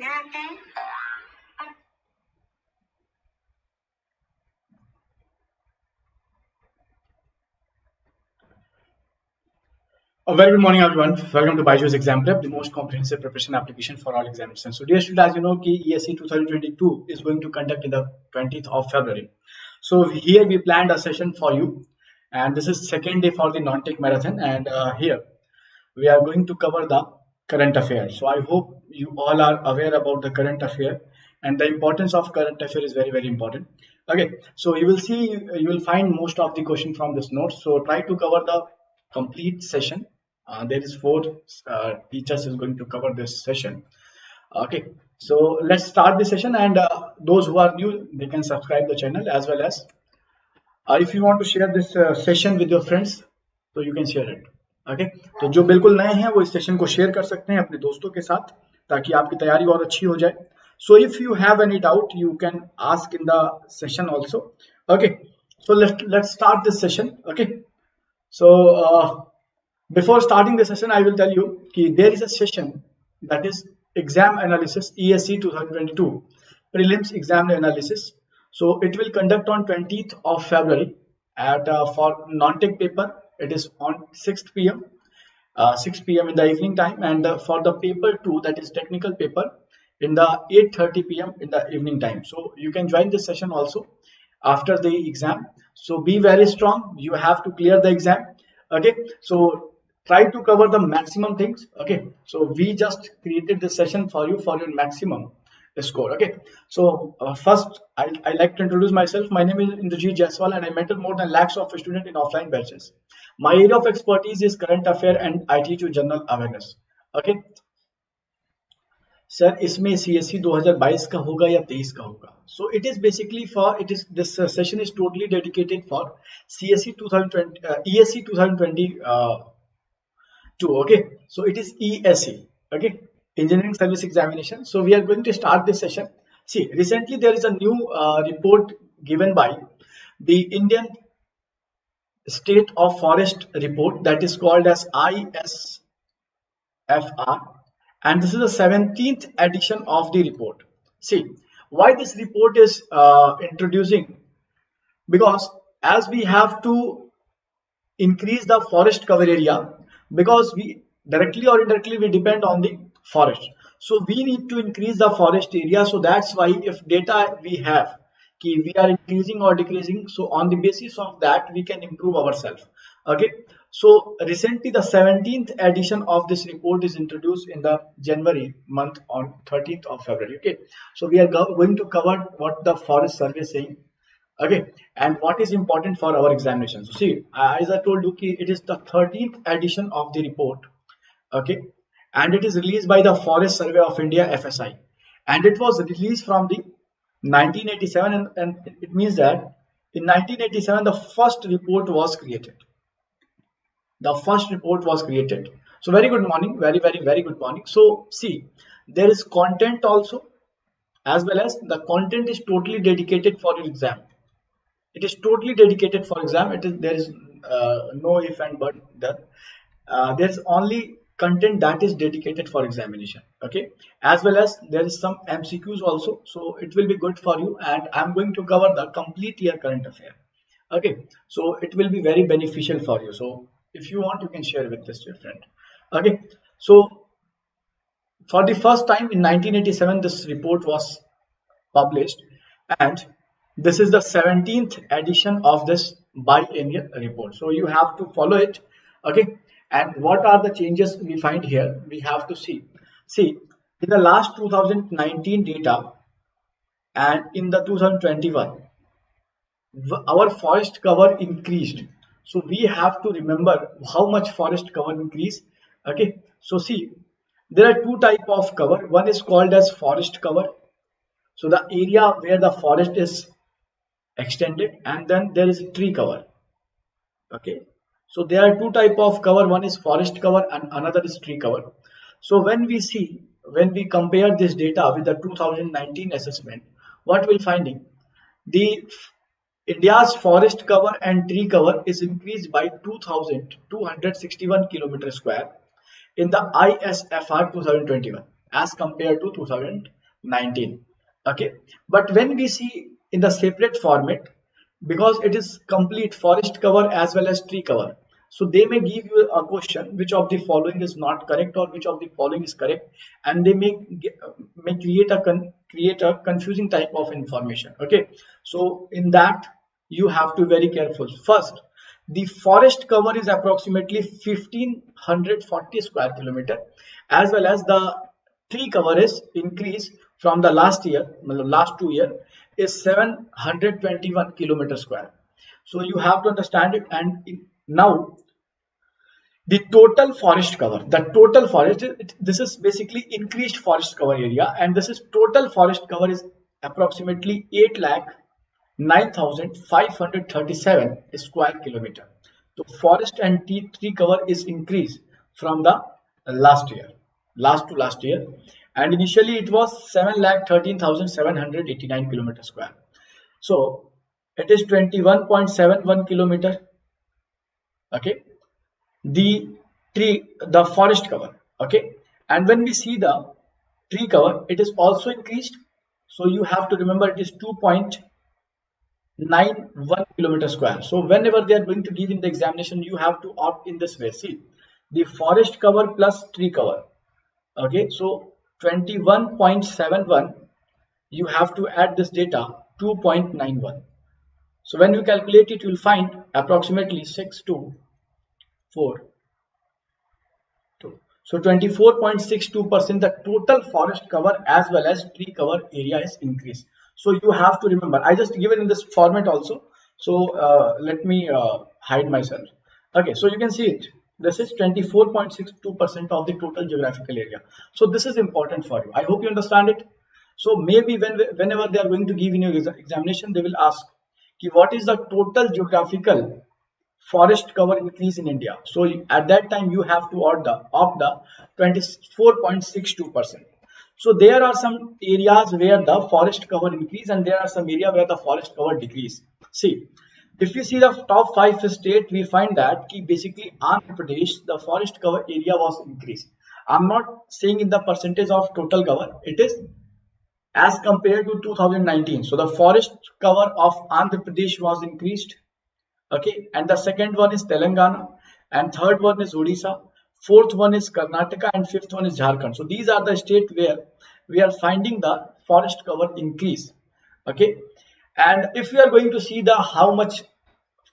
A very good morning, everyone. Welcome to BYJU'S Exam Prep, the most comprehensive preparation application for all examinations. So, dear students, as you know, ESE 2022 is going to conduct in the 20th of February. So, here we planned a session for you, and this is second day for the non-tech marathon. And here we are going to cover the current affairs. So, I hope you all are aware about the current affair, and the importance of current affair is very, very important. Okay, so you will see, you will find most of the question from this note. So, try to cover the complete session. There is 4 teachers is going to cover this session. Okay, so let's start the session, and those who are new, they can subscribe the channel, as well as if you want to share this session with your friends, so you can share it. Okay, तो जो बिल्कुल नए हैं वो इस session को share कर सकते हैं अपने दोस्तों के साथ, ताकि आपकी तैयारी और अच्छी हो जाए. So if you have any doubt, you can ask in the session also. Okay, so let's start this session. Okay, so before starting the session, I will tell you that there is a session that is exam analysis, ESE 2022 prelims exam analysis. So it will conduct on 20th of February at for non-tech paper. It is on 6 p.m. 6 p.m. in the evening time, and for the paper 2, that is technical paper, in the 8:30 p.m. in the evening time. So you can join this session also after the exam. So be very strong. You have to clear the exam. Okay, so try to cover the maximum things. Okay, so we just created this session for you for your maximum score. Okay, so first I like to introduce myself. My name is Indus, and I mentor more than lakhs of students in offline batches. My area of expertise is current affair, and I teach you general awareness. Okay, sir इसमें CSE 2022 का होगा या 23 का होगा? So it is basically for this session is totally dedicated for CSE 2020 ESE 2022. Okay, so it is ESE, okay, engineering service examination. So we are going to start this session. See, recently there is a new report given by the Indian State of Forest report, that is called as ISFR, and this is the 17th edition of the report. See, why this report is introducing? Because as we have to increase the forest cover area, because we directly or indirectly we depend on the forest, so we need to increase the forest area. So that's why if data we have we are increasing or decreasing, so on the basis of that we can improve ourselves. Okay, so recently the 17th edition of this report is introduced in the January month on 13th of February. Okay, so we are going to cover what the Forest Survey is saying, okay, and what is important for our examination. So see, as I told you, it is the 13th edition of the report, okay, and it is released by the Forest Survey of India, FSI, and it was released from the 1987, and it means that in 1987 the first report was created. The first report was created. So very good morning, very good morning. So see, there is content also, as well as the content is totally dedicated for your exam. It is totally dedicated for exam. There is no if and but that. There is only content that is dedicated for examination. Okay, as well as there is some MCQs also, so it will be good for you, and I'm going to cover the complete year current affair. Okay, so it will be very beneficial for you. So if you want, you can share with this your friend. Okay, so for the first time in 1987 this report was published, and this is the 17th edition of this biennial report. So you have to follow it. Okay, and what are the changes we find here? We have to see in the last 2019 data and in the 2021 our forest cover increased. So we have to remember how much forest cover increased. Okay, so see, there are 2 types of cover. One is called as forest cover, so the area where the forest is extended, and then there is tree cover. Okay, so there are 2 types of cover. One is forest cover and another is tree cover. So when we compare this data with the 2019 assessment, what we'll finding, the India's forest cover and tree cover is increased by 2,261 km² in the ISFR 2021, as compared to 2019. Okay, but when we see in the separate format, because it is complete forest cover as well as tree cover, so they may give you a question which of the following is not correct or which of the following is correct, and they may create a confusing type of information. Okay, so in that you have to be very careful. First, the forest cover is approximately 1540 square kilometer, as well as the tree cover is increased from the last year, last 2 year, is 721 kilometer square. So you have to understand it. And now the total forest cover, the total forest, this is basically increased forest cover area, and this is total forest cover is approximately 8 lakh 9,537 square kilometer. So forest and tree cover is increased from the last year, last to last year, and initially it was 7,13,789 kilometer square. So it is 21.71 kilometer. Okay, the forest cover. Okay, and when we see the tree cover, it is also increased. So you have to remember it is 2.91 kilometer square. So whenever they are going to give in the examination, you have to opt in this way. See, the forest cover plus tree cover. Okay, so 21.71, you have to add this data 2.91. So when you calculate it, you will find approximately 624. So 24.62% the total forest cover as well as tree cover area is increased. So you have to remember, I just given in this format also. So let me hide myself. Okay, so you can see it. This is 24.62% of the total geographical area. So this is important for you. I hope you understand it. So maybe whenever they are going to give in your examination, they will ask, what is the total geographical forest cover increase in India? So at that time you have to opt the 24.62%. So there are some areas where the forest cover increase and there are some area where the forest cover decrease. See, if you see the top 5 state, we find that basically Andhra Pradesh, the forest cover area was increased. I'm not saying in the percentage of total cover, it is as compared to 2019. So the forest cover of Andhra Pradesh was increased. Okay, and the second one is Telangana, and third one is Odisha, fourth one is Karnataka, and fifth one is Jharkhand. So these are the states where we are finding the forest cover increase. Okay, and if we are going to see the how much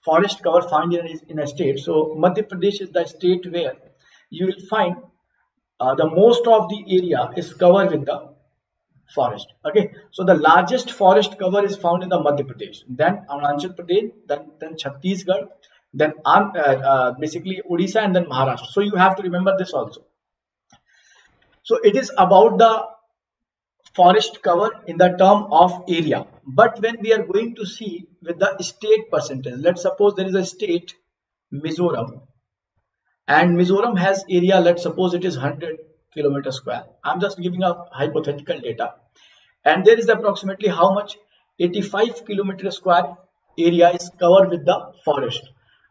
forest cover found in a state, so Madhya Pradesh is the state where you will find the most of the area is covered with the forest. Okay, so the largest forest cover is found in the Madhya Pradesh, then Arunachal Pradesh, then Chhattisgarh, then basically Odisha, and then Maharashtra. So you have to remember this also. So it is about the forest cover in the term of area. But when we are going to see with the state percentage, let's suppose there is a state Mizoram, and Mizoram has area, let's suppose it is 100 kilometer square. I'm just giving a hypothetical data, and there is approximately how much 85 kilometer square area is covered with the forest.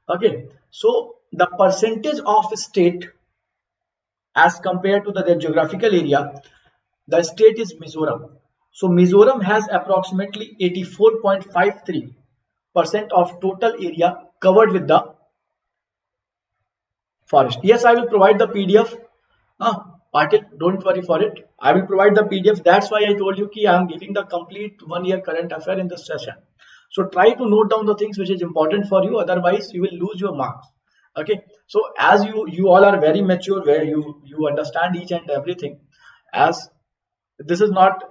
Okay, so the percentage of state as compared to the geographical area, the state is Mizoram. So Mizoram has approximately 84.53% of total area covered with the forest. Yes, I will provide the PDF. Patil, don't worry for it. I will provide the PDF. That's why I told you that I am giving the complete 1 year current affair in this session. So try to note down the things which is important for you. Otherwise, you will lose your marks. Okay. So as you all are very mature, where you understand each and everything. As this is not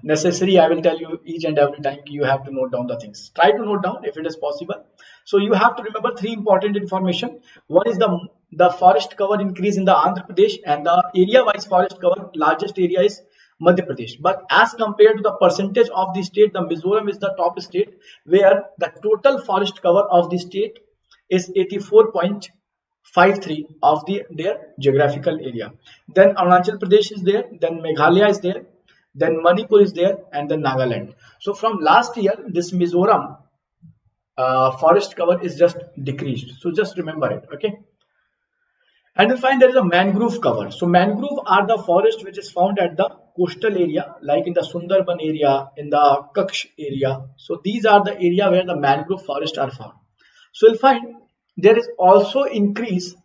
necessary, I will tell you each and every time you have to note down the things. Try to note down if it is possible. So you have to remember 3 important information. One is the forest cover increase in the Andhra Pradesh, and the area wise forest cover largest area is Madhya Pradesh. But as compared to the percentage of the state, the Mizoram is the top state, where the total forest cover of the state is 84.53 of their geographical area. Then Arunachal Pradesh is there, then Meghalaya is there, then Manipur is there, and then Nagaland. So from last year, this Mizoram forest cover is just decreased. So just remember it. Okay. And you'll find there is a mangrove cover. So mangrove are the forest which is found at the coastal area, like in the Sundarban area, in the Kaksh area. So these are the area where the mangrove forests are found. So you'll find there is also increase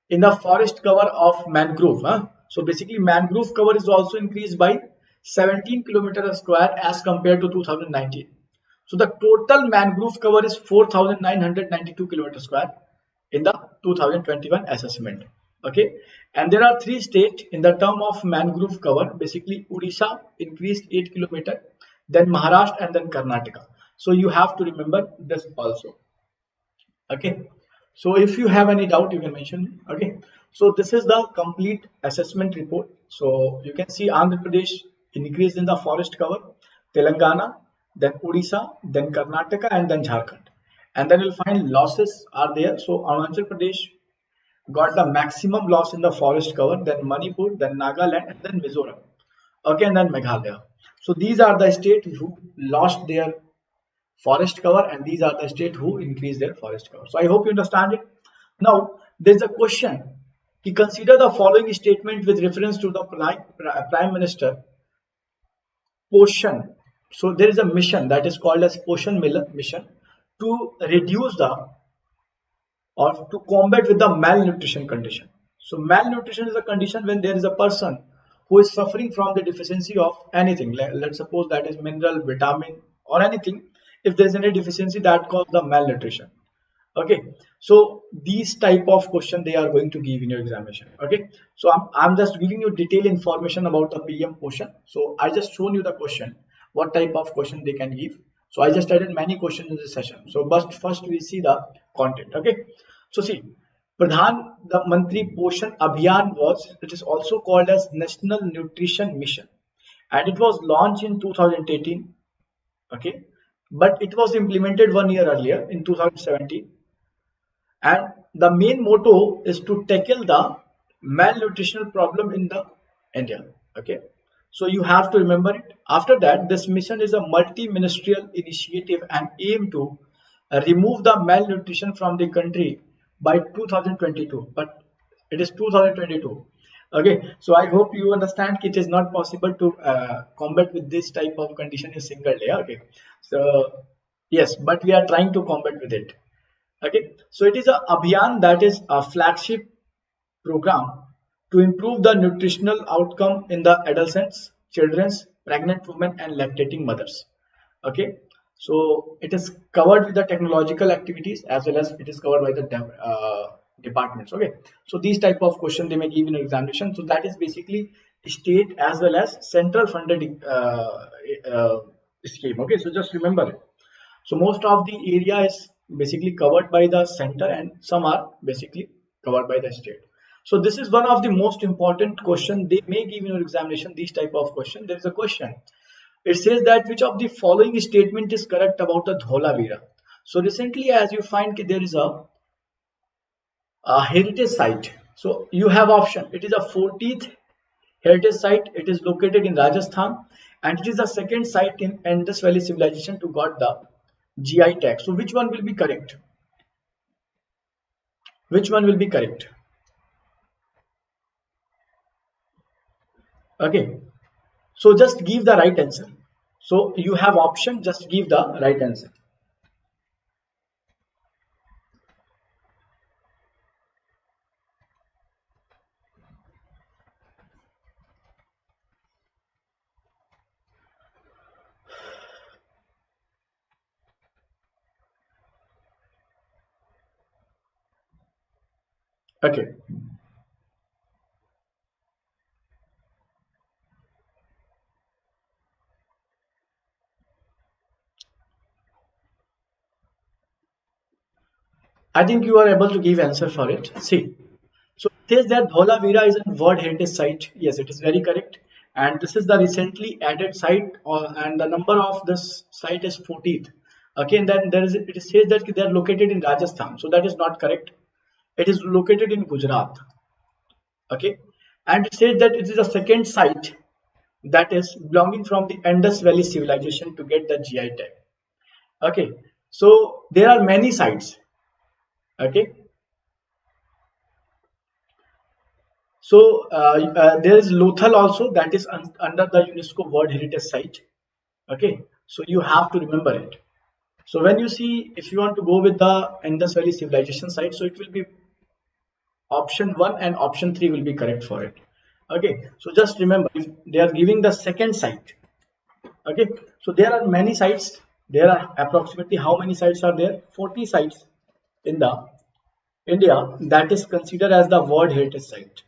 in the forest cover of mangrove. So basically mangrove cover is also increased by 17 kilometer square as compared to 2019. So the total mangrove cover is 4,992 kilometer square in the 2021 assessment. Okay, and there are three states in the term of mangrove cover. Basically, Odisha increased 8 kilometer, then Maharashtra, and then Karnataka. So you have to remember this also. Okay, so if you have any doubt, you can mention me. Okay, so this is the complete assessment report. So you can see Andhra Pradesh increased in the forest cover, Telangana, then Odisha, then Karnataka, and then Jharkhand. And then you'll find losses are there. So Arunachal Pradesh got the maximum loss in the forest cover, then Manipur, then Nagaland, and then Mizoram. Okay, and then Meghalaya. So these are the states who lost their forest cover, and these are the states who increase their forest cover. So I hope you understand it. Now there's a question. You consider the following statement with reference to the Prime Minister Poshan. So there is a mission that is called as Poshan mission to reduce the or to combat with the malnutrition condition. So malnutrition is a condition when there is a person who is suffering from the deficiency of anything. Let's suppose that is mineral, vitamin, or anything. If there is any deficiency, that causes the malnutrition. Okay, so these type of question they are going to give in your examination. Okay, so I'm just giving you detailed information about the PM question. So I just shown you the question, what type of question they can give. So I just added many questions in this session. So but first we see the content. Okay, so see, Pradhan the Mantri Poshan Abhiyan it is also called as National Nutrition Mission, and it was launched in 2018. Okay, but it was implemented 1 year earlier in 2017, and the main motto is to tackle the malnutritional problem in the India. Okay, so you have to remember it. After that, this mission is a multi-ministerial initiative and aim to remove the malnutrition from the country by 2022, but it is 2022. Okay, so I hope you understand it is not possible to combat with this type of condition in a single day. Okay, so yes, but we are trying to combat with it. Okay, so it is a Abhiyan, that is a flagship program to improve the nutritional outcome in the adolescents, children's, pregnant women, and lactating mothers. Okay, so it is covered with the technological activities as well as it is covered by the departments. Okay, so these type of questions they may give in examination. So that is basically state as well as central funded scheme. Okay, so just remember it. So most of the area is basically covered by the center and some are basically covered by the state. So this is one of the most important question they may give in your examination, these type of question. There is a question. It says that which of the following statement is correct about the Dholavira. So recently, as you find there is a heritage site. So you have option. It is a 14th heritage site. It is located in Rajasthan, and it is the second site in Indus Valley civilization to got the GI tag. So which one will be correct? Which one will be correct? Okay, so just give the right answer. So you have option, just give the right answer. Okay, I think you are able to give answer for it. See, so it says that Dholavira is a World Heritage Site. Yes, it is very correct. And this is the recently added site, and the number of this site is 14th. Okay, and then there is it says that they are located in Rajasthan. So that is not correct. It is located in Gujarat. Okay, and it says that it is the second site that is belonging from the Indus Valley civilization to get the GI tag. Okay, so there are many sites. Okay, So there is Lothal also, that is under the UNESCO World Heritage Site. Okay, so you have to remember it. So when you see, if you want to go with the Indus Valley Civilization site, so it will be option 1 and option 3 will be correct for it. Okay, so just remember, if they are giving the second site. Okay, so there are many sites. There are approximately, how many sites are there? 40 sites in the India that is considered as the World Heritage Site.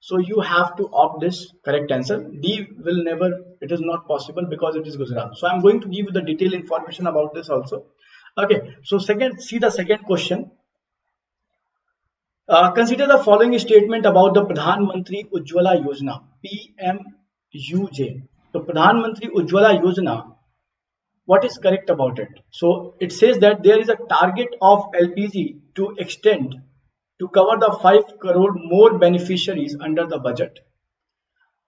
So you have to opt this correct answer. D will never, it is not possible because it is Gujarat. So I'm going to give you the detailed information about this also. Okay, so see the second question. Consider the following statement about the Pradhan Mantri Ujjwala Yojana, PMUJ. So Pradhan Mantri Ujjwala Yojana, what is correct about it? So it says that there is a target of LPG to extend to cover the 5 crore more beneficiaries under the budget.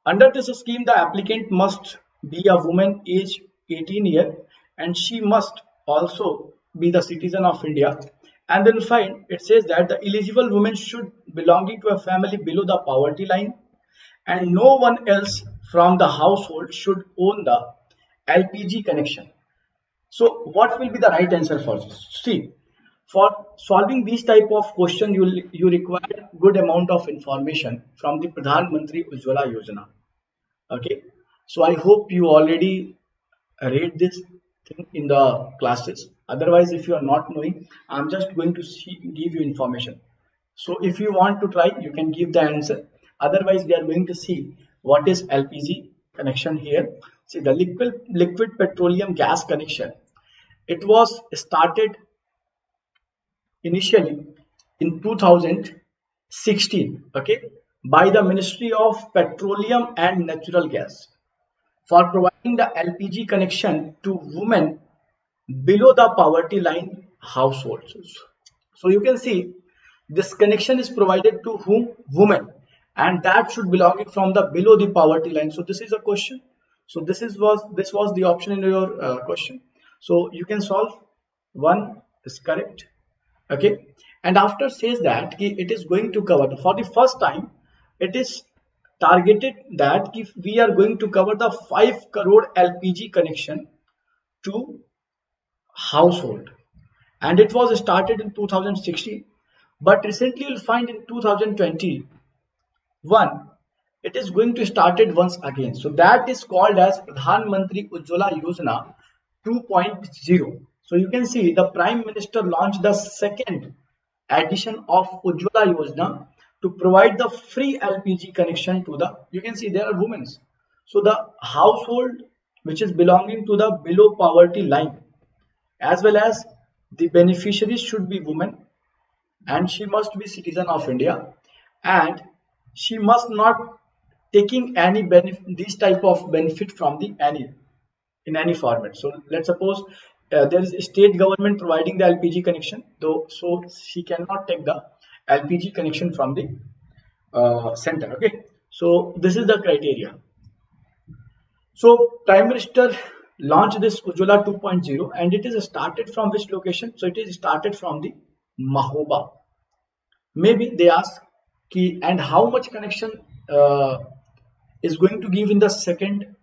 Under this scheme, the applicant must be a woman aged 18 years and she must also be the citizen of India. And then fine, it says that the eligible woman should belonging to a family below the poverty line and no one else from the household should own the LPG connection. So what will be the right answer for this? See, for solving these type of question, you require good amount of information from the Pradhan Mantri Ujjwala Yojana. Okay, so I hope you already read this thing in the classes. Otherwise, if you are not knowing, I'm just going to give you information. So if you want to try, you can give the answer. Otherwise, we are going to see what is LPG connection here. See, the liquid petroleum gas connection. It was started initially in 2016, okay, by the Ministry of Petroleum and Natural Gas for providing the LPG connection to women below the poverty line households. So you can see this connection is provided to whom? Women, and that should belong from the below the poverty line. So this is a question. So this was the option in your question. So you can solve. One is correct. Okay, and after says that it is going to cover for the first time, it is targeted that if we are going to cover the 5 crore LPG connection to household, and it was started in 2016, but recently you'll find in 2021 it is going to start it once again. So that is called as Pradhan Mantri Ujjwala Yojana 2.0. So you can see the Prime Minister launched the second edition of Ujjwala Yojana to provide the free LPG connection to the, you can see there are women. So the household which is belonging to the below poverty line, as well as the beneficiaries should be women, and she must be citizen of India, and she must not taking any benefit, this type of benefit from the any in any format. So let's suppose there is a state government providing the LPG connection, though, so she cannot take the LPG connection from the center. Okay, so this is the criteria. So Prime Minister launched this Ujjwala 2.0 and it is started from which location? So it is started from the Mahoba. Maybe they ask ki, and how much connection is going to give in the second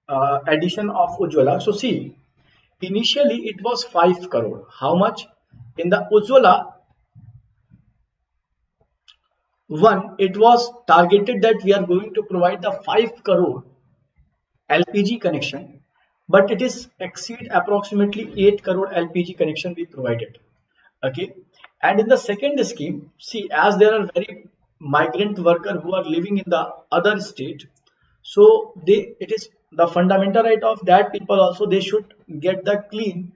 edition of Ujjwala. So see, initially it was 5 crore. How much? In the Ujjwala 1, it was targeted that we are going to provide the 5 crore LPG connection, but it is exceed approximately 8 crore LPG connection we provided. Okay, and in the second scheme, see, as there are very migrant workers who are living in the other state, so it is the fundamental right of that people also, they should get the clean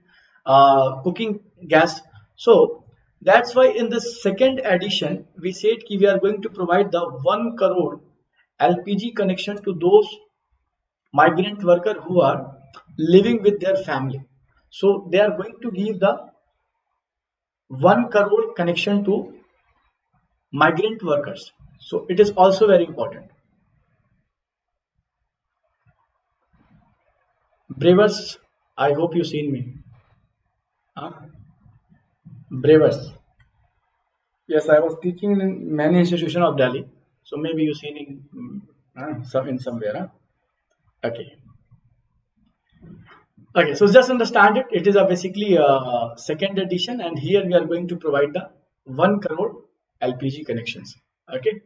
cooking gas. So that's why in the second edition we said ki we are going to provide the 1 crore LPG connection to those migrant workers who are living with their family. So they are going to give the 1 crore connection to migrant workers. So it is also very important. Bravers, I hope you seen me. Huh? Bravers. Yes, I was teaching in many institutions of Delhi. So maybe you've seen in somewhere. Huh? Okay. Okay, so just understand it. It is a basically a second edition, and here we are going to provide the 1 crore LPG connections. Okay.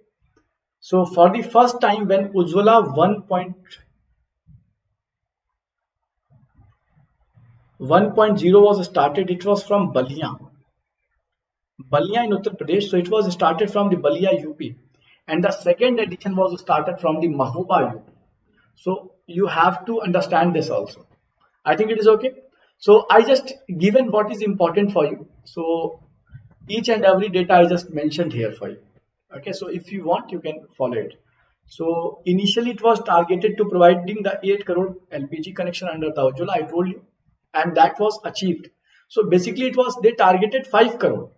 So for the first time when Ujjwala 1.0 was started, it was from Balia in Uttar Pradesh. So it was started from the Balia UP, and the second edition was started from the Mahoba UP. So you have to understand this also. I think it is okay. So I just given what is important for you. So each and every data I just mentioned here for you. Okay, so if you want, you can follow it. So initially it was targeted to providing the 8 crore LPG connection under the Ujjwala, I told you, and that was achieved. So basically it was they targeted 5 crore,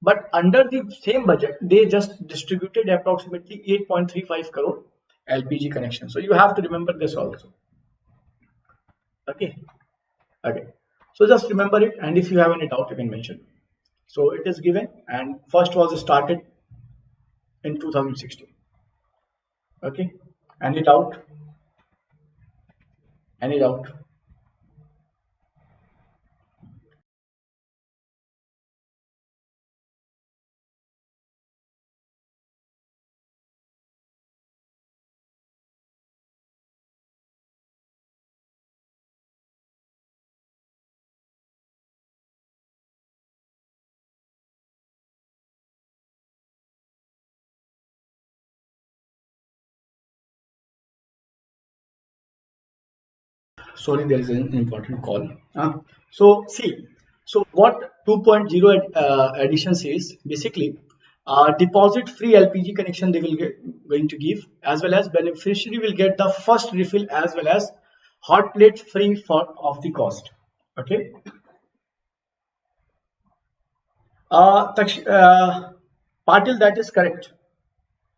but under the same budget they just distributed approximately 8.35 crore LPG connection. So you have to remember this also. Okay. Okay. So just remember it, and if you have any doubt, you can mention. So it is given, and first was started in 2016. Okay. Any doubt? Any doubt? Sorry, there is an important call. So see, so what 2.0 edition says basically, deposit free LPG connection they will going to give, as well as beneficiary will get the first refill as well as hot plate free for of the cost. Okay. Patil, that is correct.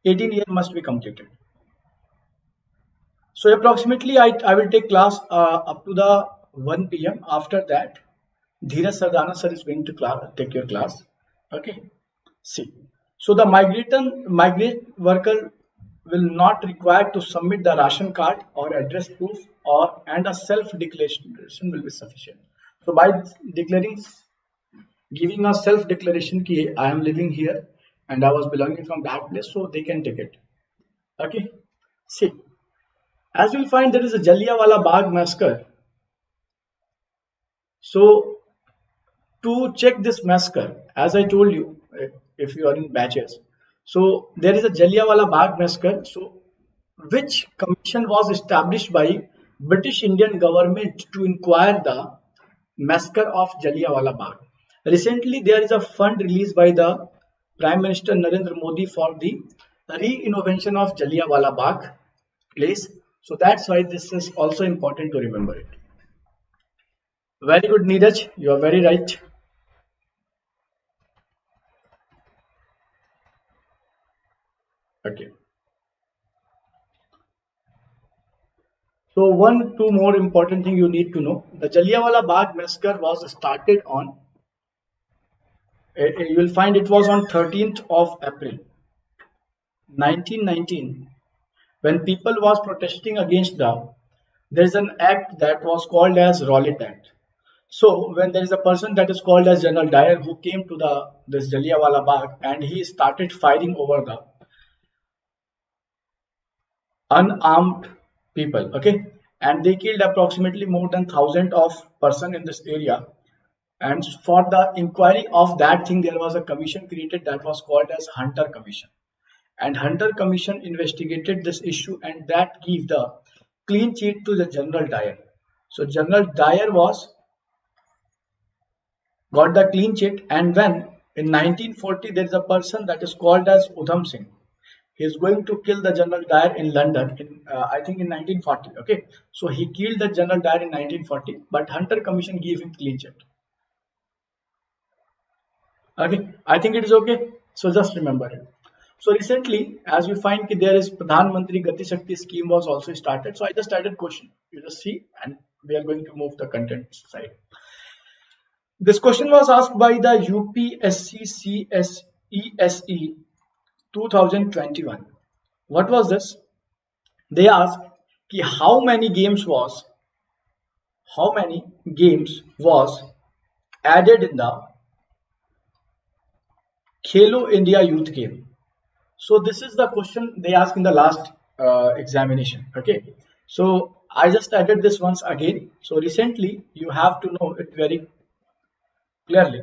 18 years must be completed. So approximately I will take class up to the 1 p.m. After that, Dheeraj Sardana sir is going to take your class. Okay. See. So the migrant worker will not require to submit the ration card or address proof or and a self declaration will be sufficient. So by declaring giving a self declaration ki I am living here and I was belonging from that place, so they can take it. Okay. See. As you'll find, there is a Jallianwala Bagh massacre. So, to check this massacre, as I told you, if you are in batches, so there is a Jallianwala Bagh massacre. So, which commission was established by British Indian government to inquire the massacre of Jallianwala Bagh. Recently, there is a fund released by the Prime Minister Narendra Modi for the re-innovation of Jallianwala Bagh place. So that's why this is also important to remember it. Very good, Neeraj. You are very right. Okay. So two more important thing you need to know. The Jallianwala Bagh massacre was started on, you will find it was on 13th of April, 1919, when people was protesting against there is an act that was called as Rowlatt Act. So when there is a person that is called as General Dyer who came to this Jallianwala Bagh and he started firing over the unarmed people, okay, and they killed approximately more than 1,000 of person in this area. And for the inquiry of that thing, there was a commission created that was called as Hunter Commission. And Hunter Commission investigated this issue and that gave the clean sheet to the General Dyer. So General Dyer got the clean sheet, and when in 1940 there is a person that is called as Udham Singh. He is going to kill the General Dyer in London in I think in 1940. Okay, so he killed the General Dyer in 1940, but Hunter Commission gave him clean sheet. Okay, I think it is okay. So just remember it. So recently, as we find that there is Pradhan Mantri Gati Shakti scheme was also started. So I just added question. You just see, and we are going to move the content side. This question was asked by the UPSC ESE 2021. what was this? They asked कि how many games was added in the Khelo India Youth Game. So this is the question they asked in the last examination. Okay, so I just added this once again. So recently you have to know it very clearly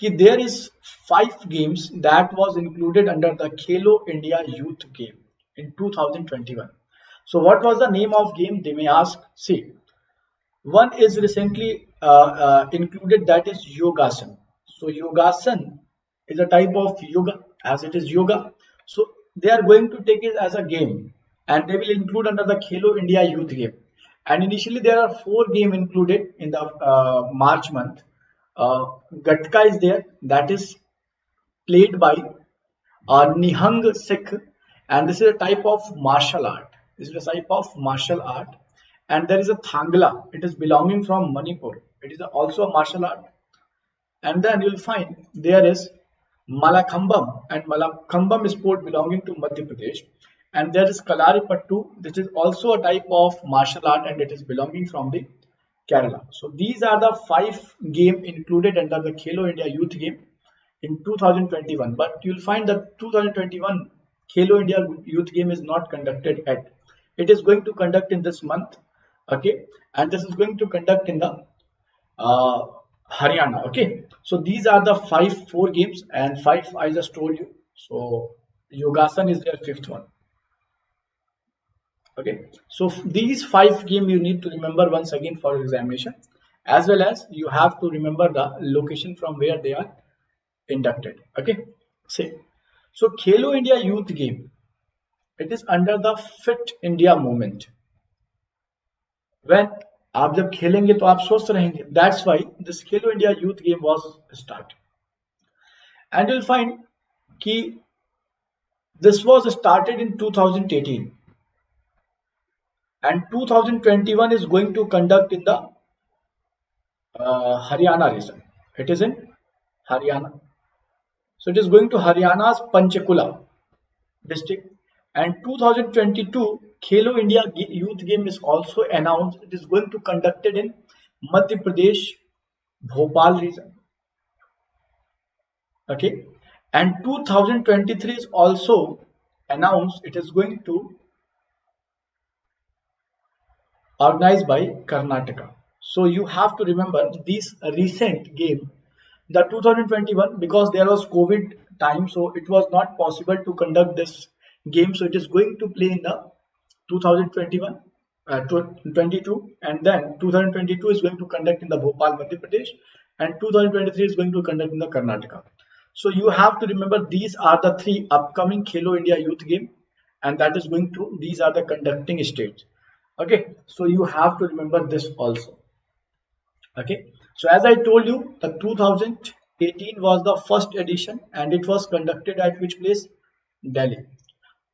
कि there is 5 games that was included under the Khelo India Youth Game in 2021. So what was the name of game, they may ask. See, one is recently included, that is yogasan. So yogasan is a type of yoga, as it is yoga. So they are going to take it as a game and they will include under the Khelo India Youth Game. And initially there are 4 games included in the March month. Gatka is there, that is played by Nihang Sikh, and this is a type of martial art. This is a type of martial art. And there is a Thangla, it is belonging from Manipur. It is also a martial art. And then you will find there is Malakhambam, and Malakhambam sport belonging to Madhya Pradesh. And there is Kalaripattu, this is also a type of martial art and it is belonging from the Kerala. So these are the 5 games included under the Khelo India Youth Game in 2021. But you'll find that 2021 Khelo India Youth Game is not conducted yet. It is going to conduct in this month. Okay, and this is going to conduct in the Haryana. Okay, so these are the 4 games, and 5 I just told you. So Yogasan is their 5th one. Okay, so these 5 games you need to remember once again for examination, as well as you have to remember the location from where they are inducted. Okay, say, so Khelo India Youth Game, it is under the Fit India movement. When आप जब खेलेंगे तो आप स्वस्थ रहेंगे, that's why this Khelo India Youth Game was started. And you'll find कि this was started in 2018 and 2021 is going to conduct in the Haryana region. It is in Haryana. So it is going to Haryana's Panchkula district. And 2022 Khelo India Youth Game is also announced. It is going to conducted in Madhya Pradesh, Bhopal region. Okay, and 2023 is also announced. It is going to organized by Karnataka. So you have to remember this recent game, the 2021, because there was COVID time, so it was not possible to conduct this game. So it is going to play in the 2021, 22, and then 2022 is going to conduct in the Bhopal, Madhya Pradesh, and 2023 is going to conduct in the Karnataka. So you have to remember these are the 3 upcoming Khelo India Youth Game, and that is going to, these are the conducting states. Okay, so you have to remember this also. Okay, so as I told you, the 2018 was the first edition and it was conducted at which place? Delhi.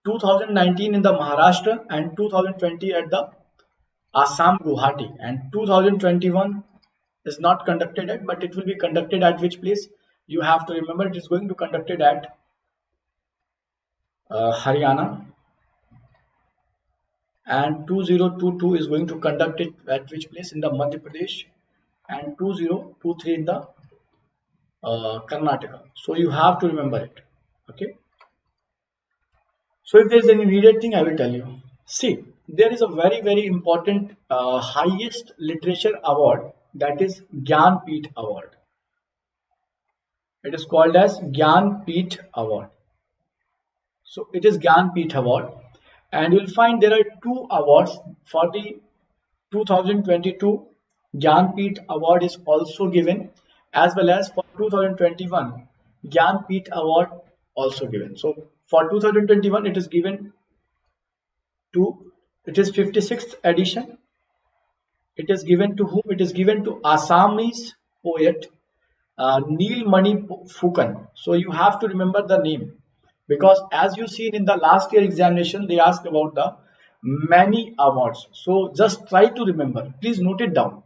2019 in the Maharashtra and 2020 at the Assam Guwahati, and 2021 is not conducted at, but it will be conducted at which place? You have to remember it is going to conducted at Haryana, and 2022 is going to conduct it at which place? In the Madhya Pradesh, and 2023 in the Karnataka. So you have to remember it. Okay, so if there is any needed thing, I will tell you. See, there is a very important highest literature award, that is Gyan Award. It is called as Gyan Award. So it is Gyan Award, and you will find there are 2 awards for the 2022. Gyan Award is also given, as well as for 2021 Gyan Award also given. So for 2021 it is given to, it is 56th edition. It is given to whom? It is given to Assamese poet Neel Mani Phukan. So you have to remember the name, because as you see in the last year examination, they asked about the many awards. So just try to remember. Please note it down.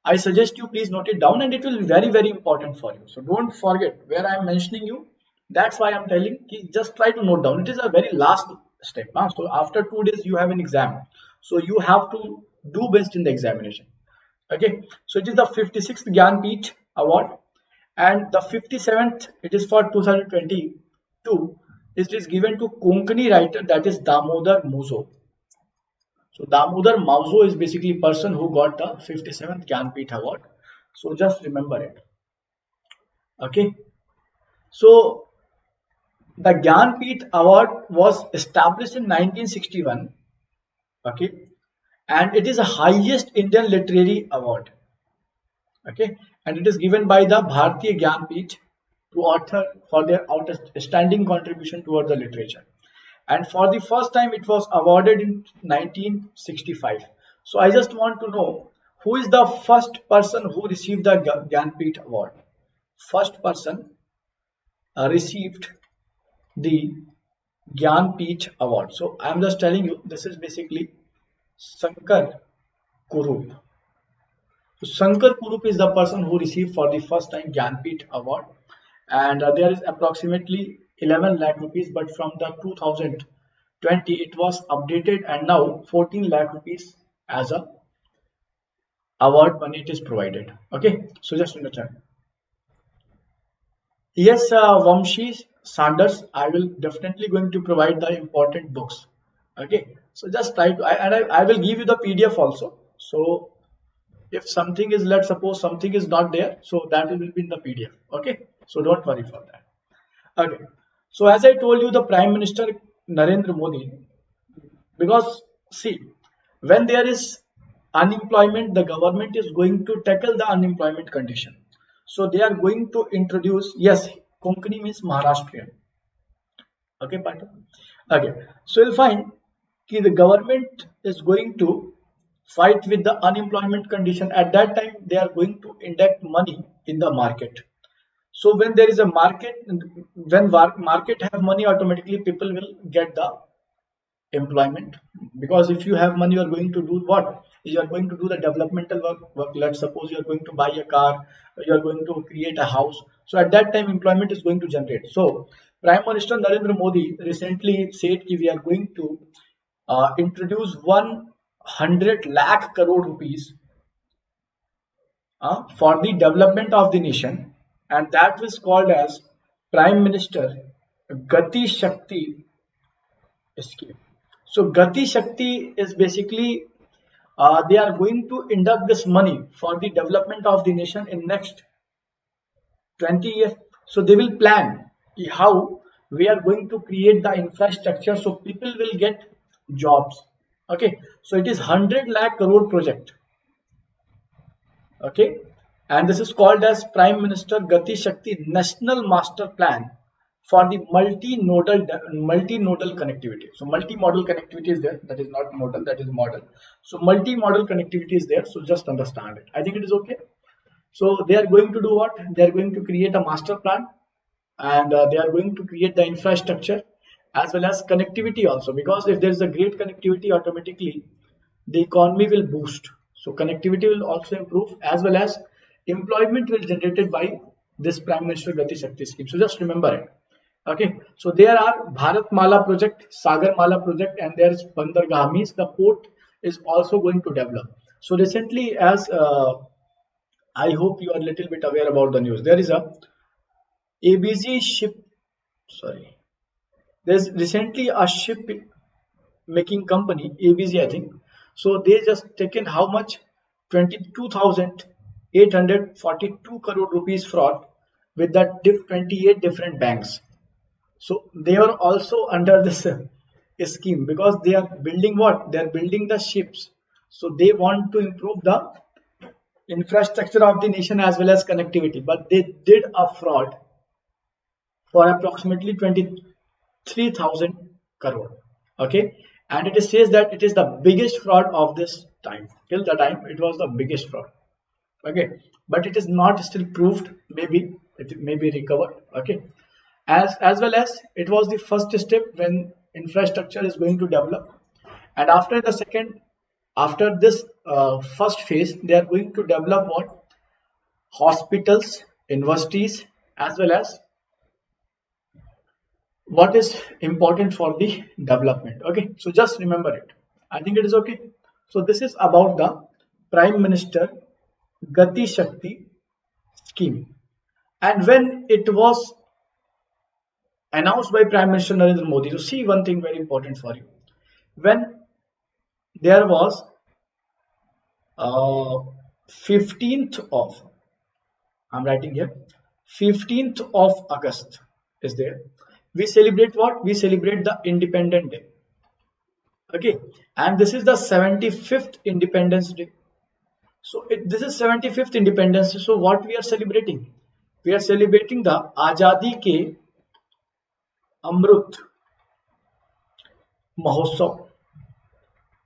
I suggest you please note it down, and it will be very important for you. So don't forget where I am mentioning you. That's why I am telling you, just try to note down. It is a very last step. So after 2 days you have an exam, so you have to do best in the examination. Okay, so it is the 56th Gyanpith award, and the 57th, it is for 2022. It is given to Konkani writer, that is Damodar Muzo. So Damodar Muzo is basically person who got the 57th Gyanpith award. So just remember it. Okay, so the Gyanpith award was established in 1961. Okay, and it is the highest Indian literary award. Okay, and it is given by the Bharatiya Gyanpith to author for their outstanding contribution toward the literature. And for the first time it was awarded in 1965. So I just want to know who is the first person who received the Gyanpith award. First person received the Gyanpith award. So I am just telling you, this is basically Shankar Kurup. So Shankar Kurup is the person who received for the first time Gyanpith award, and there is approximately 11 lakh rupees, but from the 2020 it was updated, and now 14 lakh rupees as a award money it is provided. Okay, so just understand. Yes, Vamshi Sanders, I will definitely going to provide the important books. Okay, so just try to, I will give you the PDF also. So if something is, let's suppose something is not there, so that will be in the PDF. Okay, so don't worry for that. Okay, so as I told you, the Prime Minister Narendra Modi, because see, when there is unemployment, the government is going to tackle the unemployment condition. So they are going to introduce, yes, Konkani means Maharashtrian. Okay, partner. Okay, so you'll find that the government is going to fight with the unemployment condition. At that time, they are going to inject money in the market. So when there is a market, when market have money, automatically people will get the employment, because if you have money, you are going to do what? You are going to do the developmental work. Let's suppose you are going to buy a car, you are going to create a house. So at that time, employment is going to generate. So Prime Minister Narendra Modi recently said that we are going to introduce 100 lakh crore rupees for the development of the nation, and that was called as Prime Minister Gati Shakti scheme. So Gati Shakti is basically they are going to induct this money for the development of the nation in next 20 years. So they will plan how we are going to create the infrastructure so people will get jobs. Okay, so it is 100 lakh crore project. Okay, and this is called as Prime Minister Gati Shakti National Master Plan for the multi-nodal connectivity. So multi-modal connectivity is there, that is not nodal, that is modal. So multi-modal connectivity is there, so just understand it. I think it is okay. So they are going to do what? They are going to create a master plan, and they are going to create the infrastructure as well as connectivity also, because if there is a great connectivity, automatically the economy will boost. So connectivity will also improve, as well as employment will generated by this Prime Minister Gati Shakti scheme. So just remember it. Okay, so there are Bharat Mala project, Sagar Mala project, and there is Bandargah, means the port is also going to develop. So recently, as I hope you are a little bit aware about the news, there is a ABC ship, sorry, there's recently a ship making company, ABC, I think. So they just taken how much? 22,842 crore rupees fraud with that 28 different banks. So they are also under this scheme, because they are building what? They are building the ships. So they want to improve the infrastructure of the nation as well as connectivity. But they did a fraud for approximately 23,000 crore. Okay, and it says that it is the biggest fraud of this time. Till the time, it was the biggest fraud. Okay, but it is not still proved. Maybe it may be recovered. Okay, as well as it was the first step when infrastructure is going to develop, and after the second, after this first phase, they are going to develop what? Hospitals, universities, as well as what is important for the development. Okay, so just remember it. I think it is okay. So this is about the Prime Minister Gati Shakti scheme, and when it was announced by Prime Minister Narendra Modi. So see one thing very important for you. When there was 15th of, I'm writing here, 15th of August is there. We celebrate what? We celebrate the Independent Day. Okay, and this is the 75th Independence Day. So this is 75th Independence Day. So what we are celebrating? We are celebrating the Azadi Ke Amrut Mahotsav,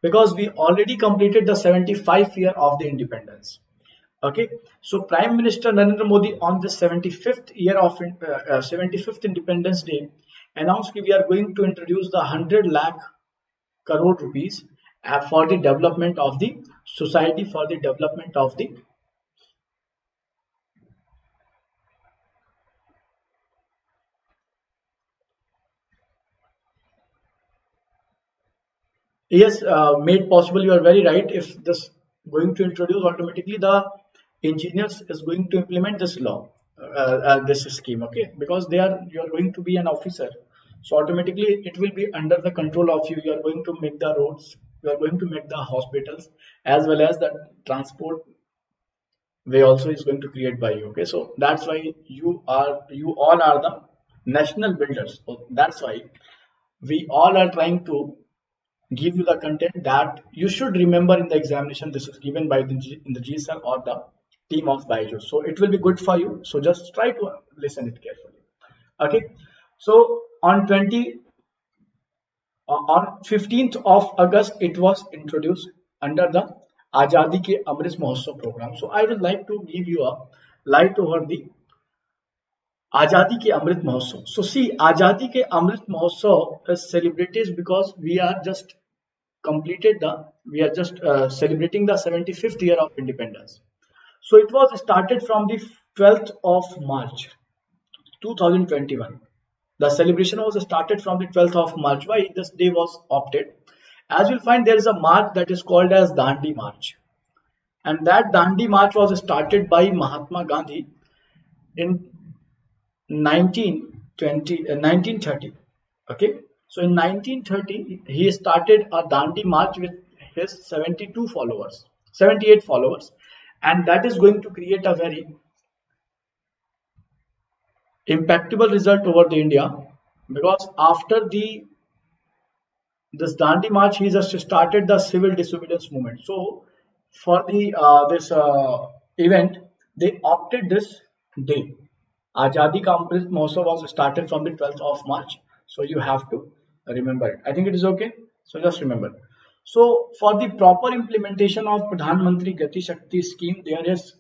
because we already completed the 75th year of the independence. Okay, so Prime Minister Narendra Modi on the 75th year of 75th Independence Day announced that we are going to introduce the 100 lakh crore rupees for the development of the society, for the development of the. Yes, made possible. You are very right. If this going to introduce, automatically the engineers is going to implement this law, this scheme. Okay, because you are going to be an officer, so automatically it will be under the control of you. You are going to make the roads. You are going to make the hospitals, as well as the transport way also is going to create by you. Okay, so that's why you all are the national builders. So that's why we all are trying to give you the content that you should remember in the examination. This is given by in the GSR or the team of Byjus. So it will be good for you. So just try to listen it carefully. Okay. So on 15th of August, it was introduced under the Azadi Ke Amrit Mahotsav program. So I would like to give you a light over the Azadi Ke Amrit Mahotsav. So see, Azadi Ke Amrit Mahotsav is celebrated because we are just celebrating the 75th year of independence. So it was started from the 12th of March 2021. The celebration was started from the 12th of March. Why this day was opted? As you'll find, there is a march that is called as Gandhi March, and that Gandhi March was started by Mahatma Gandhi in 1930. Okay, so in 1930 he started a Dandi March with his 78 followers, and that is going to create a very impactable result over the India, because after this Dandi March he just started the civil disobedience movement. So for the this event they opted this day. Azadi Ka Amrit Mahotsav was started from the 12th of March. So you have to remember it. I think it is okay. So just remember. So for the proper implementation of Pradhan Mantri Gati Shakti scheme, there is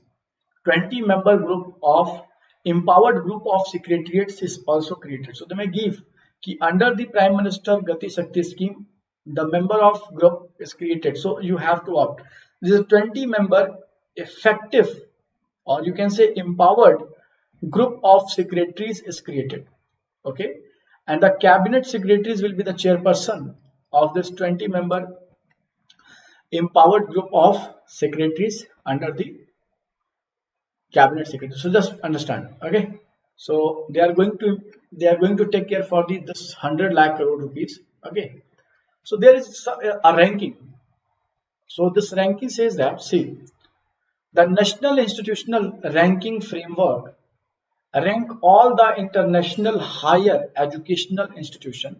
20-member group of empowered group of secretariats is also created. So they may give कि under the Prime Minister Gati Shakti scheme, the member of group is created. So you have to opt. This is 20-member effective, or you can say empowered group of secretaries is created. Okay, and the cabinet secretaries will be the chairperson of this 20-member empowered group of secretaries under the cabinet secretary. So just understand. Okay, so they are going to take care for this 100 lakh crore rupees. Okay, so there is a ranking. So this ranking says that, see, the National Institutional Ranking Framework rank all the international higher educational institution,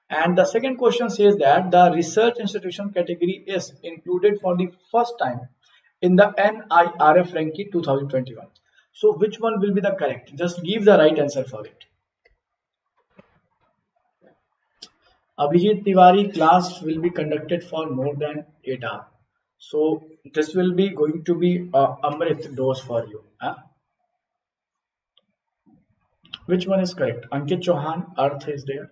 and the second question says that the research institution category is included for the first time in the NIRF ranking 2021. So which one will be the correct? Just give the right answer for it. Abhijit Tiwari class will be conducted for more than 8 hours. So this will be going to be Amrit dose for you. Huh? Which one is correct? Ankit Chauhan, Earth is there.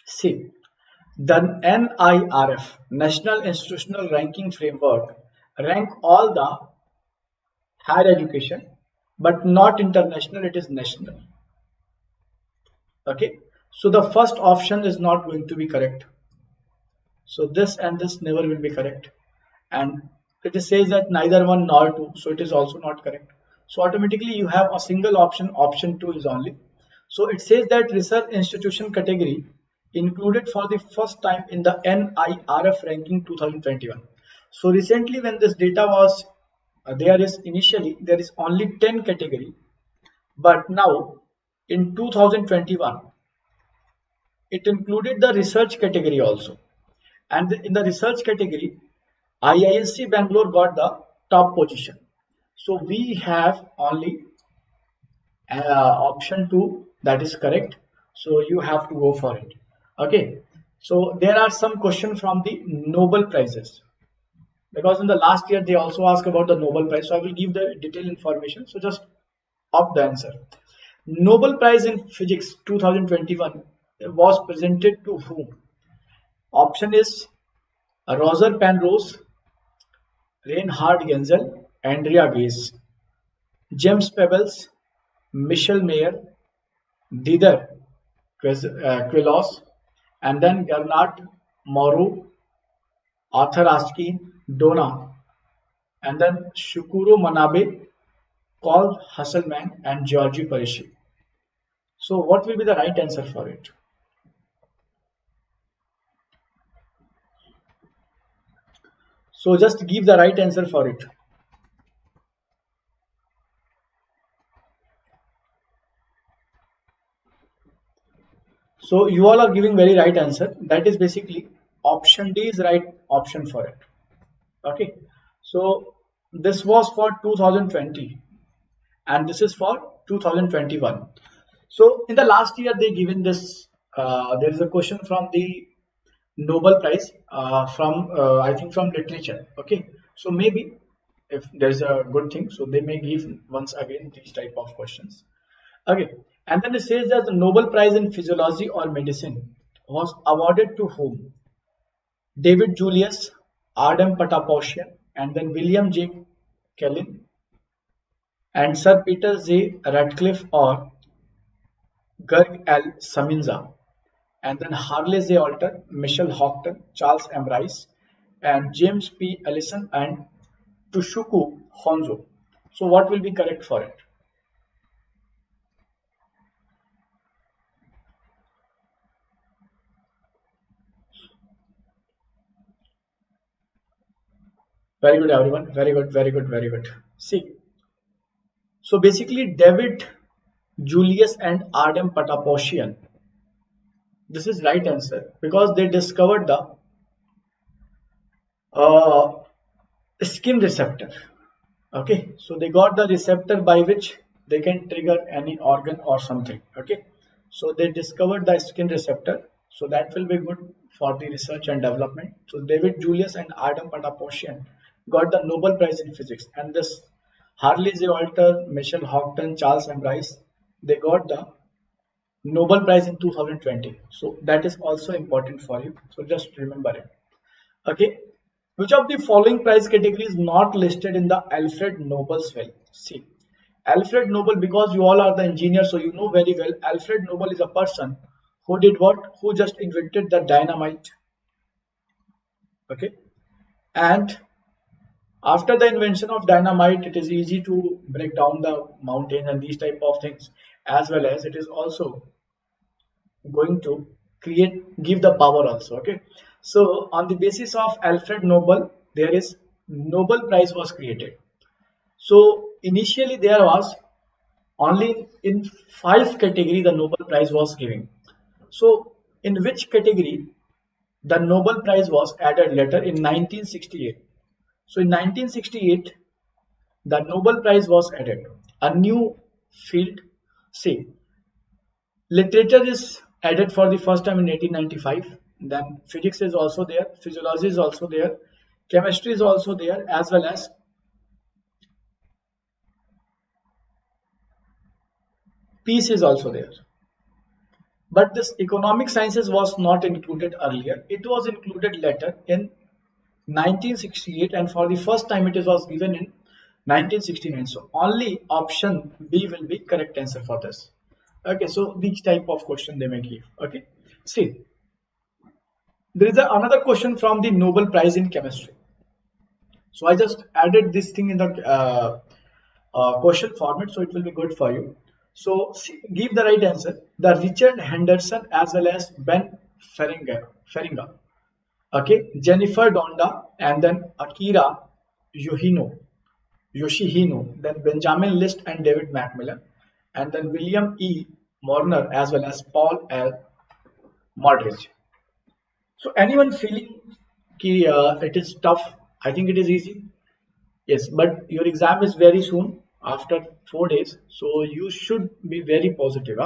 See, the NIRF, National Institutional Ranking Framework, rank all the higher education but not international, it is national. Okay, so the first option is not going to be correct. So this and this never will be correct, and it says that neither one nor two, so it is also not correct. So automatically you have a single option, option 2 is only. So it says that research institution category included for the first time in the NIRF ranking 2021. So recently when this data was there is initially there is only 10 category, but now in 2021 it included the research category also, and in the research category IISc Bangalore got the top position. So we have only option 2 that is correct, so you have to go for it. Okay, so there are some questions from the Nobel prizes, because in the last year they also asked about the Nobel prize, so I will give the detailed information, so just opt the answer. Nobel prize in physics 2021 was presented to whom? Option is Roger Penrose, Reinhard Genzel, Andrea Ghez, James Pebbles, Michel Mayer, Dider Queloz, and then Gernot Moreau, Arthur Ashkin, Donna, and then Shukuro Manabe, Paul Hasselman, and Georgi Parishi. So what will be the right answer for it? So just give the right answer for it. So you all are giving very right answer. That is basically option D is right option for it. Okay. So this was for 2020 and this is for 2021. So in the last year they given this, there is a question from the Nobel Prize from I think from literature. Okay. So maybe if there is a good thing, so they may give once again these type of questions. Okay, and then it says that the Nobel Prize in Physiology or Medicine was awarded to whom? David Julius, Adam Pataposhian, and then William J. Kellin, and Sir Peter J. Radcliffe or Gerg L. Saminza, and then Harley J. Alter, Michelle Houghton, Charles M. Rice, and James P. Ellison and Tushuku Honzo. So what will be correct for it? Very good, everyone. Very good, very good, very good. See, so basically, David, Julius, and Adam Pataposhian. This is right answer because they discovered the skin receptor. Okay, so they got the receptor by which they can trigger any organ or something. Okay, so they discovered the skin receptor. So that will be good for the research and development. So David Julius and Adam Pataposhian got the Nobel Prize in Physics, and this Harley J. Alter, Michelle Houghton, Charles M. Rice, they got the Nobel Prize in 2020. So that is also important for you. So just remember it. Okay. Which of the following prize category is not listed in the Alfred Nobel's will? See, Alfred Nobel, because you all are the engineers, so you know very well, Alfred Nobel is a person who did what? Who just invented the dynamite. Okay. And after the invention of dynamite, it is easy to break down the mountain and these type of things, as well as it is also going to give the power also. Okay, so on the basis of Alfred Nobel, there is Nobel Prize was created. So initially there was only in 5 category the Nobel Prize was given. So in which category the Nobel Prize was added later in 1968? So in 1968 the Nobel Prize was added, a new field. Say, literature is added for the first time in 1895. Then physics is also there, physiology is also there, chemistry is also there, as well as peace is also there. But this economic sciences was not included earlier. It was included later in 1968, and for the first time it was given in 1969. So only option B will be correct answer for this. Okay, so these type of question they may give. Okay, see, there is another question from the Nobel Prize in Chemistry. So I just added this thing in the question format, so it will be good for you. So see, give the right answer. The Richard Henderson as well as Ben Feringa, okay, Jennifer Donda, and then Akira Yoshihino, then Benjamin List and David Macmillan, and then William E. Morner as well as Paul L. Modrich. So anyone feeling it is tough? I think it is easy. Yes, but your exam is very soon after 4 days, so you should be very positive,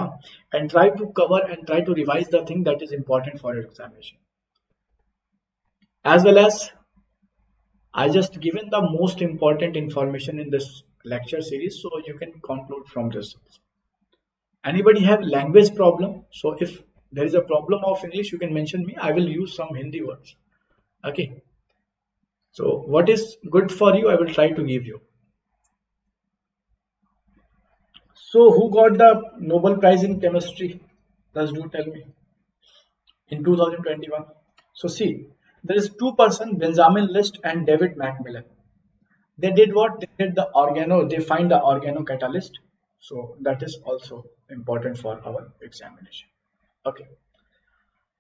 and try to cover and try to revise the thing that is important for your examination. As well as I just given the most important information in this lecture series, so you can conclude from this. Anybody have language problem? So if there is a problem of English, you can mention me. I will use some Hindi words. Okay. So what is good for you, I will try to give you. So who got the Nobel Prize in Chemistry? Just do tell me. In 2021. So see, there is two person, Benjamin List and David Macmillan. They did what? They did the they find the organocatalyst. So that is also important for our examination. Okay.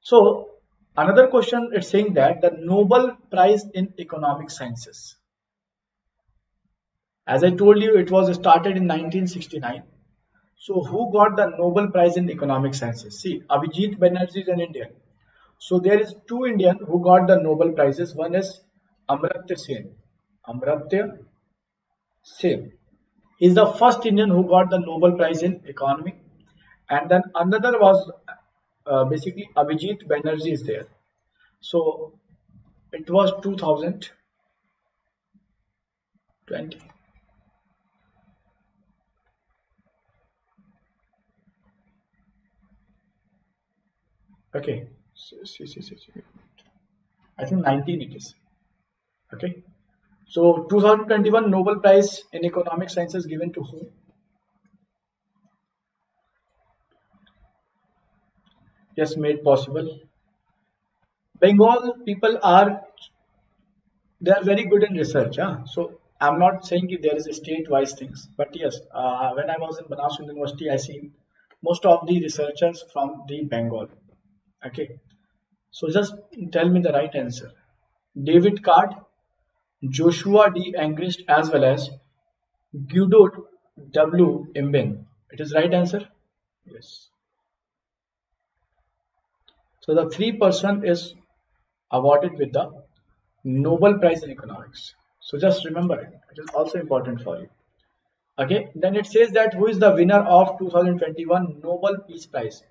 So another question, it's saying that the Nobel Prize in Economic Sciences. As I told you, it was started in 1969. So who got the Nobel Prize in Economic Sciences? See, Abhijit Banerjee is an Indian. So there is two Indian who got the Nobel Prizes. One is Amartya Sen. Amartya Sen is the first Indian who got the Nobel Prize in Economy. And then another was basically Abhijit Banerjee is there. So it was 2020. Okay, I think 19 it is. Okay, so 2021 Nobel Prize in Economic Sciences given to whom? Yes, made possible. Bengal people they are very good in research. So I'm not saying if there is a state-wise things, but yes, when I was in Banaras University, I seen most of the researchers from the Bengal. Okay, so just tell me the right answer. David Card, Joshua D. Angrist, as well as Guido W. Imbin. It is right answer? Yes. So the 3% is awarded with the Nobel Prize in Economics. So just remember it. It is also important for you. Okay, then it says that who is the winner of 2021 Nobel Peace Prize?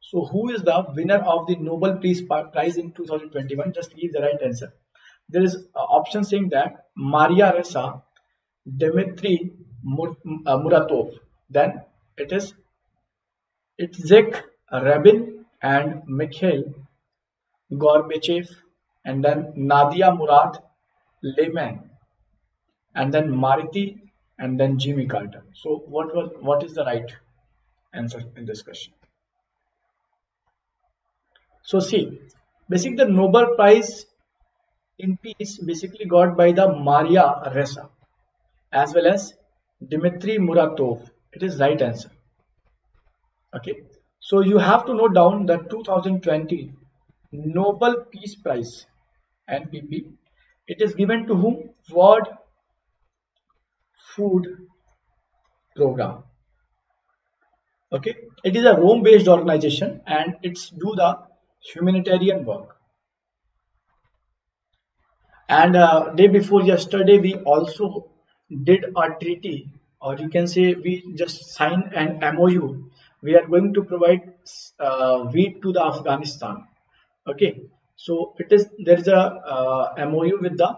So who is the winner of the Nobel Peace Prize in 2021? Just give the right answer. There is an option saying that Maria Ressa, Dmitry Muratov. Then it is Itzhak Rabin and Mikhail Gorbachev, and then Nadia Murad Lehman, and then Mariti, and then Jimmy Carter. So what is the right answer in this question? So see, basically the Nobel Prize in Peace basically got by the Maria Ressa as well as Dmitry Muratov. It is right answer. Okay, so you have to note down the 2020 Nobel Peace Prize NPP. It is given to whom? World Food Program. Okay, it is a Rome-based organization and it's do the humanitarian work. And day before yesterday, we also did a treaty, or you can say we just signed an MOU. We are going to provide wheat to the Afghanistan. Okay, so there is a MOU with the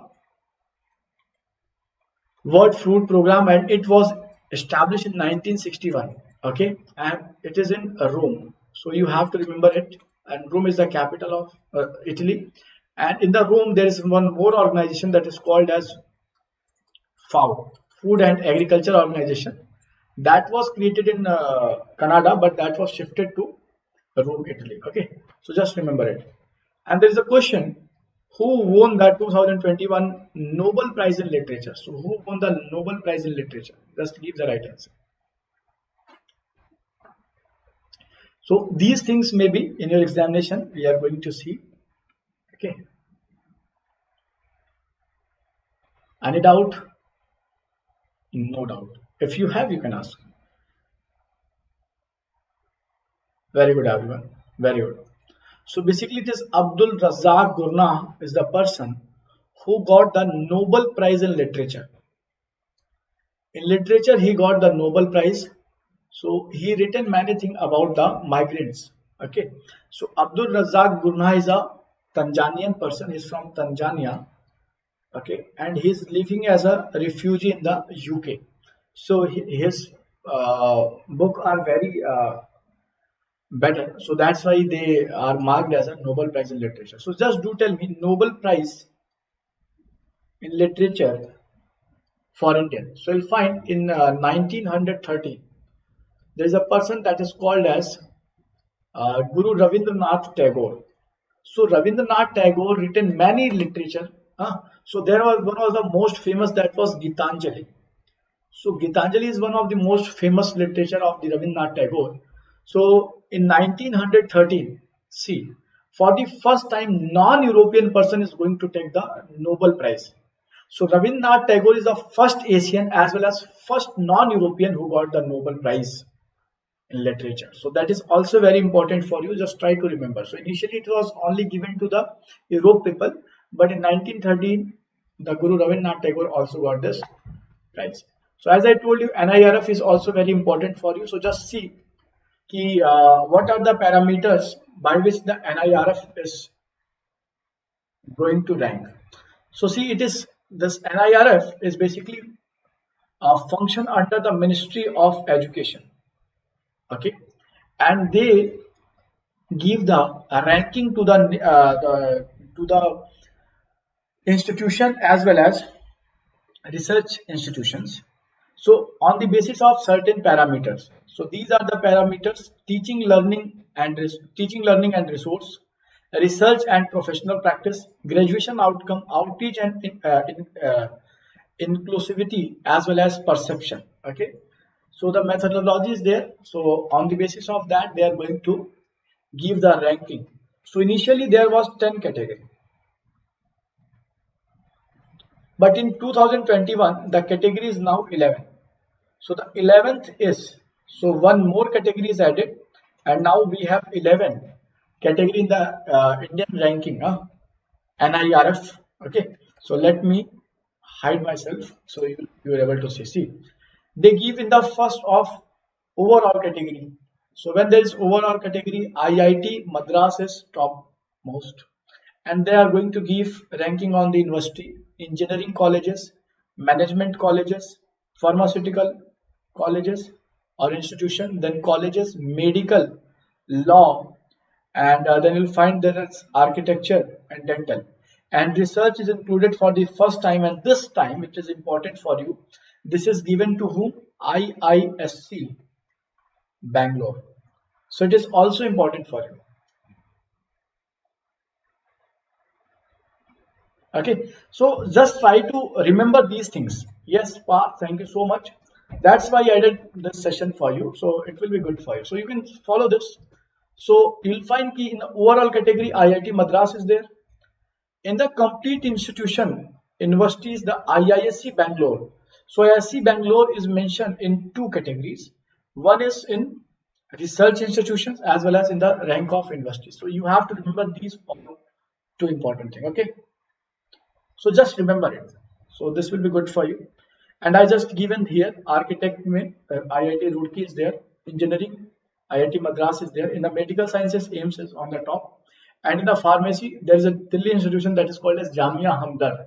World Food Program, and it was established in 1961. Okay, and it is in Rome. So you have to remember it. And Rome is the capital of Italy. And in the Rome, there is one more organization that is called as FAO, Food and Agriculture Organization. That was created in Canada, but that was shifted to Rome, Italy. Okay, so just remember it. And there is a question: who won the 2021 Nobel Prize in Literature? So who won the Nobel Prize in Literature? Just give the right answer. So these things may be in your examination. We are going to see. Okay. Any doubt? No doubt. If you have, you can ask. Very good, everyone. Very good. So basically, it is Abdul Razzaq Gurnah is the person who got the Nobel Prize in Literature. In literature, he got the Nobel Prize. So he written many things about the migrants. Okay. So Abdul Razzaq Gurnah is a Tanzanian person. He's from Tanzania. Okay, and he's living as a refugee in the UK. So his book are very better. So that's why they are marked as a Nobel Prize in Literature. So just do tell me Nobel Prize in Literature for Indian. So you'll find in 1930 there is a person that is called as Guru Rabindranath Tagore. So Rabindranath Tagore written many literature. So there was one of the most famous, that was Gitanjali. So Gitanjali is one of the most famous literature of the Rabindranath Tagore. So in 1913, see, for the first time non-European person is going to take the Nobel Prize. So Rabindranath Tagore is the first Asian as well as first non-European who got the Nobel Prize in literature. So that is also very important for you. Just try to remember. So initially it was only given to the Europe people, but in 1913 the Guru Rabindranath Tagore also got this prize. So as I told you, NIRF is also very important for you. So just see what are the parameters by which the NIRF is going to rank. So see, it is this NIRF is basically a function under the Ministry of Education. Okay, and they give the ranking to the institution as well as research institutions. So on the basis of certain parameters. So these are the parameters: teaching, learning and resource, research and professional practice, graduation outcome, outreach and inclusivity, as well as perception. Okay. So the methodology is there. So on the basis of that, they are going to give the ranking. So initially there was 10 category. But in 2021, the category is now 11. So the 11th is, so one more category is added, and now we have 11 category in the Indian ranking, NIRF. Okay. So let me hide myself so you are able to see. See, they give in the first of overall category. So when there is overall category, IIT Madras is top most, and they are going to give ranking on the university, engineering colleges, management colleges, pharmaceutical colleges or institution, then colleges, medical, law, and then you'll find there is architecture and dental, and research is included for the first time. And this time it is important for you, this is given to whom? IISc Bangalore. So it is also important for you. Okay, so just try to remember these things. Yes, Pa, thank you so much. That's why I did this session for you, so it will be good for you. So you can follow this. So you'll find key in the overall category, IIT Madras is there. In the complete institution, university is the IISc Bangalore. So IISc Bangalore is mentioned in two categories. One is in research institutions as well as in the rank of universities. So you have to remember these two important things. Okay. So just remember it. So this will be good for you. And I just given here architect mein IIT Roorkee is there, engineering IIT Madras is there, in the medical sciences AIMS is on the top, and in the pharmacy there is a Delhi institution that is called as Jamia Hamdard,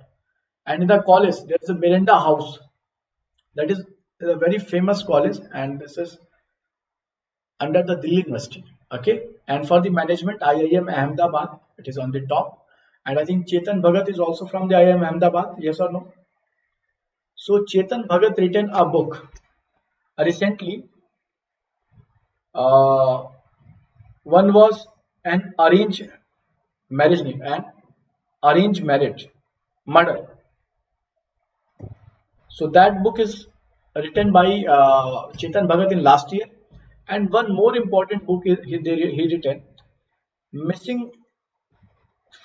and in the college there is a Miranda House, that is a very famous college, and this is under the Delhi University. Okay, and for the management IIM Ahmedabad, it is on the top. And I think Chetan Bhagat is also from the IIM Ahmedabad, yes or no? So Chetan Bhagat written a book recently. One was an arranged marriage murder. So that book is written by Chetan Bhagat in last year. And one more important book is he written missing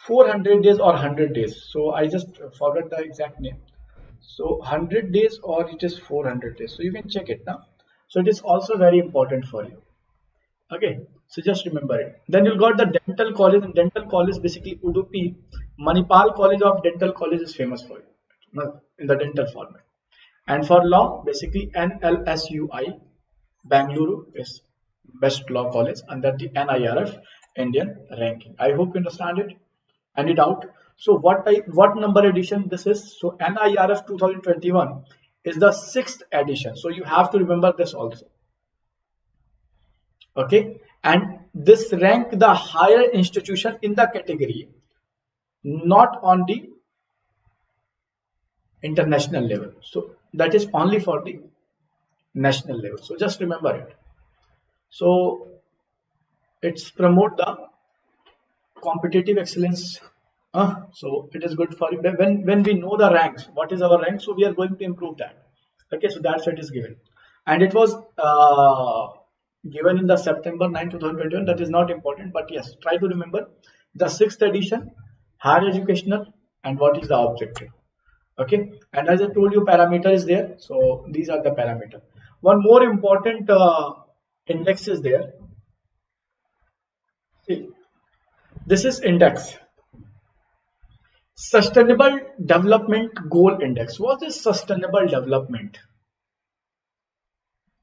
400 days or 100 days. So I just forgot the exact name. So 100 days or it is 400 days. So you can check it now. So it is also very important for you. Okay, so just remember it. Then you got the dental college, and dental college basically Udupi, Manipal College of Dental College is famous for it in the dental format. And for law, basically NLSUI, Bangalore is best law college under the NIRF Indian ranking. I hope you understand it. Any doubt? So what number edition this is? So NIRF 2021 is the 6th edition. So you have to remember this also. Okay, and this rank the higher institution in the category, not on the international level. So that is only for the national level. So just remember it. So it's promote the competitive excellence. So it is good for you. When we know the ranks, what is our rank, so we are going to improve that. Okay, so that's what is given, and it was given in the September 9, 2021. That is not important, but yes, try to remember the 6th edition, higher educational, and what is the objective. Okay, and as I told you, parameter is there. So these are the parameter. One more important index is there. See, this is index. Sustainable Development Goal Index. What is sustainable development?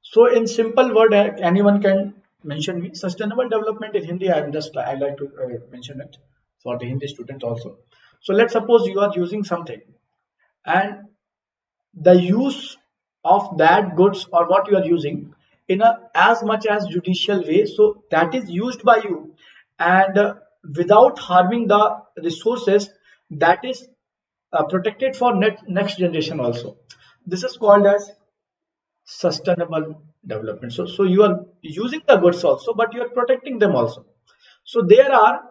So in simple word, anyone can mention me. Sustainable development in Hindi, I like to mention it for the Hindi student also. So let's suppose you are using something, and the use of that goods or what you are using in a as much as judicial way, so that is used by you, and without harming the resources, that is protected for next generation also. This is called as sustainable development. So you are using the goods also, but you are protecting them also. So there are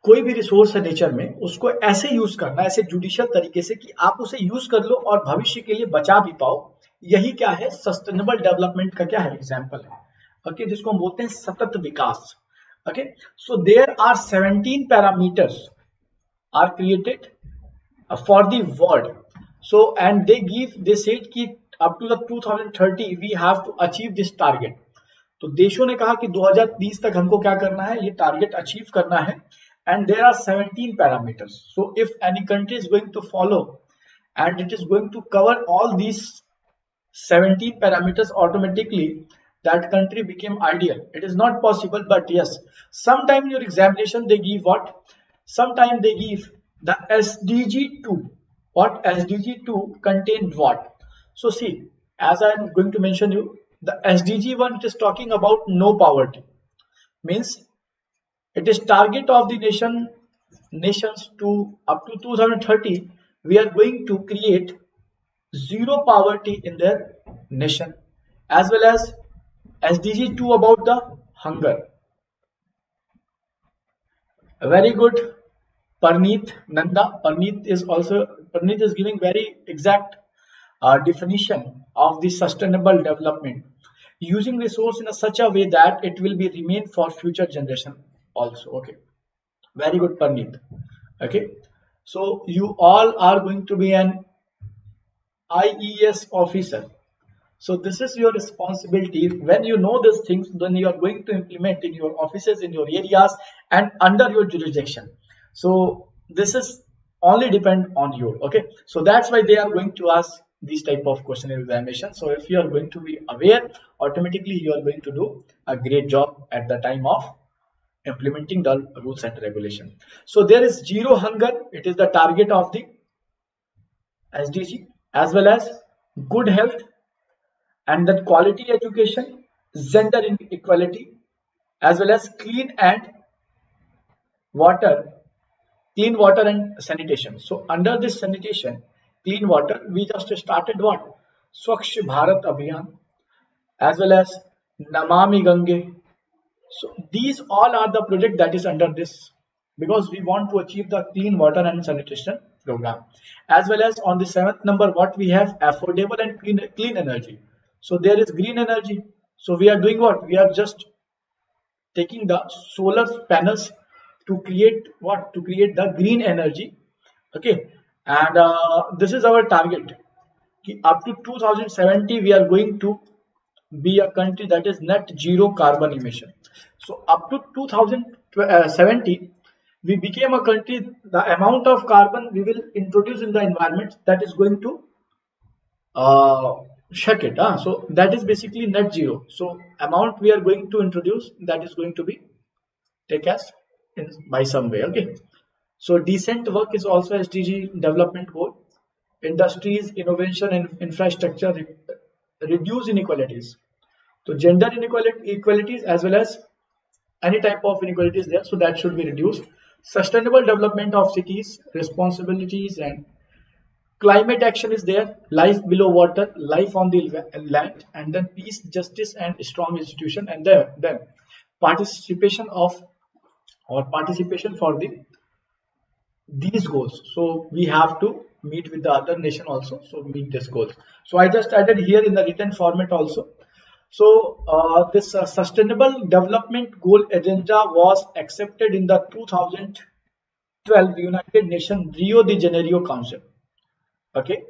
कोई भी resource है nature में, उसको ऐसे use करना, ऐसे judicial तरीके से कि आप उसे यूज कर लो और भविष्य के लिए बचा भी पाओ. यही क्या है, सस्टेनेबल डेवलपमेंट का क्या है, एग्जांपल है. ओके, जिसको हम बोलते हैं सतत विकास. Okay, so there are 17 parameters are created for the world. So and they said कि up to the 2030 we have to achieve this target. तो देशों ने कहा कि 2030 तक हमको क्या करना है, ये टारगेट अचीव करना है. And there are 17 parameters. So if any country is going to follow and it is going to cover all these 17 parameters, automatically that country became ideal. It is not possible, but yes, sometime in your examination they give what? Sometime they give the SDG2. What SDG2 contained what? So see, as I am going to mention you, the SDG1, it is talking about no poverty. Means it is target of the nations to up to 2030 we are going to create zero poverty in their nation, as well as SDG 2 about the hunger. Very good, Parneet Nanda. Parneet is giving very exact definition of the sustainable development, using resource in such a way that it will be remain for future generation also. Okay, very good, Parneet. Okay, so you all are going to be an IES officer. So this is your responsibility. When you know these things, then you are going to implement in your offices, in your areas, and under your jurisdiction. So this is only depend on you. Okay, so that's why they are going to ask these type of question examination. So if you are going to be aware, automatically you are going to do a great job at the time of implementing the rules and regulation. So there is zero hunger. It is the target of the SDG, as well as good health, and then quality education, gender inequality, as well as clean and water clean water and sanitation. So under this sanitation, clean water, we just started what? Swachh Bharat Abhiyan, as well as Namami Gange. So these all are the project that is under this, because we want to achieve the clean water and sanitation program. As well as on the 7th number, what we have, affordable and clean energy. So there is green energy. So we are doing what? We are just taking the solar panels to create what? To create the green energy. Okay. And this is our target. Up to 2070, we are going to be a country that is net zero carbon emission. So up to 2070, we became a country, the amount of carbon we will introduce in the environment, that is going to uh, check it. So that is basically net zero. So amount we are going to introduce, that is going to be take as in, by some way. Okay. So decent work is also SDG development goal. Industries, innovation and infrastructure reduce inequalities. So gender inequalities as well as any type of inequalities there. So that should be reduced. Sustainable development of cities, responsibilities and climate action is there. Life below water, life on the land, and then peace, justice and strong institution, and then participation of or participation for these goals. So we have to meet with the other nation also. So meet these goals. So I just added here in the written format also. So this sustainable development goal agenda was accepted in the 2012 United Nations Rio de Janeiro Council. Okay,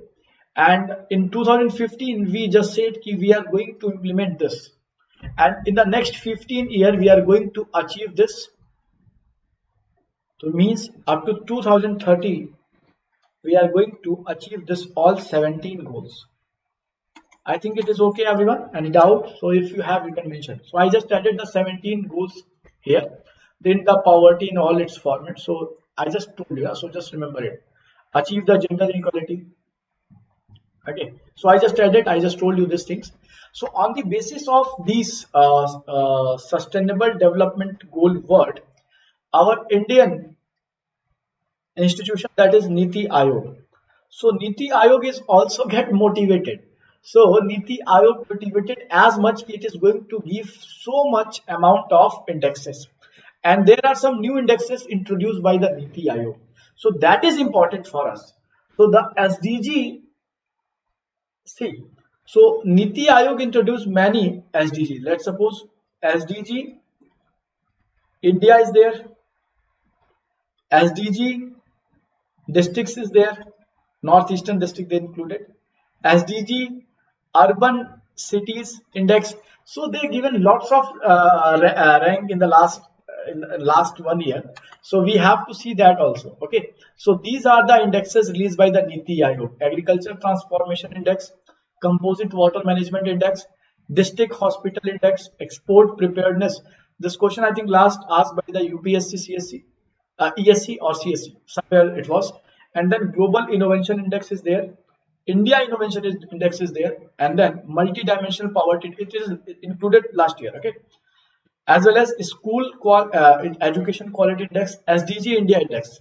and in 2015 we just said that we are going to implement this, and in the next 15 years we are going to achieve this. So means up to 2030 we are going to achieve this all 17 goals. I think it is okay, everyone. Any doubt? So if you have, you can mention. So I just added the 17 goals here. Then the poverty in all its formats. So I just told you. So just remember it. Achieve the gender equality. Okay. So I just added. I just told you these things. So on the basis of these sustainable development goal word, our Indian institution, that is Niti Aayog. So Niti Aayog is also get motivated. So Niti Aayog motivated as much, it is going to give so much amount of indexes, and there are some new indexes introduced by the Niti Aayog. So that is important for us. So the SDG, see, so Niti Aayog introduced many SDG. Let's suppose SDG India is there, SDG districts is there, northeastern district they included, SDG urban cities index. So they given lots of rank in the last 1 year. So we have to see that also. Okay, so these are the indexes released by the Niti Aayog: agriculture transformation index, composite water management index, district hospital index, export preparedness. This question I think last asked by the UPSC CSC, ESC or CSC, somewhere it was. And then global innovation index is there, India innovation index is there, and then multi-dimensional poverty, it is included last year. Okay, as well as school education quality index, SDG India index.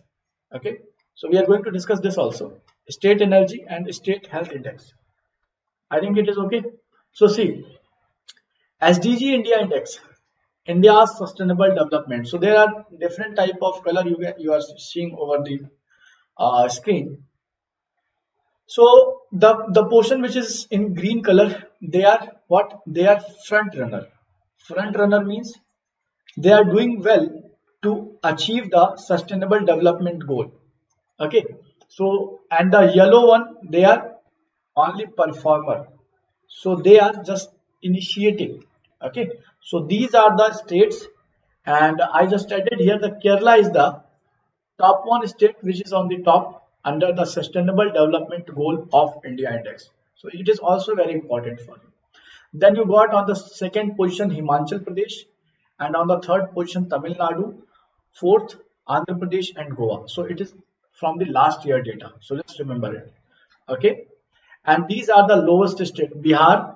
Okay, so we are going to discuss this also, state energy and state health index. I think it is okay. So see, SDG India index, India's sustainable development. So there are different type of color you are seeing over the screen. So the portion which is in green color, they are what? They are front runner. Front runner means they are doing well to achieve the sustainable development goal. Okay, so and the yellow one, they are only performer. So they are just initiating. Okay, so these are the states, and I just added here the Kerala is the top one state which is on the top under the sustainable development goal of India index. So it is also very important for you. Then you got on the second position Himachal Pradesh, and on the third position Tamil Nadu, fourth Andhra Pradesh and Goa. So it is from the last year data. So let's remember it. Okay, and these are the lowest state: Bihar,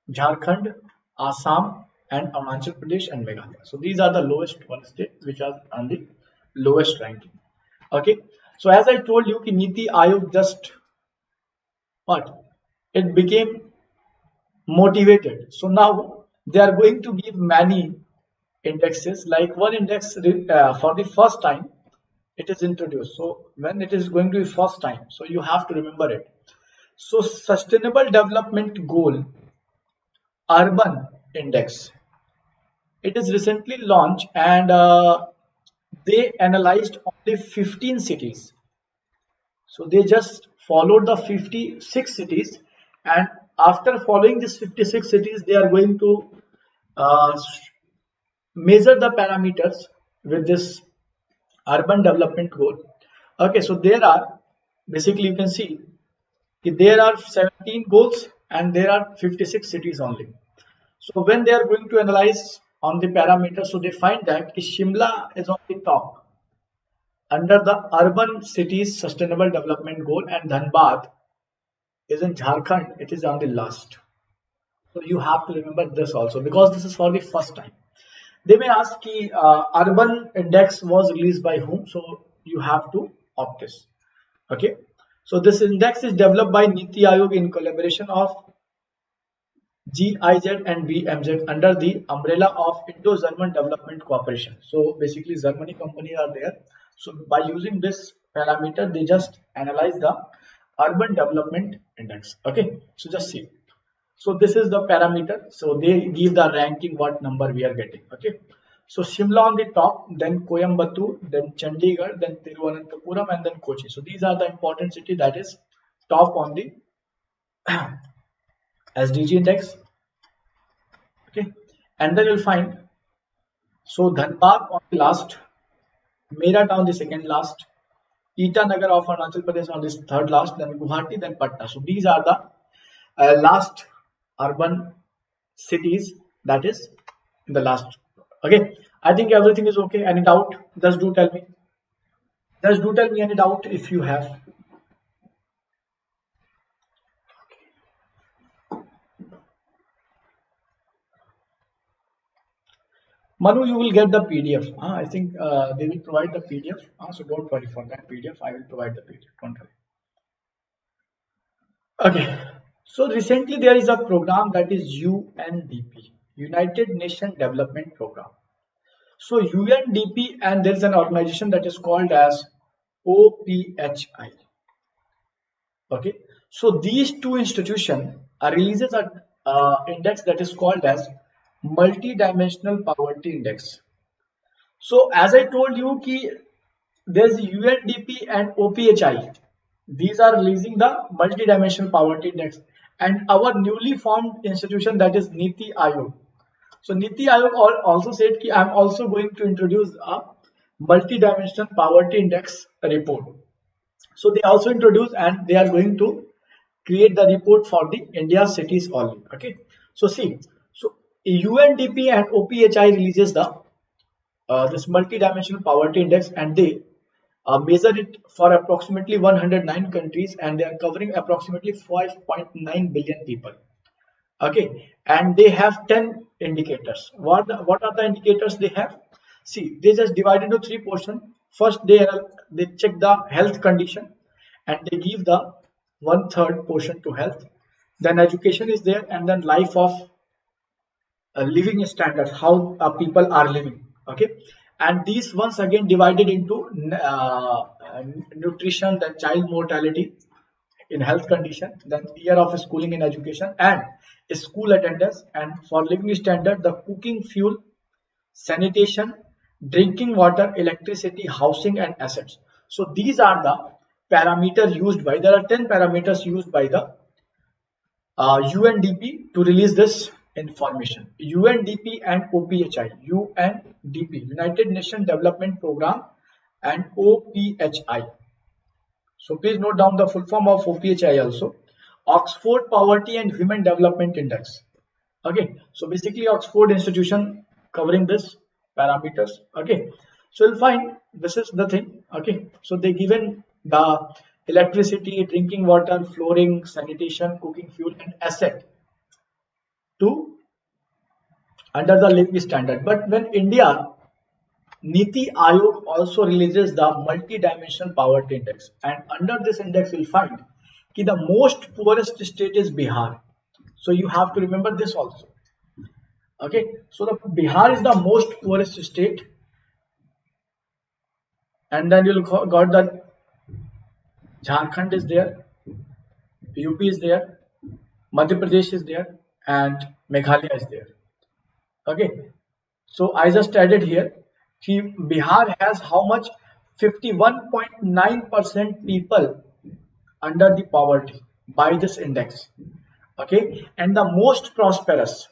Jharkhand, Assam, and Arunachal Pradesh and Meghalaya. So these are the lowest one state which are on the lowest ranking. Okay, so as I told you, ki Niti Aayog just what? It became motivated. So now they are going to give many indexes, like one index for the first time it is introduced. So when it is going to be first time, so you have to remember it. So sustainable development goal urban index, it is recently launched, and they analyzed only 15 cities. So they just followed the 56 cities, and after following these 56 cities, they are going to uh, measure the parameters with this urban development goal. Okay, so there are basically you can see there are 17 goals and there are 56 cities only. So when they are going to analyze on the parameters, so they find that Shimla is on the top under the urban cities sustainable development goal, and Dhanbad is in Jharkhand, it is on the last. So you have to remember this also, because this is for the first time. They may ask ki urban index was released by whom, so you have to opt this. Okay, so this index is developed by Niti Aayog in collaboration of GIZ and BMZ under the umbrella of Indo-German Development Cooperation. So basically Germany companies are there. So by using this parameter, they just analyze the urban development index. Okay, so just see. So this is the parameter. So they give the ranking what number we are getting. Okay. So Shimla on the top, then Coimbatore, then Chandigarh, then Tiruvananthapuram, and then Kochi. So these are the important city that is top on the SDG index. Okay. And then you'll find, so Dhanbad on the last, Meerut on the second last, Itanagar of Arunachal Pradesh on this third last, then Guwahati, then Patna. So these are the last urban cities that is in the last. Okay, I think everything is okay. Any doubt? Just do tell me. Just do tell me any doubt if you have. Manu, you will get the PDF. I think they will provide the PDF. So don't worry for that PDF. I will provide the PDF. Don't worry. Okay. So recently there is a program that is UNDP, United Nations Development Program. So UNDP, and there is an organization that is called as OPHI. Okay. So these two institutions releases an index that is called as multi-dimensional poverty index. So as I told you, there's UNDP and OPHI. These are releasing the multi-dimensional poverty index, and our newly formed institution, that is Niti Aayog. So Niti Aayog also said ki I'm also going to introduce a multi-dimensional poverty index report. So they also introduce, and they are going to create the report for the India cities only. Okay. So see, so UNDP and OPHI releases the this multi-dimensional poverty index, and they measure it for approximately 109 countries, and they are covering approximately 5.9 billion people. Okay, and they have 10 indicators. What are the indicators they have? See, they just divide into three portions. First, they check the health condition, and they give the 1/3 portion to health. Then education is there, and then life of living standards, how people are living. Okay, and these once again divided into nutrition, then child mortality in health condition, then year of schooling in education, and school attendance, and for living standard the cooking fuel, sanitation, drinking water, electricity, housing, and assets. So these are the parameters used by, there are 10 parameters used by the UNDP to release this information. UNDP and OPHI, UNDP, United Nations Development Program, and OPHI. So please note down the full form of OPHI also. Oxford Poverty and Human Development Index. Okay, so basically Oxford institution covering this parameters. Okay, so you'll find this is the thing. Okay, so they given the electricity, drinking water, flooring, sanitation, cooking fuel, and asset to under the living standard. But when India Niti Aayog also releases the multi-dimensional poverty index, and under this index you'll find that the most poorest state is Bihar. So you have to remember this also. Okay, so the Bihar is the most poorest state, and then you'll got that Jharkhand is there, UP is there, Madhya Pradesh is there, and Meghalaya is there. Okay, so I just added here Bihar has how much? 51.9% people under the poverty by this index. Okay, and the most prosperous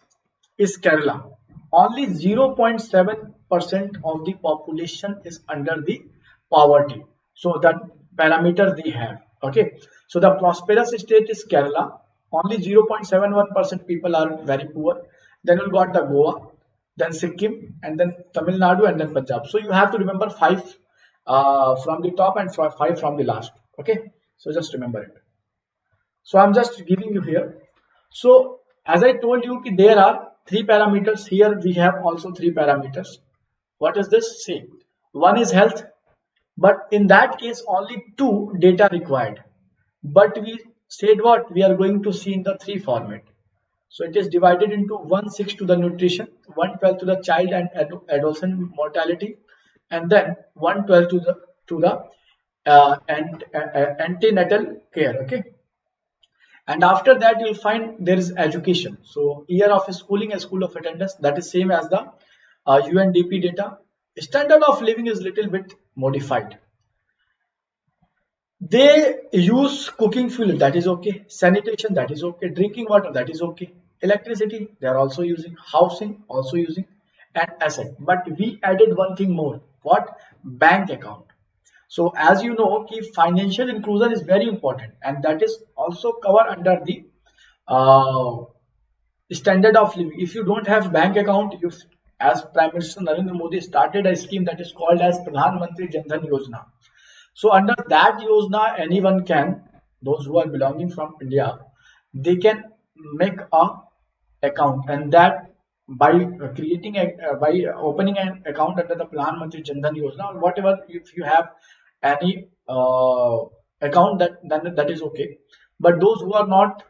is Kerala. Only 0.7% of the population is under the poverty. So that parameter they have. Okay, so the prosperous state is Kerala. Only 0.71% people are very poor. Then we got the Goa, then Sikkim, and then Tamil Nadu, and then Punjab. So you have to remember 5 from the top and 5 from the last. Okay, so just remember it. So I'm just giving you here. So as I told you, there are 3 parameters. Here we have also 3 parameters. What is this? See, one is health, but in that case only 2 data required. But we said what? We are going to see in the 3 format. So it is divided into 1/6 to the nutrition, 1/12 to the child and adolescent mortality, and then 1/12 to the antenatal care. Okay. And after that you'll find there is education. So year of schooling and school of attendance, that is same as the UNDP data. Standard of living is little bit modified. They use cooking fuel, that is okay. Sanitation, that is okay. Drinking water, that is okay. Electricity, they are also using. Housing, also using. And asset. But we added one thing more. What? Bank account. So as you know, financial inclusion is very important, and that is also covered under the standard of living. If you don't have bank account, as Prime Minister Narendra Modi started a scheme that is called as Pradhan Mantri Jan Dhan Yojana. So under that Yojana, anyone can, those who are belonging from India, they can make a account, and that by creating by opening an account under the Pradhan Mantri Jan Dhan Yojana, or whatever, if you have any account, that is okay. But those who are not,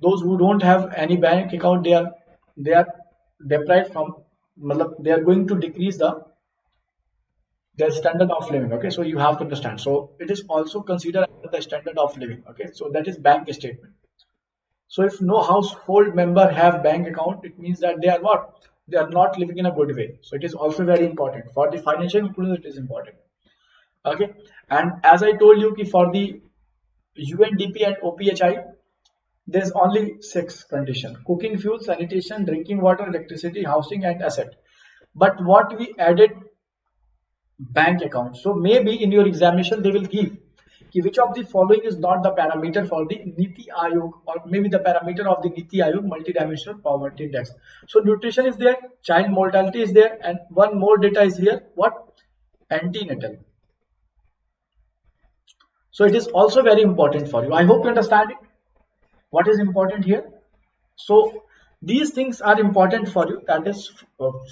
those who don't have any bank account, they are deprived from, they are going to decrease their standard of living. Okay, so you have to understand. So it is also considered the standard of living. Okay, so that is bank statement. So if no household member have bank account, it means that they are what? They are not living in a good way. So it is also very important for the financial inclusion. It is important. Okay, and as I told you, for the UNDP and OPHI, there is only 6 conditions: cooking fuel, sanitation, drinking water, electricity, housing, and asset. But what we added? Bank account. So maybe in your examination they will give which of the following is not the parameter for the Niti Aayog, or maybe the parameter of the Niti Aayog multidimensional poverty index. So nutrition is there, child mortality is there, and one more data is here. What? Antenatal. So it is also very important for you. I hope you understand it. What is important here? So these things are important for you. That is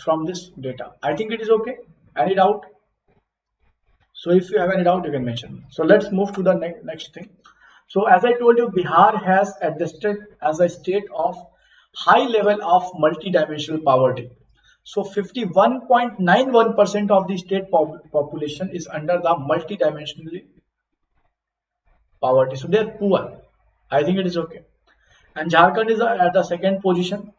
from this data. I think it is okay. Any doubt? So if you have any doubt, you can mention. So let's move to the next thing. So as I told you, Bihar has adjusted as a state of high level of multidimensional poverty. So 51.91% of the state population is under the multidimensional poverty. So they are poor. I think it is okay. And Jharkhand is at the second position.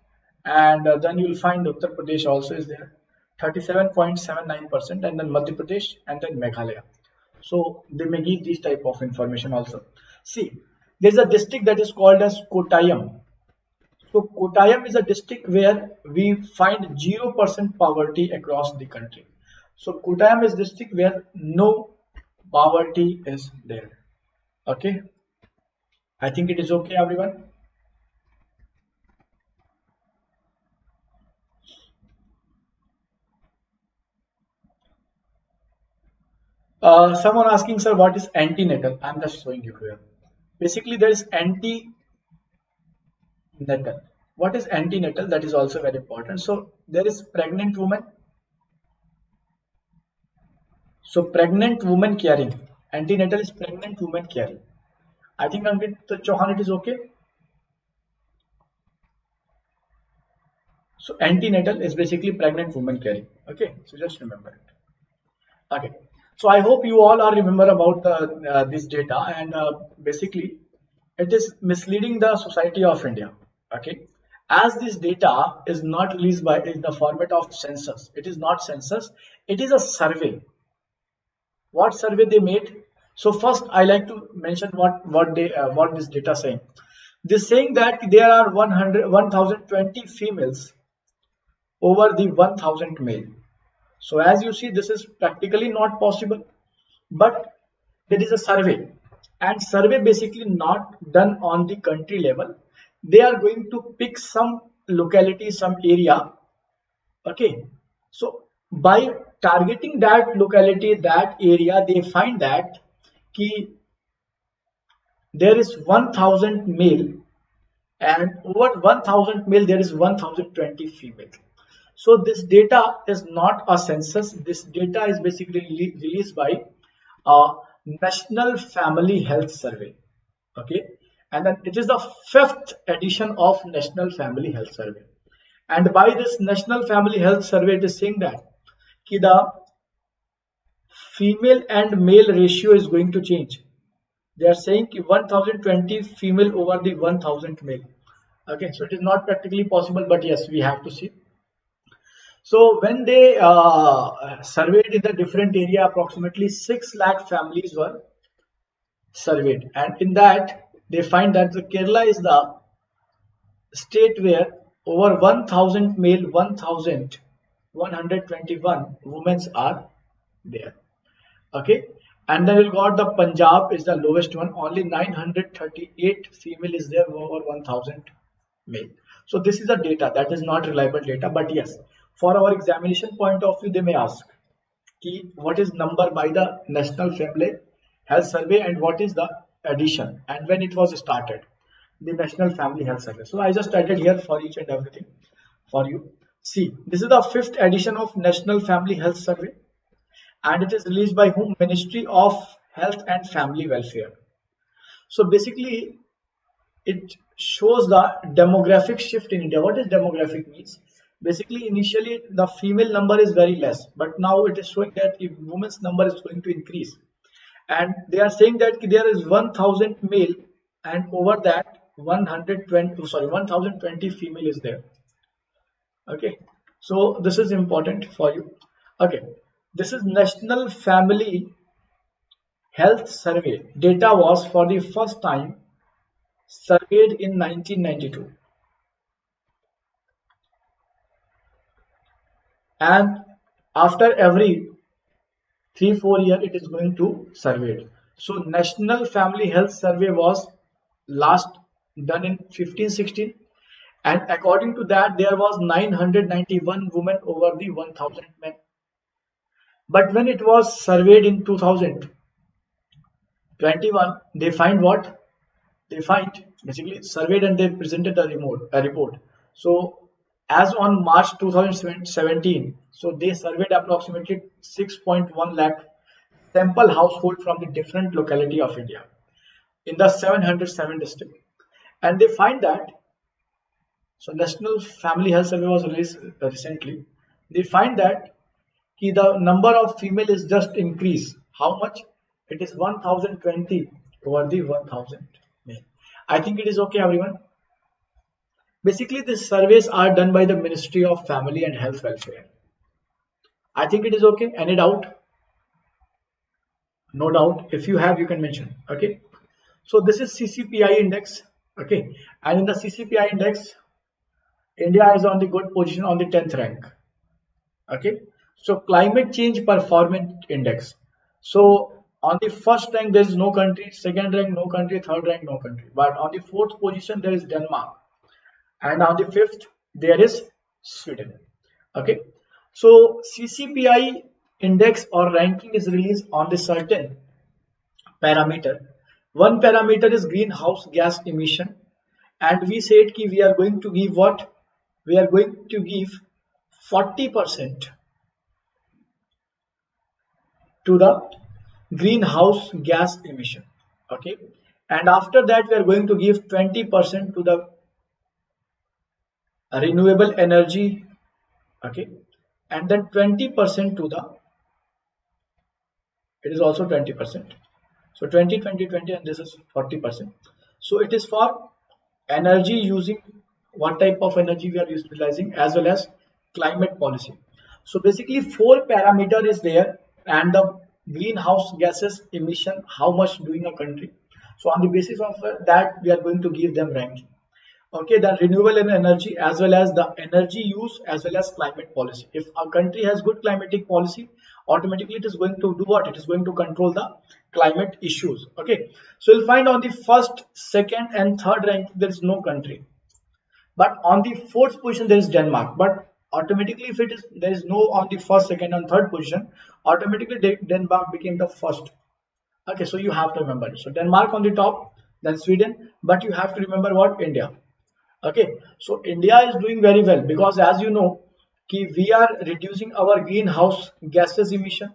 And then you will find Uttar Pradesh also is there. 37.79%, and then Madhya Pradesh, and then Meghalaya. So they may give this type of information also. See, there is a district that is called as Kottayam. So Kottayam is a district where we find 0% poverty across the country. So Kottayam is district where no poverty is there. Okay, I think it is okay, everyone. Someone asking, sir, what is antenatal? I'm just showing you here. Basically, there is antenatal. What is antenatal? That is also very important. So there is pregnant woman, So pregnant woman caring, antenatal is pregnant woman caring. I think Ankit Chauhan, it is okay. So antenatal is basically pregnant woman caring. Okay, so just remember it. Okay, so I hope you all are remember about this data, and basically it is misleading the society of India. Okay, as this data is not released by in the format of census, it is not census, it is a survey. What survey they made? So first I like to mention what this data saying. This saying that there are 1020 females over the 1000 male. So as you see, this is practically not possible, but there is a survey, and survey basically not done on the country level. They are going to pick some locality, some area. Okay, so by targeting that locality, that area, they find that ki there is 1000 male, and over 1000 male there is 1020 female. So this data is not a census. This data is basically released by a National Family Health Survey. Okay, and then it is the 5th edition of National Family Health Survey. And by this National Family Health Survey, it is saying that ki the female and male ratio is going to change. They are saying ki 1020 female over the 1000 male. Okay, so it is not practically possible, but yes, we have to see. So when they surveyed in the different area, approximately 6 lakh families were surveyed, and in that they find that the Kerala is the state where over 1000 male, 1121 women are there. Okay, and then we got the Punjab is the lowest one, only 938 female is there over 1000 male. So this is the data that is not reliable data, but yes, for our examination point of view, they may ask ki what is number by the National Family Health Survey and what is the addition and when it was started, the National Family Health Survey. So I just added here for each and everything for you. See, this is the 5th edition of National Family Health Survey, and it is released by whom? Ministry of Health and Family Welfare. So basically it shows the demographic shift in India. What is demographic means? Basically initially the female number is very less, but now it is showing that if women's number is going to increase, and they are saying that there is 1000 male and over that 1020 female is there. Okay, so this is important for you. Okay, this is National Family Health Survey. Data was for the first time surveyed in 1992, and after every 3-4 years it is going to surveyed. So National Family Health Survey was last done in 1516, and according to that there was 991 women over the 1000 men. But when it was surveyed in 2021, they find what? They find basically surveyed and they presented a report. So as on March 2017, so they surveyed approximately 6.1 lakh sample household from the different locality of India in the 707 district, and they find that, so National Family Health Survey was released recently. They find that the number of female is just increased. How much? It is 1020 over the 1000 male. I think it is okay, everyone. Basically, these surveys are done by the Ministry of Family and Health Welfare. I think it is okay. Any doubt? No doubt. If you have, you can mention. Okay. So this is Ccpi Index. Okay. And in the Ccpi Index, India is on the good position on the 10th rank. Okay. So Climate Change Performance Index. So on the first rank there is no country, second rank no country, third rank no country. But on the 4th position there is Denmark, and on the 5th there is Sweden. Okay. So CCPI index or ranking is released on the certain parameter. One parameter is greenhouse gas emission, and we said ki we are going to give what? We are going to give 40% to the greenhouse gas emission. Okay, and after that we are going to give 20% to the renewable energy. Okay, and then 20% to the, it is also 20%. So 20, 20, 20, and this is 40%. So it is for energy using, what type of energy we are utilizing, as well as climate policy. So basically 4 parameter is there, and the greenhouse gases emission, how much doing a country. So on the basis of that we are going to give them ranking. Okay, the renewable energy as well as the energy use as well as climate policy. If a country has good climatic policy, automatically it is going to do what? It is going to control the climate issues. Okay, so you'll find on the first, second and third rank there is no country, but on the fourth position there is Denmark. But automatically if it is, there is no on the first, second and third position, automatically Denmark became the first. Okay, so you have to remember it. So Denmark on the top, then Sweden, but you have to remember what? India. Okay, so India is doing very well, because as you know, we are reducing our greenhouse gases emission.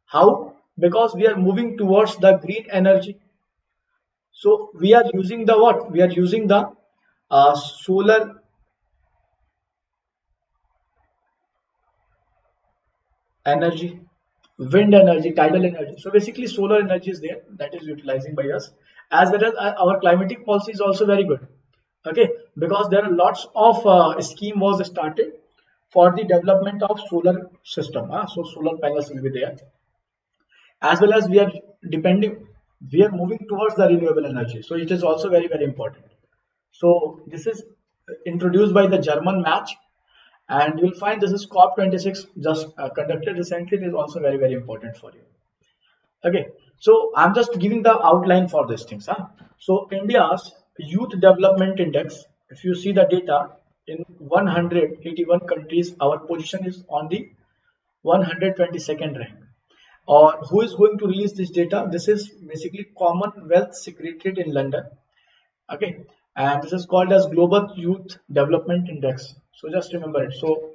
How? Because we are moving towards the green energy. So we are using the what? We are using the solar energy, wind energy, tidal energy. So basically solar energy is there, that is utilizing by us, as well as our climatic policy is also very good. Okay, because there are lots of scheme was started for the development of solar system. So solar panels will be there, as well as we are moving towards the renewable energy. So it is also very, very important. So this is introduced by the German match, and you will find this is COP26 just conducted recently. It is also very, very important for you. Okay, so I'm just giving the outline for these things. So India's Youth Development Index, if you see the data, in 181 countries, our position is on the 122nd rank. Or who is going to release this data? This is basically Commonwealth Secretariat in London. Okay, and this is called as Global Youth Development Index. So just remember it. So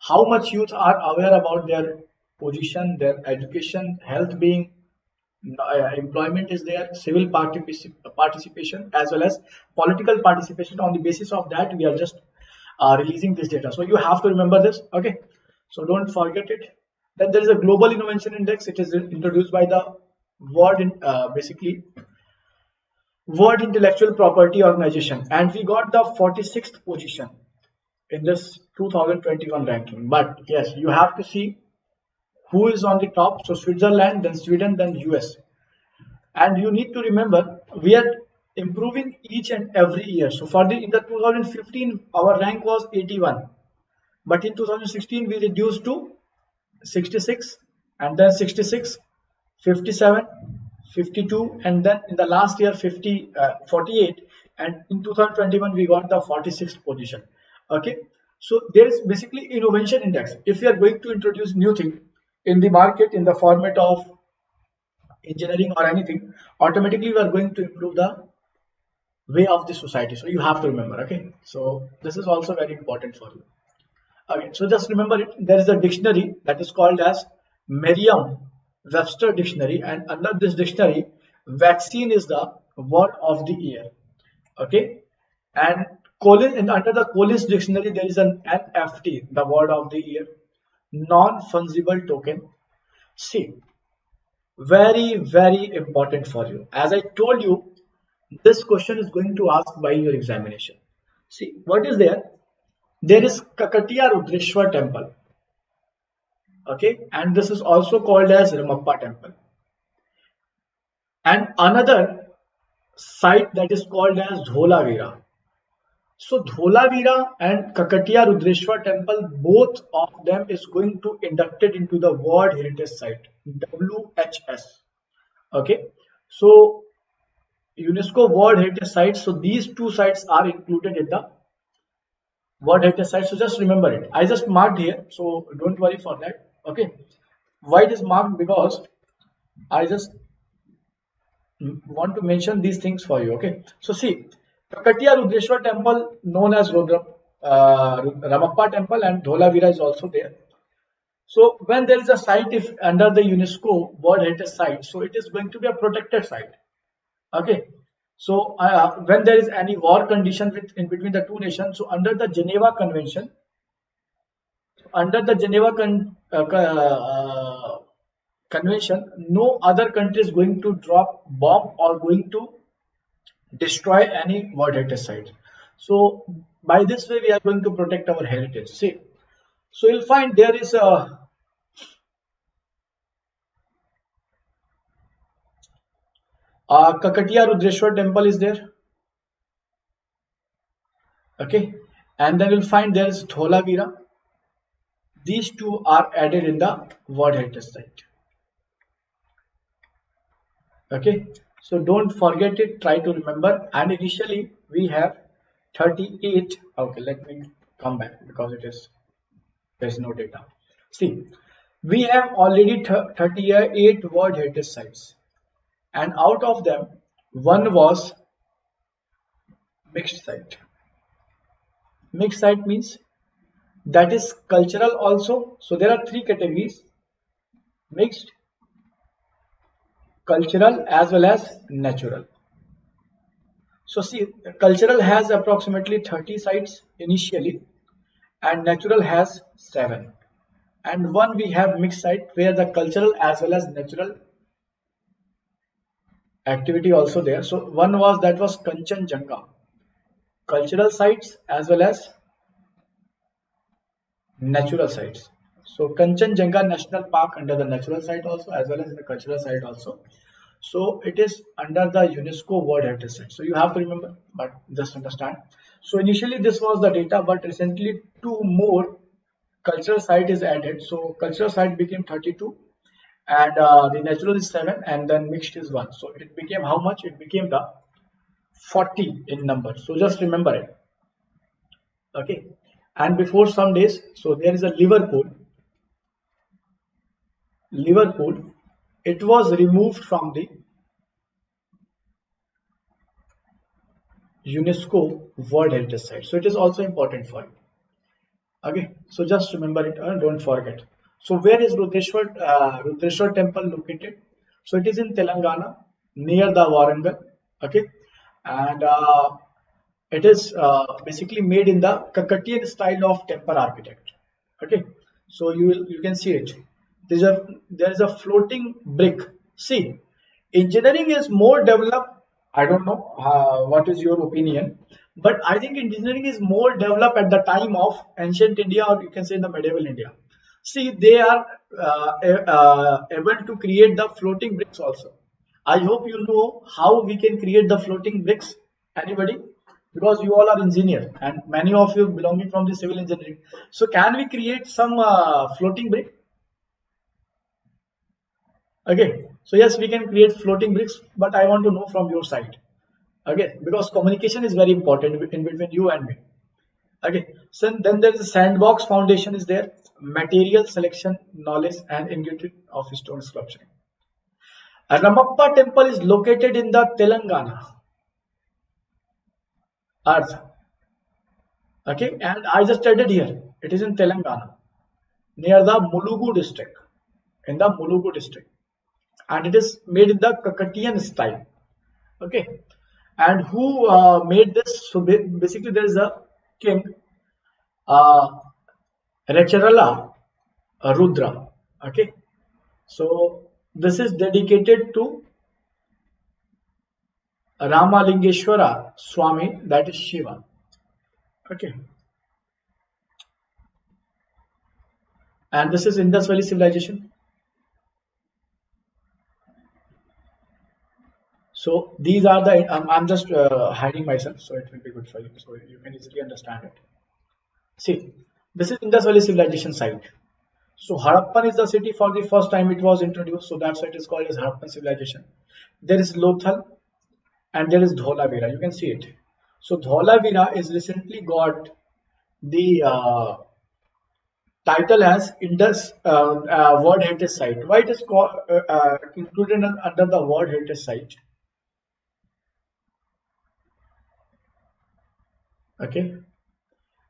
how much youth are aware about their position, their education, health being, employment is there, civil participation as well as political participation. On the basis of that we are just releasing this data, so you have to remember this. Okay, so don't forget it. Then there is a Global Innovation Index. It is introduced by the basically World Intellectual Property Organization, and we got the 46th position in this 2021 ranking. But yes, you have to see who is on the top. So Switzerland, then Sweden, then US. And you need to remember, we are improving each and every year. So for in the 2015 our rank was 81, but in 2016 we reduced to 66, and then 66, 57, 52, and then in the last year 48, and in 2021 we got the 46th position. Okay, so there is basically innovation index. If we are going to introduce new thing in the market in the format of engineering or anything, automatically we are going to improve the way of the society. So you have to remember. Okay, so this is also very important for you. Okay, so just remember it. There is a dictionary that is called as Merriam-Webster dictionary, and under this dictionary vaccine is the word of the year. Okay, and under the Collins dictionary there is an NFT, the word of the year, non-fungible token. See, very, very important for you. As I told you, this question is going to ask by your examination. See, what is there? There is Kakatiya Rudreshwar temple. Okay, and this is also called as Ramappa temple. And another site that is called as Dholavira. So Dholavira and Kakatiya Rudreshwar temple, both of them is going to inducted into the World Heritage Site, WHS. Okay, so UNESCO World Heritage Sites. So these two sites are included in the World Heritage Site. So just remember it. I just marked here, so don't worry for that. Okay, why it is marked? Because I just want to mention these things for you. Okay, so see, Kakatiya Rudreshwar temple, known as Ramappa temple, and Dholavira is also there. So when there is a site, if under the UNESCO World Heritage Site, so it is going to be a protected site. Okay. So when there is any war condition in between the two nations, so under the Geneva Convention, Convention, no other country is going to drop bomb or going to destroy any World Heritage Site. So by this way, we are going to protect our heritage. See, so you'll find there is a Kakatiya Rudreshwar temple is there. Okay, and then you'll find there is Dholavira. These two are added in the World Heritage Site. Okay, so don't forget it, try to remember. And initially we have 38. Okay, let me come back because there's no data. See, we have already 38 World Heritage Sites, and out of them one was mixed site. Mixed site means that is cultural also. So there are three categories: mixed, cultural, as well as natural. So see, cultural has approximately 30 sites initially, and natural has 7. And one we have mixed site where the cultural as well as natural activity also there. So one was that was Kanchenjunga, cultural sites as well as natural sites. So Kanchenjunga National Park under the natural site also as well as in the cultural site also. So it is under the UNESCO World Heritage Site. So you have to remember, but just understand. So initially this was the data, but recently 2 more cultural site is added. So cultural site became 32, and the natural is 7, and then mixed is 1. So it became how much? It became the 40 in number. So just remember it. Okay. And before some days, so there is a Liverpool. It was removed from the UNESCO World Heritage Site. So it is also important for you. Okay, so just remember it, don't forget. So where is Rudreshwar temple located? So it is in Telangana, near the Warangal. Okay, and it is basically made in the Kakatiyan style of temple architect. Okay, so you can see it. There is a floating brick. See, engineering is more developed. I don't know what is your opinion, but I think engineering is more developed at the time of ancient India, or you can say in the medieval India. See, they are able to create the floating bricks also. I hope you know how we can create the floating bricks. Anybody? Because you all are engineer and many of you belonging from the civil engineering. So can we create some floating brick? Okay. So yes, we can create floating bricks, but I want to know from your side. Okay, because communication is very important in between you and me. Okay, so then there is a sandbox foundation is there, material selection, knowledge, and ingredient of stone sculpture. A Ramappa temple is located in the Telangana earth. Okay, and I just added here, it is in Telangana, near the Mulugu district, in the Mulugu district, and it is made in the Kakatiyan style. Okay, and who made this? So basically, there is a king, uh, Recharala Rudra. Okay, so this is dedicated to Ramalingeshwara Swami, that is Shiva. Okay, and this is Indus Valley civilization. So these are the. I'm just hiding myself, so it will be good for you, so you can easily understand it. See, this is Indus Valley civilization site. So Harappan is the city for the first time it was introduced, so that's why it is called as Harappan civilization. There is Lothal and there is Dholavira. You can see it. So Dholavira is recently got the title as Indus World Heritage Site. Why it is called, included under the World Heritage Site? Okay,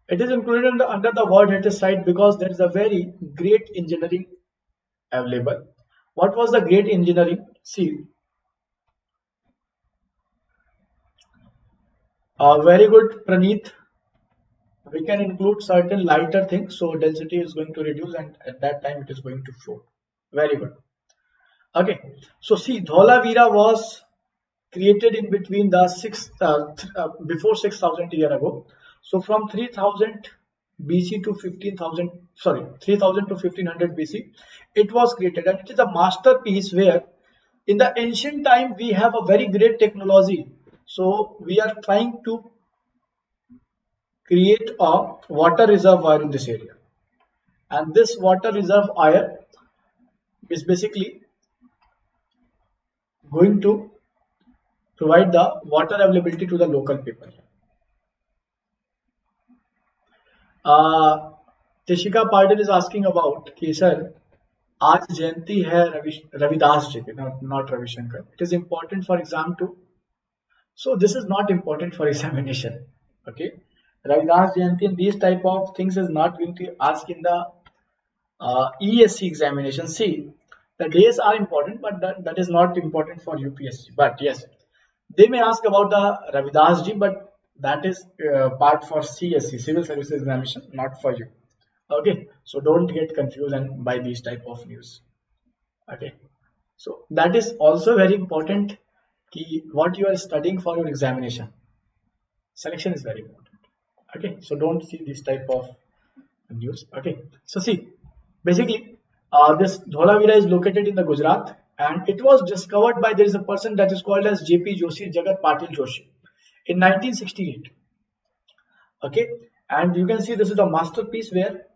It is included under the World Heritage Site because there is a very great engineering available. What was the great engineering? See, very good, Praneeth. We can include certain lighter things, so density is going to reduce, and at that time it is going to float. Very good. Okay, so see, Dholavira was created in between the before 6,000 year ago. So from 3000 BC to 15,000, sorry, 3000 to 1500 BC, it was created, and it is a masterpiece where in the ancient time we have a very great technology. So we are trying to create a water reservoir in this area, and this water reservoir is basically going to provide the water availability to the local people. Tishika Patil is asking about कि sir आज जयंती है रविदास जी की, not Ravi Shankar. It is important for exam too. So this is not important for examination. Okay, Ravidas Jayanti and these type of things is not going to ask in the ESE examination. See, the days are important, but that is not important for UPSC. But yes, they may ask about the Ravidas ji, but that is part for CSE, Civil Services Examination, not for you. Okay, so don't get confused and by these type of news. Okay, so that is also very important. Ki what you are studying for your examination. Selection is very important. Okay, so don't see this type of news. Okay, so see, basically, this Dholavira is located in the Gujarat, and it was discovered by there is a person that is called as J.P. Joshi, Jagat Patil Joshi, in 1968. Okay, and you can see this is a masterpiece where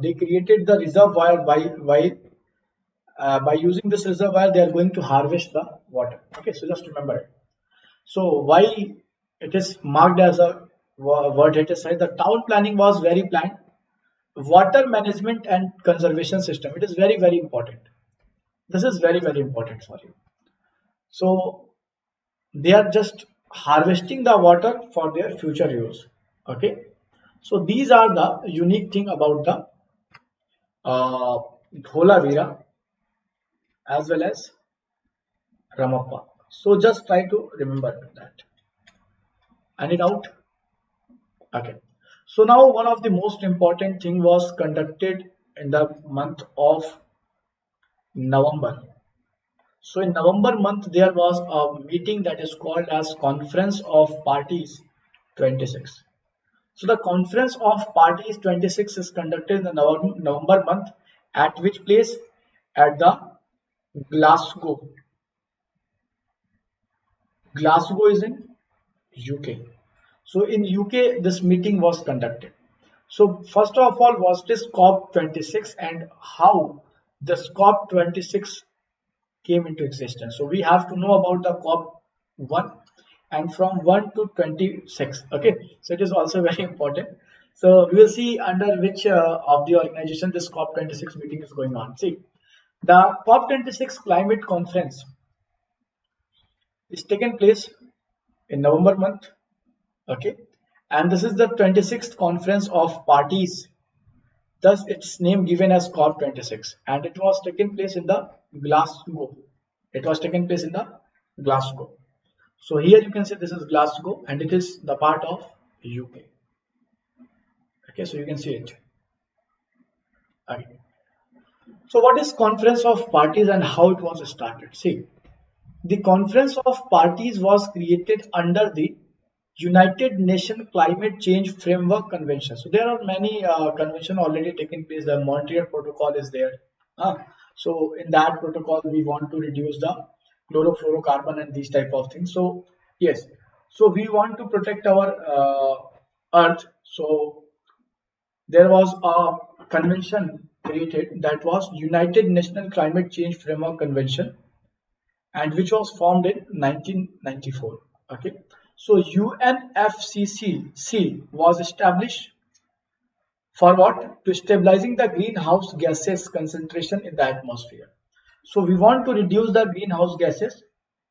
they created the reservoir by using this reservoir they are going to harvest the water. Okay, so just remember it. So why it is marked as a World Heritage Site? The town planning was very planned. Water management and conservation system. It is very, very important. This is very, very important for you. So they are just harvesting the water for their future use. Okay. So these are the unique thing about the Dholavira as well as Ramappa. So just try to remember that. Any doubt? Okay. So now one of the most important thing was conducted in the month of November. So in November month there was a meeting that is called as Conference of Parties 26. So the Conference of Parties 26 is conducted in the November month at which place? At the Glasgow. Glasgow is in UK. So in UK this meeting was conducted. So first of all was this COP26 and how this COP26 came into existence. So we have to know about the COP1 and from 1 to 26. Okay, so it is also very important. So we will see under which of the organization this COP26 meeting is going on. See, the COP26 climate conference is taken place in November month. Okay, and this is the 26th conference of parties, thus its name given as COP26, and it was taken place in the Glasgow. It was taken place in the Glasgow. So here you can see this is Glasgow and it is the part of UK. Okay, so you can see it. Okay. So what is Conference of Parties and how it was started? See, the Conference of Parties was created under the United Nations Climate Change Framework Convention. So there are many conventions already taking place. The Montreal Protocol is there. So in that protocol, we want to reduce the chlorofluorocarbon and these type of things. So yes, so we want to protect our Earth. So there was a convention created that was United Nations Climate Change Framework Convention, and which was formed in 1994. Okay. So UNFCCC was established for what? To stabilizing the greenhouse gases concentration in the atmosphere. So we want to reduce the greenhouse gases.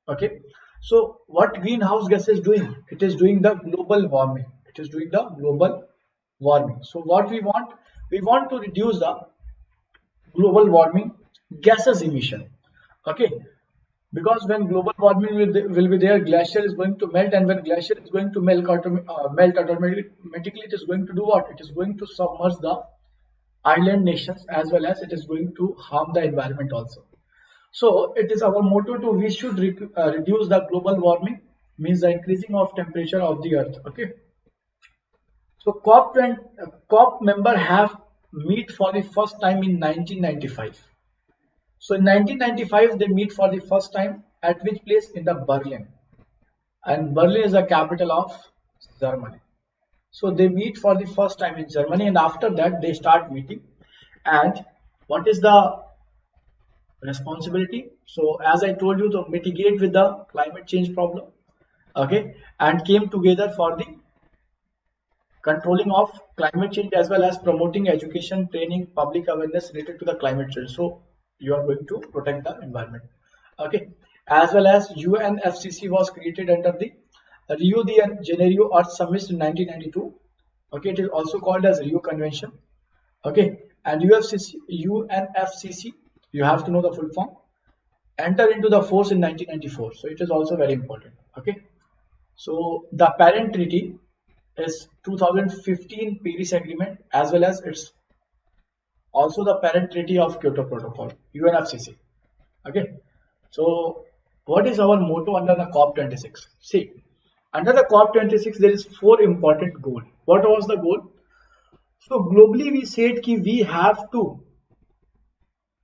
Okay. So what greenhouse gas is doing? It is doing the global warming. It is doing the global warming. So what we want to reduce the global warming gases emission. Okay, because when global warming will be there, glacier is going to melt, and when glacier is going to melt automatically, it is going to do what? It is going to submerge the island nations, as well as it is going to harm the environment also. So it is our motto to we should reduce the global warming, means the increasing of temperature of the earth. Okay. So COP member have meet for the first time in 1995. So in 1995 they meet for the first time at which place? In the Berlin, and Berlin is the capital of Germany. So they meet for the first time in Germany, and after that they start meeting. And what is the responsibility? So as I told you, to mitigate with the climate change problem. Okay, and came together for the controlling of climate change, as well as promoting education, training, public awareness related to the climate change. So you are going to protect the environment. Okay, as well as UNFCCC was created under the Rio de Janeiro Earth Summit in 1992. Okay, it is also called as Rio Convention. Okay, and UNFCCC, you have to know the full form, enter into the force in 1994. So it is also very important. Okay, so the parent treaty is 2015 Paris Agreement, as well as it's also the parent treaty of Kyoto Protocol, UNFCCC. Okay, so what is our motto under the COP26? See, under the COP26 there is 4 important goals. What was the goal? So globally we said that we have to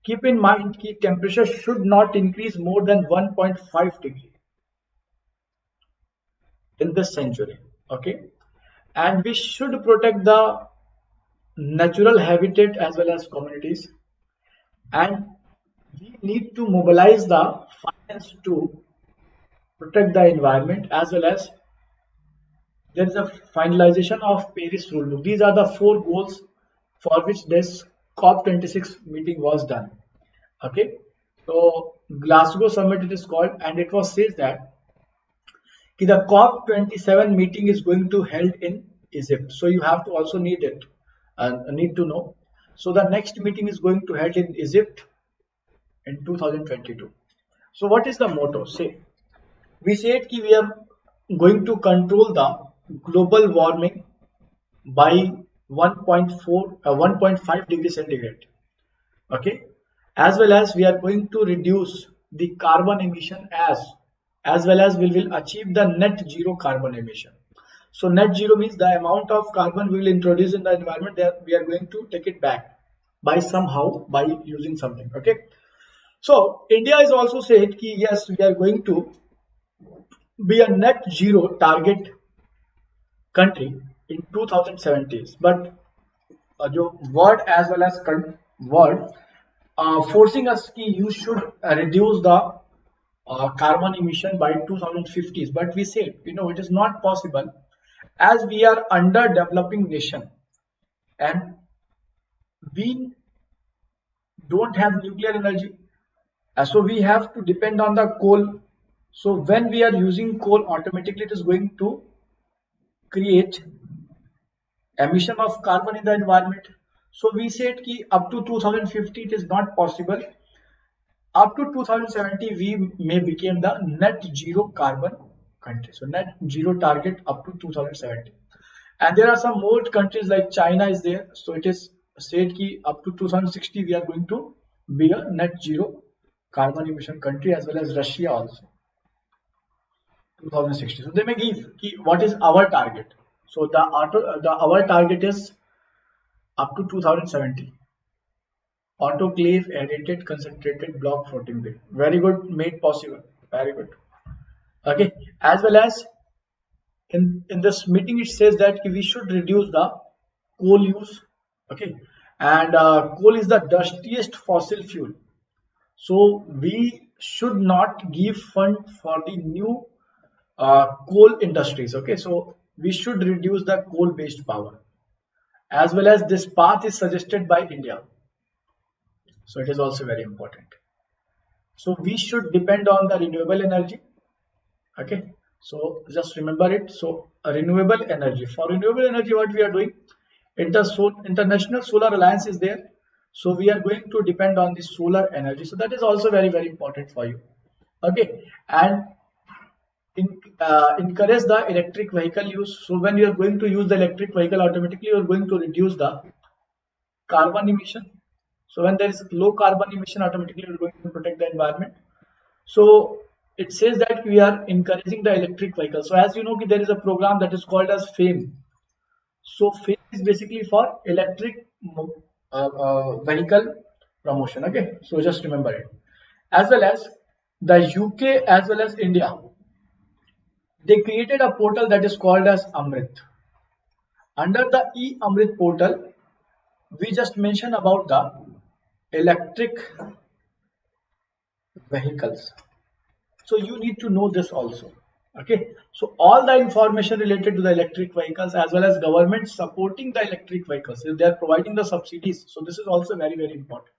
keep in mind that temperature should not increase more than 1.5 degree in this century. Okay, and we should protect the natural habitat as well as communities, and we need to mobilize the finance to protect the environment, as well as there is a finalization of Paris rule book. These are the 4 goals for which this COP26 meeting was done. Okay, so Glasgow summit it is called, and it was said that the COP27 meeting is going to held in Egypt. So you have to also need it and need to know. So the next meeting is going to held in Egypt in 2022. So what is the motto? Say, we said that we are going to control the global warming by 1.5 degrees centigrade. Okay, as well as we are going to reduce the carbon emission, as well as we will achieve the net zero carbon emission. So net zero means the amount of carbon we will introduce in the environment, that we are going to take it back by somehow, by using something. Okay, so India is also said ki yes, we are going to be a net zero target country in 2070. But word as well as word forcing us ki you should reduce the carbon emission by 2050s, but we said it is not possible, as we are underdeveloping nation and we don't have nuclear energy, so we have to depend on the coal. So when we are using coal, automatically it is going to create emission of carbon in the environment. So we said ki up to 2050 it is not possible. Up to 2070 we may become the net zero carbon country. So net zero target up to 2070. And there are some more countries like China is there. So it is said ki up to 2060 we are going to be a net zero carbon emission country, as well as Russia also 2060. So they may give ki what is our target. So our target is up to 2070. Autoclave, aerated, concentrated block floating bay. Very good, made possible. Very good. Okay, as well as in this meeting it says that we should reduce the coal use. Okay, and coal is the dustiest fossil fuel. So we should not give fund for the new coal industries. Okay, so we should reduce the coal-based power, as well as this path is suggested by India. So it is also very important. So we should depend on the renewable energy. Okay, so just remember it. So a renewable energy, for renewable energy what we are doing, International Solar Alliance is there. So we are going to depend on the solar energy. So that is also very, very important for you. Okay. And encourage the electric vehicle use. So when you are going to use the electric vehicle, automatically you are going to reduce the carbon emission. So when there is low carbon emission, automatically you are going to protect the environment. So it says that we are encouraging the electric vehicle. So as you know, there is a program that is called as FAME. So FAME is basically for electric vehicle promotion. Okay, so just remember it. As well as the UK as well as India, they created a portal that is called as Amrit. Under the e-Amrit portal, we just mentioned about the electric vehicles. So you need to know this also. Okay, so all the information related to the electric vehicles as well as government supporting the electric vehicles, if they are providing the subsidies, so this is also very, very important.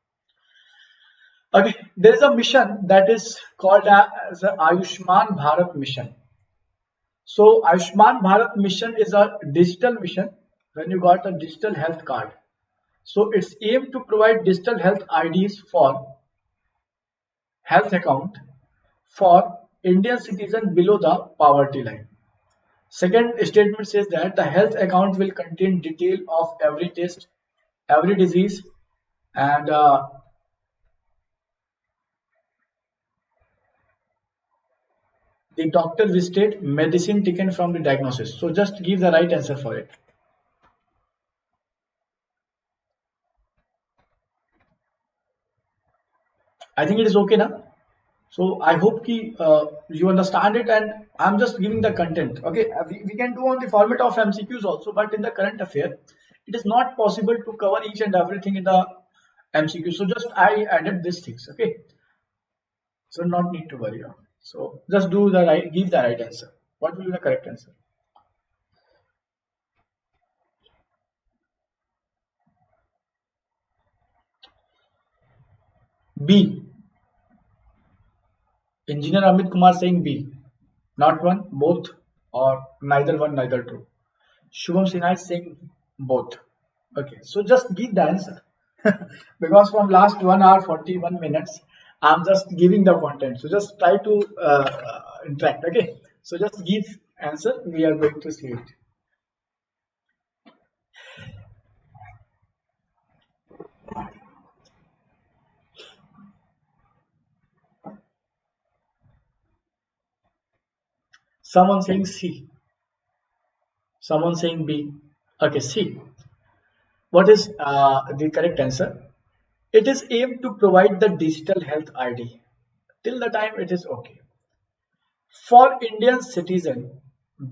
Okay, there is a mission that is called as the Ayushman Bharat mission. So Ayushman Bharat mission is a digital mission when you got a digital health card. So it's aimed to provide digital health IDs for health account for Indian citizen below the poverty line. Second statement says that the health account will contain detail of every test, every disease, and the doctor visited, medicine taken from the diagnosis. So just give the right answer for it. I think it is okay now. So I hope you understand it, and I'm just giving the content. Okay, we can do on the format of MCQs also, but in the current affair, it is not possible to cover each and everything in the MCQ. So just I added these things. Okay, so not need to worry. So just do the right, give the right answer. What will be the correct answer? B. Engineer Amit Kumar saying B. Not one, both, or neither one, neither two. Shubham Sinha is saying both. Okay, so just give the answer. Because from last 1 hour 41 minutes, I'm just giving the content. So just try to interact. Okay, so just give answer. We are going to see it. Someone saying C. Someone saying B. Okay, C. What is the correct answer? It is aimed to provide the digital health ID. Till the time it is okay. For Indian citizen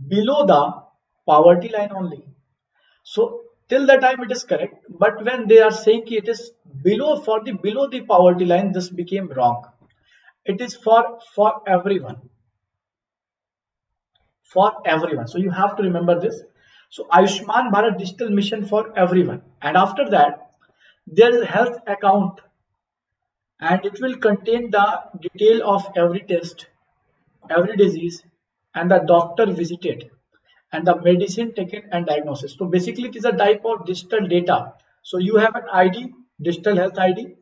below the poverty line only. So till the time it is correct, but when they are saying it is below the poverty line, this became wrong. It is for everyone. For everyone. So you have to remember this. So Ayushman Bharat digital mission for everyone. And after that, there is a health account, and it will contain the detail of every test, every disease, and the doctor visited, and the medicine taken and diagnosis. So basically it is a type of digital data. So you have an ID, digital health ID,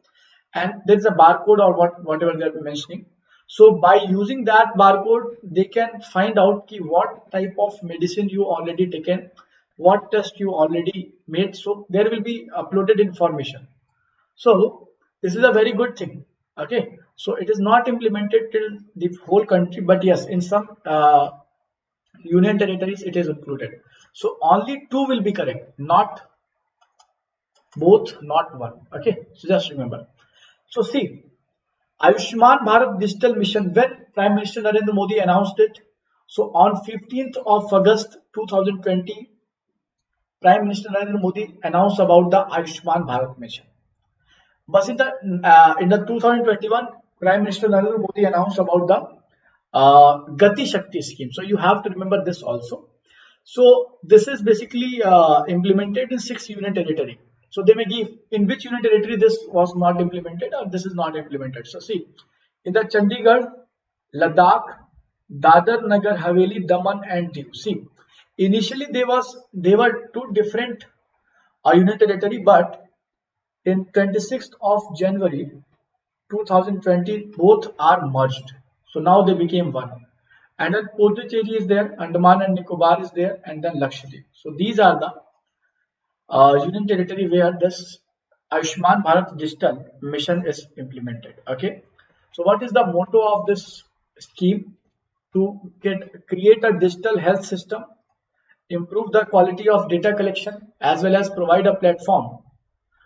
and there is a barcode or whatever they are mentioning. So by using that barcode, they can find out what type of medicine you already taken, what test you already made. So there will be uploaded information. So this is a very good thing. Okay, so it is not implemented till the whole country, but yes, in some union territories it is included. So only two will be correct, not both, not one. Okay, so just remember. So see, Ayushman Bharat Digital Mission, when Prime Minister Narendra Modi announced it, so on 15th of August 2020, Prime Minister Narendra Modi announced about the Ayushman Bharat Mission. But in the 2021, Prime Minister Narendra Modi announced about the Gati Shakti scheme. So you have to remember this also. So this is basically implemented in 6 union territory. So they may give in which union territory this was not implemented or this is not implemented. So see, in the Chandigarh, Ladakh, Dadar, Nagar Haveli, Daman and Diu. See, initially they were two different a union territory, but in 26th of January 2020, both are merged. So now they became one. And then Puducherry is there, Andaman and Nicobar is there, and then Lakshadweep. So these are the union territory where this Ayushman Bharat digital mission is implemented. Okay. So what is the motto of this scheme? To create a digital health system, improve the quality of data collection, as well as provide a platform.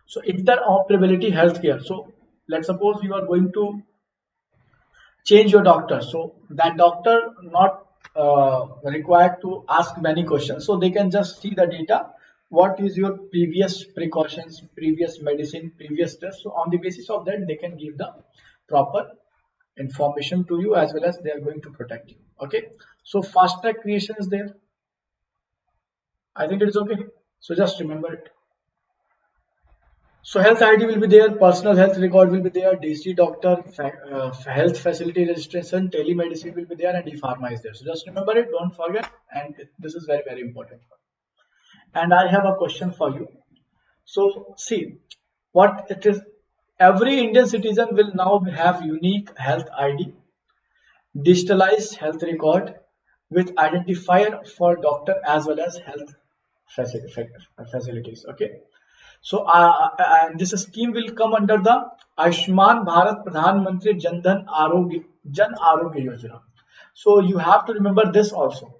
So interoperability healthcare. So let's suppose you are going to change your doctor. So that doctor not required to ask many questions. So they can just see the data. What is your previous precautions, previous medicine, previous test. So on the basis of that, they can give the proper information to you, as well as they are going to protect you. Okay. So fast track creation is there. I think it is okay. So just remember it. So health ID will be there, personal health record will be there, DC doctor, health facility registration, telemedicine will be there, and e-pharma is there. So just remember it, don't forget, and this is very, very important. And I have a question for you. So see, what it is, every Indian citizen will now have unique health ID, digitalized health record with identifier for doctor as well as health facilities. Okay. So this scheme will come under the Ayushman Bharat Pradhan Mantri Jan Arogya Yojana. So you have to remember this also.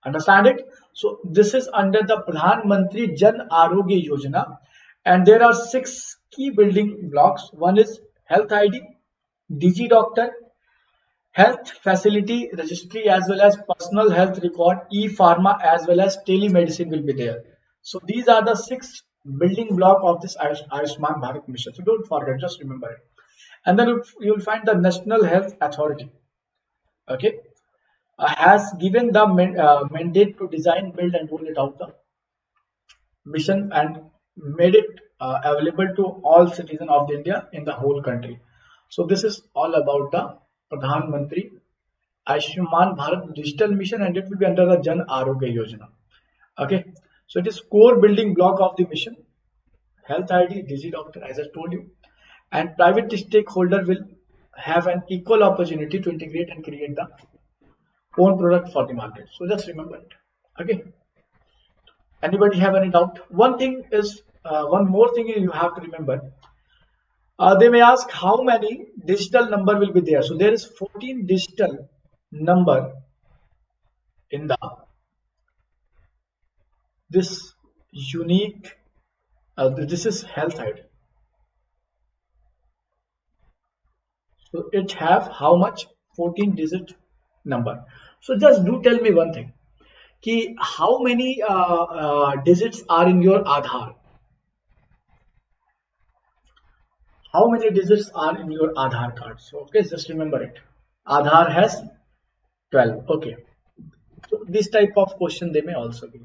Understand it? So this is under the Pradhan Mantri Jan Arogya Yojana, and there are 6 key building blocks. One is health ID, DG doctor, health facility registry, as well as personal health record, e-pharma, as well as telemedicine will be there. So these are the 6 building block of this Ayushman Bharat mission. So don't forget, just remember it. And then you will find the National Health Authority. Okay, has given the mandate to design, build, and roll it out the mission, and made it available to all citizens of India in the whole country. So this is all about the Pradhan Mantri Ayushman Bharat digital mission, and it will be under the Jan Arogya Yojana. Okay. So it is core building block of the mission. Health ID, Digi doctor, as I told you, and private stakeholder will have an equal opportunity to integrate and create the own product for the market. So just remember it. Okay. Anybody have any doubt? One thing is, one more thing you have to remember. They may ask how many digital number will be there. So there is 14 digital number in this unique, this is health ID. So it have how much? 14 digit number. So just do tell me one thing, ki how many digits are in your Aadhaar? How many digits are in your Aadhaar card? So okay, just remember it. Aadhaar has 12. Okay. So this type of question they may also give.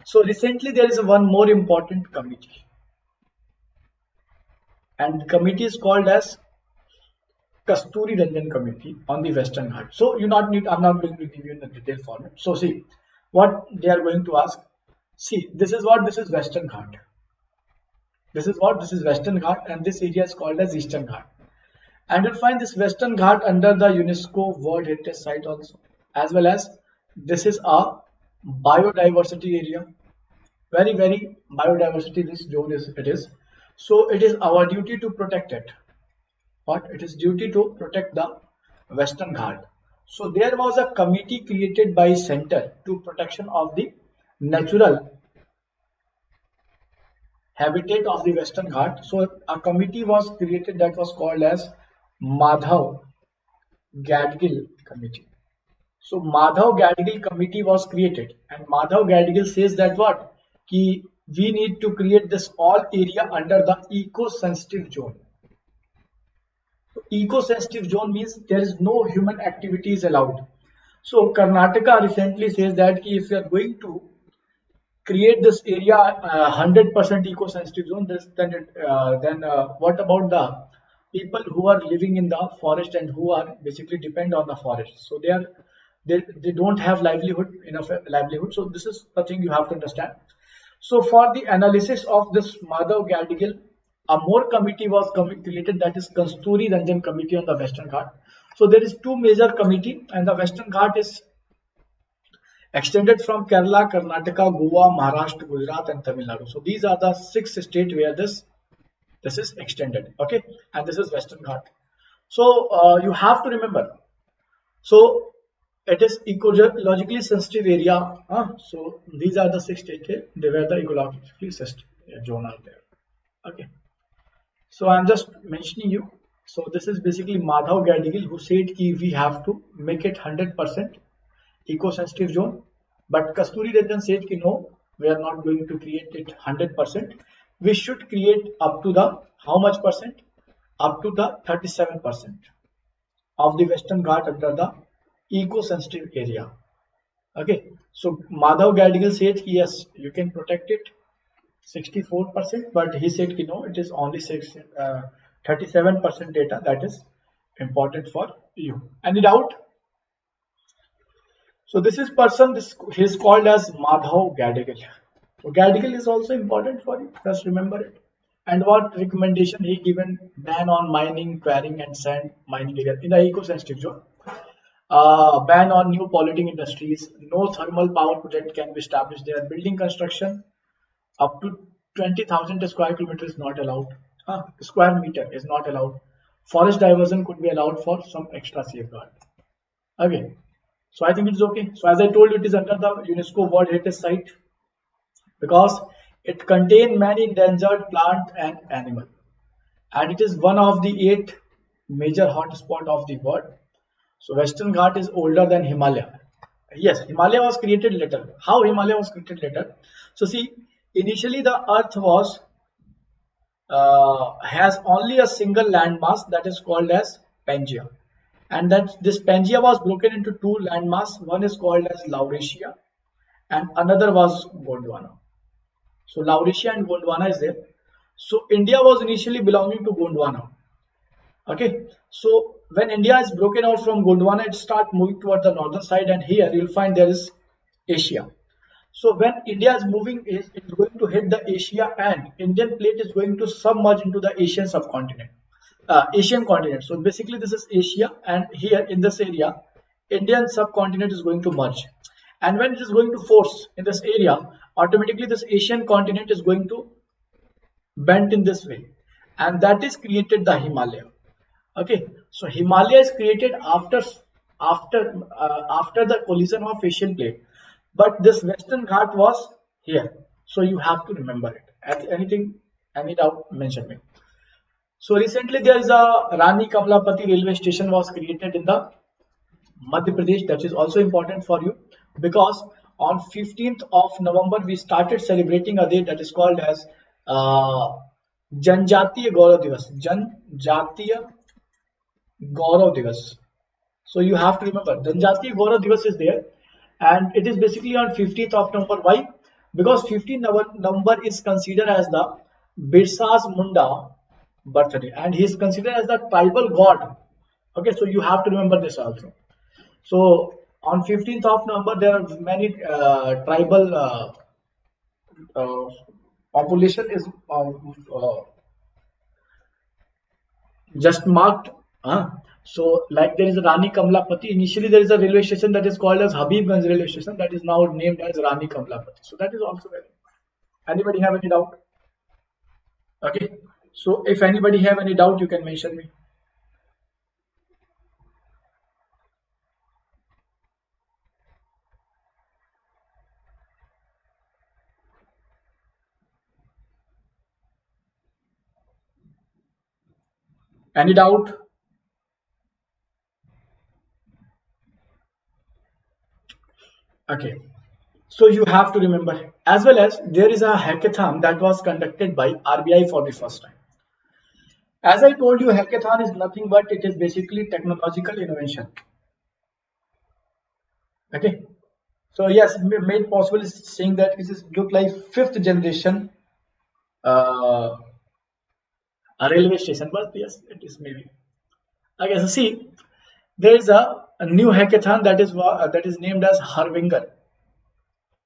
So recently there is one more important committee, and the committee is called as Kasturi Ranjan Committee on the Western Ghat. So you not need, I'm not going to give you in the detailed format. So see what they are going to ask. See, this is what, this is Western Ghat. This is what, this is Western Ghat, and this area is called as Eastern Ghat. And you'll find this Western Ghat under the Unesco World Heritage Site also, as well as this is a biodiversity area. Very, very biodiversity this zone is, it is. So it is our duty to protect it. What? It is duty to protect the Western Ghat. So there was a committee created by Center to protection of the natural habitat of the Western Ghat. So a committee was created that was called as Madhav Gadgil Committee. So Madhav Gadgil Committee was created, and Madhav Gadgil says that what? Ki we need to create this all area under the eco-sensitive zone. So eco-sensitive zone means there is no human activities allowed. So Karnataka recently says that ki if you are going to create this area 100% eco-sensitive zone, then what about the people who are living in the forest and who are basically depend on the forest? So they don't have livelihood, enough livelihood. So this is the thing you have to understand. So for the analysis of this Madhav Gadigal, a more committee was created, that is Kasturi Ranjan Committee on the Western Ghat. So there is two major committee, and the Western Ghat is extended from Kerala, Karnataka, Goa, Maharashtra, Gujarat, and Tamil Nadu. So these are the 6 states where this is extended. Okay, and this is Western Ghat. So you have to remember. So it is ecologically sensitive area. So these are the 6 states. They were the ecologically sensitive zone are there. Okay. So I'm just mentioning you. So this is basically Madhav Gadigal who said that we have to make it 100% eco-sensitive zone. But Kasturi Ranjan said that no, we are not going to create it 100%. We should create up to the how much percent? Up to the 37% of the Western Ghat under the eco-sensitive area. Okay. So Madhav Gadigal said yes, you can protect it 64%, but he said no, it is only 37% data that is important for you. Any doubt? So this is person, he is called as Madhav Gadigal. So Gadigal is also important for you, just remember it. And what recommendation he given? Ban on mining, quarrying and sand mining area in the eco-sensitive zone. Ban on new polluting industries. No thermal power project can be established there. Building construction up to 20,000 square kilometers is not allowed. Square meter is not allowed. Forest diversion could be allowed for some extra safeguard. Okay. So I think it's okay. So as I told you, it is under the UNESCO World Heritage Site because it contains many endangered plant and animal, and it is one of the 8 major hotspot of the world. So Western Ghat is older than Himalaya. Yes, Himalaya was created later. How Himalaya was created later? So see, initially the Earth was has only a single landmass that is called as Pangaea, and that this Pangaea was broken into 2 landmass. One is called as Laurasia, and another was Gondwana. So Laurasia and Gondwana is there. So India was initially belonging to Gondwana. Okay, so when India is broken out from Gondwana, it starts moving toward the northern side, and here you'll find there is Asia. So when India is moving, it's going to hit the Asia, and Indian plate is going to submerge into the Asian subcontinent, Asian continent. So basically this is Asia, and here in this area, Indian subcontinent is going to merge. And when it is going to force in this area, automatically this Asian continent is going to bend in this way, and that is created the Himalaya. Okay, so Himalaya is created after the collision of Asian plate, but this Western Ghat was here. So you have to remember it. Any doubt, mention me. So recently there is a Rani Kamlapati railway station was created in the Madhya Pradesh. That is also important for you because on 15th of November we started celebrating a day that is called as Janjatiya Gaurav Divas. Janjatiya Gaurav Divas. So you have to remember Janjatiya Gaurav Divas is there, and it is basically on 15th of November. Why? Because 15th November is considered as the Birsa Munda birthday, and he is considered as the tribal god. Okay, so you have to remember this also. So on 15th of November there are many tribal population is just marked. So like there is a Rani Kamlapati. Initially there is a railway station that is called as Habibganj railway station, that is now named as Rani Kamlapati. So that is also very. Anybody have any doubt? Okay. So if anybody have any doubt, you can mention me. Any doubt? Okay. So you have to remember, as well as there is a hackathon that was conducted by RBI for the first time. As I told you, hackathon is nothing but it is basically technological innovation. Okay. So yes, made possible is saying that this is look like 5th generation a railway station, but yes, it is maybe. Okay, so see, there is a new hackathon that is named as Harbinger.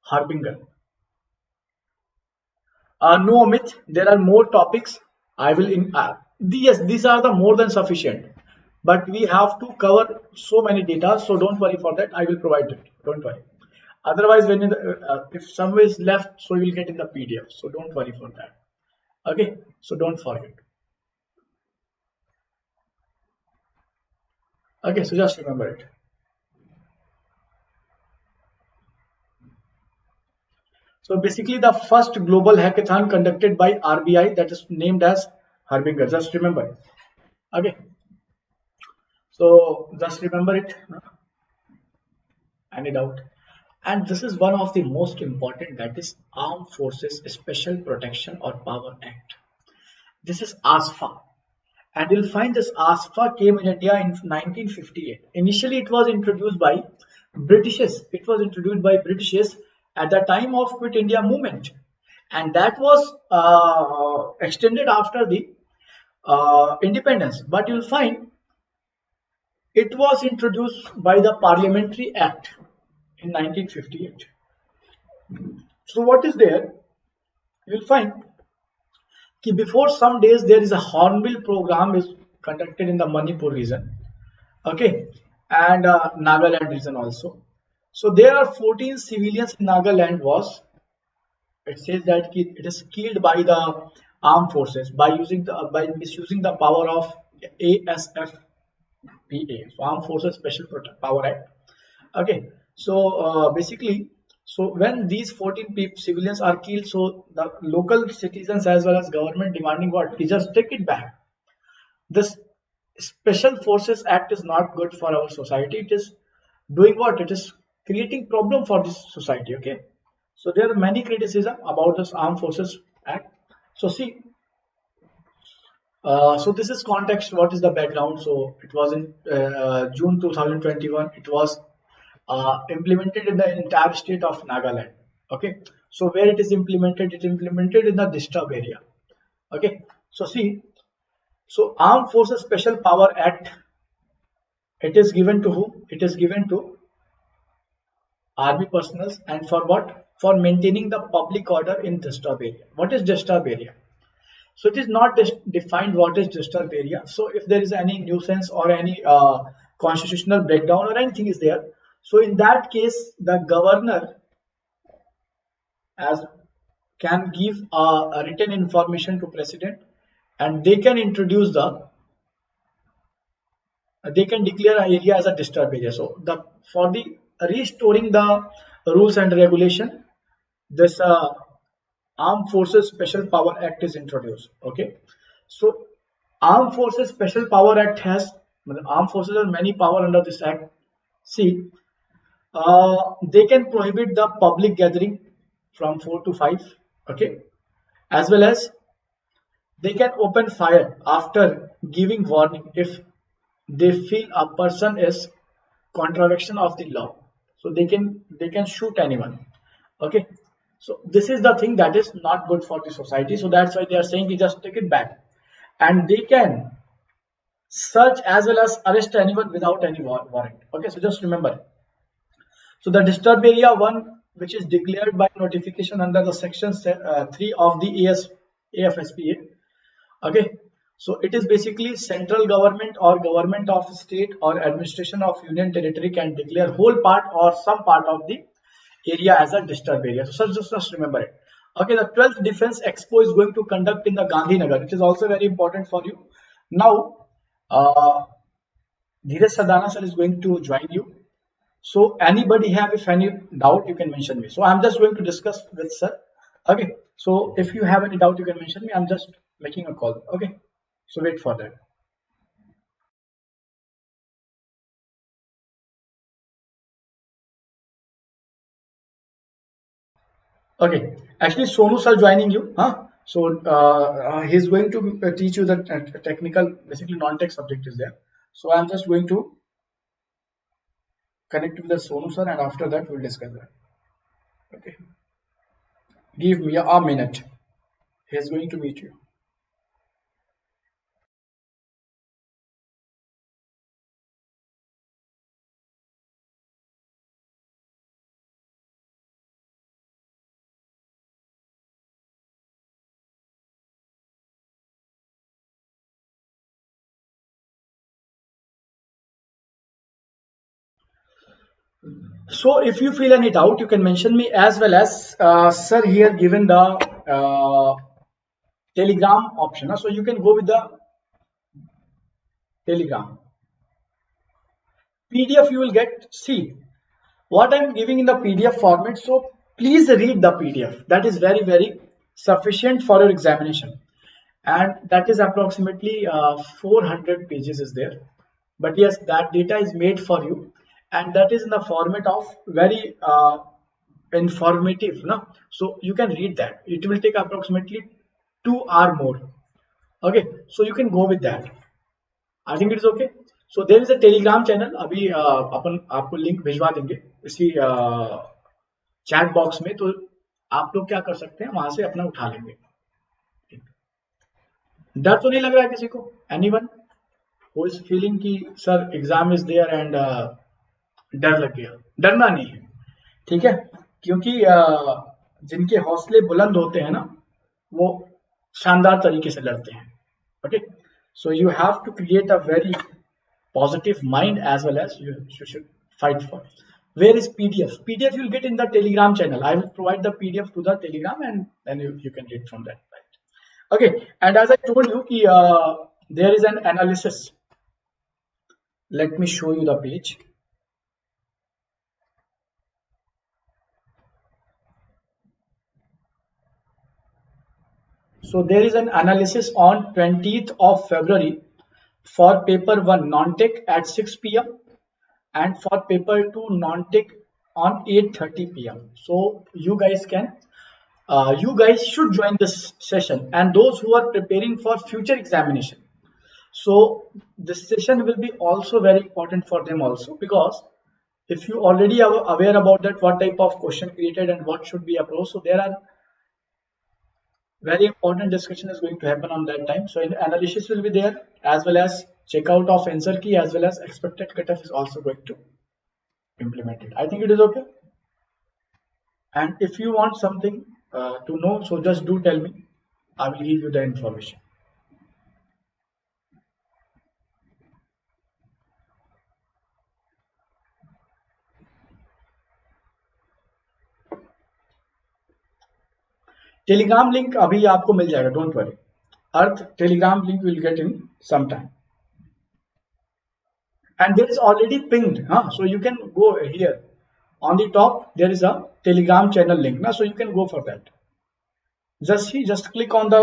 Harbinger. No, Amit, there are more topics. I will yes, these are the more than sufficient. But we have to cover so many data, so don't worry for that. I will provide it. Don't worry. Otherwise, when if some is left, so you will get in the PDF. So don't worry for that. Okay. So don't forget. Okay. So just remember it. So basically, the first global hackathon conducted by RBI, that is named as Harbinger. Just remember. Okay. So just remember it. Any doubt? And this is one of the most important, that is Armed Forces Special Protection or Power Act. This is ASFA. And you'll find this ASFA came in India in 1958. Initially, it was introduced by Britishes. It was introduced by Britishes at the time of Quit India movement. And that was extended after the independence. But you'll find it was introduced by the Parliamentary Act in 1958. So what is there? You'll find that before some days there is a Hornbill program is conducted in the Manipur region, okay, and Nagaland region also. So there are 14 civilians in Nagaland was. It says that it is killed by the armed forces by misusing the power of ASFPA, so Armed Forces Special Power Act. Okay, so basically, so when these 14 civilians are killed, so the local citizens as well as government demanding what? We just take it back. This Special Forces Act is not good for our society. It is doing what? It is creating problem for this society. Okay, so there are many criticism about this Armed Forces Act. So see, so this is context. What is the background? So it was in June 2021. It was implemented in the entire state of Nagaland. Okay, so where it is implemented, it implemented in the disturbed area. Okay, so see, so Armed Forces Special Power Act, it is given to who? It is given to army personnel, and for what? For maintaining the public order in disturbed area. What is disturbed area? So it is not defined what is disturbed area. So if there is any nuisance or any constitutional breakdown or anything is there, so in that case, the governor as can give a written information to president, and they can introduce they can declare an area as a disturbed area. So the for the restoring the rules and regulation, this Armed Forces Special Power Act is introduced. Okay, so Armed Forces Special Power Act has armed forces have many power under this act. See, they can prohibit the public gathering from 4 to 5. Okay, as well as they can open fire after giving warning if they feel a person is contravention of the law. So they can shoot anyone. Okay, so this is the thing that is not good for the society. So that's why they are saying we just take it back, and they can search as well as arrest anyone without any warrant. Okay, so just remember. So the disturbed area one, which is declared by notification under the section 3 of the AFSPA. Okay, so it is basically central government or government of state or administration of union territory can declare whole part or some part of the area as a disturbed area. So just remember it. Okay, the 12th Defense Expo is going to conduct in the Gandhinagar. It is also very important for you. Now, Dheeraj Sadana sir is going to join you. So anybody have if any doubt, you can mention me. So I'm just going to discuss with sir. Okay. So if you have any doubt, you can mention me. I'm just making a call. Okay. So wait for that. Okay. Actually, Sonu sir joining you. Huh? So he's going to teach you the technical, basically non-tech subject is there. So I'm just going to connect with the Sonu sir, and after that we'll discuss that. Okay. Give me a minute. He's going to meet you. So if you feel any doubt, you can mention me, as well as sir here given the Telegram option. So you can go with the Telegram. PDF you will get. See what I'm giving in the PDF format. So please read the PDF. That is very sufficient for your examination, and that is approximately 400 pages is there. But yes, that data is made for you, and that is in the format of very informative, no? So you can read that. It will take approximately 2 hour more. Okay, so you can go with that. I think it is okay. So there is a Telegram channel, अभी अपन आपको link भिजवा देंगे इसी chat box में, तो आप लोग क्या कर सकते हैं, वहां से अपना उठा लेंगे. डर तो नहीं लग रहा है किसी को? एनीवन हु इज फीलिंग कि sir exam is there and डर लग गया? डरना नहीं है, ठीक है, क्योंकि जिनके हौसले बुलंद होते हैं ना, वो शानदार तरीके से लड़ते हैं. Okay, so you have to create a very positive mind, as well as you should fight for. Where is PDF? PDF you will get in the Telegram channel. I will provide the PDF to the Telegram, and then you can read from that. Right? Okay, and as I told you, there is an analysis. Let me show you the page. So there is an analysis on 20th of February for paper 1 non-tech at 6 p.m. and for paper 2 non-tech on 8:30 p.m. So you guys should join this session, and those who are preparing for future examination. So this session will be also very important for them also, because if you already are aware about that, what type of question created and what should be approached, so there are very important discussion is going to happen on that time. So analysis will be there, as well as checkout of answer key, as well as expected cutoff is also going to implement it. I think it is okay. And if you want something to know, so just do tell me. I will give you the information. Telegram link अभी आपको मिल जाएगा, don't worry. Earth Telegram link will get in some time, and there is already pinged, so you can go here on the top. There is a Telegram channel link, so you can go for that. Just click on the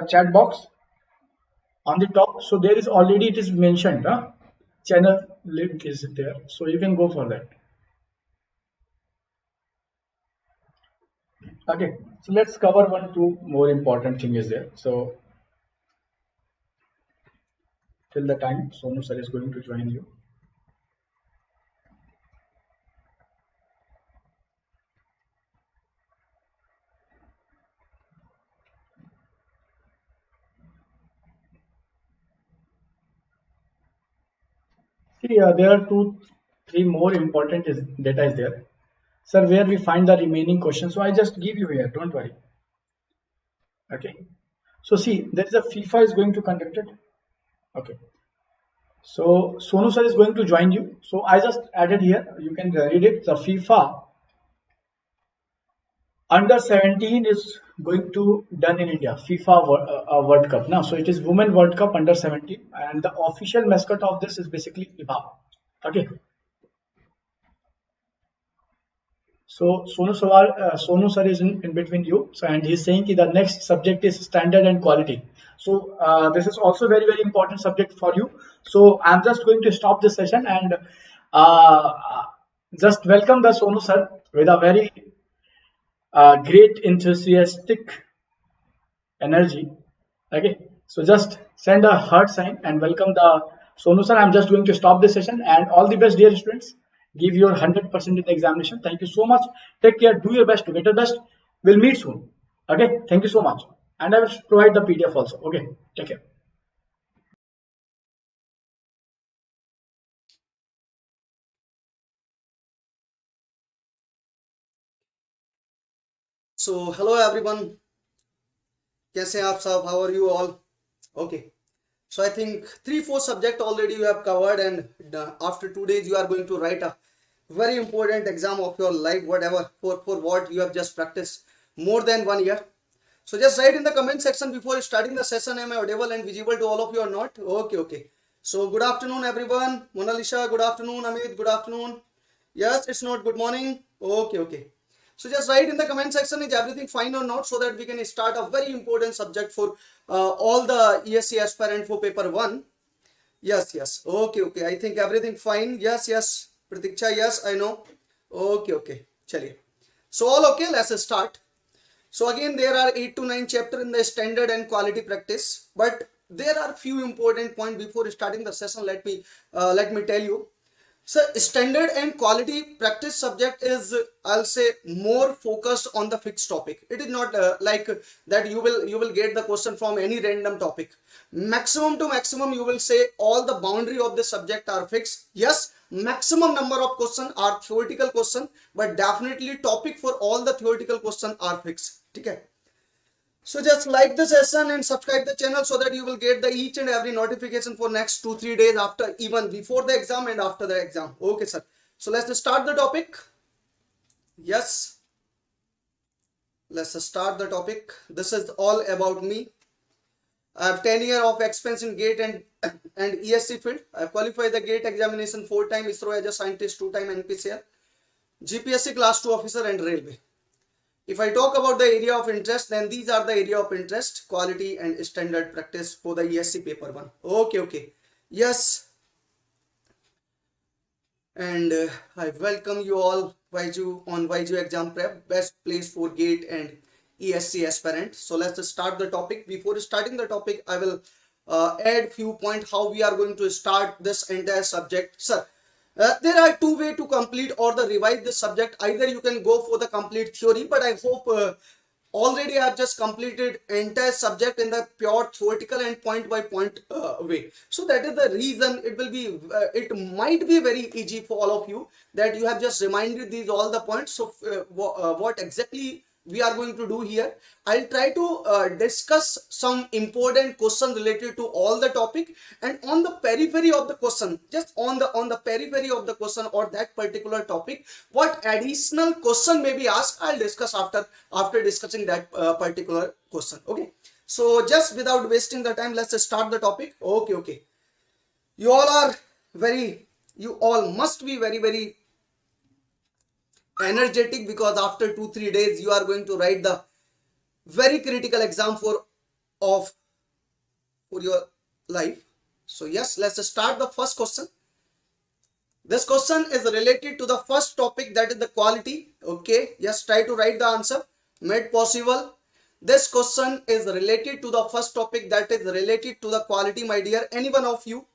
chat box on the top. So there is already, it is mentioned, channel link is there, so you can go for that. Okay, so let's cover 1-2 more important thing is there. So till the time Sonu sir is going to join you. See, there are 2-3 more important data is there. Sir, where we find the remaining questions? So I just give you here, don't worry. Okay, so see, there is a FIFA is going to conduct it. Okay, so Sonu sir is going to join you. So I just added here, you can read it. The FIFA under 17 is going to done in India. FIFA World Cup now. So it is Women World Cup under 17, and the official mascot of this is basically Maha. Okay, so Sonu sir is in between you. So, and he's saying that the next subject is standard and quality. So this is also very important subject for you. So I'm just going to stop this session, and just welcome the Sonu sir with a very great enthusiastic energy. Okay, so just send a heart sign and welcome the Sonu sir. I'm just going to stop this session, and all the best, dear students. Give your 100% in the examination. Thank you so much. Take care. Do your best to get your best. We'll meet soon. Okay, thank you so much, and I will provide the PDF also. Okay, take care. So hello everyone, कैसे हैं आप सब? How are you all? Okay, so I think 3-4 subject already you have covered, and after 2 days you are going to write a very important exam of your life, whatever, for what you have just practiced more than 1 year. So just write in the comment section before starting the session, am I audible and visible to all of you or not? Okay. So good afternoon everyone. Mona Lisa, good afternoon. Amit, good afternoon. Yes, it's not good morning. Okay. So just write in the comment section, is everything fine or not, so that we can start a very important subject for all the ESE aspirant for paper 1. Yes. Okay. I think everything fine. Yes. Pratiksha, yes, I know. Okay. Chaliye. So all okay, let's start. So again, there are 8 to 9 chapter in the standard and quality practice, but there are few important points before starting the session. Let me tell you. So standard and quality practice subject is, I'll say, more focused on the fixed topic. It is not like that you will get the question from any random topic. Maximum to maximum you will say all the boundary of the subject are fixed. Yes, maximum number of questions are theoretical question, but definitely topic for all the theoretical question are fixed. Okay. So just like the session and subscribe the channel so that you will get the each and every notification for next 2-3 days after, even before the exam and after the exam. Okay, sir. So let's start the topic. Yes. Let's start the topic. This is all about me. I have 10 years of experience in GATE and ESE field. I have qualified the GATE examination 4 times, ISRO as a scientist 2 times, NPCL, GPSC class 2 officer and railway. If I talk about the area of interest, then these are the area of interest, quality and standard practice for the ESE paper 1. Okay. Yes. And I welcome you all on BYJU'S Exam Prep, best place for GATE and ESE aspirant. So let's start the topic. Before starting the topic, I will add few points how we are going to start this entire subject. Sir, there are 2 ways to complete or the revise this subject. Either you can go for the complete theory, but I hope already I have just completed entire subject in the pure theoretical and point by point way. So that is the reason it might be very easy for all of you that you have just reminded these all the points. So what exactly we are going to do here, I'll try to discuss some important question related to all the topic, and on the periphery of the question, just on the periphery of the question or that particular topic, what additional question may be asked, I'll discuss after discussing that particular question. Okay, so just without wasting the time, let's start the topic. Okay. You all must be very energetic, because after 2-3 days you are going to write the very critical exam for your life. So yes, let's start the first question. This question is related to the first topic, that is the quality. Okay, yes, try to write the answer made possible. This question is related to the first topic, that is related to the quality, my dear. Any one of you,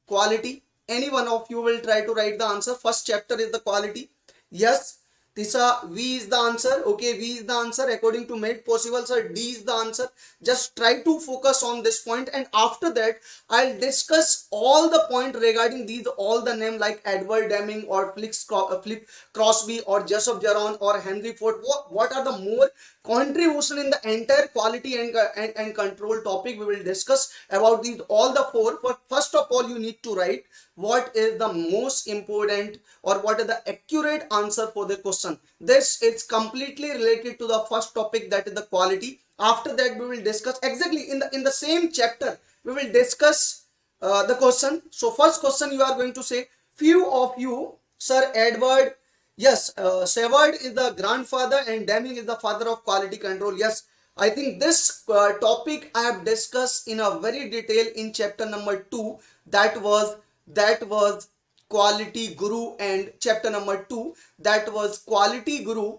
quality, any one of you will try to write the answer. First chapter is the quality. Yes, Tisha, V is the answer. Okay, V is the answer according to made possible, sir. D is the answer. Just try to focus on this point, and after that I'll discuss all the point regarding these, all the name like Edward Deming or Flip Crosby or Joseph Jaron or Henry Ford. What are the more contribution in the entire quality and control topic? We will discuss about these all the 4. But first of all, you need to write what is the most important or what is the accurate answer for the question. This is completely related to the first topic, that is the quality. After that we will discuss exactly in the same chapter, we will discuss the question. So first question, you are going to say, few of you, Sir Edward, yes, Seward is the grandfather and Deming is the father of quality control. Yes, I think this topic I have discussed in a very detail in chapter number 2. That was quality guru, and chapter number 2, that was quality guru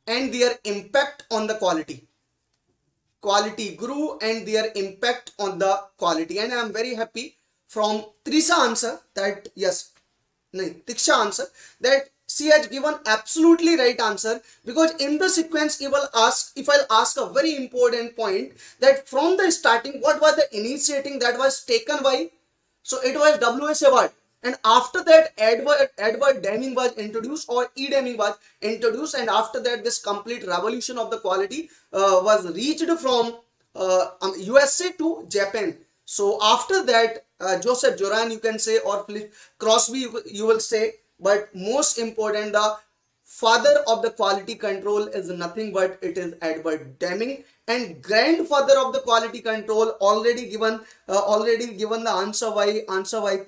and their impact on the quality. Quality guru and their impact on the quality. And I am very happy from Trisha answer that yes, no, Tiksha answer that she has given absolutely right answer, because in the sequence if I'll ask a very important point, that from the starting what was the initiating that was taken by, so it was W.S. Award, and after that Edward Deming was introduced, or E. Deming was introduced, and after that this complete revolution of the quality was reached from USA to Japan. So after that Joseph Joran, you can say, or Philip Crosby, you will say, but most important, the father of the quality control is nothing but it is Edward Deming, and grandfather of the quality control already given the answer by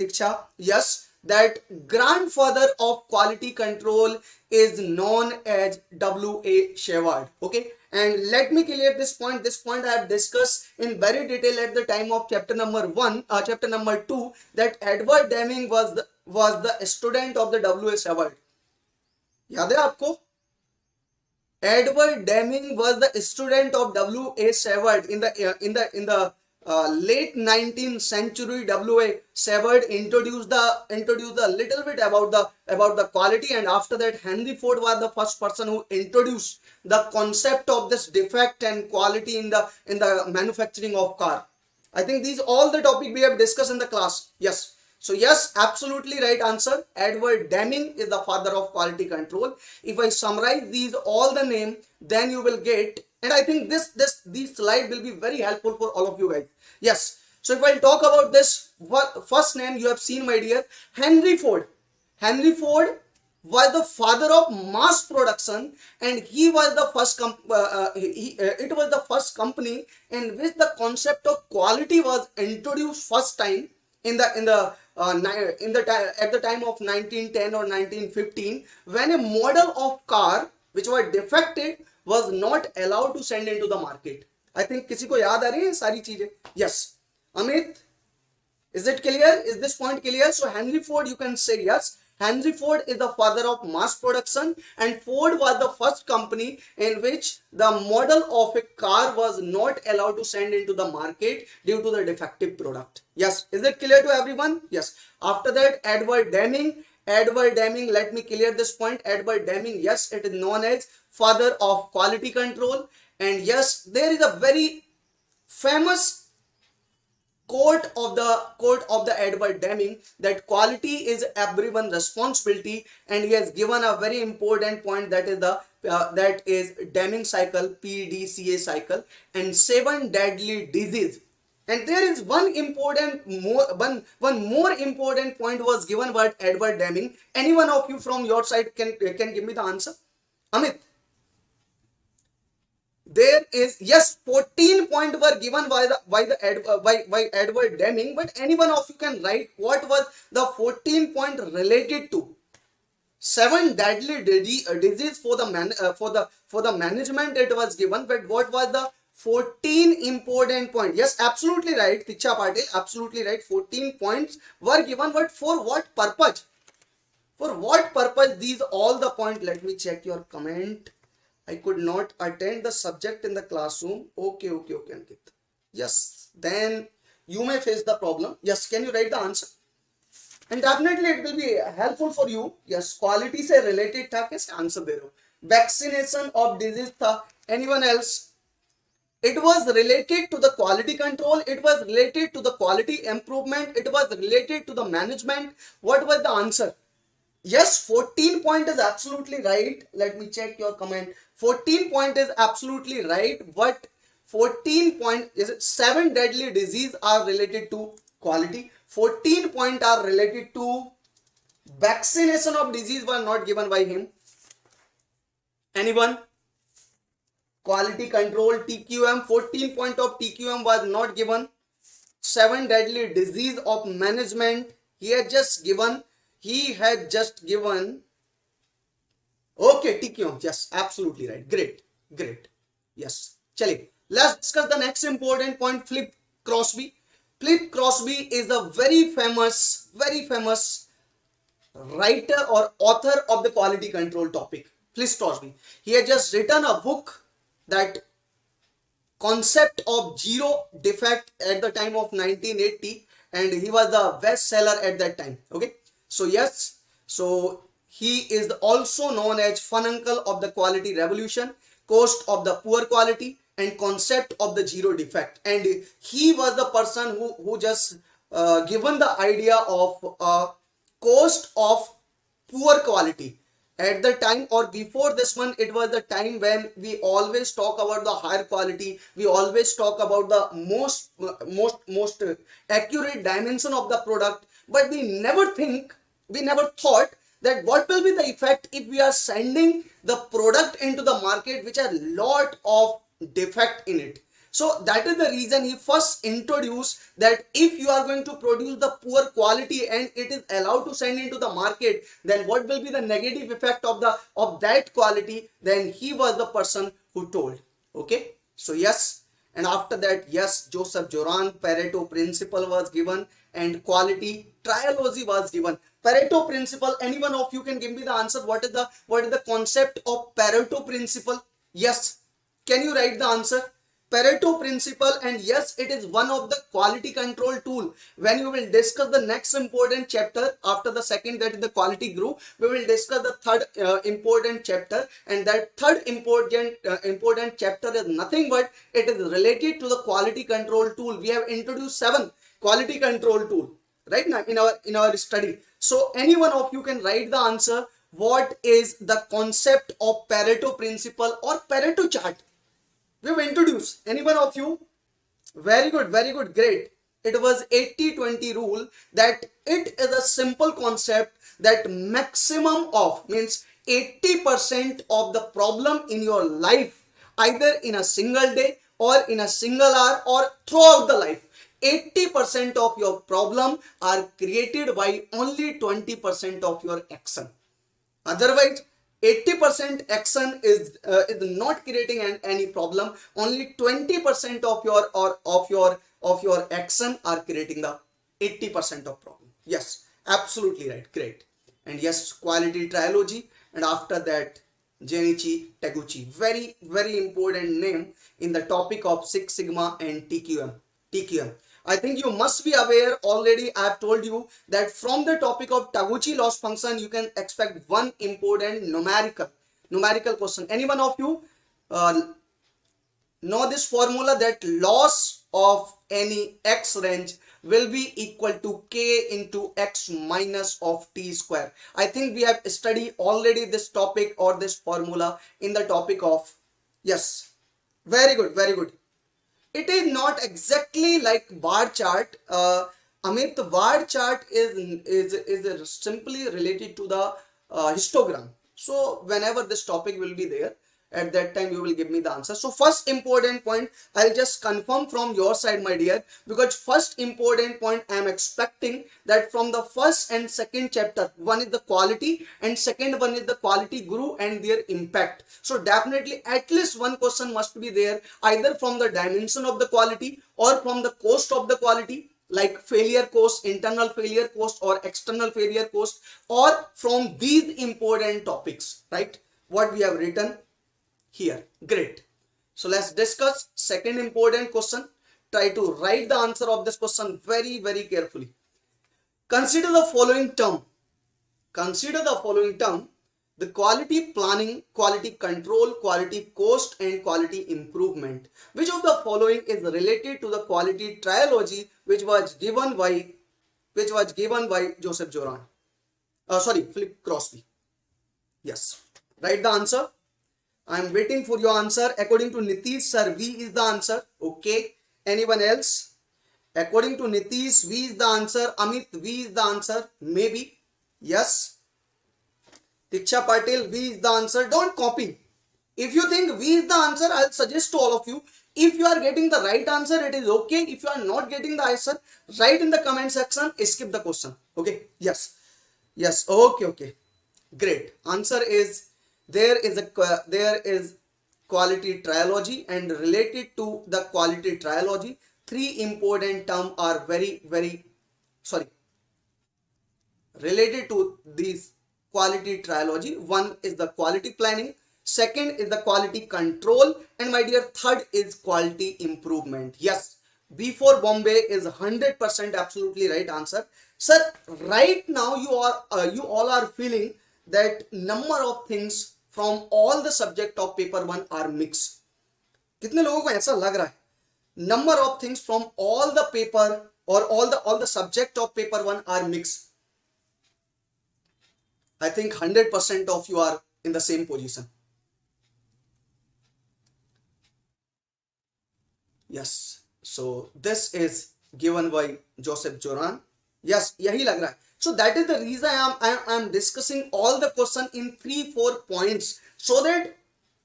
Tiksha. Yes, that grandfather of quality control is known as W.A. Sheward. Okay, and let me clear this point. This point I have discussed in very detail at the time of chapter number 1, chapter number 2, that Edward Deming was the student of the W.A. Sheward. याद है आपको? Edward Deming was the student of W.A. Sheward in the late 19th century. W.A. Sheward introduced a little bit about the quality, and after that Henry Ford was the first person who introduced the concept of this defect and quality in the manufacturing of car. I think these all the topic we have discussed in the class. Yes. So yes, absolutely right answer. Edward Deming is the father of quality control. If I summarize these all the name, then you will get, and I think this slide will be very helpful for all of you guys. Yes. So if I talk about this first name, you have seen, my dear, Henry Ford. Henry Ford was the father of mass production, and he was the first it was the first company in which the concept of quality was introduced first time at the time of 1910 or 1915, when a model of car which was defected was not allowed to send into the market. I think किसी को याद आ रही है सारी चीजें? Yes. Amit, is it clear? Is this point clear? So Henry Ford, you can say yes. Henry Ford is the father of mass production, and Ford was the first company in which the model of a car was not allowed to send into the market due to the defective product. Yes, is it clear to everyone? Yes. After that, Edward Deming, let me clear this point. Edward Deming, yes, it is known as father of quality control, and yes, there is a very famous quote of the Edward Deming, that quality is everyone's responsibility, and he has given a very important point, that is Deming cycle, PDCA cycle, and 7 deadly disease. And there is one more important point was given by Edward Deming. Any one of you from your side can give me the answer? Amit. There is, yes, 14 points were given by Edward Deming, but any one of you can write what was the 14 point related to. 7 deadly disease for the management it was given, but what was the 14 important point? Yes, absolutely right, Tiksha Patil, absolutely right. 14 points were given, but for what purpose? For what purpose these all the points? Let me check your comment. I could not attend the subject in the classroom. Okay, Ankit. Yes, then you may face the problem. Yes, can you write the answer? And definitely it will be helpful for you. Yes, quality से related था, कैसे answer दे रहे हो? Vaccination of disease था. Anyone else? It was related to the quality control. It was related to the quality improvement. It was related to the management. What was the answer? Yes, 14 point is absolutely right. Let me check your comment. 14 point is absolutely right, but 14 point is 7 deadly disease are related to quality. 14 point are related to vaccination of disease were not given by him. Anyone? Quality control, TQM, 14 point of TQM was not given. 7 deadly disease of management he had just given. Okay, TQM, yes, absolutely right. Great. Yes, chaliye, let's discuss the next important point, Philip Crosby. Philip Crosby is a very famous writer or author of the quality control topic. Philip Crosby, he had just written a book, that concept of zero defect, at the time of 1980, and he was the bestseller at that time. Okay, so yes, so he is also known as fun uncle of the quality revolution, cost of the poor quality, and concept of the zero defect. And he was the person who just given the idea of cost of poor quality. At the time or before this one, it was the time when we always talk about the higher quality. We always talk about the most accurate dimension of the product, but we never thought that what will be the effect if we are sending the product into the market which has lot of defect in it. So that is the reason he first introduced that if you are going to produce the poor quality and it is allowed to send into the market, then what will be the negative effect of that quality. Then he was the person who told. Okay, so yes. And after that, yes, Joseph Joran, Pareto principle was given and quality trilogy was given. Pareto principle, any one of you can give me the answer. What is the concept of Pareto principle? Yes, can you write the answer? Pareto principle, and yes, it is one of the quality control tool. When you will discuss the next important chapter after the second, that is the quality group, we will discuss the third important chapter, and that third important chapter is nothing but it is related to the quality control tool. We have introduced 7 quality control tool right now in our study. So any one of you can write the answer. What is the concept of Pareto principle or Pareto chart? We have introduced. Any one of you? Very good, great. It was 80-20 rule, that it is a simple concept that maximum of means 80% of the problem in your life, either in a single day or in a single hour or throughout the life, 80% of your problem are created by only 20% of your action. Otherwise 80% action is not creating any problem. Only 20% of your action are creating the 80% of problem. Yes, absolutely right. Great. And yes, quality trilogy, and after that Genichi Taguchi, very important name in the topic of Six Sigma and TQM. I think you must be aware already. I have told you that from the topic of Taguchi loss function, you can expect one important numerical question. Any one of you know this formula, that loss of any x range will be equal to k into x minus of t square. I think we have studied already this topic or this formula in the topic of, yes, very good. It is not exactly like bar chart. Amit, the bar chart is simply related to the histogram. So whenever this topic will be there, at that time you will give me the answer. So first important point, I'll just confirm from your side, my dear, because first important point I am expecting that from the first and second chapter, one is the quality and second one is the quality guru and their impact. So definitely at least one question must be there, either from the dimension of the quality or from the cost of the quality, like failure cost, internal failure cost or external failure cost, or from these important topics, right? What we have written here. Great. So let's discuss second important question. Try to write the answer of this question very carefully. Consider the following term. The quality planning, quality control, quality cost and quality improvement. Which of the following is related to the quality trilogy which was given by Joseph Joran? Philip Crosby. Yes. Write the answer. I am waiting for your answer. According to Nitish sir, V is the answer. Okay. Anyone else? According to Nitish, V is the answer. Amit, V is the answer. Maybe. Yes. Diksha Patil, V is the answer. Don't copy. If you think V is the answer, I'll suggest to all of you, if you are getting the right answer, it is okay. If you are not getting the answer, write in the comment section, skip the question. Okay. Yes. Okay. Great. Answer is, there is quality trilogy, and related to the quality trilogy, 3 important terms are related to this quality trilogy. One is the quality planning, second is the quality control, and my dear, third is quality improvement. Yes, before Bombay is 100% absolutely right answer. Sir, right now you all are feeling that number of things from all the subject of paper 1 are mixed. कितने लोगों को ऐसा लग रहा है? Number of things from all the paper or all the subject of paper 1 are mixed. I think 100% of you are in the same position. Yes. So this is given by Joseph Joran. Yes, यही लग रहा है. So that is the reason I am discussing all the question in 3-4 points, so that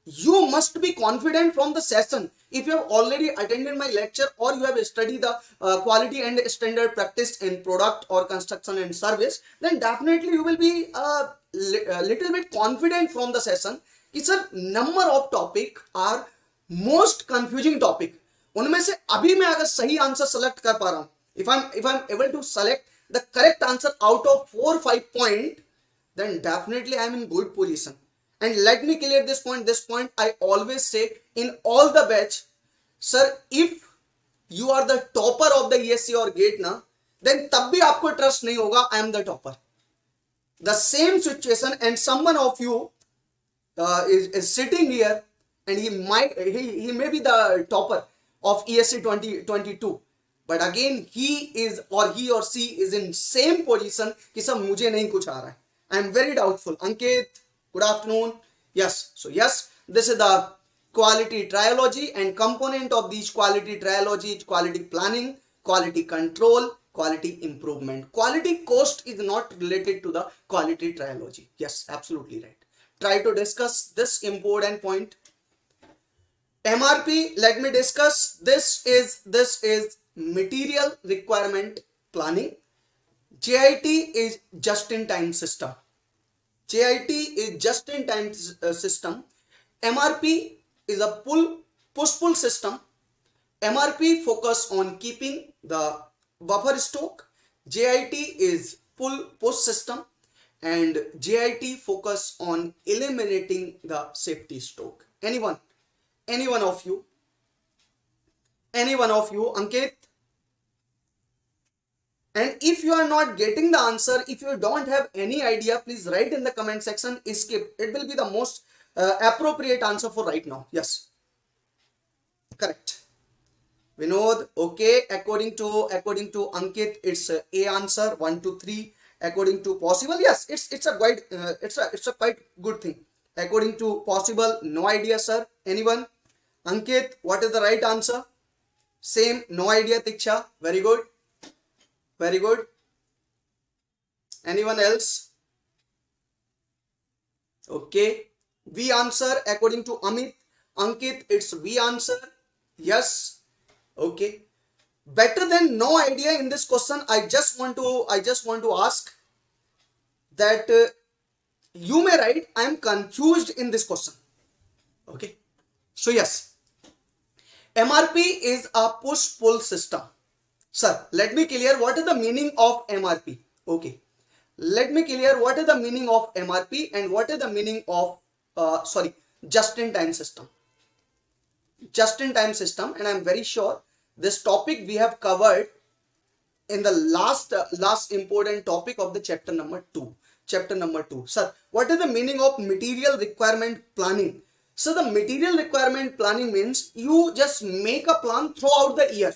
you must be confident from the session. If you have already attended my lecture, or you have studied the quality and standard practice in product or construction and service, then definitely you will be a little bit confident from the session कि sir number of topic are most confusing topic. उनमें से अभी मैं अगर सही answer select कर पा रहा हूं, if I'm able to select the correct answer out of 4-5 point, then definitely I am in good position. And let me clear this point. This point I always say in all the batch, sir, if you are the topper of the ESE or GATE na, then तब भी आपको trust नहीं होगा I am the topper. The same situation, and someone of you is sitting here, and he may be the topper of ESE 2022, but again he or she is in same position कि सब मुझे नहीं कुछ आ रहा है. I am very doubtful. Ankit, good afternoon. Yes, so yes, this is the quality triology, and component of these quality triology is quality planning, quality control, quality improvement. Quality cost is not related to the quality triology. Yes, absolutely right. Try to discuss this important point. MRP, let me discuss. This is material requirement planning. JIT is just-in-time system. JIT is just-in-time system. MRP is a push-pull system. MRP focus on keeping the buffer stock. JIT is pull-push system, and JIT focus on eliminating the safety stock. Anyone of you, Ankit? And if you are not getting the answer, if you don't have any idea, please write in the comment section, skip. It will be the most appropriate answer for right now. Yes, correct. Vinod, okay. According to Ankit, it's A answer 1, 2, 3. According to possible, yes, it's a quite it's a quite good thing. According to possible, no idea, sir. Anyone? Ankit, what is the right answer? Same, no idea. Tiksha, very good. Very good. Anyone else? Okay. V answer according to Amit. Ankit, it's V answer. Yes. Okay. Better than no idea in this question. I just want to ask that you may write I am confused in this question. Okay. So yes, MRP is a push-pull system. Sir, let me clear what is the meaning of MRP. Okay, let me clear what is the meaning of MRP and what is the meaning of just-in-time system. Just-in-time system, and I am very sure this topic we have covered in the last important topic of the chapter number 2. Chapter number 2. Sir, what is the meaning of material requirement planning? So the material requirement planning means you just make a plan throughout the year,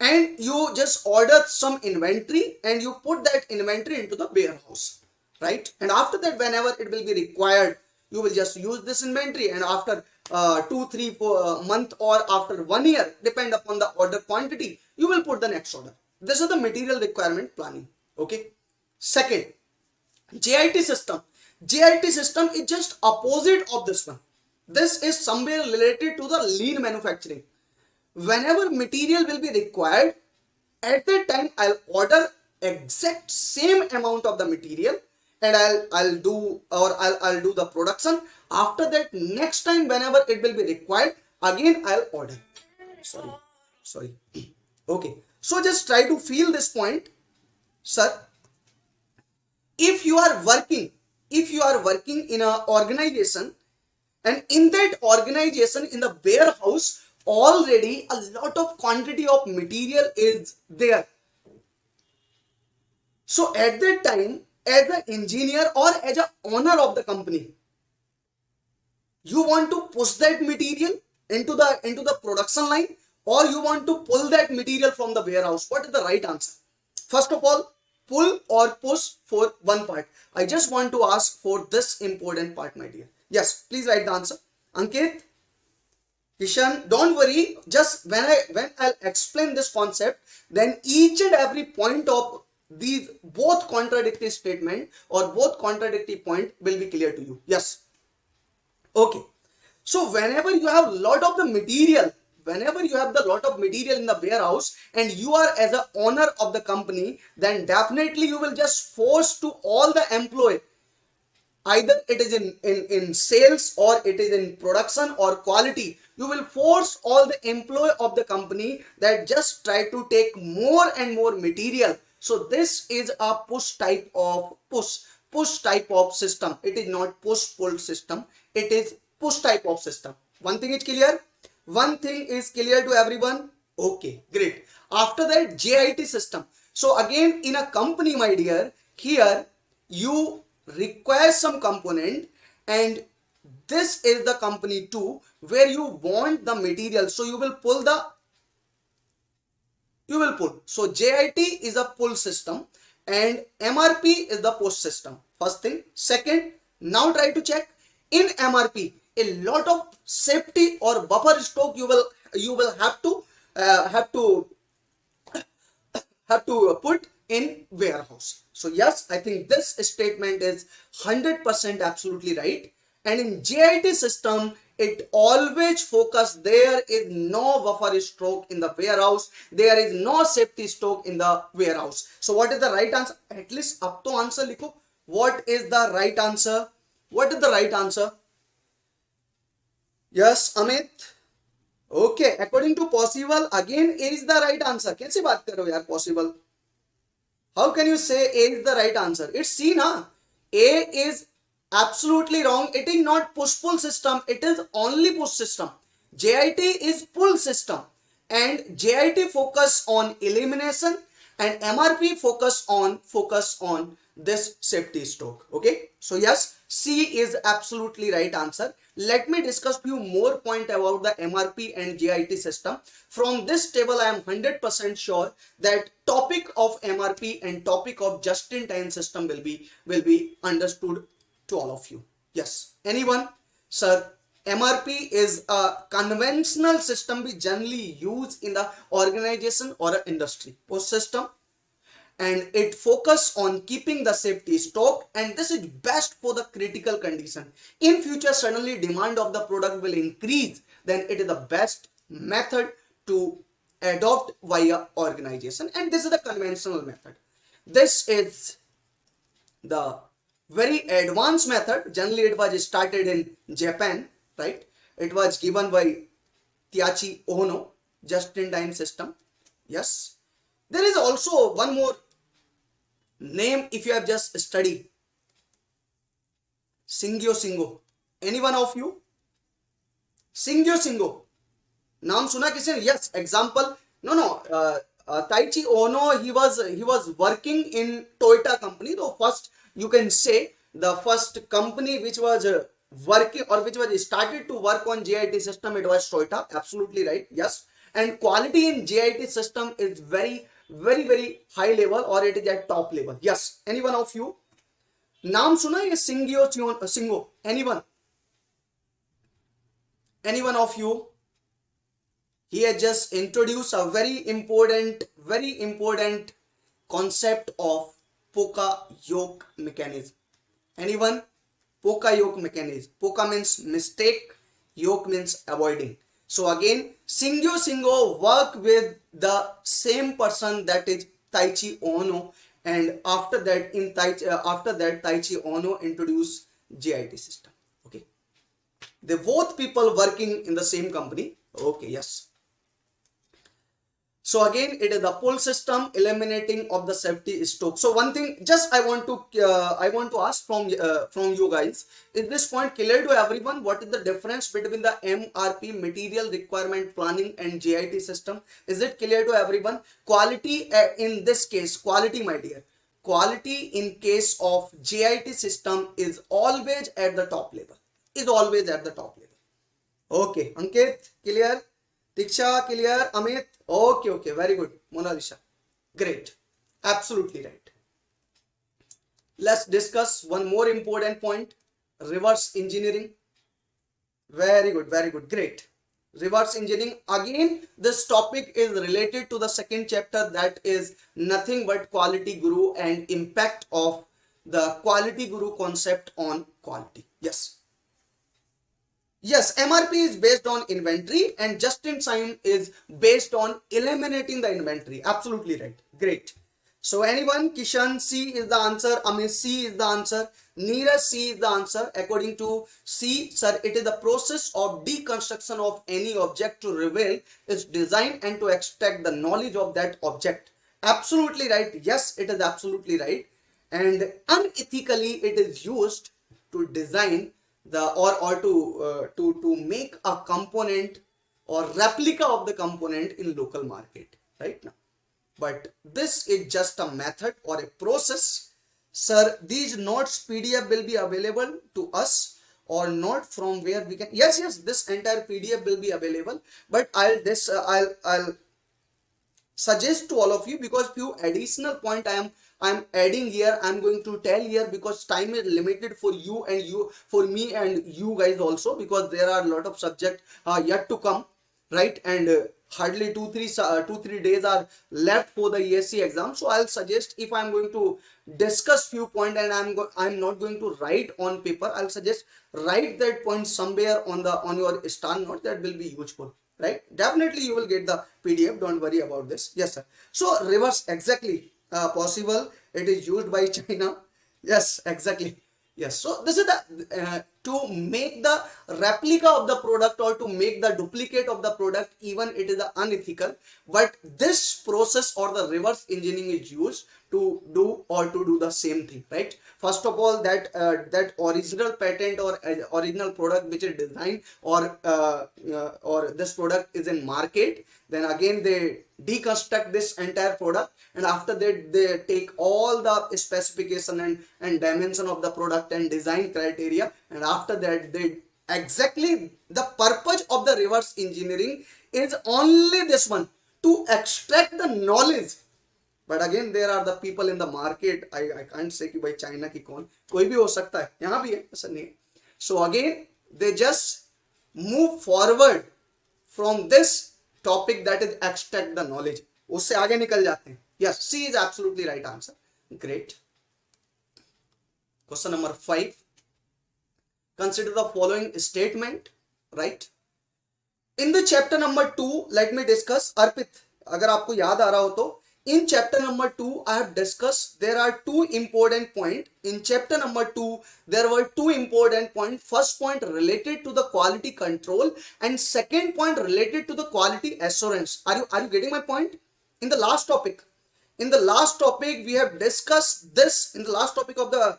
and you just order some inventory and you put that inventory into the warehouse, right? And after that, whenever it will be required, you will just use this inventory, and after 2, 3, 4 month or after 1 year, depend upon the order quantity, you will put the next order. This is the material requirement planning. Okay. Second, JIT system. JIT system is just opposite of this one. This is somewhere related to the lean manufacturing. Whenever material will be required, at that time I'll order exact same amount of the material, and I'll do the production. After that, next time whenever it will be required, again I'll order. Sorry. Okay. So just try to feel this point, sir. If you are working in an organization, and in that organization, in the warehouse, already a lot of quantity of material is there. So at that time, as an engineer or as an owner of the company, you want to push that material into the production line, or you want to pull that material from the warehouse. What is the right answer? First of all, pull or push for one part. I just want to ask for this important part, my dear. Yes, please write the answer. Ankit, Kishan, don't worry. Just when I'll explain this concept, then each and every point of these both contradictory statement or both contradictory point will be clear to you. Yes. Okay. So whenever you have lot of the material, whenever you have the lot of material in the warehouse and you are as a owner of the company, then definitely you will just force to all the employee, either it is in sales or it is in production or quality, you will force all the employee of the company that just try to take more and more material. So this is a push type of system. It is not push pull system, it is push type of system. One thing is clear, one thing is clear to everyone. Okay, great. After that, JIT system. So again, in a company, my dear, here you require some component, and this is the company too where you want the material, so you will pull. So JIT is a pull system and MRP is the push system. First thing. Second, now try to check in MRP a lot of safety or buffer stock you will have to put in warehouse. So yes, I think this statement is 100% absolutely right. And in JIT system, it always focus, there is no buffer stock in the warehouse, there is no safety stock in the warehouse. So what is the right answer? At least up to answer likho. What is the right answer? What is the right answer? Yes, Amit. Okay, according to possible, again A is the right answer. कैसे बात कर रहे हो यार possible? How can you say A is the right answer? It's C na. A is absolutely wrong. It is not push-pull system. It is only push system. JIT is pull system. And JIT focus on elimination and MRP focus on this safety stock. Okay. So yes, C is absolutely right answer. Let me discuss few more point about the MRP and JIT system. From this table, I am 100% sure that topic of MRP and topic of just-in-time system will be understood to all of you. Yes. Anyone? Sir, MRP is a conventional system we generally use in the organization or industry. Post system. And it focus on keeping the safety stock, and this is best for the critical condition. In future, suddenly demand of the product will increase, then it is the best method to adopt via organization, and this is the conventional method. This is the very advanced method. Generally it was started in Japan, right? It was given by Taiichi Ohno, just-in-time system. Yes. There is also one more name if you have just studied. Shingyo. Any one of you? Shingyo. Naam suna kisi ne? Yes. Example. No. Taiichi Ohno, he was working in Toyota company. So first you can say the first company which was working or which was started to work on JIT system, it was Toyota. Absolutely right. Yes. And quality in JIT system is very high level, or it is at top level. Yes. Any one of you? Naam suna ye Shingyo? Anyone? Any one of you? He has just introduced a very important concept of Poka-yoke mechanism. Anyone? Poka-yoke mechanism. Poka means mistake, yoke means avoiding. So again, Shingyo work with the same person, that is Taiichi Ohno, and after that Taiichi Ohno introduced JIT system. Okay, they both people working in the same company. Okay, yes. So again, it is the pull system, eliminating of the safety stock. So one thing, just I want to ask from you guys, is this point clear to everyone? What is the difference between the MRP, material requirement planning, and JIT system? Is it clear to everyone? Quality in this case, quality, my dear, quality in case of JIT system is always at the top level. Is always at the top level. Okay, Ankit, clear? Diksha, clear? Amit? Okay, very good. Mona Lisa, great, absolutely right. Let's discuss one more important point, reverse engineering. Very good, great. Reverse engineering. Again, this topic is related to the second chapter, that is nothing but quality guru and impact of the quality guru concept on quality. Yes. Yes, MRP is based on inventory and just in time is based on eliminating the inventory. Absolutely right. Great. So anyone, Kishan, C is the answer. Amit, C is the answer. Neeraj, C is the answer. According to C, sir, it is the process of deconstruction of any object to reveal its design and to extract the knowledge of that object. Absolutely right. Yes, it is absolutely right. And unethically, it is used to design the to make a component or replica of the component in local market right now. But this is just a method or a process. Sir, these notes PDF will be available to us or not, from where we can? Yes, this entire PDF will be available, but I'll suggest to all of you, because few additional point I'm adding here, I'm going to tell here, because time is limited for you and for me and you guys also, because there are a lot of subject yet to come, right? And hardly 2-3 days are left for the ESE exam. So I'll suggest, if I'm going to discuss few point and I'm not going to write on paper, I'll suggest write that point somewhere on your star note. That will be useful, right? Definitely you will get the PDF, don't worry about this. Yes sir. So reverse, exactly, possible, it is used by China. Yes, exactly. Yes, so this is the to make the replica of the product or to make the duplicate of the product, even it is unethical, but this process or the reverse engineering is used to do the same thing, right? First of all, that original patent or original product which is designed or this product is in market, then again they deconstruct this entire product, and after that they take all the specification and dimension of the product and design criteria, and after that they exactly, the purpose of the reverse engineering is only this one, to extract the knowledge. But again there are the people in the market, I can't say कि भाई China की कौन, कोई भी हो सकता है, यहाँ भी है, ऐसा नहीं. So again they just move forward from this topic, that is extract the knowledge, उससे आगे निकल जाते हैं. Yes, C is absolutely right answer. Great. Question number 5. Consider the following statement, right? In the chapter number 2, let me discuss. Arpit, अगर आपको याद आ रहा हो तो, in chapter number 2, I have discussed there are two important points. In chapter number 2, there were two important points. First point related to the quality control and second point related to the quality assurance. Are you getting my point? In the last topic, we have discussed this. In the last topic of the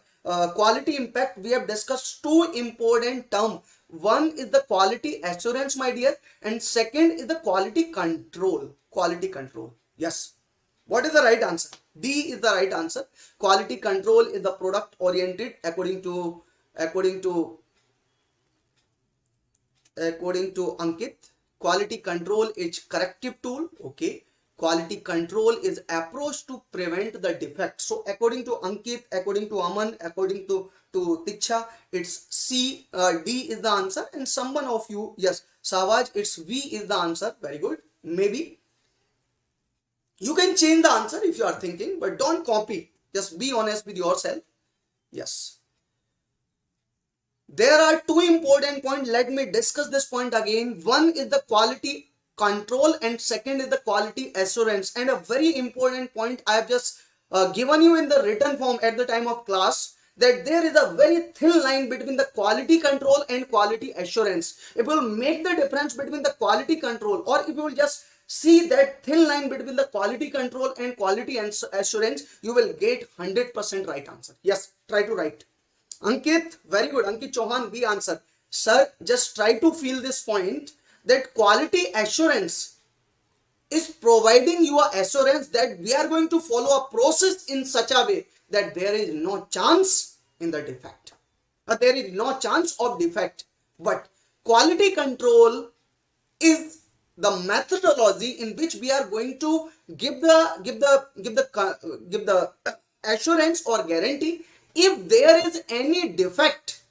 quality impact, we have discussed two important terms. One is the quality assurance, my dear, and second is the quality control. Quality control. Yes. What is the right answer? D is the right answer. Quality control is the product oriented according to Ankit. Quality control is corrective tool. Okay. Quality control is approach to prevent the defect. So according to Ankit, according to Aman, according to Tiksha, it's C, D is the answer. And someone of you, yes, Savaj, it's V is the answer. Very good. Maybe you can change the answer if you are thinking, but don't copy. Just be honest with yourself. Yes. There are two important points. Let me discuss this point again. One is the quality control and second is the quality assurance. And a very important point I have just given you in the written form at the time of class, that there is a very thin line between the quality control and quality assurance. If you will make the difference between the quality control, or if you will just see that thin line between the quality control and quality assurance, you will get 100% right answer. Yes, try to write. Ankit, very good. Ankit Chauhan, B answer. Sir, just try to feel this point, that quality assurance is providing you a assurance that we are going to follow a process in such a way that there is no chance in the defect. There is no chance of defect. But quality control is the methodology in which we are going to give the assurance or guarantee if there is any defect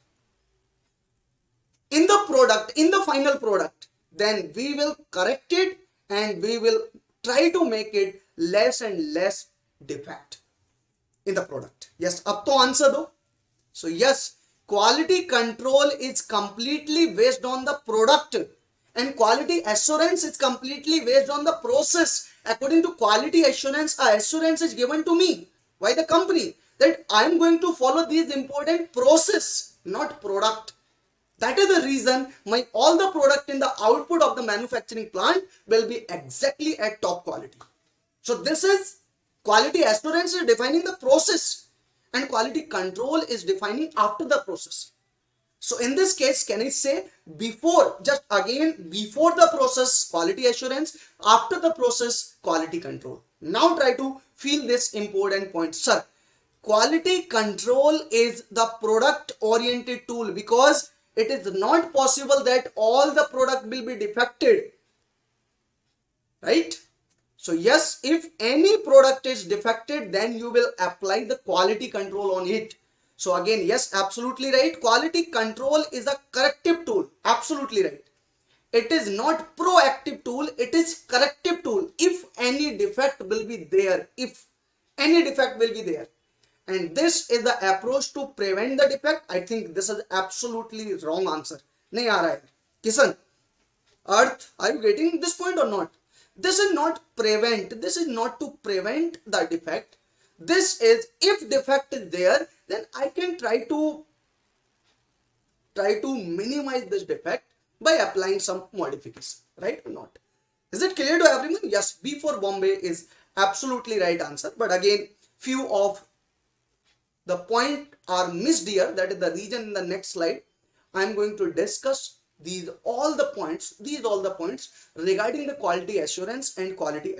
in the product, in the final product, then we will correct it and we will try to make it less and less defect in the product. Yes, up to answer though. So yes, quality control is completely based on the product, and quality assurance is completely based on the process. According to quality assurance, a assurance is given to me by the company that I am going to follow these important process, not product. That is the reason my all the product in the output of the manufacturing plant will be exactly at top quality. So this is quality assurance is defining the process, and quality control is defining after the process. So in this case, can I say before, just again, before the process quality assurance, after the process quality control. Now try to feel this important point. Sir, quality control is the product oriented tool, because it is not possible that all the product will be defected, right? So yes, if any product is defected, then you will apply the quality control on it. So again, yes, absolutely right. Quality control is a corrective tool. Absolutely right. It is not proactive tool. It is corrective tool. If any defect will be there, if any defect will be there. And this is the approach to prevent the defect. I think this is absolutely wrong answer. Nahi aa raha hai. Kisan, Earth, are you getting this point or not? This is not prevent. This is not to prevent the defect. This is, if defect is there, then I can try to minimize this defect by applying some modification, right or not? Is it clear to everyone? Yes, B for Bombay is absolutely right answer. But again, few of the point are missed here. That is the reason in the next slide I am going to discuss all the points regarding the quality assurance and quality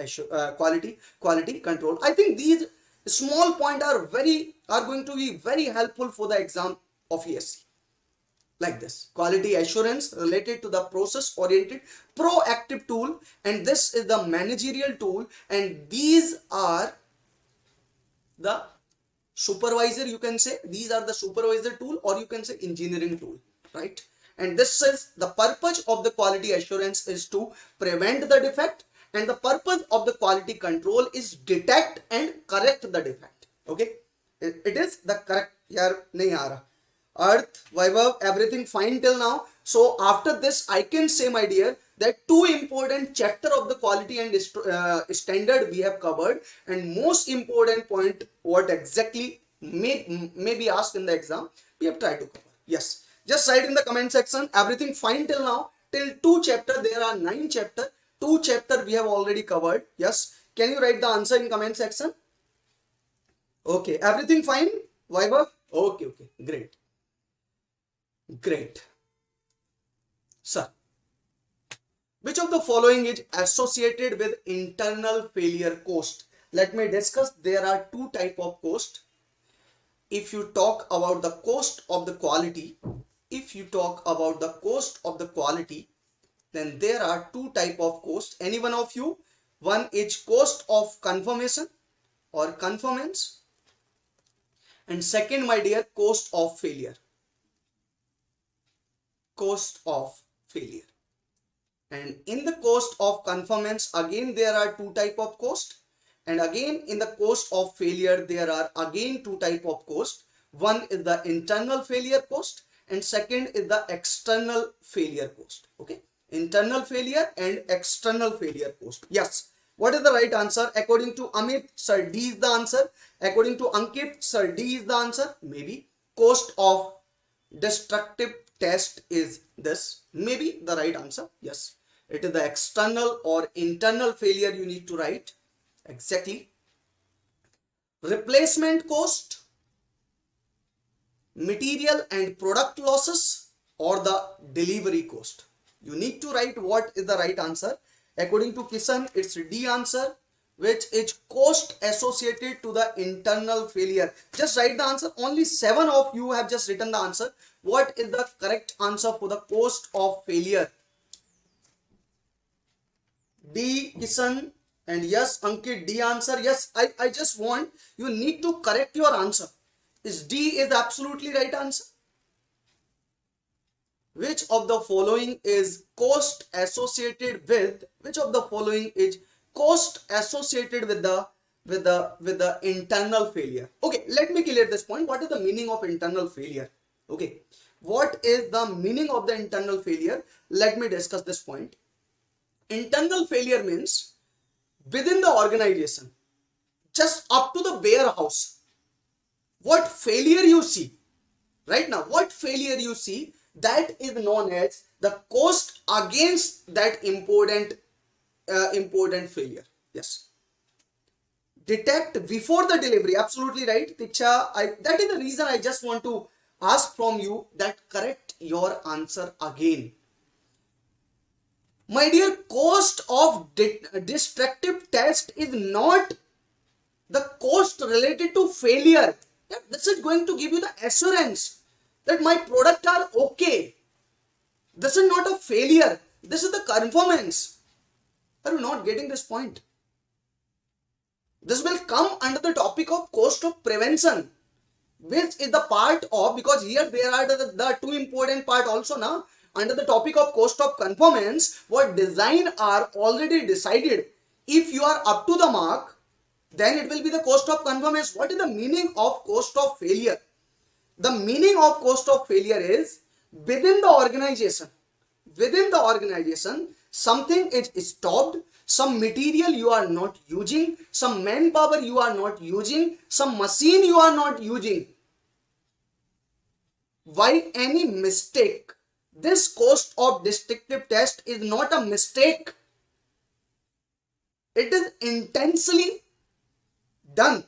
control. I think these small points are going to be very helpful for the exam of ESE. Like this, quality assurance related to the process oriented proactive tool, and this is the managerial tool, and these are the supervisor, you can say these are the supervisor tool, or you can say engineering tool, right? And this is the purpose of the quality assurance is to prevent the defect, and the purpose of the quality control is detect and correct the defect. Okay, it is the correct here. Nahi aa raha. Earth, Vaibhav, everything fine till now. So after this, I can say, my dear, that two important chapter of the quality and standard we have covered, and most important point what exactly may be asked in the exam, we have tried to cover. Yes. Just write in the comment section, everything fine till now. Till 2 chapter, there are 9 chapter. 2 chapter we have already covered. Yes. Can you write the answer in comment section? Okay. Everything fine? Vaibhav? Okay. Okay. Great. Great. Sir, which of the following is associated with internal failure cost? Let me discuss. There are 2 type of cost. If you talk about the cost of the quality, then there are 2 type of cost. Any one of you? One is cost of confirmation or conformance, and second, my dear, cost of failure. Cost of failure. And in the cost of conformance, again there are 2 type of cost, and again in the cost of failure there are again 2 type of cost. One is the internal failure cost, and second is the external failure cost. Okay, internal failure and external failure cost. Yes, what is the right answer? According to Amit, sir, D is the answer. According to Ankit, sir, D is the answer. Maybe cost of destructive test is this. Maybe the right answer. Yes, it is the external or internal failure you need to write. Exactly. Replacement cost, material and product losses, or the delivery cost. You need to write what is the right answer. According to Kisan, it's D answer, which is cost associated to the internal failure. Just write the answer. Only 7 of you have just written the answer. What is the correct answer for the cost of failure? D, Kisan, and yes, Ankit, D answer. Yes, I just want you need to correct your answer. Is D is absolutely right answer? which of the following is cost associated with, which of the following is cost associated with the internal failure? Okay, let me clear this point. What is the meaning of internal failure? Okay, what is the meaning of the internal failure? Let me discuss this point. Internal failure means within the organization, just up to the warehouse, what failure you see right now, what failure you see, that is known as the cost against that important failure. Yes, detect before the delivery. Absolutely right, Tiksha. That is the reason I just want to ask from you that correct your answer again. My dear, cost of destructive test is not the cost related to failure. Yeah, this is going to give you the assurance that my product are okay. This is not a failure. This is the conformance. Are you not getting this point? This will come under the topic of cost of prevention, which is the part of, because here there are the two important part also now. Under the topic of cost of conformance, what design are already decided. If you are up to the mark, then it will be the cost of conformance. What is the meaning of cost of failure? The meaning of cost of failure is within the organization, something is stopped, some material you are not using, some manpower you are not using, some machine you are not using. Why any mistake? This cost of destructive test is not a mistake. It is intensely done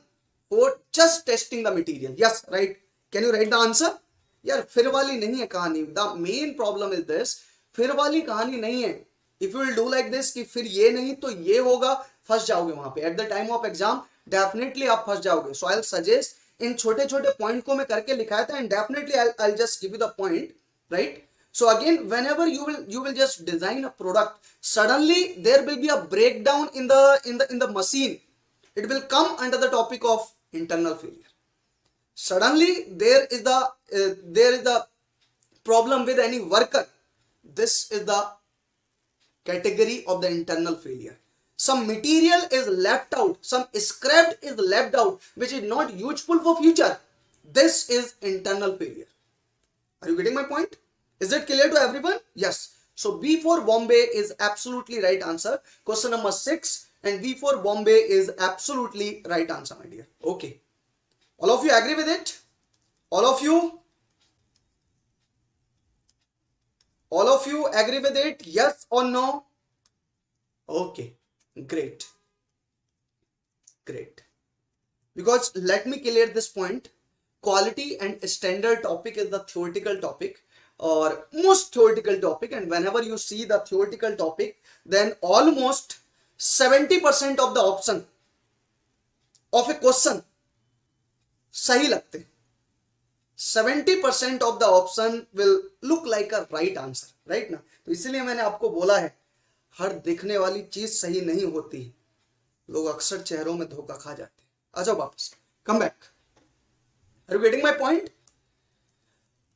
for just testing the material. Yes, right. Can you write the answer? यार फिर वाली नहीं है कहानी. The main problem is this. फिर वाली कहानी नहीं है. If you will do like this कि फिर ये नहीं तो ये होगा, फंस जाओगे वहां पे. At the time of exam, definitely आप फंस जाओगे. So I'll suggest इन छोटे छोटे पॉइंट को मैं करके लिखाया था, and definitely I'll just give you the point, right? So again, whenever you will just design a product, suddenly there will be a breakdown in the machine. It will come under the topic of internal failure. Suddenly there is the problem with any worker. This is the category of the internal failure. Some material is left out, some scrap is left out, which is not useful for future. This is internal failure. Are you getting my point? Is it clear to everyone? Yes. So B for Bombay is absolutely right answer. Question number 6, and B for Bombay is absolutely right answer, my dear. Okay. All of you agree with it? All of you? All of you agree with it? Yes or no? Okay. Great. Great. Because let me clear this point. Quality and standard topic is the theoretical topic, or most theoretical topic, and whenever you see the theoretical topic, then almost 70% of the option of a question सही लगते. 70% of the option will look like a right answer, right ना? तो इसलिए मैंने आपको बोला है, हर दिखने वाली चीज सही नहीं होती. लोग अक्सर चेहरों में धोखा खा जाते हैं. आ जाओ वापस. Come back. Are you getting my point?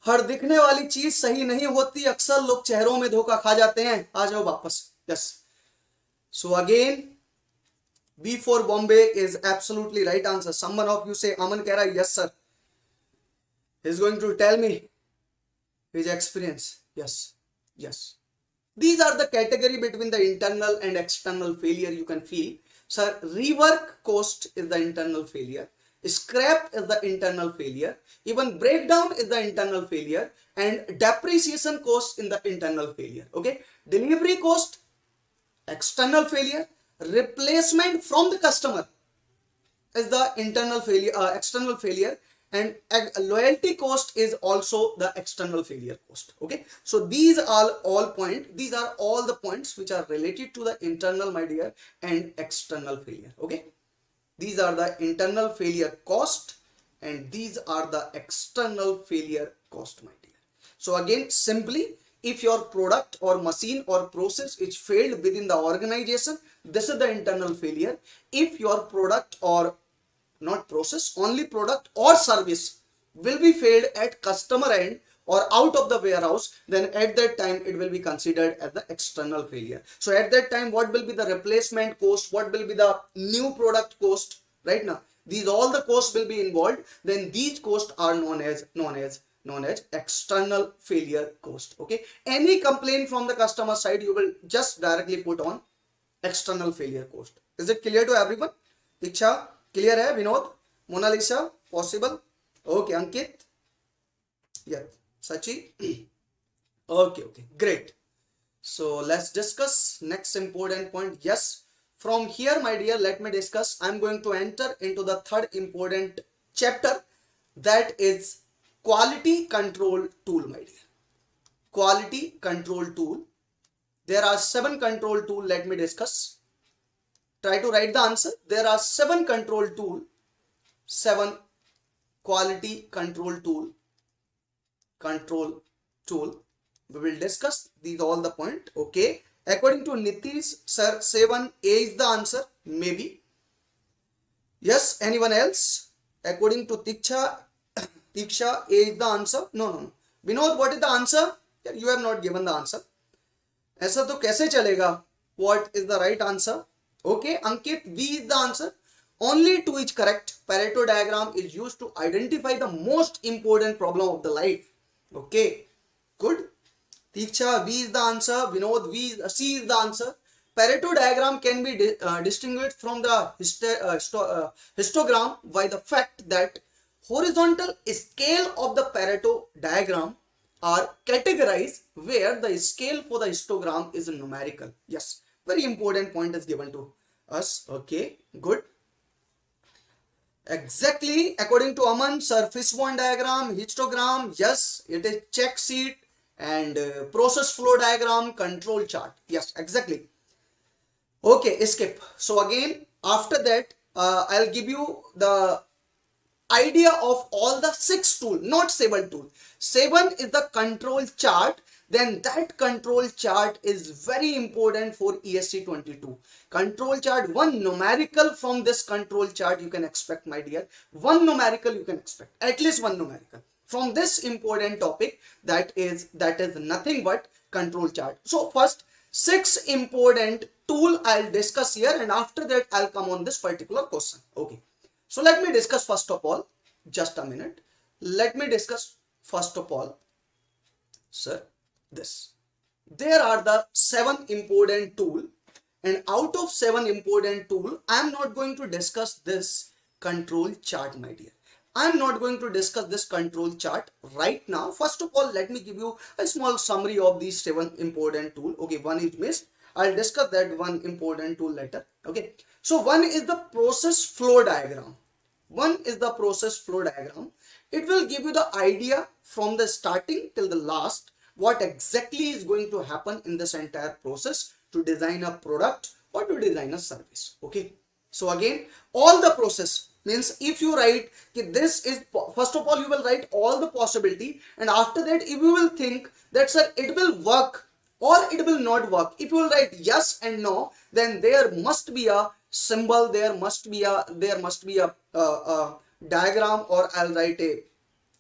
हर दिखने वाली चीज सही नहीं होती, अक्सर लोग चेहरों में धोखा खा जाते हैं. आ जाओ वापस. Yes. So again, B for Bombay is absolutely right answer. Someone of you say, Aman कह रहा है, yes sir. He's going to tell me his experience. Yes. Yes. These are the category between the internal and external failure you can feel. Sir, rework cost is the internal failure. Scrap is the internal failure. Even breakdown is the internal failure. And depreciation cost in the internal failure. Okay. Delivery cost, external failure. Replacement from the customer is the internal failure, external failure. And loyalty cost is also the external failure cost. Okay. So these are all points. These are all the points which are related to the internal, my dear, and external failure. Okay. These are the internal failure cost, and these are the external failure cost, my dear. So again, simply, if your product or machine or process is failed within the organization, this is the internal failure. If your product or not process, only product or service will be failed at customer end or out of the warehouse, then at that time it will be considered as the external failure. So at that time, what will be the replacement cost, what will be the new product cost, right? Now these all the costs will be involved, then these costs are known as external failure cost. Okay, any complaint from the customer side, you will just directly put on external failure cost. Is it clear to everyone? Diksha, clear hai? Vinod, Mona Lisa, possible? Okay, Ankit, yeah, Sachi. Okay, great. So let's discuss next important point. Yes, from here, my dear, let me discuss. I'm going to enter into the third important chapter, that is quality control tool, my dear. Quality control tool. There are 7 control tool. Let me discuss. Try to write the answer. There are 7 control tool. 7 quality control tool. We will discuss these all the point. Okay. According to Nitish sir, 7A is the answer. Maybe. Yes. Anyone else? According to Diksha, A is the answer. No. Vinod, what is the answer? You have not given the answer. ऐसा तो कैसे चलेगा? What is the right answer? Okay, Ankit, B is the answer. Only 2 is correct. Pareto diagram is used to identify the most important problem of the life. Okay, good. Diksha, B is the answer. Vinod, C is the answer. Pareto diagram can be distinguished from the histogram by the fact that horizontal scale of the Pareto diagram are categorized where the scale for the histogram is numerical. Yes, very important point is given to us. Okay, good. Exactly, according to Aman, surface one diagram, histogram, yes, it is check sheet, and process flow diagram, control chart. Yes, exactly. Okay, skip. So again, after that, I'll give you the idea of all the 6 tool, not 7 tool. 7 is the control chart. Then that control chart is very important for ESE 22. Control chart, one numerical from this control chart you can expect, my dear. One numerical you can expect, at least one numerical from this important topic, that is nothing but control chart. So first 6 important tool I'll discuss here, and after that I'll come on this particular question. Okay. So let me discuss first of all, just a minute. Let me discuss first of all, sir, this. There are the 7 important tool, and out of 7 important tool, I am not going to discuss this control chart, my dear. I am not going to discuss this control chart right now. First of all, let me give you a small summary of these 7 important tool. Okay, one is missed. I'll discuss that one important tool later. Okay. So one is the process flow diagram. One is the process flow diagram. It will give you the idea from the starting till the last what exactly is going to happen in this entire process to design a product or to design a service. Okay. So again, all the process means if you write this is, first of all you will write all the possibility, and after that if you will think that sir it will work or it will not work, if you will write yes and no, then there must be a symbol, there must be a diagram, or I'll write a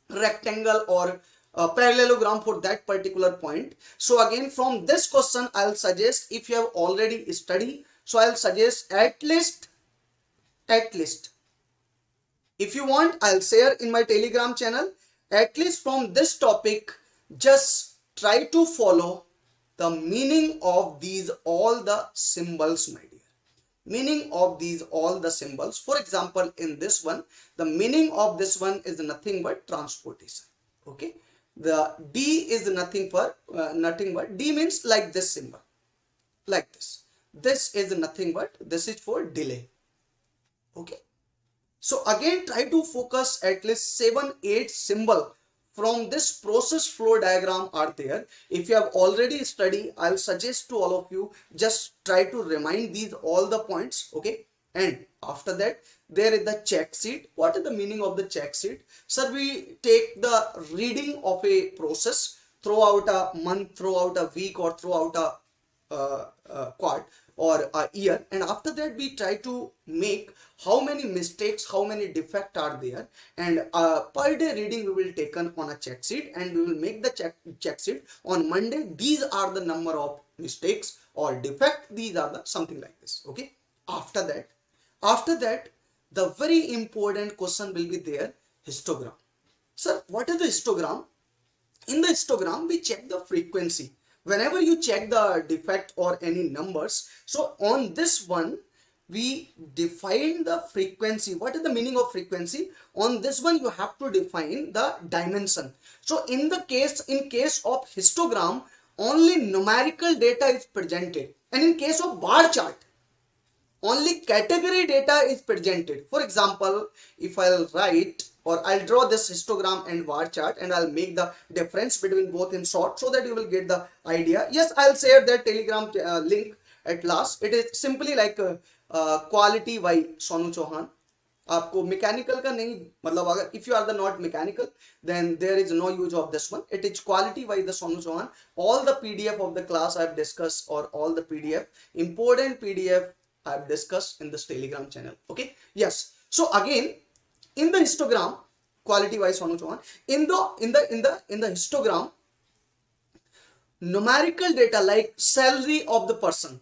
rectangle or a parallelogram for that particular point. So again, from this question I'll suggest, if you have already studied, so I'll suggest at least if you want, I'll share in my Telegram channel, at least from this topic, just try to follow the meaning of these all the symbols, my dear. Meaning of these all the symbols. For example, in this one, the meaning of this one is nothing but transportation. Okay. The D is nothing but D means like this symbol, like this. This is nothing but, this is for delay. Okay. So again, try to focus at least 7-8 symbol from this process flow diagram are there. If you have already studied, I'll suggest to all of you, just try to remind these all the points. Okay. And after that, there is the check sheet. What is the meaning of the check sheet? Sir, we take the reading of a process throughout a month, throughout a week, or throughout a quart, or a year, and after that we try to make how many mistakes, how many defects are there, and per day reading we will taken on a check sheet, and we will make the check sheet on Monday. These are the number of mistakes or defect, these are the something like this. Okay, after that the very important question will be there, histogram. Sir, what is the histogram? In the histogram we check the frequency. Whenever you check the defect or any numbers, so on this one we define the frequency. What is the meaning of frequency? On this one you have to define the dimension. So in case of histogram, only numerical data is presented, and in case of bar chart only category data is presented. For example, if I'll write or I'll draw this histogram and bar chart, and I'll make the difference between both in short so that you will get the idea. Yes, I'll share that Telegram link at last. It is simply like quality by Sonu Chauhan. आपको mechanical का नहीं, मतलब अगर if you are the not mechanical, then there is no use of this one. It is quality by the Sonu Chauhan. All the PDF of the class I've discussed, or all the PDF, important PDF I've discussed in this Telegram channel. Okay, yes. So again, in the histogram, quality wise Sonu Chauhan, in the histogram, numerical data like salary of the person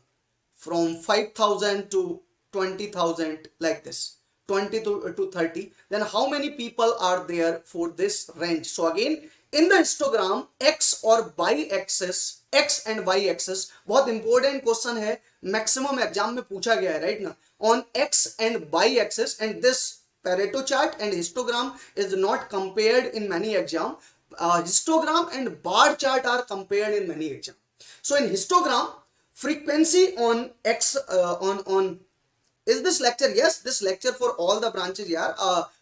from 5,000 to 20,000, like this, 20 to 30, then how many people are there for this range? So again, in the histogram, x और y axis, x and y axis, बहुत important question है, maximum exam में पूछा गया है, right ना? On x and y axis, and this Pareto chart and histogram is not compared in many exam. Histogram and bar chart are compared in many exam. So in histogram, frequency on x on is this lecture? Yes, this lecture for all the branches. Yeah,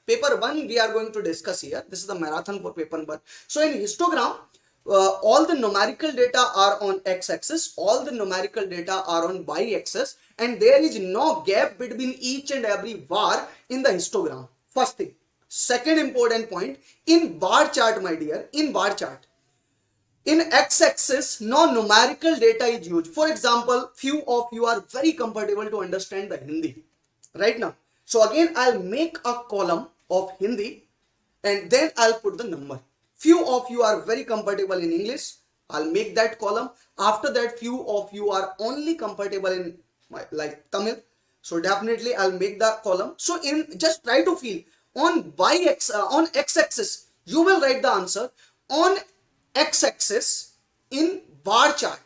paper 1 we are going to discuss here. This is the marathon for paper 1. So in histogram, all the numerical data are on x-axis, all the numerical data are on y-axis, and there is no gap between each and every bar in the histogram. First thing. Second important point, in bar chart, my dear, in bar chart, in x-axis, no numerical data is used. For example, few of you are very comfortable to understand the Hindi right now. So again, I'll make a column of Hindi and then I'll put the number. Few of you are very comfortable in English. I'll make that column. After that, few of you are only comfortable in like Tamil. So definitely I'll make the column. So in just try to feel on x-axis, you will write the answer. On x-axis in bar chart,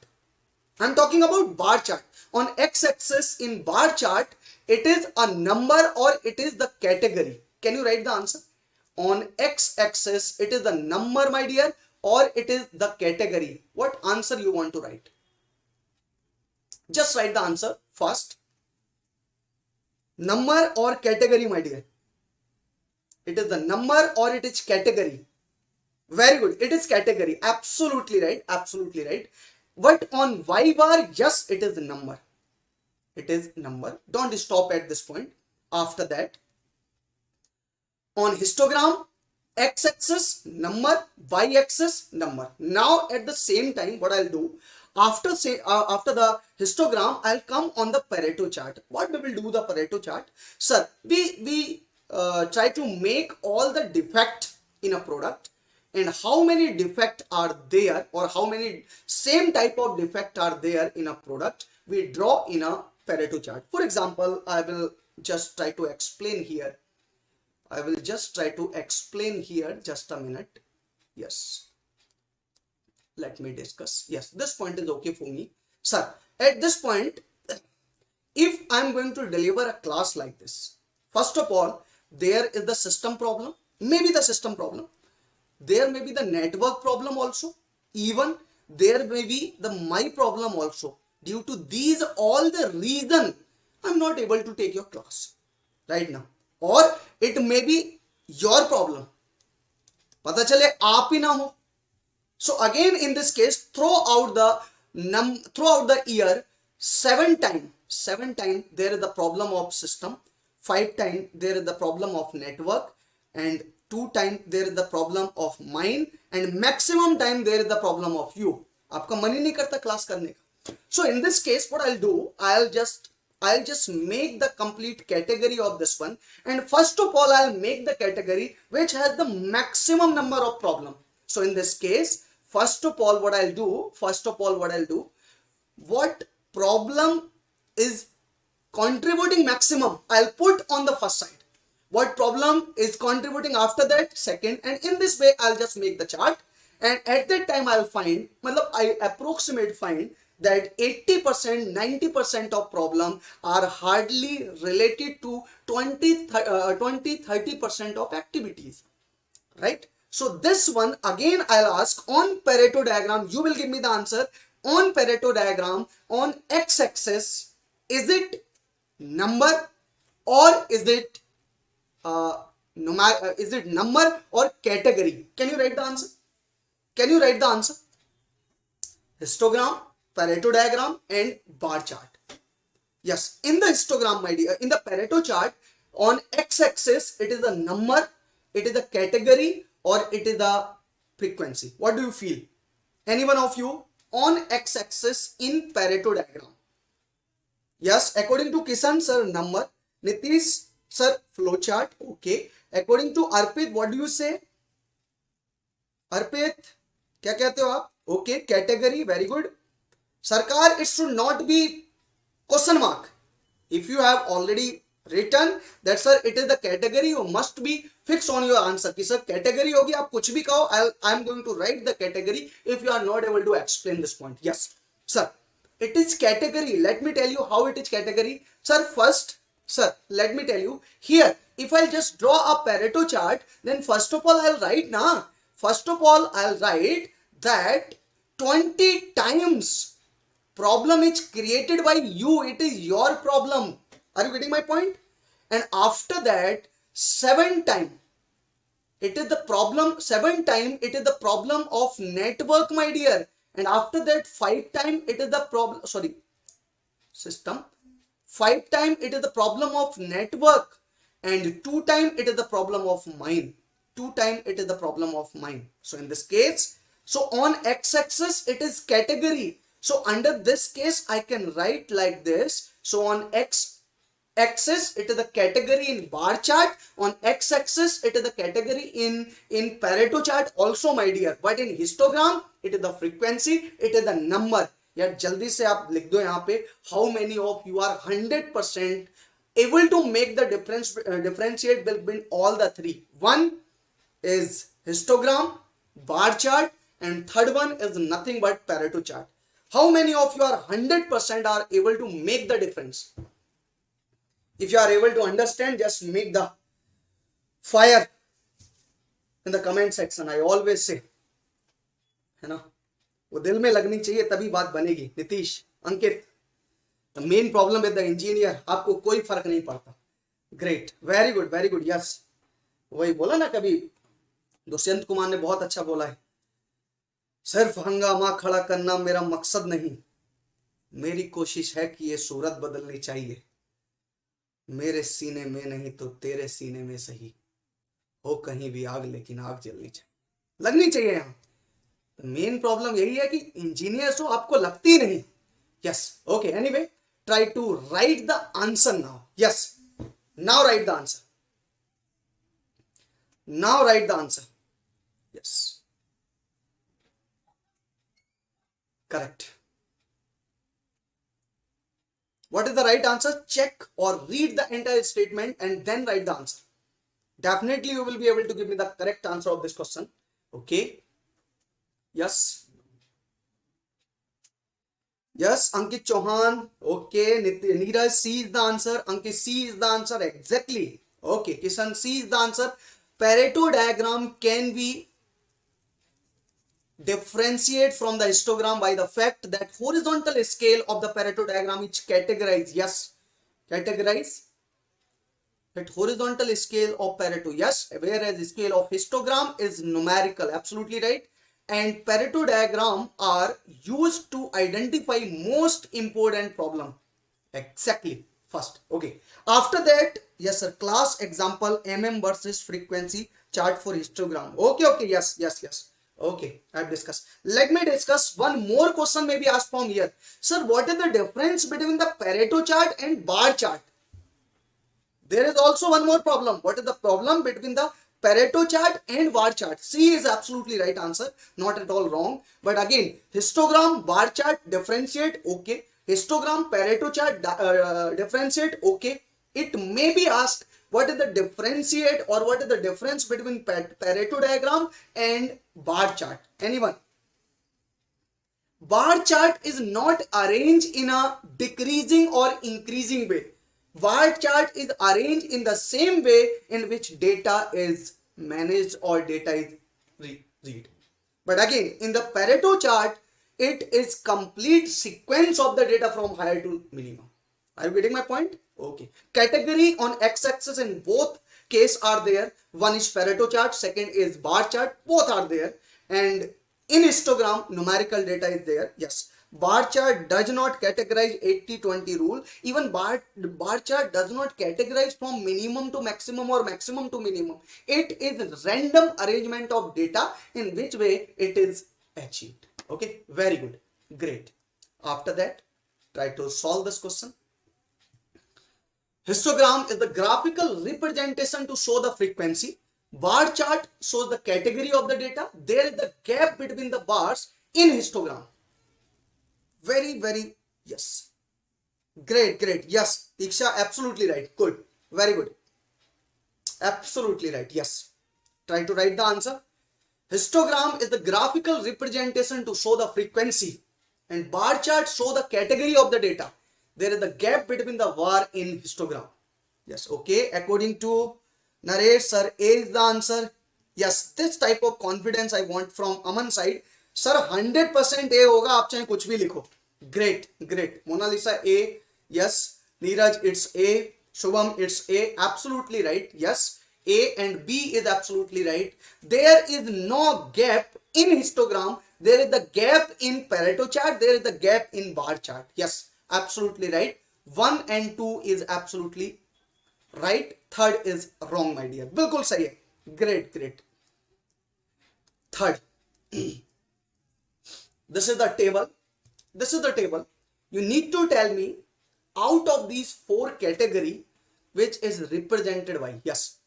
I'm talking about bar chart. On x-axis in bar chart, it is a number or it is the category. Can you write the answer? On x-axis, it is the number, my dear, or it is the category. What answer you want to write? Just write the answer first. Number or category, my dear? It is the number or it is category? Very good. It is category. Absolutely right. Absolutely right. But on Y bar, yes, it is the number. It is number. Don't stop at this point. After that, on histogram, x-axis number, y-axis number. Now at the same time, what I'll do, after the histogram, I'll come on the Pareto chart. What we will do the Pareto chart? Sir, we try to make all the defect in a product, and how many defect are there, or how many same type of defect are there in a product, we draw in a Pareto chart. For example, I will just try to explain here. Just a minute. Yes. Let me discuss. Yes, this point is okay for me. Sir, at this point, if I'm going to deliver a class like this, first of all, there is the system problem, maybe the system problem. There may be the network problem also. Even there may be the my problem also. Due to these all the reason, I'm not able to take your class right now. Or it may be your problem. पता चले आप ही ना हो. So again in this case, throughout the year, 7 times there is the problem of system, 5 times there is the problem of network, and 2 times there is the problem of mind, and maximum time there is the problem of you. आपका मन ही नहीं करता class करने का. So in this case, what I'll do, I'll just make the complete category of this one, and first of all I'll make the category which has the maximum number of problem. So in this case, first of all what I'll do, what problem is contributing maximum, I'll put on the first side. What problem is contributing after that, second, and in this way I'll just make the chart, and at that time I'll find, I approximate find that 80%, 90% of problem are hardly related to 20-30% of activities, right? So this one again I'll ask on Pareto diagram, you will give me the answer. On Pareto diagram, on x-axis, is it number or is it number or category? Can you write the answer? Histogram, Pareto diagram and bar chart. Yes, in the histogram, my dear, in the Pareto chart, on x-axis it is a number, it is a category, or it is a frequency. What do you feel? Any one of you? On x-axis in Pareto diagram. Yes, according to Kisan sir, number. Nitish sir, flow chart. Okay. According to Arpit, what do you say? Arpit, क्या कहते हो आप? Okay, category, very good. Sarkar, it should not be question mark. If you have already written that sir it is the category, you must be fixed on your answer कि sir category होगी, आप कुछ भी कहो, I am going to write the category if you are not able to explain this point. Yes sir, it is category. Let me tell you how it is category. Sir, first, sir, let me tell you here, if I'll just draw a Pareto chart, then first of all I'll write that 20 times problem is created by you. It is your problem. Are you getting my point? And after that, 7 time, it is the problem of network, my dear. And after that, 5 time, it is the problem, system. 5 time, it is the problem of network. And 2 time, it is the problem of mind. 2 time, it is the problem of mind. So in this case, so on x-axis, it is category. So under this case, I can write like this. So on x-axis, it is the category in bar chart. On x-axis, it is the category in Pareto chart also, my dear. But in histogram, it is the frequency, it is the number. यार जल्दी से आप लिख दो यहाँ पे, how many of you are 100% able to make the differentiate between all the three. One is histogram, bar chart, and third one is nothing but Pareto chart. How many of you are 100% are able to make the difference? If you are able to understand, just make the fire in the comment section. I always say, है ना, वो दिल में लगनी चाहिए तभी बात बनेगी. नीतीश, अंकित, the main problem with the engineer, आपको कोई फर्क नहीं पड़ता. Great, very good, yes. वही बोला ना कभी, दुष्यंत कुमार ने बहुत अच्छा बोला है. सिर्फ हंगामा खड़ा करना मेरा मकसद नहीं, मेरी कोशिश है कि ये सूरत बदलनी चाहिए. मेरे सीने में नहीं तो तेरे सीने में सही, हो कहीं भी आग लेकिन आग जलनी चाहिए, लगनी चाहिए. यहाँ मेन प्रॉब्लम यही है कि इंजीनियर्स हो, आपको लगती नहीं. Yes, okay, anyway, try to write the answer now. Yes, now write the answer. Yes, correct. What is the right answer? Check or read the entire statement and then write the answer. Definitely you will be able to give me the correct answer of this question. Okay. Yes, Ankit Chauhan. Okay, Neeraj, C is the answer. Ankit, C is the answer. Exactly. Okay, Kisan, C is the answer. Pareto diagram can be differentiate from the histogram by the fact that horizontal scale of the Pareto diagram is categorized. Yes, categorize. That horizontal scale of Pareto, yes, whereas the scale of histogram is numerical. Absolutely right. And Pareto diagram are used to identify most important problem. Exactly. First, okay. After that, yes sir, class example, mm versus frequency chart for histogram. Okay, yes. Okay, I've discussed. Let me discuss one more question maybe asked from here. Sir, what is the difference between the Pareto chart and bar chart? There is also one more problem. What is the problem between the Pareto chart and bar chart? C is absolutely right answer. Not at all wrong. But again, histogram, bar chart, differentiate. Okay. Histogram, Pareto chart, differentiate. Okay. It may be asked what is the differentiate or what is the difference between Pareto diagram and bar chart. Anyone? Bar chart is not arranged in a decreasing or increasing way. Bar chart is arranged in the same way in which data is managed or data is read. But again, in the Pareto chart, it is complete sequence of the data from higher to minimum. Are you getting my point? Okay. Category on x-axis in both case are there. One is Pareto chart, second is bar chart. Both are there. And in histogram, numerical data is there. Yes. Bar chart does not categorize 80-20 rule. Even bar chart does not categorize from minimum to maximum or maximum to minimum. It is random arrangement of data in which way it is achieved. Okay. Very good. Great. After that, try to solve this question. Histogram is the graphical representation to show the frequency. Bar chart shows the category of the data. There is the gap between the bars in histogram. Very, yes. Great. Yes, Diksha, absolutely right. Good. Very good. Absolutely right. Yes. Try to write the answer. Histogram is the graphical representation to show the frequency. And bar chart show the category of the data. There is the gap between the bar in histogram. Yes, okay. According to Naresh, sir, A is the answer. Yes, this type of confidence I want from Aman side. Sir, 100% A होगा, आप चाहे कुछ भी लिखो. Great. Mona Lisa A. Yes. Neeraj, it's A. Shubham, it's A. Absolutely right. Yes. A and B is absolutely right. There is no gap in histogram. There is the gap in Pareto chart. There is the gap in bar chart. Yes. Absolutely right. 1 and 2 is absolutely right. Third is wrong, my dear. बिल्कुल सही है. Great. Third. This is the table. You need to tell me out of these 4 category which is represented by. Yes.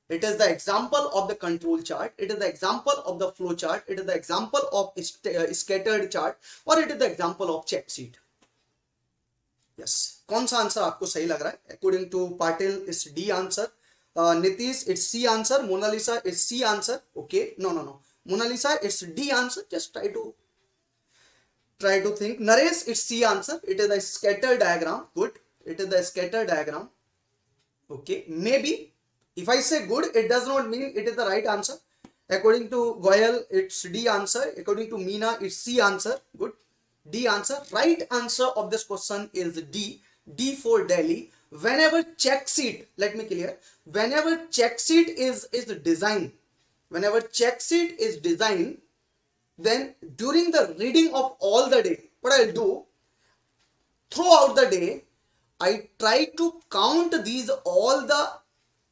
It is the example of the control chart. It is the example of the flow chart. It is the example of scattered chart. Or it is the example of check sheet. Yes. कौन सा answer आपको सही लग रहा है? According to Patil, it's D answer. Nitish, it's C answer. Mona Lisa, it's C answer. Okay. No. Mona Lisa, it's D answer. Just try to think. Naresh, it's C answer. It is the scatter diagram. Good. It is the scatter diagram. Okay. Maybe. If I say good, it does not mean it is the right answer. According to Goyal, it's D answer. According to Meena, it's C answer. Good. D answer. Right answer of this question is D. D for Delhi. Whenever check sheet, let me clear. Whenever check sheet is designed, then during the reading of all the day, what I'll do, throughout the day, I try to count these all the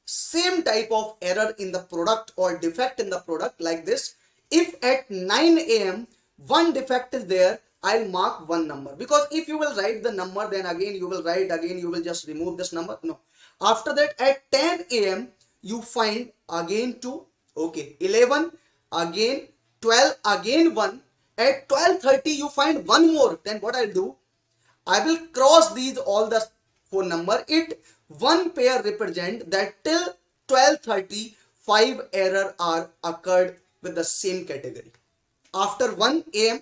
same type of error in the product or defect in the product like this. If at 9 a.m. one defect is there, I'll mark one number, because if you will write the number, then again you will write again, you will just remove this number. No. After that, at 10 a.m. you find again 2. Okay. 11 again, 12 again 1. At 12:30 you find one more. Then what I'll do, I will cross these all the 4 number. It one pair represent that till 12:30 5 error are occurred with the same category. After 1 p.m.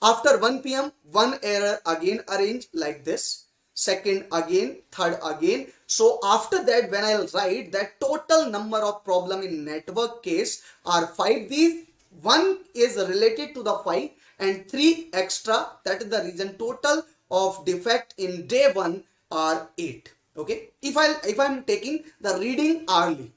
After 1 p.m. one error again arrange like this. Second again, third again. So after that, when I'll write that total number of problem in network case are 5. These 1 is related to the 5 and 3 extra. That is the reason total of defect in day 1 are 8. Okay. If I'm taking the reading hourly,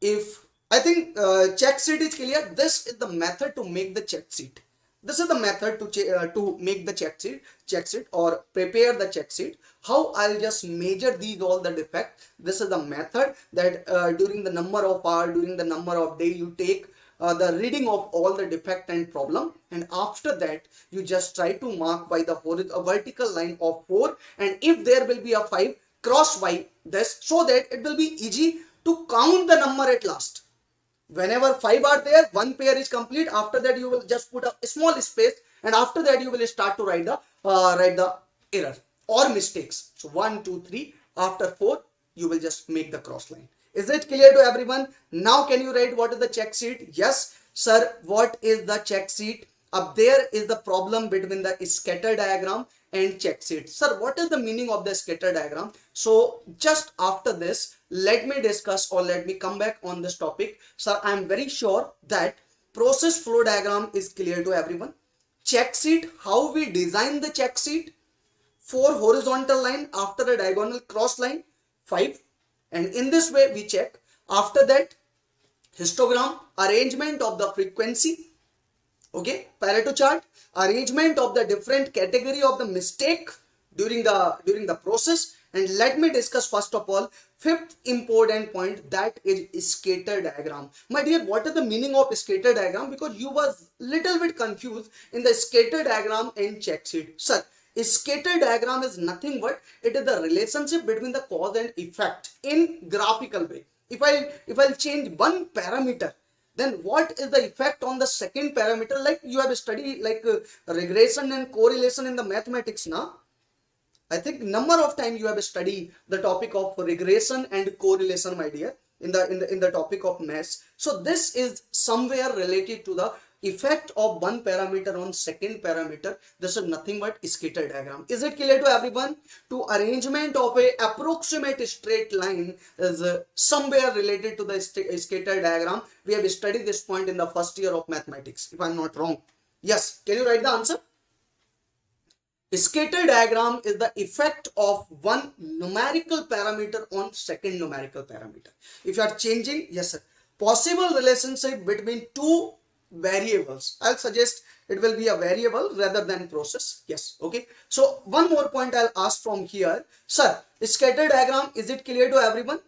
if I think check sheet is clear, this is the method to make the check sheet. This is the method to make the check sheet or prepare the check sheet. How I'll just measure these all the defect. This is the method that during the number of hour, during the number of day you take the reading of all the defect and problem, and after that you just try to mark by the vertical line of 4, and if there will be a 5, cross by this, so that it will be easy to count the number at last. Whenever 5 are there, one pair is complete. After that you will just put a small space, and after that you will start to write the error or mistakes. So 1 2 3, after 4 you will just make the cross line. Is it clear to everyone? Now can you write what is the check sheet? Yes sir, what is the check sheet? Up there is the problem between the scatter diagram and check sheet. Sir, what is the meaning of the scatter diagram? So just after this, let me discuss, or let me come back on this topic. Sir, I am very sure that process flow diagram is clear to everyone. Check sheet, how we design the check sheet: 4 horizontal line, after a diagonal cross line 5, and in this way we check. After that, histogram, arrangement of the frequency. Okay, Pareto chart, arrangement of the different category of the mistake during the process. And let me discuss first of all fifth important point, that is scatter diagram. My dear, what is the meaning of scatter diagram? Because you was little bit confused in the scatter diagram and check sheet. Sir, scatter diagram is nothing but it is the relationship between the cause and effect in graphical way. If I'll change one parameter, then what is the effect on the second parameter? Like you have studied like regression and correlation in the mathematics now. I think number of time you have studied the topic of regression and correlation, my dear, in the topic of maths. So this is somewhere related to the effect of one parameter on second parameter. This is nothing but scatter diagram. Is it clear to everyone? To arrangement of a approximate straight line is somewhere related to the scatter diagram. We have studied this point in the first year of mathematics, if I am not wrong. Yes, can you write the answer? Scatter diagram is the effect of one numerical parameter on second numerical parameter. If you are changing, yes sir, possible relationship between two variables. I'll suggest it will be a variable rather than process. Yes, okay. So one more point I'll ask from here. Sir, scatter diagram, is it clear to everyone?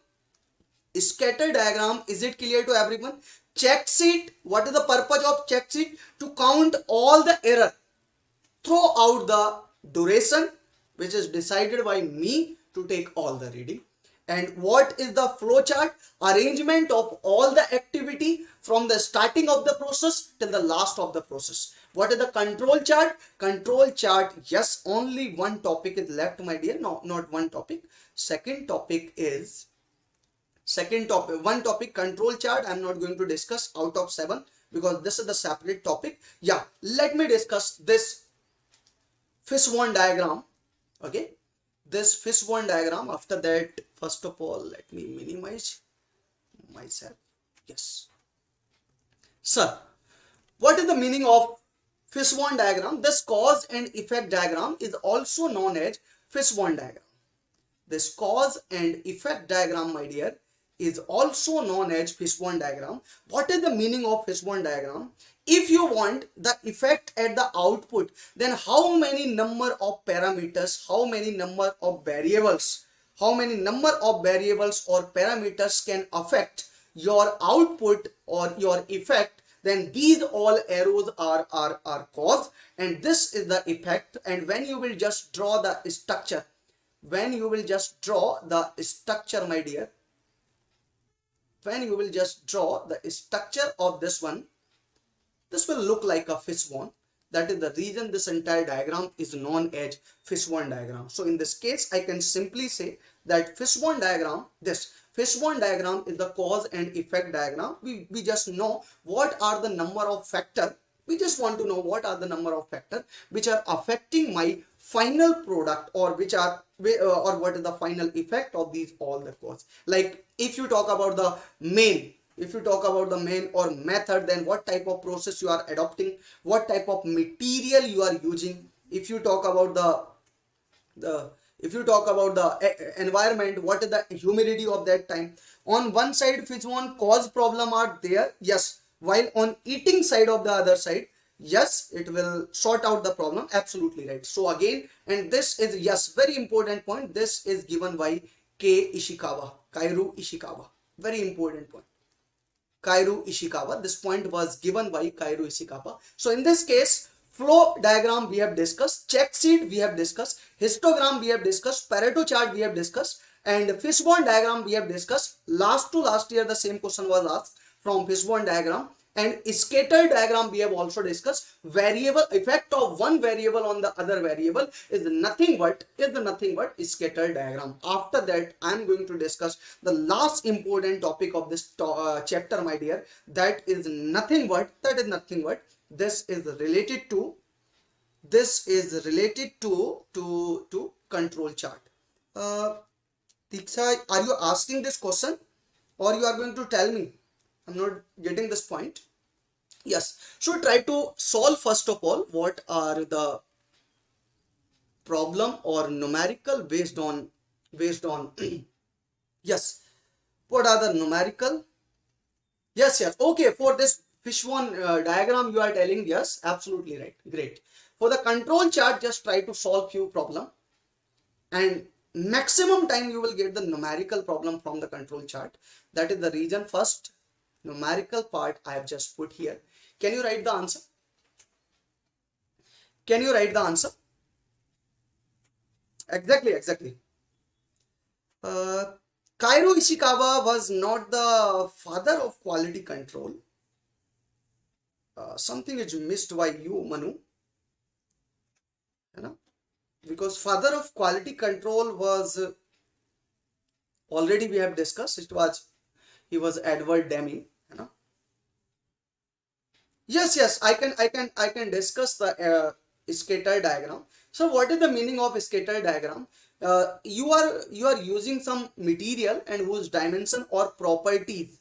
Scatter diagram, is it clear to everyone? Check sheet, what is the purpose of check sheet? To count all the error throughout the duration, which is decided by me to take all the reading. And what is the flow chart? Arrangement of all the activity from the starting of the process till the last of the process. What is the control chart? Control chart, yes, only one topic is left, my dear. No, not one topic. Second topic, one topic, control chart. I'm not going to discuss out of 7 because this is the separate topic. Yeah, let me discuss this fishbone diagram. Okay, this fishbone diagram. After that, first of all, let me minimize myself. Yes, sir, what is the meaning of fishbone diagram? This cause and effect diagram is also known as fishbone diagram. This cause and effect diagram, my dear, is also known as fishbone diagram. What is the meaning of fishbone diagram? If you want the effect at the output, then how many number of parameters, how many number of variables or parameters can affect your output or your effect, then these all arrows are cause and this is the effect. And when you will just draw the structure, my dear, when you will just draw the structure of this one, this will look like a fishbone. That is the reason this entire diagram is known as fishbone diagram. So in this case, I can simply say that fishbone diagram, this fishbone diagram is the cause and effect diagram. We just know what are the number of factors. We just want to know what are the number of factors which are affecting my final product, or what is the final effect of these all the cause. Like if you talk about the main or method, then what type of process you are adopting, what type of material you are using. If you talk about the environment, what is the humidity of that time. On one side, which one cause problem are there, yes, while on eating side of the other side, yes, it will sort out the problem. Absolutely right. So again, and this is, yes, very important point, this is given by Kairo Ishikawa. Very important point. Kairo Ishikawa. This point was given by Kairo Ishikawa. So in this case, flow diagram we have discussed, check sheet we have discussed, histogram we have discussed, Pareto chart we have discussed, and fishbone diagram we have discussed. Last to last year the same question was asked from fishbone diagram, and scatter diagram we have also discussed. Variable effect of one variable on the other variable is nothing but scatter diagram. After that I am going to discuss the last important topic of this chapter, my dear. That is nothing but this is related to control chart. Diksha, are you asking this question or you are going to tell me? I'm not getting this point. Yes, so try to solve first of all what are the problem or numerical based on yes, what are the numerical? Yes, okay, for this fishbone diagram you are telling, yes, absolutely right, great. For the control chart, just try to solve few problem, and maximum time you will get the numerical problem from the control chart. That is the reason first numerical part I have just put here. Can you write the answer? Can you write the answer? Exactly. Kairo Ishikawa was not the father of quality control. Something is missed by you, Manu. You know? Because father of quality control was already we have discussed. He was Edward Deming. You know? Yes, I can discuss the scatter diagram. So what is the meaning of scatter diagram? You are using some material and whose dimension or properties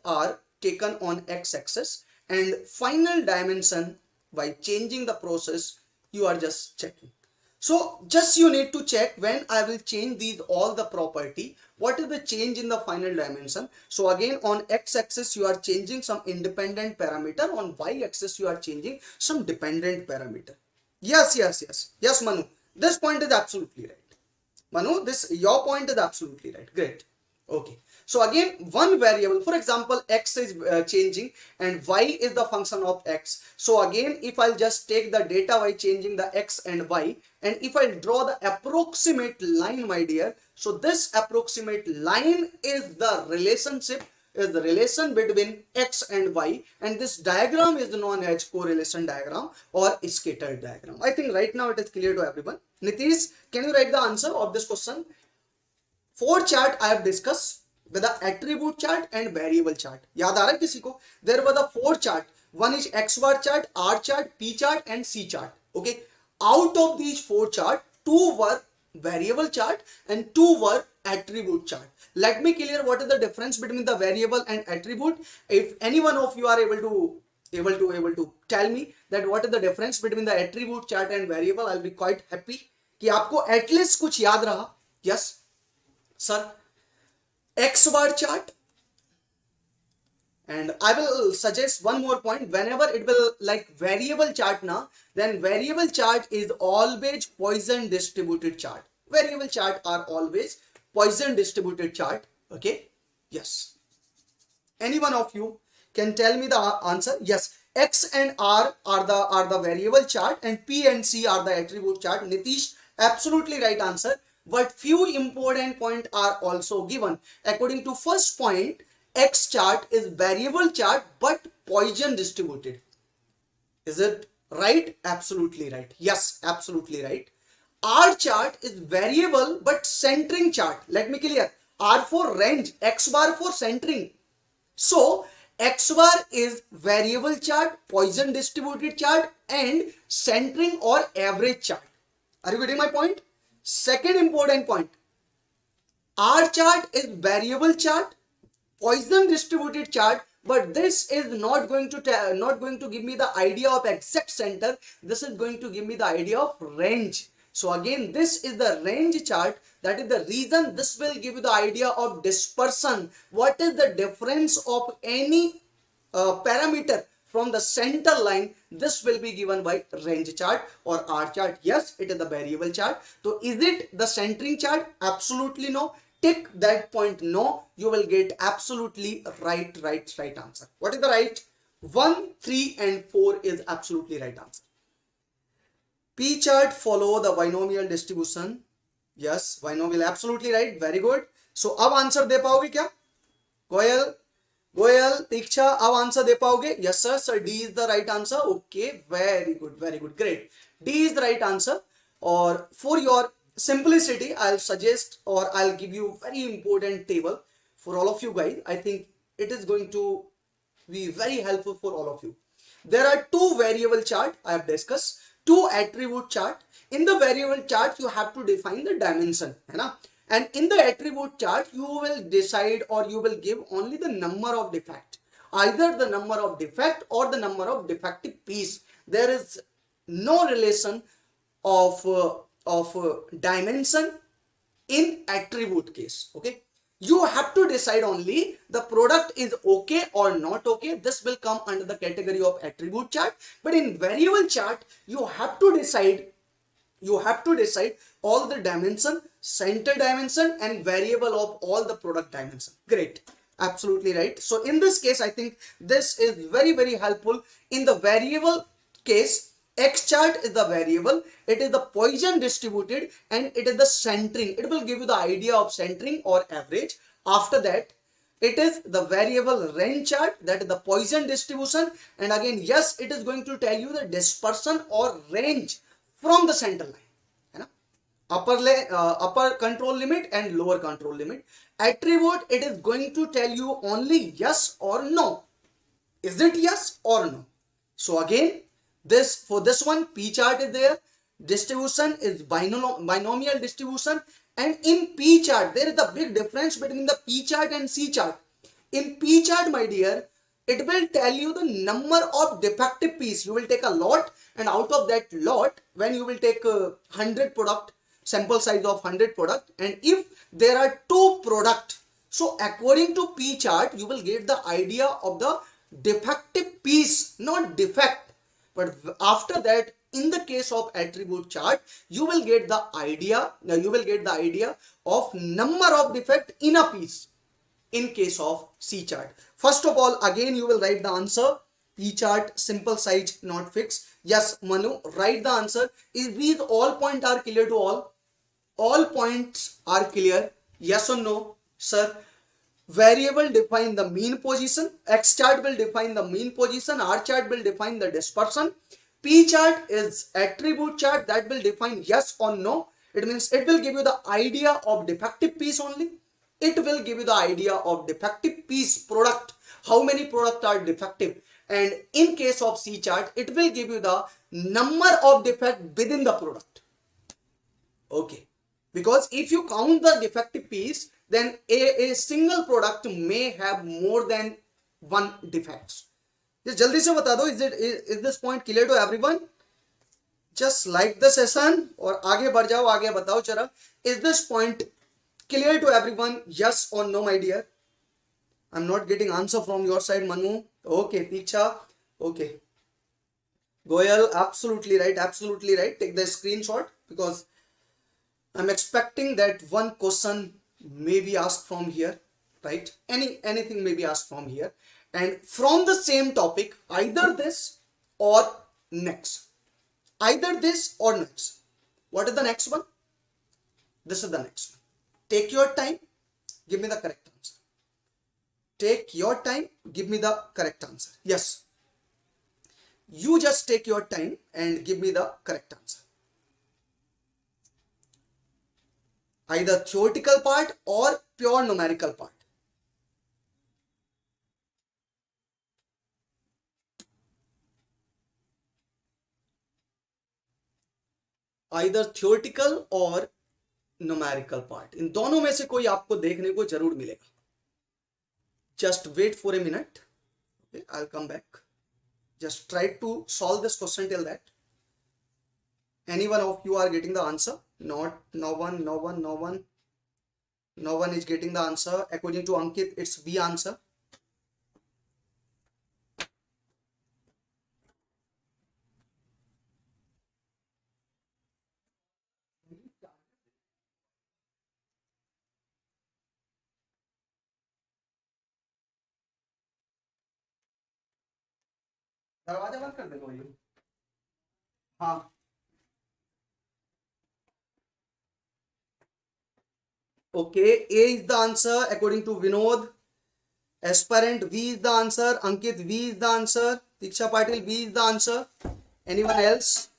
are taken on x-axis, and final dimension by changing the process you are just checking. So just you need to check when I will change these all the property, what is the change in the final dimension. So again on x-axis you are changing some independent parameter, on y-axis you are changing some dependent parameter. Yes, Manu, this point is absolutely right. Manu, your point is absolutely right. Great. Okay. So again, one variable, for example, x is changing and y is the function of x. So again, if I'll just take the data by changing the x and y, and if I draw the approximate line, my dear, so this approximate line is the relationship, is the relation between x and y, and this diagram is known as correlation diagram or scatter diagram. I think right now it is clear to everyone. Nitish, can you write the answer of this question? 4 chart I have discussed with the attribute chart and variable chart. याद आ रहा है किसी को? There were the 4 chart. One is X bar chart, R chart, P chart and C chart. Okay. Out of these 4 chart, 2 were variable chart and 2 were attribute chart. Let me clear what is the difference between the variable and attribute. If any one of you are able to tell me that what is the difference between the attribute chart and variable, I'll be quite happy कि आपको at least कुछ याद रहा. Yes, sir. X bar chart, and I will suggest one more point. Whenever it will like variable chart now, then variable chart is always Poisson distributed chart. Variable chart are always Poisson distributed chart. Okay. Yes. Any one of you can tell me the answer? Yes. X and R are the variable chart and P and C are the attribute chart. Nitish, absolutely right answer. But few important points are also given. According to first point, X chart is variable chart but Poisson distributed. Is it right? Absolutely right. Yes, absolutely right. R chart is variable but centering chart. Let me clear. R for range, X bar for centering. So X bar is variable chart, Poisson distributed chart and centering or average chart. Are you getting my point? Second important point, R chart is variable chart, Poisson distributed chart, but this is not going to give me the idea of exact center. This is going to give me the idea of range. So again, this is the range chart. That is the reason this will give you the idea of dispersion. What is the difference of any parameter from the center line? This will be given by range chart or R chart. Yes, it is the variable chart. So is it the centering chart? Absolutely no. tick that point no, you will get absolutely right answer. What is the right? 1, 3 and 4 is absolutely right answer. P chart follow the binomial distribution. Yes, binomial, absolutely right. Very good. So अब answer दे पाओगे क्या? गोयल, गोयल, दीक्षा, अब answer दे पाओगे? Yes sir, sir, D is the right answer. Okay, very good, great. D is the right answer. Or for your simplicity, I'll suggest or I'll give you very important table for all of you guys. I think it is going to be very helpful for all of you. There are two variable chart I have discussed, two attribute chart. In the variable chart, you have to define the dimension, है ना? And in the attribute chart, you will decide or you will give only the number of defect, either the number of defect or the number of defective piece. There is no relation of dimension in attribute case. Okay, you have to decide only the product is okay or not okay. This will come under the category of attribute chart. But in variable chart, you have to decide all the dimension, center dimension and variable of all the product dimension. Great, absolutely right. So in this case, I think this is very helpful. In the variable case, X chart is the variable, it is the Poisson distributed and it is the centering. It will give you the idea of centering or average. After that, it is the variable range chart, that is the Poisson distribution, and again yes, it is going to tell you the dispersion or range from the center line. Upper control limit and lower control limit. Attribute, it is going to tell you only yes or no. Is it yes or no? So again, for this one, P chart is there, distribution is binomial distribution, and in P chart there is a big difference between the P chart and C chart. In P chart, my dear, it will tell you the number of defective piece. You will take a lot, and out of that lot, when you will take 100 product, sample size of 100 product, and if there are 2 product, so according to P chart, you will get the idea of the defective piece, not defect. But after that, in the case of attribute chart, you will get the idea. Now you will get the idea of number of defect in a piece. In case of C chart, first of all, again you will write the answer. P chart, simple size, not fixed. Yes, Manu, write the answer. Is these all points are clear to all? All points are clear? Yes or no, sir? Variable define the mean position, X chart will define the mean position, R chart will define the dispersion, P chart is attribute chart that will define yes or no. It means it will give you the idea of defective piece only. It will give you the idea of defective piece product, how many products are defective. And in case of C chart, it will give you the number of defect within the product. Okay, because if you count the defective piece, then a single product may have more than one defects. Just jaldi se bata do, is this point clear to everyone? Just like the session और आगे बढ़ जाओ, आगे बताओ जरा. Is this point clear to everyone? Yes or no, my dear? I'm not getting answer from your side, Manu. Okay, Tiksha. Okay. Goyal, absolutely right, absolutely right. Take the screenshot because I'm expecting that one question may be asked from here, right? Anything may be asked from here, and from the same topic, either this or next. Either this or next. What is the next one? This is the next one. Take your time, give me the correct answer. Take your time, give me the correct answer. Yes. You just take your time and give me the correct answer. Either theoretical part or pure numerical part. Either theoretical or numerical part. इन दोनों में से कोई आपको देखने को जरूर मिलेगा. Just wait for a minute. Okay, I'll come back. Just try to solve this question till that. Any one of you are getting the answer? Not, no one is getting the answer. According to Ankit, it's B answer. दरवाजा बंद कर देगा ये। हाँ okay, A is the answer according to Vinod. Aspirant V is the answer. Ankit V is the answer. Diksha Patil V is the answer. Anyone else?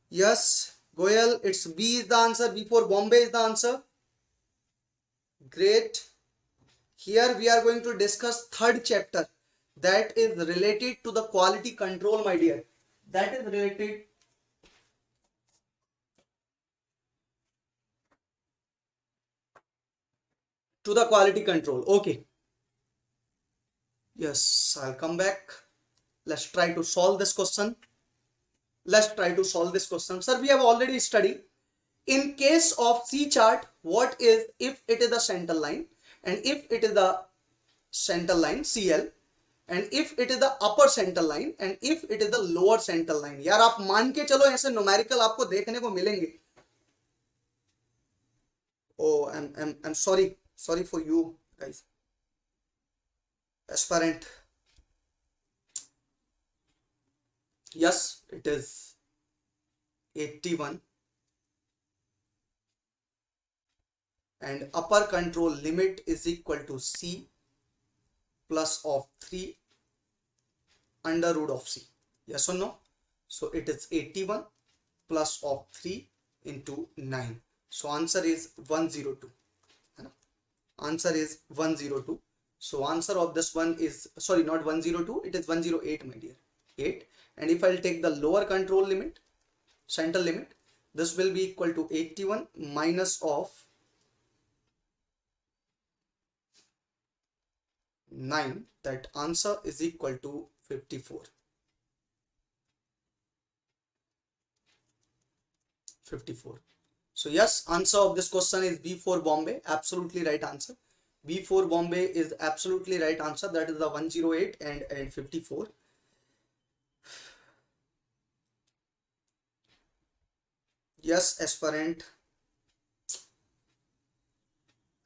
Yes, Goyal, it's B is the answer. B for Bombay is the answer. Great. Here we are going to discuss third chapter that is related to the quality control, my dear. That is related to the quality control. Okay. Yes, I'll come back. Let's try to solve this question. Let's try to solve this question. Sir, we have already studied. In case of C chart, what is if it is the center line and if it is the center line CL and if it is the upper center line and if it is the lower center line. यार आप मान के चलो ऐसे numerical आपको देखने को मिलेंगे. Oh, I'm sorry for you guys. Aspirant. Yes, it is 81 and upper control limit is equal to C plus of 3 under root of C. Yes or no? So it is 81 plus of 3 into 9. So answer is 102. Answer is 102. So answer of this one is, sorry, not 102, it is 108, my dear. 8. And if I'll take the lower control limit, center limit, this will be equal to 81 minus of 9. That answer is equal to 54. 54. So yes, answer of this question is B for Bombay. Absolutely right answer. B for Bombay is absolutely right answer. That is the 108 and 54. Yes, aspirant.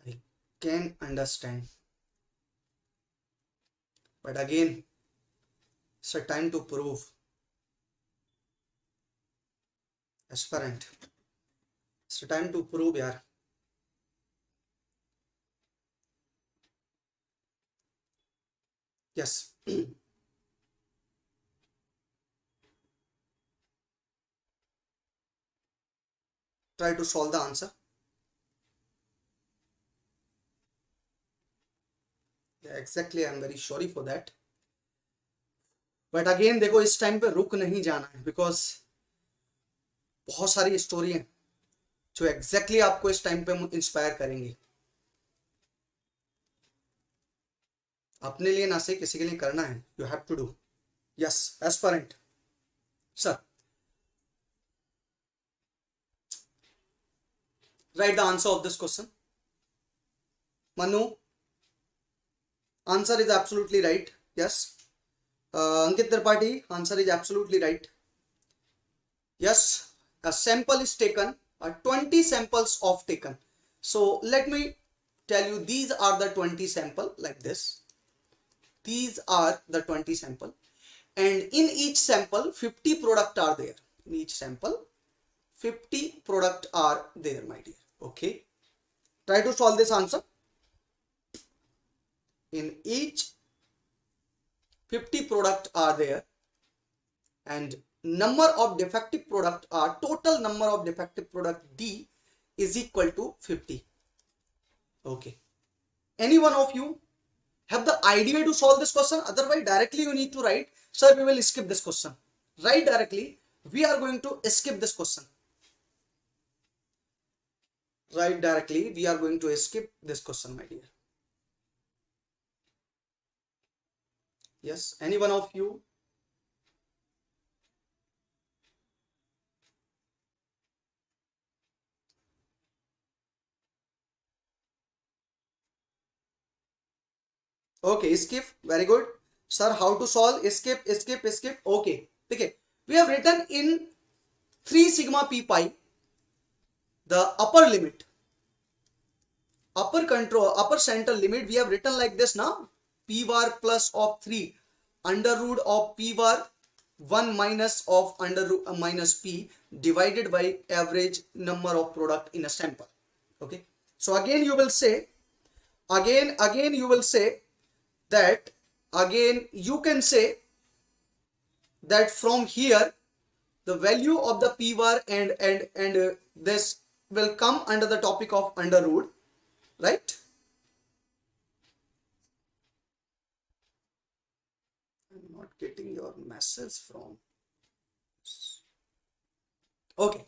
I can understand. But again, it's a time to prove. Aspirant. It's a time to prove, yaar. Yes. Try to solve the answer. Yeah, exactly. I'm very sorry for that. But again, देखो इस time पे रुक नहीं जाना है because बहुत सारी story हैं जो एग्जैक्टली आपको इस टाइम पे इंस्पायर करेंगी. अपने लिए ना से किसी के लिए करना है. You have to do. Yes, aspirant sir, write the answer of this question. Manu, answer is absolutely right. Yes. Ankit Tripathi, answer is absolutely right. Yes, a sample is taken, 20 samples of taken. So let me tell you, these are the 20 sample like this. These are the 20 sample and in each sample 50 product are there. In each sample 50 product are there, my dear. Okay, try to solve this answer. In each 50 product are there and number of defective product are, total number of defective product D is equal to 50. Okay, any one of you have the idea to solve this question? Otherwise directly you need to write, sir, we will skip this question. Write directly, we are going to skip this question. Write directly, we are going to skip this question, my dear. Yes, any one of you? Okay, skip. Very good. Sir, how to solve? Skip. Okay. Okay. We have written in 3 sigma p pi the upper limit. Upper control, upper center limit we have written like this now. P bar plus of 3. under root of p bar 1 minus of under root minus p divided by average number of product in a sample. Okay, so again you will say, again you will say that, again you can say that from here the value of the p bar and this will come under the topic of under root, right? I'm not getting your message from. Okay,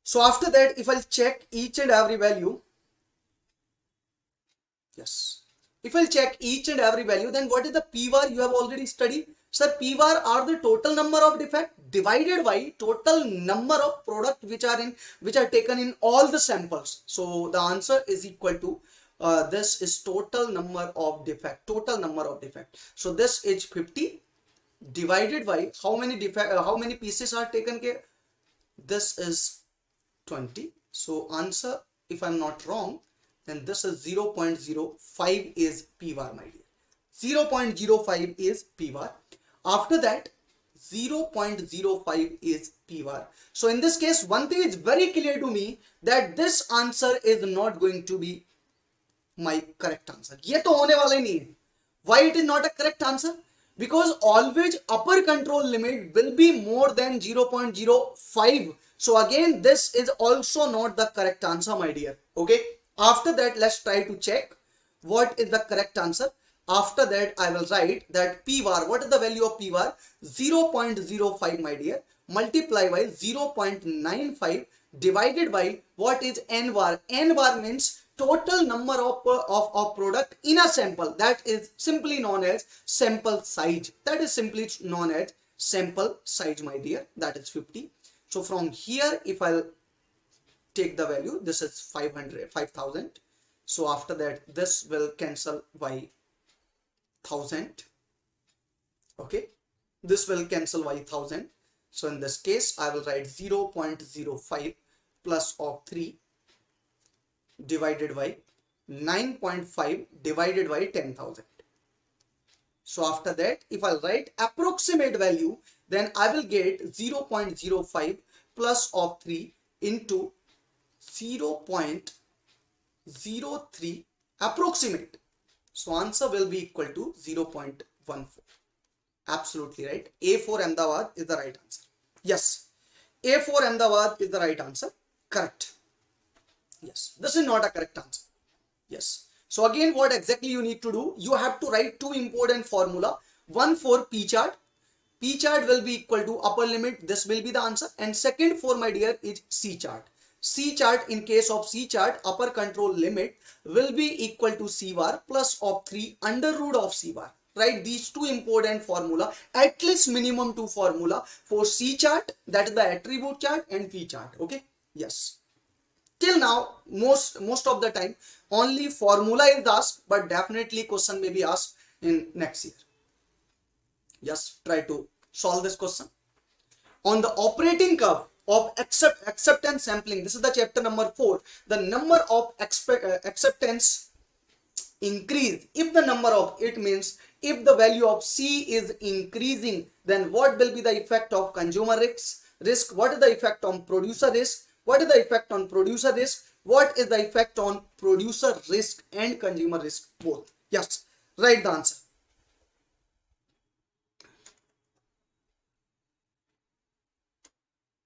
so after that, if I'll check each and every value, yes, if I'll check each and every value, then what is the p bar you have already studied? Sir, p bar are the total number of defect divided by total number of product which are taken in all the samples. So the answer is equal to this is total number of defect, total number of defect. So this is 50 divided by how many defect, how many pieces are taken care. This is 20. So answer, if I'm not wrong, then this is 0.05 is p bar, my dear. 0.05 is p bar. After that, 0.05 is p bar. So in this case, one thing is very clear to me that this answer is not going to be my correct answer. ये तो होने वाला ही नहीं है. Why it is not a correct answer? Because always upper control limit will be more than 0.05. So again, this is also not the correct answer, my dear. Okay. After that, let's try to check what is the correct answer. After that, I will write that p bar. What is the value of p bar? 0.05, my dear. Multiply by 0.95 divided by what is n bar. N bar means total number of product in a sample. That is simply known as sample size. That is simply known as sample size, my dear. That is 50. So from here, if I'll take the value, this is 5,000. So after that, this will cancel by 1000. Okay, this will cancel by 1000. So in this case, I will write 0.05 plus of 3 divided by 9.5 divided by 10,000. So after that, if I write approximate value, then I will get 0.05 plus of 3 into 0.03 approximate. So answer will be equal to 0.14. Absolutely right. A for Ahmedabad is the right answer. Yes, A for Ahmedabad is the right answer. Correct. Yes, this is not a correct answer. Yes. So again, what exactly you need to do? You have to write two important formula. One for P chart. P chart will be equal to upper limit. This will be the answer. And second for, my dear, is C chart. C chart, in case of C chart, upper control limit will be equal to C bar plus of 3 under root of C bar. Right? These two important formula, at least minimum two formula for C chart, that is the attribute chart, and P chart. Okay. Yes. Till now, most of the time, only formula is asked, but definitely question may be asked in next year. Just try to solve this question. On the operating curve of acceptance sampling, this is the chapter number 4. The number of acceptance increase. If the number of, it means if the value of C is increasing, then what will be the effect of consumer risk? What is the effect on producer risk? What is the effect on producer risk? What is the effect on producer risk and consumer risk both? Yes, write the answer.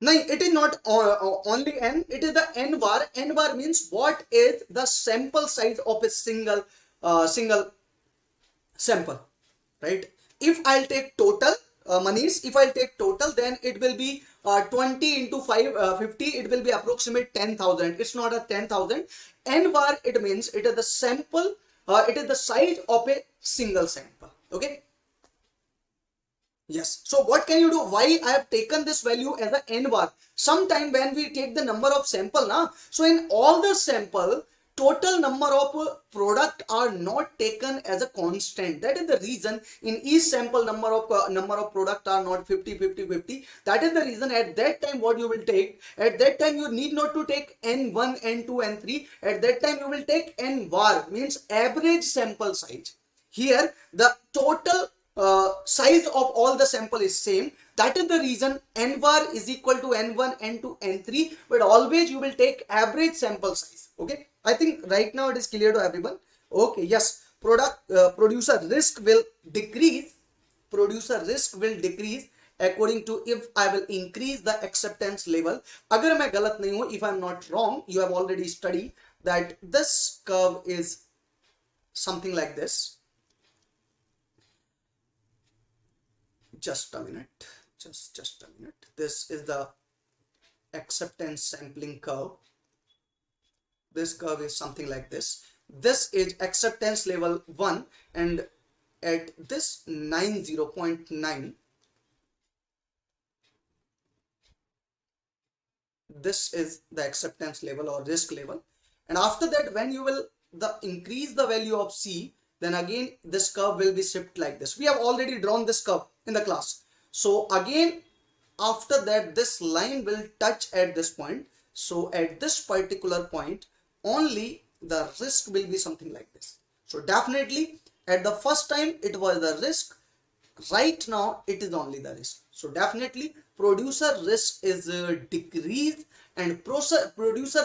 No, it is not only n, it is the n bar. N bar means what is the sample size of a single sample, right? If I'll take total, Manish, if I'll take total, then it will be 20 into 50, it will be approximate 10,000. It's not a 10,000. N bar, it means it is the sample, it is the size of a single sample. Okay. Yes. So what can you do? Why I have taken this value as a n bar? Sometime when we take the number of sample, so in all the sample, total number of product are not taken as a constant. That is the reason in each sample number of product are not 50, 50, 50. That is the reason at that time what you will take. At that time you need not to take n1, n2, n3. At that time you will take n bar, means average sample size. Here the total size of all the sample is same. That is the reason n bar is equal to n1, n2, n3, but always you will take average sample size. Okay, I think right now it is clear to everyone. Okay, yes, producer risk will decrease. Producer risk will decrease according to if I will increase the acceptance level. Agar मैं गलत नहीं हूं, if I'm not wrong, you have already studied that this curve is something like this. Just a minute, just a minute. This is the acceptance sampling curve. This curve is something like this. This is acceptance level 1, and at this 90.9, this is the acceptance level or risk level. And after that, when you will increase the value of C, then again this curve will be shifted like this. We have already drawn this curve in the class. So again, after that, this line will touch at this point. So at this particular point, only the risk will be something like this. So definitely at the first time it was the risk. Right now it is only the risk. So definitely producer risk is decreased, and producer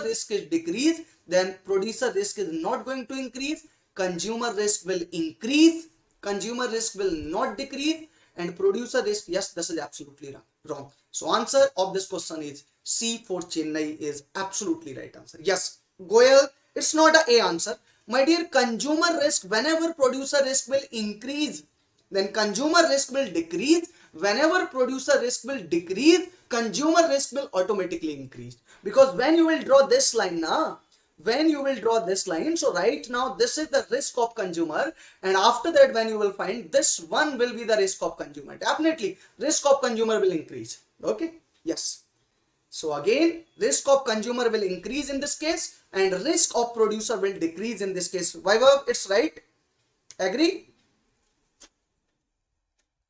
risk is decreased, then producer risk is not going to increase. Consumer risk will increase. Consumer risk will not decrease, and producer risk, yes, this is absolutely wrong. So answer of this question is C for Chennai is absolutely right answer. Yes, Goyal, it's not a answer. My dear, consumer risk, whenever producer risk will increase, then consumer risk will decrease. Whenever producer risk will decrease, consumer risk will automatically increase. Because when you will draw this line now, when you will draw this line, so right now this is the risk of consumer, and after that when you will find this one will be the risk of consumer, definitely risk of consumer will increase. Okay, yes. So again, risk of consumer will increase in this case, and risk of producer will decrease in this case. Vaibhav, it's right? Agree?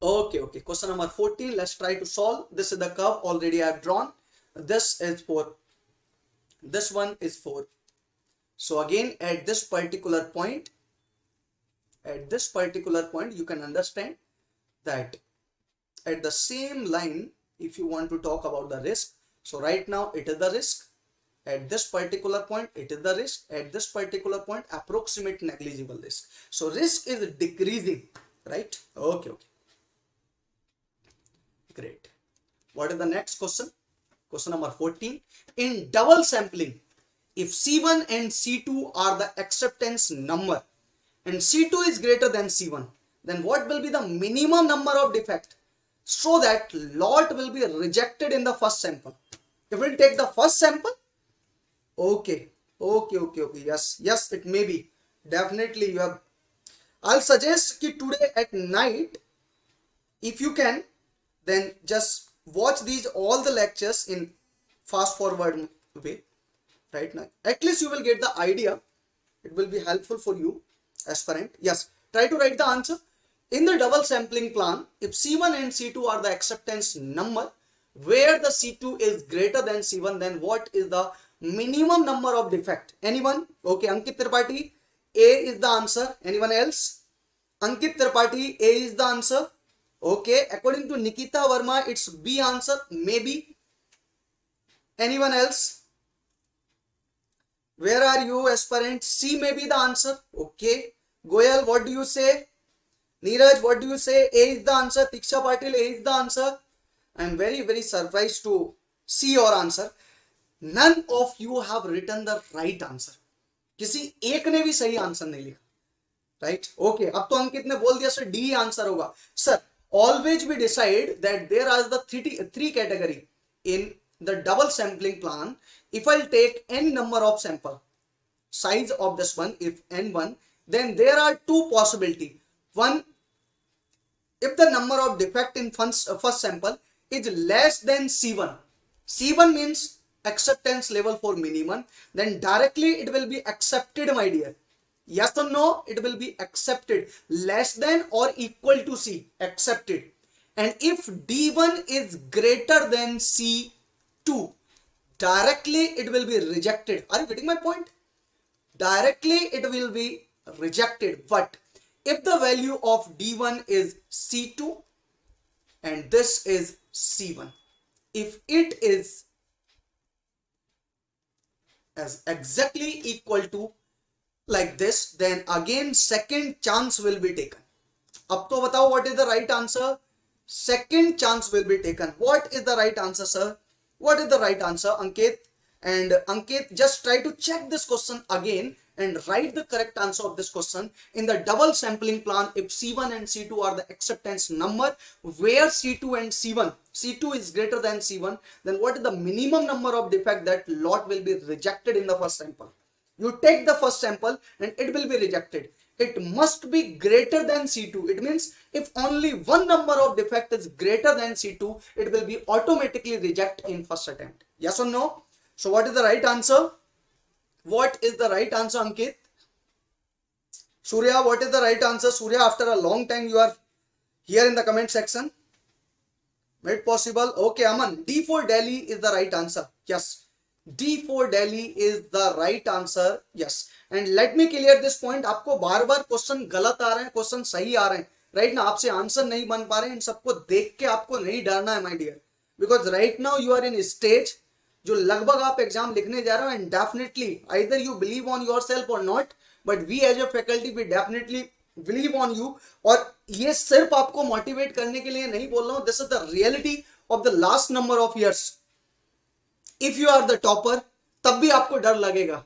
Okay, okay. Question number 14. Let's try to solve. This is the curve already I have drawn. This is for, this one is for. So again, at this particular point, you can understand that at the same line, if you want to talk about the risk, so right now it is the risk. At this particular point, it is the risk. At this particular point, approximate negligible risk. So risk is decreasing, right? Okay, okay. Great. What is the next question? Question number 14. In double sampling, if C1 and C2 are the acceptance number and C2 is greater than C1, then what will be the minimum number of defect so that lot will be rejected in the first sample? If we take the first sample, okay, yes, it may be. Definitely you have. I'll suggest that today at night, if you can, then just watch these all the lectures in fast forward way. Right now, at least you will get the idea. It will be helpful for you, aspirant. Yes, try to write the answer. In the double sampling plan, if C1 and C2 are the acceptance number, where the C2 is greater than C1, then what is the minimum number of defect? Anyone? Okay, Ankit Tripathi, A is the answer. Anyone else? Ankit Tripathi, A is the answer. Okay, according to Nikita Verma, it's B answer, maybe. Anyone else? Where are you, aspirant? C may be the answer. Okay. Goyal, what do you say? Neeraj, what do you say? A is the answer. Tiksha Patil, A is the answer. I am very, very surprised to see your answer. None of you have written the right answer. किसी एक ने भी सही answer नहीं लिखा. Right? Okay. अब तो अंकित ने बोल दिया सर D आंसर होगा. Sir, always we decide that there are the three category in the double sampling plan. If I'll take n number of sample, size of this one, if n1, then there are two possibility. One, if the number of defect in first sample is less than C1, C1 means acceptance level for minimum, then directly it will be accepted, my dear. Yes or no? It will be accepted. Less than or equal to C, accepted. And if D1 is greater than C2, directly it will be rejected. Are you getting my point? Directly it will be rejected. But If the value of D1 is C2 and this is C1, if it is as exactly equal to like this, then again second chance will be taken. अब तो बताओ what is the right answer? Second chance will be taken. What is the right answer, sir? What is the right answer, Ankit? And Ankit, just try to check this question again and write the correct answer of this question in the double sampling plan. If C1 and C2 are the acceptance number, where C2 and C2 is greater than C1, then what is the minimum number of defect that lot will be rejected in the first sample? You take the first sample and it will be rejected. It must be greater than C2. It means if only one number of defect is greater than C2, it will be automatically rejected in first attempt. Yes or no? So what is the right answer? What is the right answer, Ankit? Surya, what is the right answer? Surya, after a long time you are here in the comment section. Made possible. Okay, Aman. D for Delhi is the right answer. Yes. D for Delhi is the right answer. Yes. And let me clear this point. आपको बार बार question गलत आ रहे हैं, question सही आ रहे हैं, right ना? आपसे answer नहीं बन पा रहे हैं, इन सबको देख के आपको नहीं डरना है, my dear, because right now you are in stage जो लगभग आप एग्जाम लिखने जा रहे हो, and definitely either you believe on yourself और not, but we as a faculty we definitely believe on you. और ये सिर्फ आपको मोटिवेट करने के लिए नहीं बोल रहा हूं, this is the reality of the last number of years. If you are the topper तब भी आपको डर लगेगा,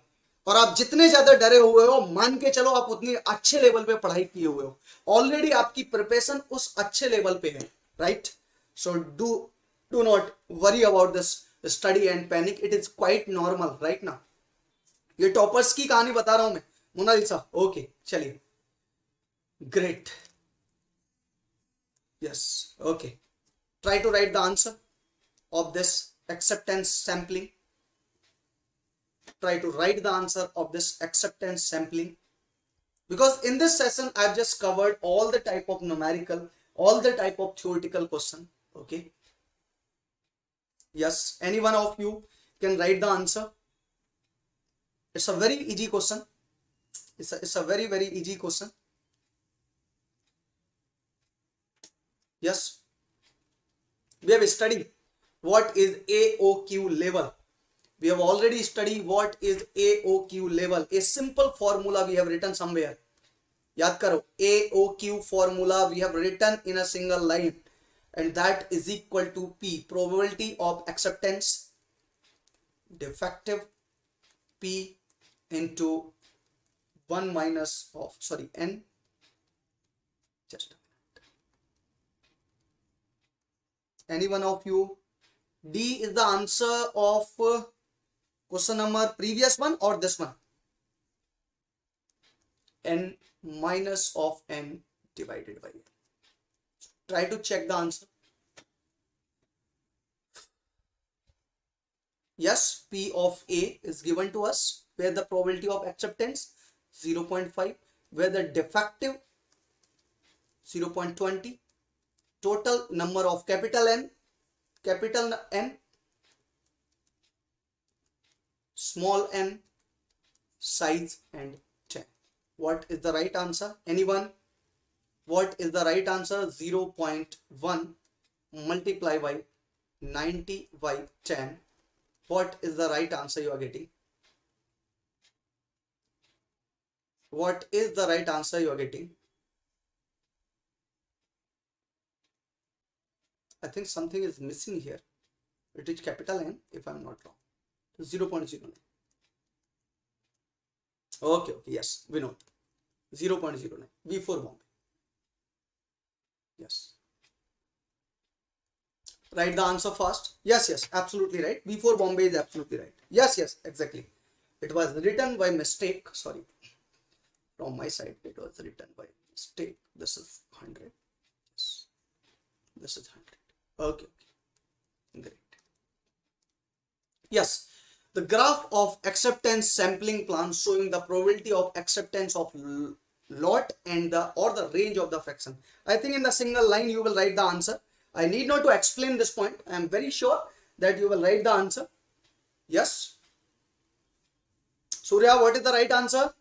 और आप जितने ज्यादा डरे हुए हो, मान के चलो आप उतनी अच्छे लेवल पे पढ़ाई किए हुए हो, ऑलरेडी आपकी प्रिपरेशन उस अच्छे लेवल पे है, right? So do not worry about this study and panic, it is quite normal, right ना? ये टॉपर्स की कहानी बता रहा हूं मैं, मोनालिसा. ओके, चलिए, great. Yes, okay. Try to write the answer of this acceptance sampling. Try to write the answer of this acceptance sampling, because in this session I've just covered all the type of numerical, all the type of theoretical question. Okay. Yes, any one of you can write the answer. It's a very easy question. It's a very, very easy question. Yes. We have studied what is AOQ level. We have already studied what is AOQ level. A simple formula we have written somewhere. याद करो, AOQ formula we have written in a single line, and that is equal to P, probability of acceptance, defective, P into 1 minus of, sorry, N. Just any one of you. D is the answer of question number previous one or this one? N minus of N divided by N. Try to check the answer. Yes, P of A is given to us, where the probability of acceptance 0.5, where the defective 0.20, total number of capital N, small n, size, and 10. What is the right answer? Anyone? What is the right answer? 0.1 multiply by 90 by 10. What is the right answer you are getting? What is the right answer you are getting? I think something is missing here. It is capital N, if I am not wrong. 0.09. Okay, yes, we know. 0.09. Before Bombay. Yes. Write the answer fast. Yes, absolutely right. Before Bombay is absolutely right. Yes, exactly. It was written by mistake. Sorry. From my side, it was written by mistake. This is 100. Yes. This is 100. Okay, great. Yes, the graph of acceptance sampling plan showing the probability of acceptance of lot and the range of the fraction. I think in the single line you will write the answer. I need not to explain this point. I am very sure that you will write the answer. Yes. Surya, what is the right answer?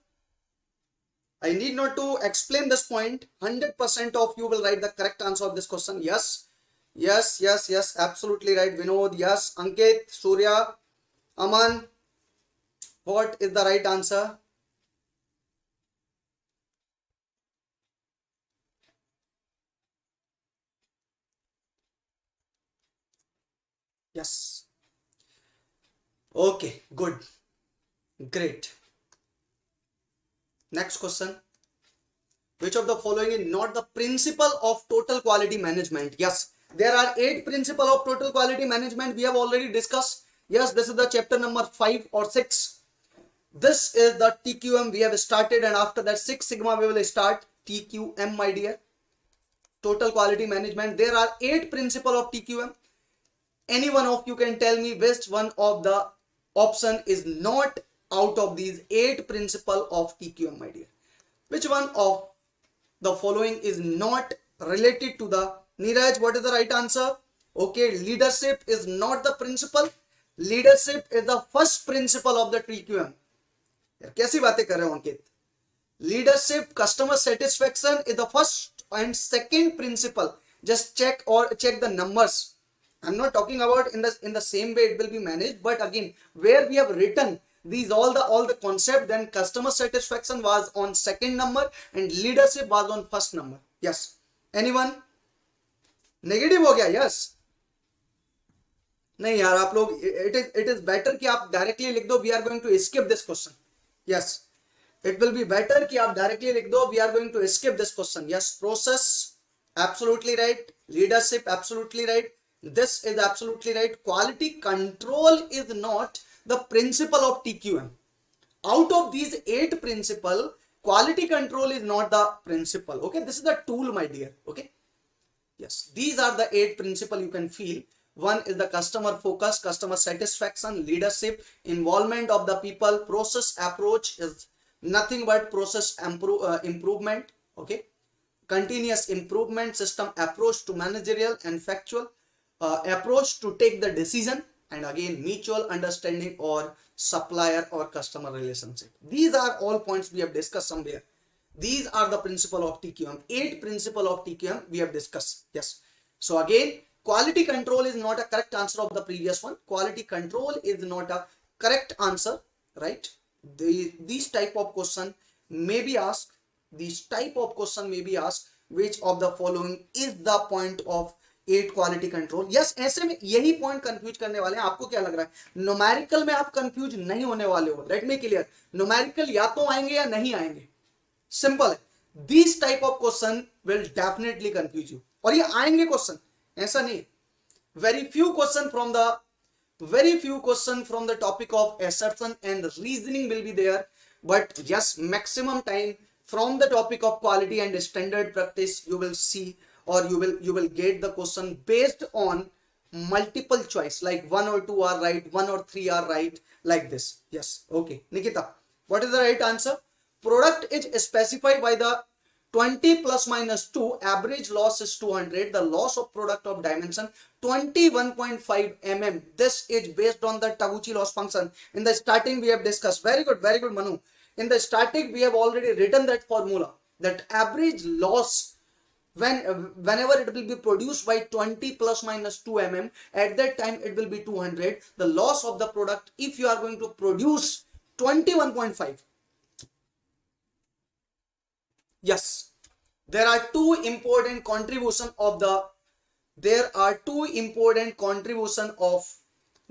I need not to explain this point. 100% of you will write the correct answer of this question. Yes. Yes, yes, yes. Absolutely right. Vinod. Yes. Ankit, Surya, Aman. What is the right answer? Yes. Okay. Good. Great. Next question. Which of the following is not the principle of total quality management? Yes, there are 8 principles of total quality management we have already discussed. Yes, this is the chapter number 5 or 6. This is the TQM we have started, and after that 6 sigma we will start TQM, my dear. Total quality management. There are 8 principles of TQM. Any one of you can tell me which one of the option is not out of these 8 principles of TQM, my dear. Which one of the following is not related to the Neeraj? What is the right answer? Okay, leadership is not the principle. Leadership is the first principle of the TQM. कैसी बातें कर रहे हो अंकित? Leadership, customer satisfaction is the first and second principle. Just check the numbers. I'm not talking about in the same way it will be managed, but again where we have written these all the concept, then customer satisfaction was on second number and leadership was on first number. Yes. Anyone? Negative हो गया? Yes. नहीं यार, आप लोग it is better कि आप directly लिख दो we are going to skip this question. Yes. It will be better कि आप directly लिख दो we are going to skip this question. Yes. Process, absolutely right. Leadership, absolutely right. This is absolutely right. Quality control is not the principle of TQM. Out of these 8 principles, quality control is not the principle. Okay, this is the tool, my dear. Okay, yes, these are the 8 principles you can feel. One is the customer focus, customer satisfaction, leadership, involvement of the people, process approach is nothing but process improvement. Okay, continuous improvement, system approach to managerial and factual approach to take the decision, and again mutual understanding or supplier or customer relationship. These are all points we have discussed somewhere. These are the principle of TQM. 8 principle of TQM we have discussed. Yes. So again, quality control is not a correct answer of the previous one. Quality control is not a correct answer, right? These type of question may be asked. These type of question may be asked. Which of the following is the point of 8 quality control? Yes, ऐसे में यही point confuse करने वाले हैं. आपको क्या लग रहा है? न्यूमेरिकल में आप कंफ्यूज नहीं होने वाले हो. Let me clear. न्यूमेरिकल या तो आएंगे या नहीं आएंगे. सिंपल है. This type of question will definitely confuse you. और ये आएंगे क्वेश्चन, ऐसा नहीं. Very few question from the topic of assertion and reasoning will be there, but yes, maximum time from the topic of quality and standard practice you will see, or you will get the question based on multiple choice, like 1 or 2 are right, 1 or 3 are right, like this. Yes. Okay, Nikita, what is the right answer? Product is specified by the 20 plus minus 2, average loss is 200, the loss of product of dimension 21.5 mm. This is based on the Taguchi loss function. In the starting we have discussed. Very good Manu. In the starting we have already written that formula, that average loss whenever it will be produced by 20 plus minus 2 mm, at that time it will be 200. The loss of the product if you are going to produce 21.5. Yes, there are two important contribution of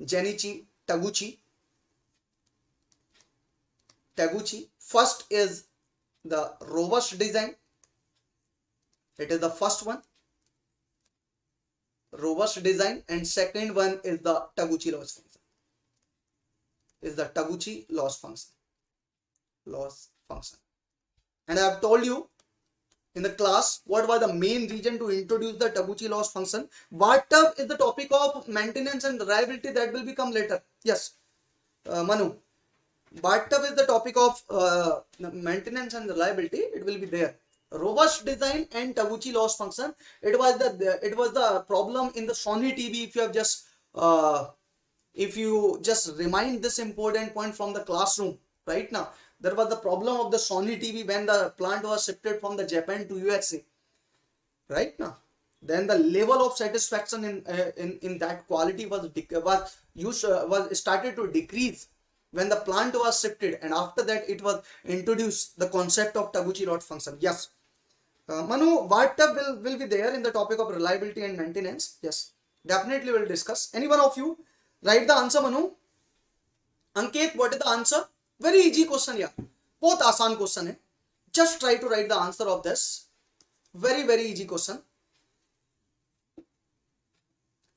Genichi Taguchi. First is the robust design. It is the first one, robust design, and second one is the Taguchi loss function. And I have told you in the class what was the main reason to introduce the Taguchi loss function. What is the topic of maintenance and reliability, that will become later. Yes, Manu, what is the topic of maintenance and reliability, it will be there. Robust design and Taguchi loss function, it was the problem in the Sony TV. If you just remind this important point from the classroom right now, There was the problem of the Sony TV when the plant was shifted from the Japan to USA, right now. Then the level of satisfaction in that quality was started to decrease when the plant was shifted, and after that it was introduced the concept of Taguchi loss function. Yes. Manu, what will be there in the topic of reliability and maintenance? Yes, definitely we'll discuss. Any one of you write the answer, Manu? Ankit, what is the answer? Very easy question, yeah. बहुत आसान question है. Just try to write the answer of this. Very easy question.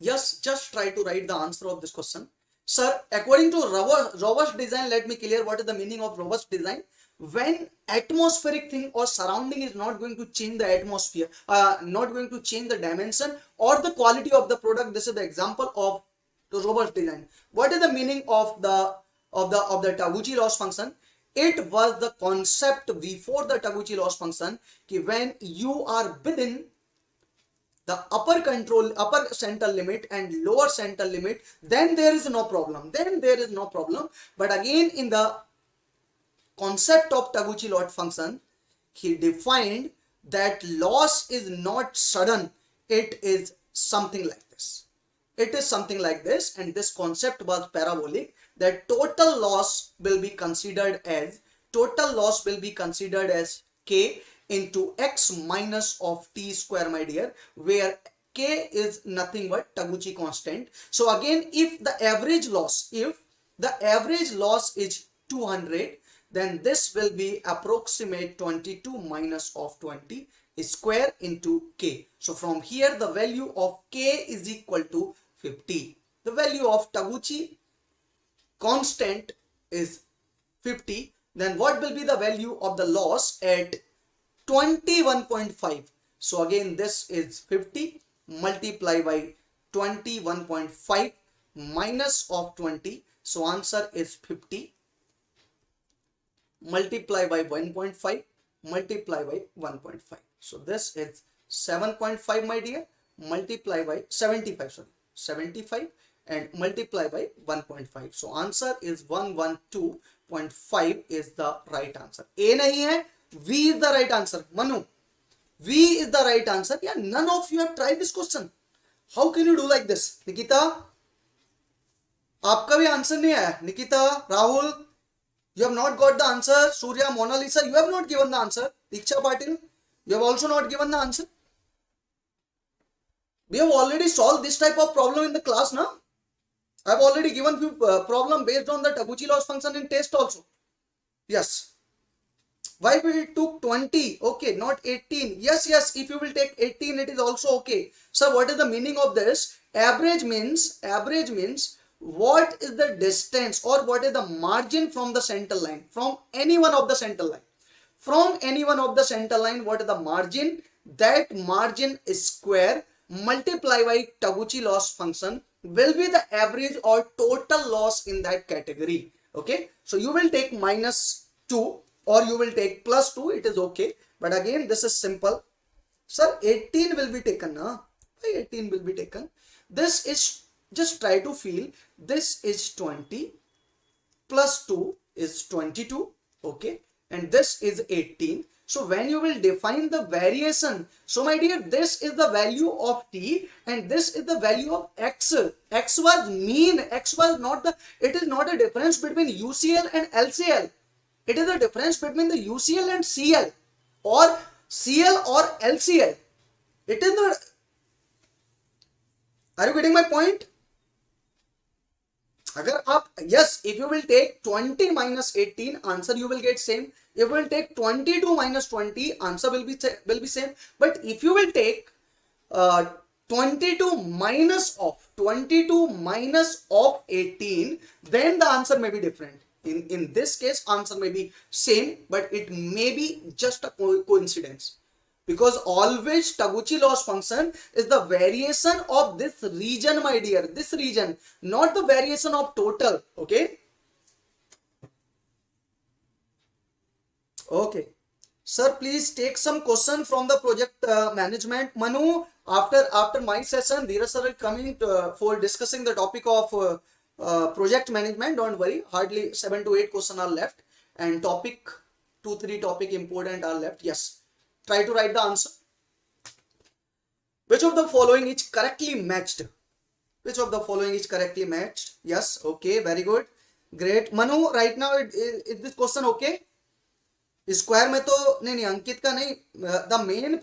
Yes, just try to write the answer of this question. Sir, according to robust design, let me clear what is the meaning of robust design. When atmospheric thing or surrounding is not going to change the atmosphere, not going to change the dimension or the quality of the product, this is the example of the robust design. What is the meaning of the Taguchi loss function? It was the concept before the Taguchi loss function कि when you are within the upper central limit and lower central limit, then there is no problem. But again, in the concept of Taguchi loss function, he defined that loss is not sudden. It is something like this. And this concept was parabolic, that total loss will be considered as K into X minus of T square, my dear, where K is nothing but Taguchi constant. So again, if the average loss is 200, then this will be approximate 22 minus of 20 square into K. So from here, the value of K is equal to 50. The value of Taguchi constant is 50. Then what will be the value of the loss at 21.5? So again, this is 50 multiplied by 21.5 minus of 20. So answer is 50 multiplied by 1.5 multiplied by 1.5. So this is 7.5, my dear, multiplied by 75 and multiply by 1.5. So answer is 112.5 is the right answer. A nahi hai, V is the right answer. Manu, V is the right answer. Yeah, none of you have tried this question. How can you do like this? Nikita, आपका भी answer नहीं आया. Nikita, Rahul, you have not got the answer. Surya, Mona Lisa, you have not given the answer. Diksha Patil, you have also not given the answer. We have already solved this type of problem in the class now. I have already given you problem based on the Taguchi loss function in test also. Yes. Why will it took 20? Okay, not 18. Yes, if you will take 18, it is also okay. So what is the meaning of this? Average means what is the distance or what is the margin from the center line, from any one of the center line. From any one of the center line, what is the margin? That margin is square multiplied by Taguchi loss function will be the average or total loss in that category. Okay, so you will take minus 2 or you will take plus 2, it is okay. But again, this is simple. Sir, 18 will be taken. Why 18 will be taken? This is, just try to feel, this is 20 plus 2 is 22. Okay, and this is 18. So when you will define the variation, so my dear, this is the value of T and this is the value of X. X was mean, X was not the, it is not a difference between UCL and LCL. It is a difference between the UCL and CL or CL or LCL. It is not, are you getting my point? Agar aap, yes, if you will take 20 minus 18, answer you will get same. If you will take 22 minus 20, answer will be same. But if you will take 22 minus of 18, then the answer may be different. In this case, answer may be same, but it may be just a coincidence. Because always Taguchi loss function is the variation of this region, my dear. This region, not the variation of total. Okay. Okay. Sir, please take some question from the project management. Manu, after my session, Dheeraj sir is coming for discussing the topic of project management. Don't worry, hardly 7 to 8 questions are left. and topic 2-3 topic important are left. Yes, try to write the answer. Which of the following is correctly matched? Which of the following is correctly matched? Yes, okay, very good, great. Manu, right now is this question okay? Square में तो नहीं अंकित का नहीं. The main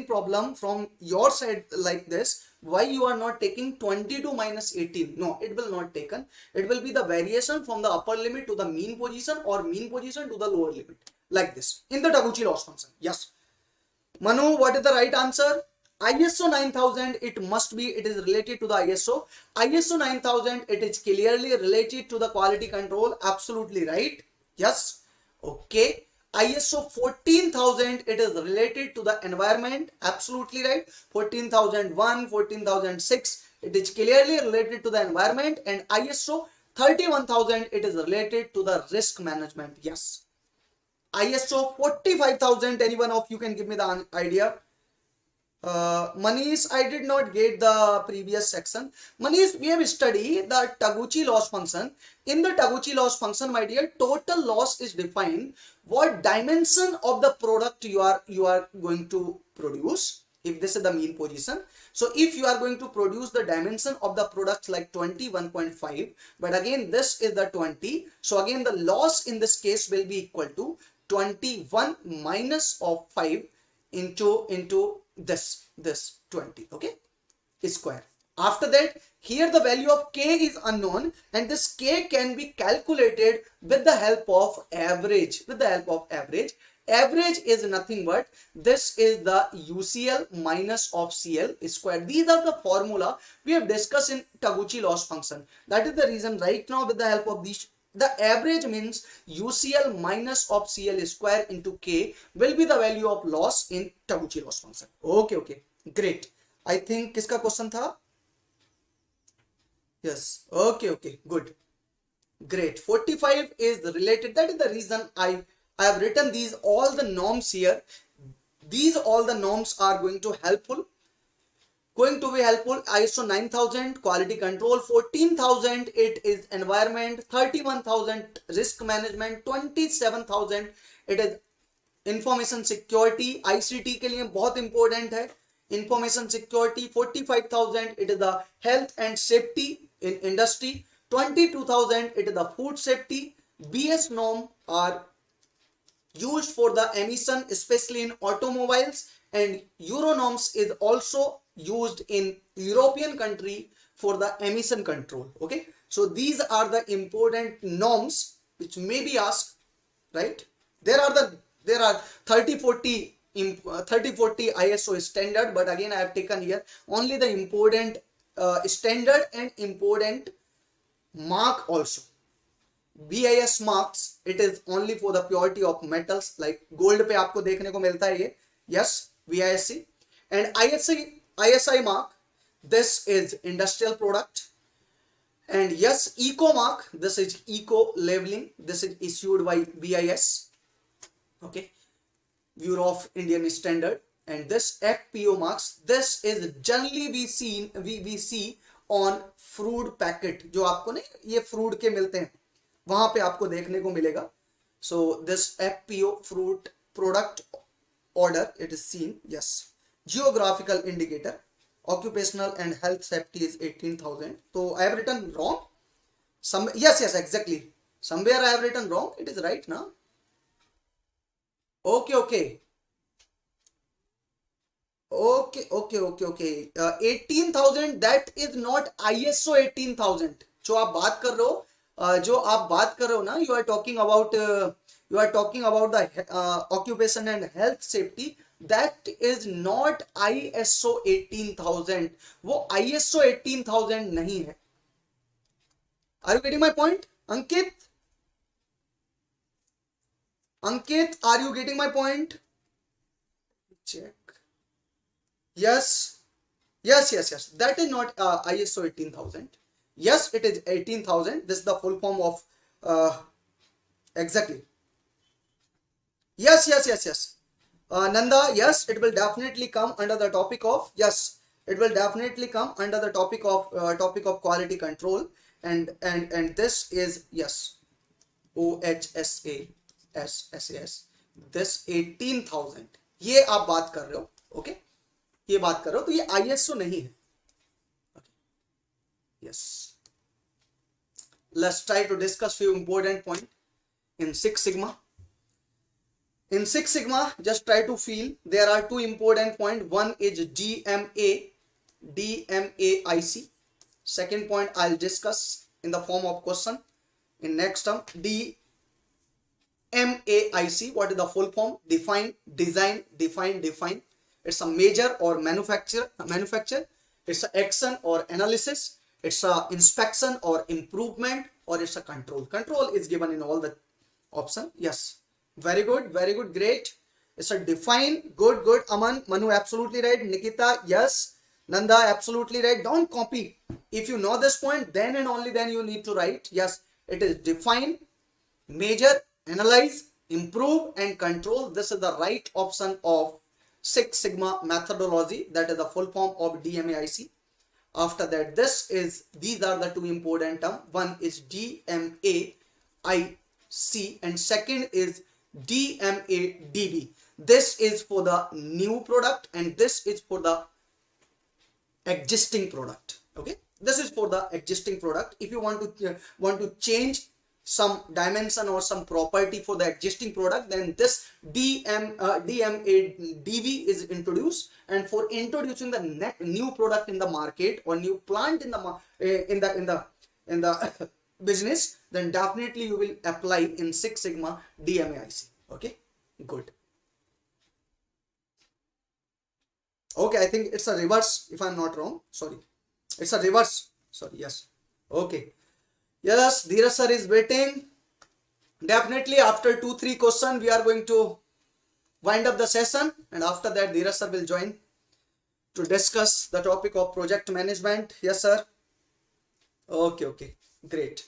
problem from your side like this, why you are not taking 22 minus 18? No, it will not taken. It will be the variation from the upper limit to the mean position or mean position to the lower limit, like this in the Taguchi loss function. Yes, Manu, what is the right answer? ISO 9000, it must be, it is related to the ISO 9000, it is clearly related to the quality control. Absolutely right. Yes, okay. ISO 14000, it is related to the environment. Absolutely right. 14001, 14006, it is clearly related to the environment. And ISO 31000, it is related to the risk management. Yes. ISO 45000, anyone of you can give me the idea? Manish, I did not get the previous section. Manish, we have studied the Taguchi loss function. In the Taguchi loss function, my dear, total loss is defined what dimension of the product you are going to produce. If this is the mean position, so if you are going to produce the dimension of the product like 21.5, but again this is the 20, so again the loss in this case will be equal to 21 minus of 5 into this 20, okay, square. After that, here the value of k is unknown, and this k can be calculated with the help of average. Average is nothing but this is the UCL minus of CL square. These are the formula we have discussed in Taguchi loss function. That is the reason right now with the help of these, the average means UCL minus of CL square into K will be the value of loss in Taguchi loss function. Okay, great. I think किसका question था? Yes, okay, good, great. 45 is related. That is the reason I have written these all the norms here. These all the norms are going to be helpful. ISO 9000 quality control, 14000 it is environment, 31000 risk management, 27000 it is information security. ICT के लिए बहुत important है information security. 45000 it is the health and safety in industry. 22000 it is the food safety. BS norm are used for the emission, especially in automobiles, and Euro norms is also used in European country for the emission control. Okay, so these are the important norms which may be asked, right? There are 3040 ISO standard, but again I have taken here only the important standard and important mark also. BIS marks, it is only for the purity of metals, like gold पे आपको देखने को मिलता है ये. Yes, BISC. And ISI mark, this is industrial product. And yes, eco mark, this is eco labeling, this is issued by BIS, okay, Bureau of Indian Standard. And this FPO marks, this is generally we see on fruit packet, जो आपको नहीं ये fruit के मिलते हैं वहां पे आपको देखने को मिलेगा. So this FPO fruit product order, it is seen. Yes, geographical indicator, occupational and health safety is 18,000. So I have written wrong. Yes, exactly. Somewhere I have written wrong. It is right now. Okay. 18,000, that is not ISO 18,000. जो आप बात कर रहे हो ना, you are talking about the occupation and health safety. That is not ISO 18,000. वो ISO 18,000 नहीं है. Are you getting my point, Ankit? Are you getting my point? Check. Yes. That is not ISO 18,000. Yes, it is 18,000. This is the full form of exactly. Yes. Nanda, yes, it will definitely come under the topic of, yes, it will definitely come under the topic of quality control, and this is, yes, OHSAS this 18,000 ये आप बात कर रहे हो, okay ये बात कर रहे हो, तो ये ISO नहीं है. Yes, let's try to discuss few important point in Six Sigma. In Six Sigma, just try to feel there are two important point. One is DMAIC. Second point I'll discuss in the form of question in next term. DMAIC, what is the full form? Define, design, define. It's a measure or manufacture. It's a action or analysis. It's a inspection or improvement, or it's a control. Control is given in all the option. Yes, very good, great. It's a define. Good. Aman, Manu, absolutely right. Nikita, yes. Nanda, absolutely right. Don't copy. If you know this point, then and only then you need to write. Yes, it is define, measure, analyze, improve, and control. This is the right option of Six Sigma methodology. That is the full form of DMAIC. After that, these are the two important terms. One is DMAIC and second is DMADB. This is for the new product and this is for the existing product. Okay, this is for the existing product. If you want to change some dimension or some property for the existing product, then this DMADB is introduced. And for introducing the new product in the market or new plant in the business, then definitely you will apply in Six Sigma DMAIC. Okay, good. Okay, I think it's a reverse if I'm not wrong. Sorry, it's a reverse. Sorry, yes. Okay. Yes, Dheeraj sir is waiting. Definitely after 2-3 questions we are going to wind up the session, and after that Dheeraj sir will join to discuss the topic of project management. Yes sir. Okay, great.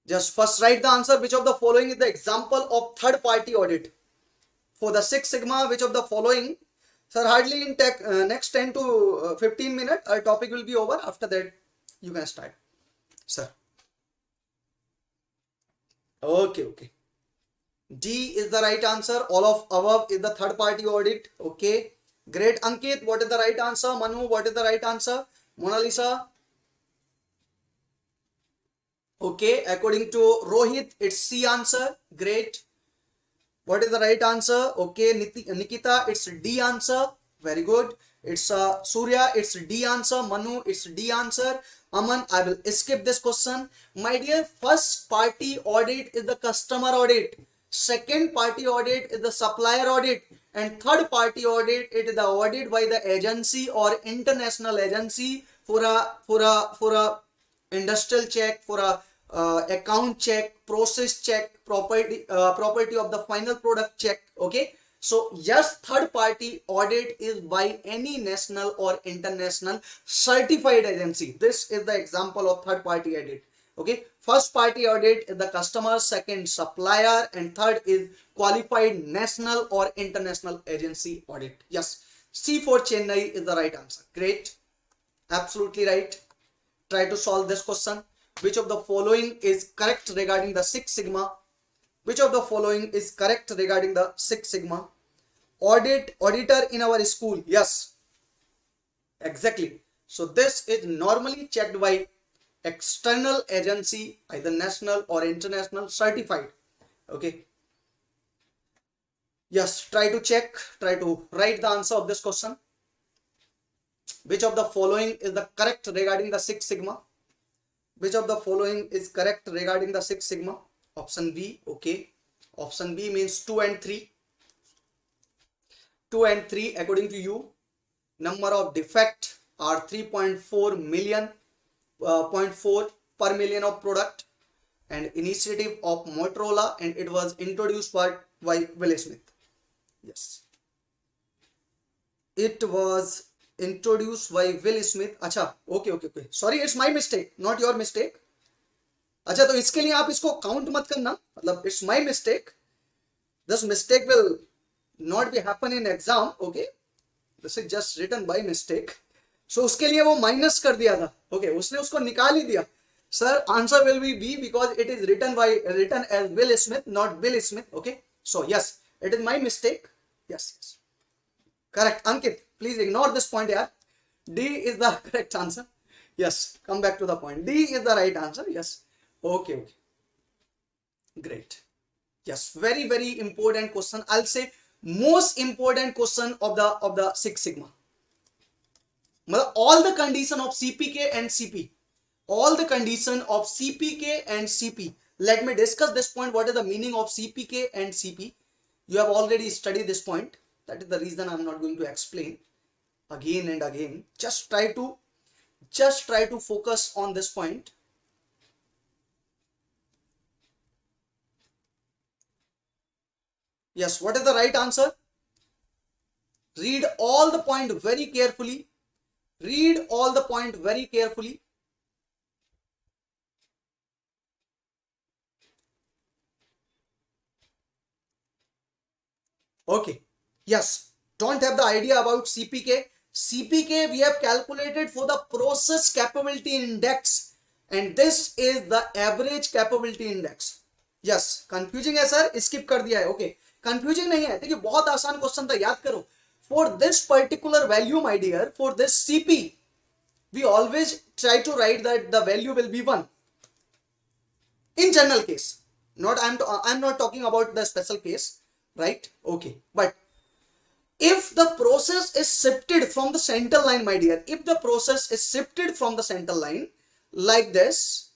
Just first write the answer. Which of the following is the example of third party audit? For the Six Sigma, which of the following? Sir, hardly in next 10 to 15 minutes our topic will be over. After that you can start, sir. Okay. D is the right answer. All of above is the third party audit. Okay, great. Ankit, what is the right answer? Manu, what is the right answer? Mona Lisa. Okay, according to Rohit, it's C answer. Great. What is the right answer? Okay, Nikita, it's D answer. Very good. It's Surya, it's D answer. Manu, it's D answer. Aman, I will skip this question. My dear, first party audit is the customer audit. Second party audit is the supplier audit. And third party audit, it is the audit by the agency or international agency for a industrial check, for a account check, process check, property of the final product check. Okay, so yes, third party audit is by any national or international certified agency. This is the example of third party audit. Okay, first party audit is the customer, second supplier, and third is qualified national or international agency audit. Yes, C for Chennai is the right answer. Great, absolutely right. Try to solve this question. Which of the following is correct regarding the Six Sigma? Which of the following is correct regarding the Six Sigma? Auditor in our school. Yes, exactly. So this is normally checked by external agency, either national or international certified. Okay. Yes, try to check, try to write the answer of this question. Which of the following is the correct regarding the Six Sigma? Which of the following is correct regarding the Six Sigma? Option B. Okay. Option B means 2 and 3. 2 and 3 according to you. Number of defect are 3.4 million, 0.4 per million of product, and initiative of Motorola, and it was introduced by Will Smith. Yes. It was introduced by Will Smith. अच्छा, okay. Sorry, it's my mistake, not your mistake. अच्छा, तो इसके लिए आप इसको count मत करना, मतलब it's my mistake. This mistake will not be happen in exam. Okay, this is just written by mistake. So उसके लिए वो माइनस कर दिया था. Okay, उसने उसको निकाल ही दिया. Sir, answer will be B because it is written as Will Smith, not Bill Smith. Okay. So yes, it is my mistake. Yes, yes. Correct. Ankit, please ignore this point here. D is the correct answer. Yes. Come back to the point. D is the right answer. Yes. Okay. Okay. Great. Yes. Very, very important question. I'll say most important question of the Six Sigma. All the condition of CPK and CP. All the condition of CPK and CP. Let me discuss this point. What is the meaning of CPK and CP? You have already studied this point. That is the reason I'm not going to explain again and again. Just try to focus on this point. Yes, what is the right answer? Read all the point very carefully. Read all the point very carefully. Okay. Yes. Don't have the idea about CPK. CPK we have calculated for the process capability index, and this is the average capability index. Yes. Confusing है sir? Skip कर दिया है. Okay. Confusing नहीं है. देखिए बहुत आसान question था, याद करो. For this particular value, my dear, for this CP, we always try to write that the value will be 1. In general case. I'm not talking about the special case. Right? Okay. But if the process is shifted from the center line, my dear, if the process is shifted from the center line like this,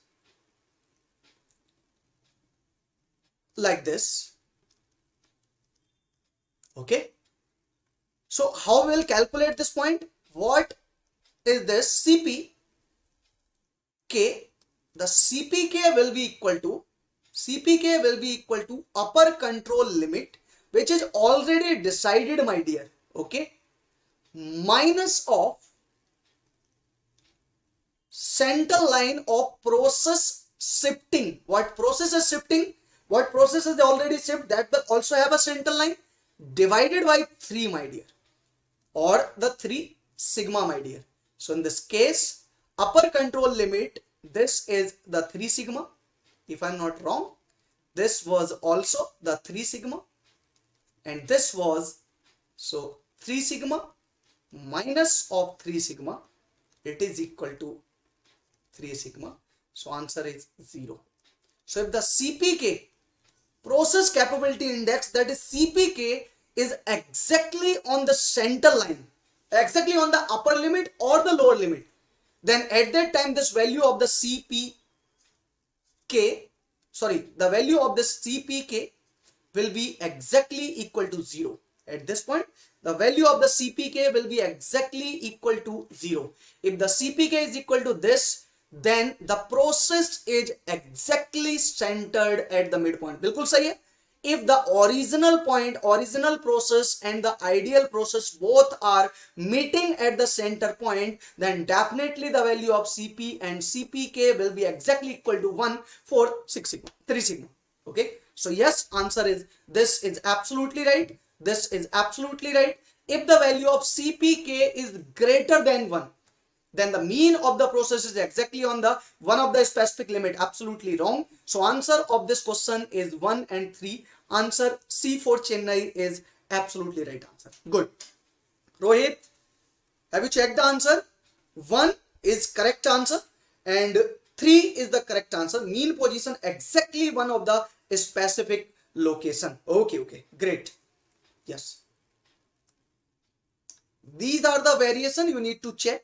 okay. So how we will calculate this point? What is this CP? K. The CPK will be equal to upper control limit, which is already decided, my dear. Okay. Minus of center line of process shifting. What process is shifting? What process is already shifted? That will also have a center line, divided by 3, my dear, or the 3 sigma, my dear. So in this case, upper control limit, this is the 3 sigma. If I'm not wrong, this was also the 3 sigma, and this was, so 3 sigma minus of 3 sigma, it is equal to 3 sigma. So answer is 0. So if the CPK, process capability index, that is CPK, is exactly on the center line, exactly on the upper limit or the lower limit, then at that time this value of the the value of this CPK will be exactly equal to 0. At this point, the value of the CPK will be exactly equal to 0. If the CPK is equal to this, then the process is exactly centered at the midpoint. बिल्कुल सही है. If the original process and the ideal process both are meeting at the center point, then definitely the value of CP and CPK will be exactly equal to 1 for 3 sigma. Okay. So yes, answer is, this is absolutely right. This is absolutely right. If the value of CPK is greater than 1, then the mean of the process is exactly on the one of the specific limit. Absolutely wrong. So answer of this question is 1 and 3. Answer C for Chennai is absolutely right answer. Good. Rohit, have you checked the answer? 1 is correct answer and 3 is the correct answer. Mean position exactly one of the specific location. Okay, great. Yes. These are the variation you need to check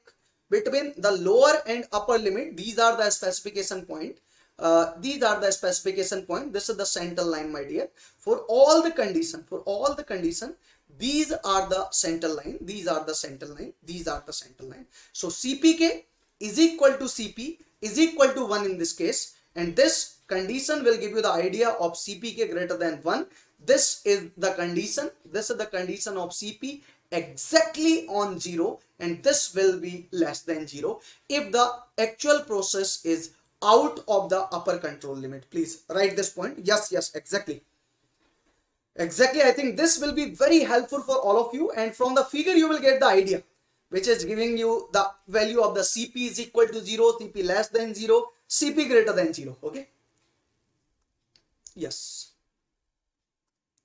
between the lower and upper limit. These are the specification point. This is the center line, my dear. For all the condition, these are the center line. So CPK is equal to CP is equal to 1 in this case, and this condition will give you the idea of CPK greater than 1. This is the condition. This is the condition of CP exactly on 0, and this will be less than 0 if the actual process is out of the upper control limit. Please write this point. Yes, exactly. I think this will be very helpful for all of you, and from the figure you will get the idea, which is giving you the value of the CP is equal to 0, CP less than 0, Cp greater than 0. Okay. Yes.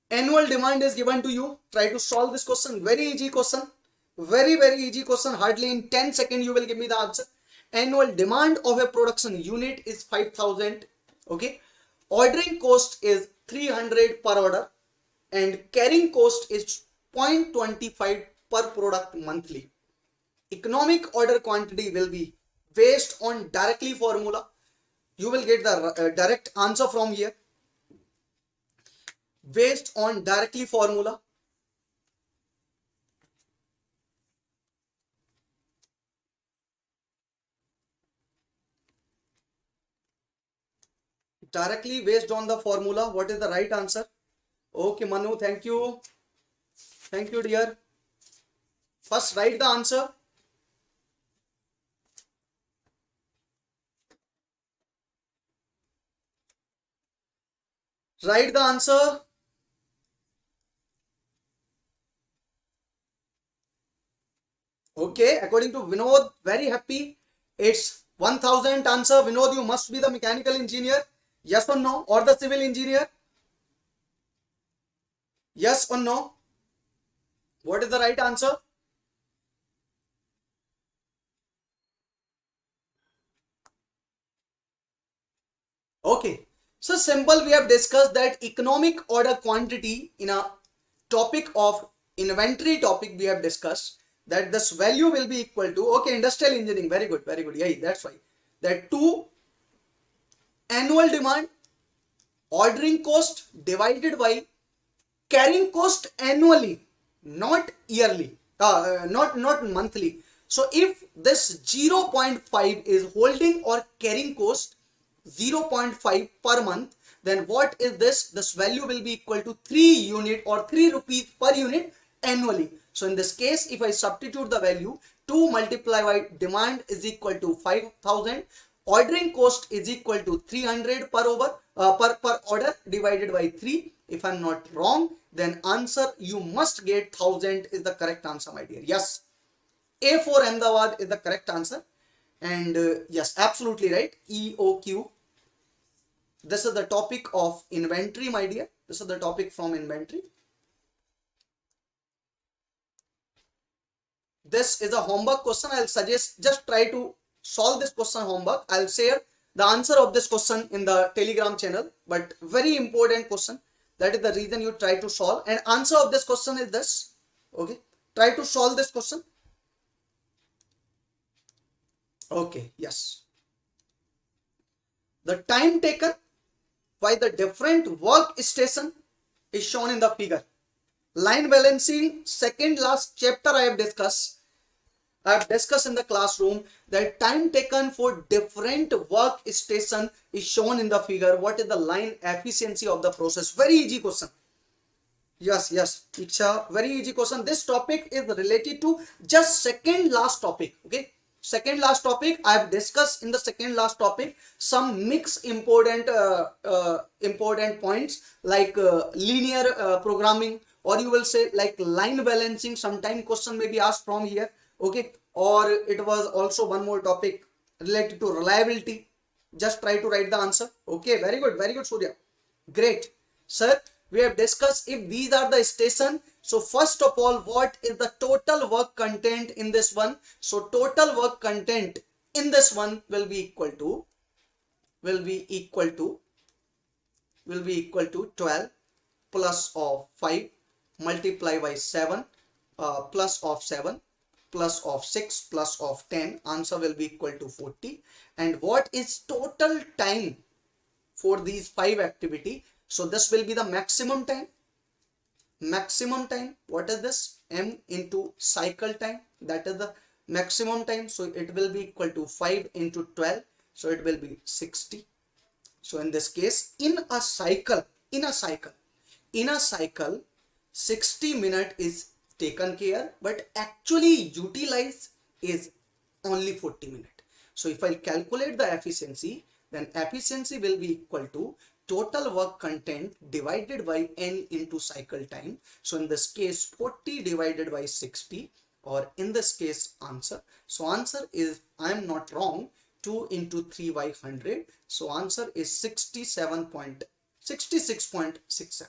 Annual demand is given to you. Try to solve this question. Very easy question. Very, very easy question. Hardly in 10 seconds you will give me the answer. Annual demand of a production unit is 5,000. Okay. Ordering cost is 300 per order. And carrying cost is 0.25 per product monthly. Economic order quantity will be based on directly formula. You will get the direct answer from here. Based on directly formula. Directly based on the formula. What is the right answer? Okay, Manu, thank you. Thank you, dear. First, write the answer. Write the answer. Okay, according to Vinod, very happy. It's 1000 answer. Vinod, you must be the mechanical engineer. Yes or no? Or the civil engineer? Yes or no? What is the right answer? Okay. So simple, we have discussed that economic order quantity in a topic of inventory topic we have discussed that this value will be equal to, okay, industrial engineering, very good, very good. Yeah, that's why. That 2 annual demand ordering cost divided by carrying cost annually, not yearly, not monthly. So if this 0.5 is holding or carrying cost 0.5 per month, then what is this? This value will be equal to 3 unit or 3 rupees per unit annually. So in this case, if I substitute the value, 2 multiplied by demand is equal to 5,000. Ordering cost is equal to 300 per order divided by 3. If I'm not wrong, then answer you must get 1000 is the correct answer, my dear. Yes, A for Ahmedabad is the correct answer. And yes, absolutely right. EOQ. This is the topic of inventory, my dear. This is the topic from inventory. This is a homework question. I'll suggest just try to solve this question homework. I'll share the answer of this question in the Telegram channel, but very important question. That is the reason you try to solve. And answer of this question is this. Okay. Try to solve this question. Okay. Yes. The time taken by the different work station is shown in the figure. Line balancing, second last chapter I have discussed in the classroom that time taken for different work station is shown in the figure. What is the line efficiency of the process? Very easy question. Yes, Iksha, very easy question. This topic is related to just second last topic. Okay. Second last topic I have discussed in the second last topic some mixed important points like linear programming, or you will say like line balancing. Sometime question may be asked from here. Okay. Or it was also one more topic related to reliability. Just try to write the answer. Okay. Very good, Surya. Great. Sir, we have discussed if these are the station. So first of all, what is the total work content in this one? So total work content in this one will be equal to 12 plus of 5 multiply by 7 plus of 7 plus of 6 plus of 10. Answer will be equal to 40. And what is total time for these 5 activity? So this will be the maximum time. Maximum time, what is this? M into cycle time, that is the maximum time. So it will be equal to 5 into 12. So it will be 60. So in this case, in a cycle, 60 minutes is taken care, but actually utilized is only 40 minutes. So if I calculate the efficiency, then efficiency will be equal to total work content divided by n into cycle time. So in this case 40 divided by 60, or in this case answer. So answer is, I am not wrong, 2 into 3 by 100. So answer is 66.67.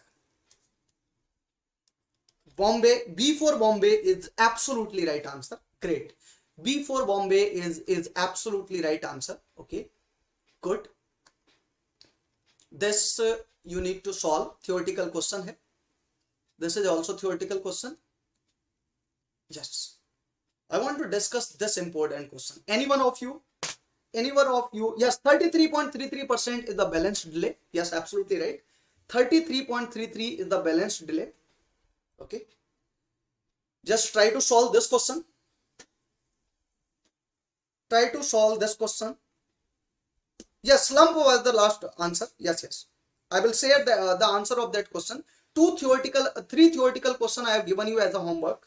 Bombay, B for Bombay is absolutely right answer. Great. B for Bombay is absolutely right answer. Okay, good. This you need to solve. Theoretical question hai. This is also theoretical question. Yes. I want to discuss this important question. Any one of you? Yes, 33.33% is the balanced delay. Yes, absolutely right. 33.33 is the balanced delay. Okay. Just try to solve this question. Try to solve this question. Yes, slump was the last answer. Yes. I will share the answer of that question. Three theoretical question I have given you as a homework.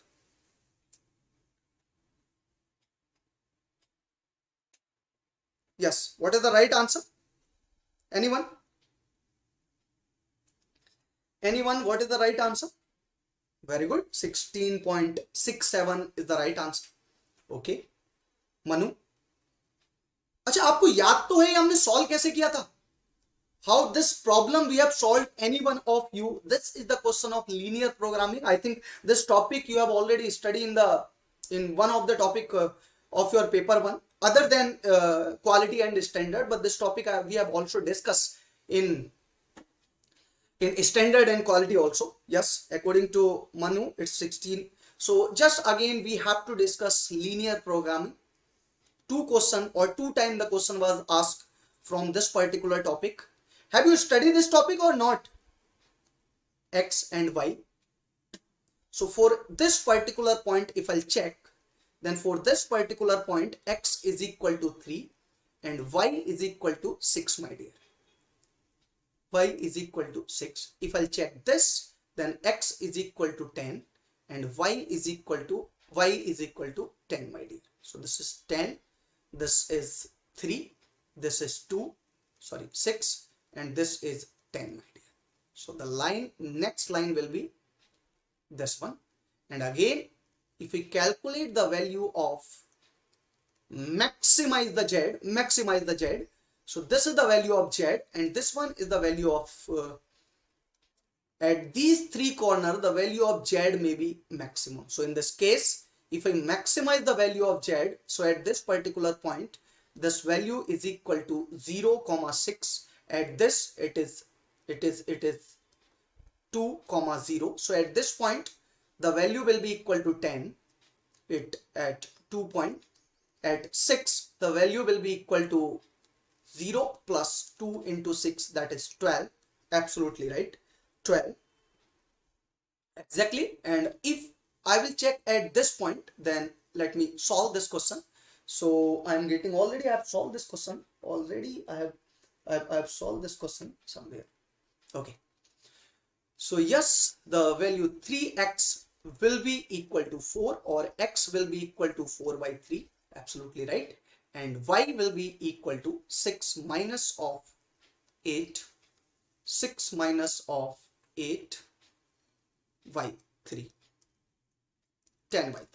Yes, what is the right answer? Anyone? Anyone, what is the right answer? Very good. 16.67 is the right answer. Okay. Manu, अच्छा आपको याद तो है हमने solve कैसे किया था? How this problem we have solved, any one of you? This is the question of linear programming. I think this topic you have already studied in one of the topic of your paper 1, other than quality and standard, but this topic we have also discussed in standard and quality also. Yes, according to Manu, it's 16. So just again we have to discuss linear programming. Two times the question was asked from this particular topic. Have you studied this topic or not? X and Y. So for this particular point, if I'll check, then for this particular point, X is equal to 3 and Y is equal to 6, my dear. Y is equal to 6. If I'll check this, then X is equal to 10 and Y is equal to 10, my dear. So this is 10, this is 3, this is 6, and this is 10, my dear. So the next line will be this one. And again, if we calculate the value of maximize the Z, so this is the value of Z and this one is the value of at these three corners, the value of Z may be maximum. So in this case, if I maximize the value of Z, so at this particular point, this value is equal to 0, 6. At this, it is 2, 0. So at this point, the value will be equal to 10. At 2 point, at 6, the value will be equal to 0 plus 2 into 6, that is 12. Absolutely right. 12. Exactly. And if I will check at this point, then let me solve this question. So I am getting already, I have solved this question already. I have solved this question somewhere. Okay. So yes, the value 3x will be equal to 4 or x will be equal to 4 by 3. Absolutely right. And y will be equal to 6 minus of 8. 6 minus of 8 by 3. 10 by 3.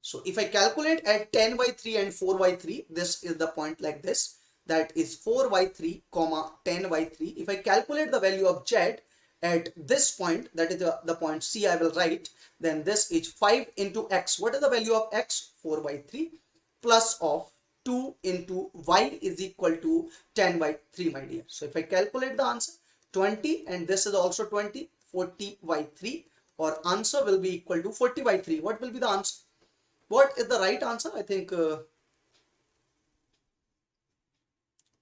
So if I calculate at 10 by 3 and 4 by 3, this is the point like this. That is 4 by 3, 10 by 3. If I calculate the value of Z at this point, that is the point C I will write, then this is 5 into x. What is the value of x? 4 by 3 plus of 2 into y is equal to 10 by 3, my dear. So if I calculate the answer, 20 and this is also 20, 40 by 3, or answer will be equal to 40 by 3. What will be the answer? What is the right answer? I think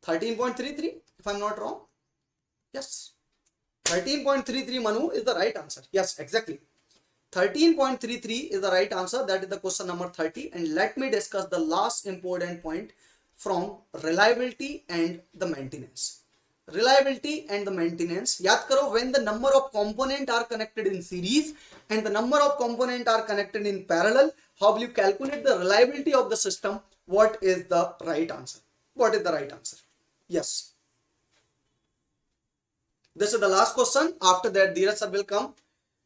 13.33 if I'm not wrong. Yes, 13.33 Manu is the right answer. Yes, exactly. 13.33 is the right answer. That is the question number 30. And let me discuss the last important point from reliability and the maintenance. Reliability and the maintenance. Yaad karo, when the number of components are connected in series and the number of components are connected in parallel, how will you calculate the reliability of the system? What is the right answer? What is the right answer? Yes. This is the last question. After that, Dheeraj sir will come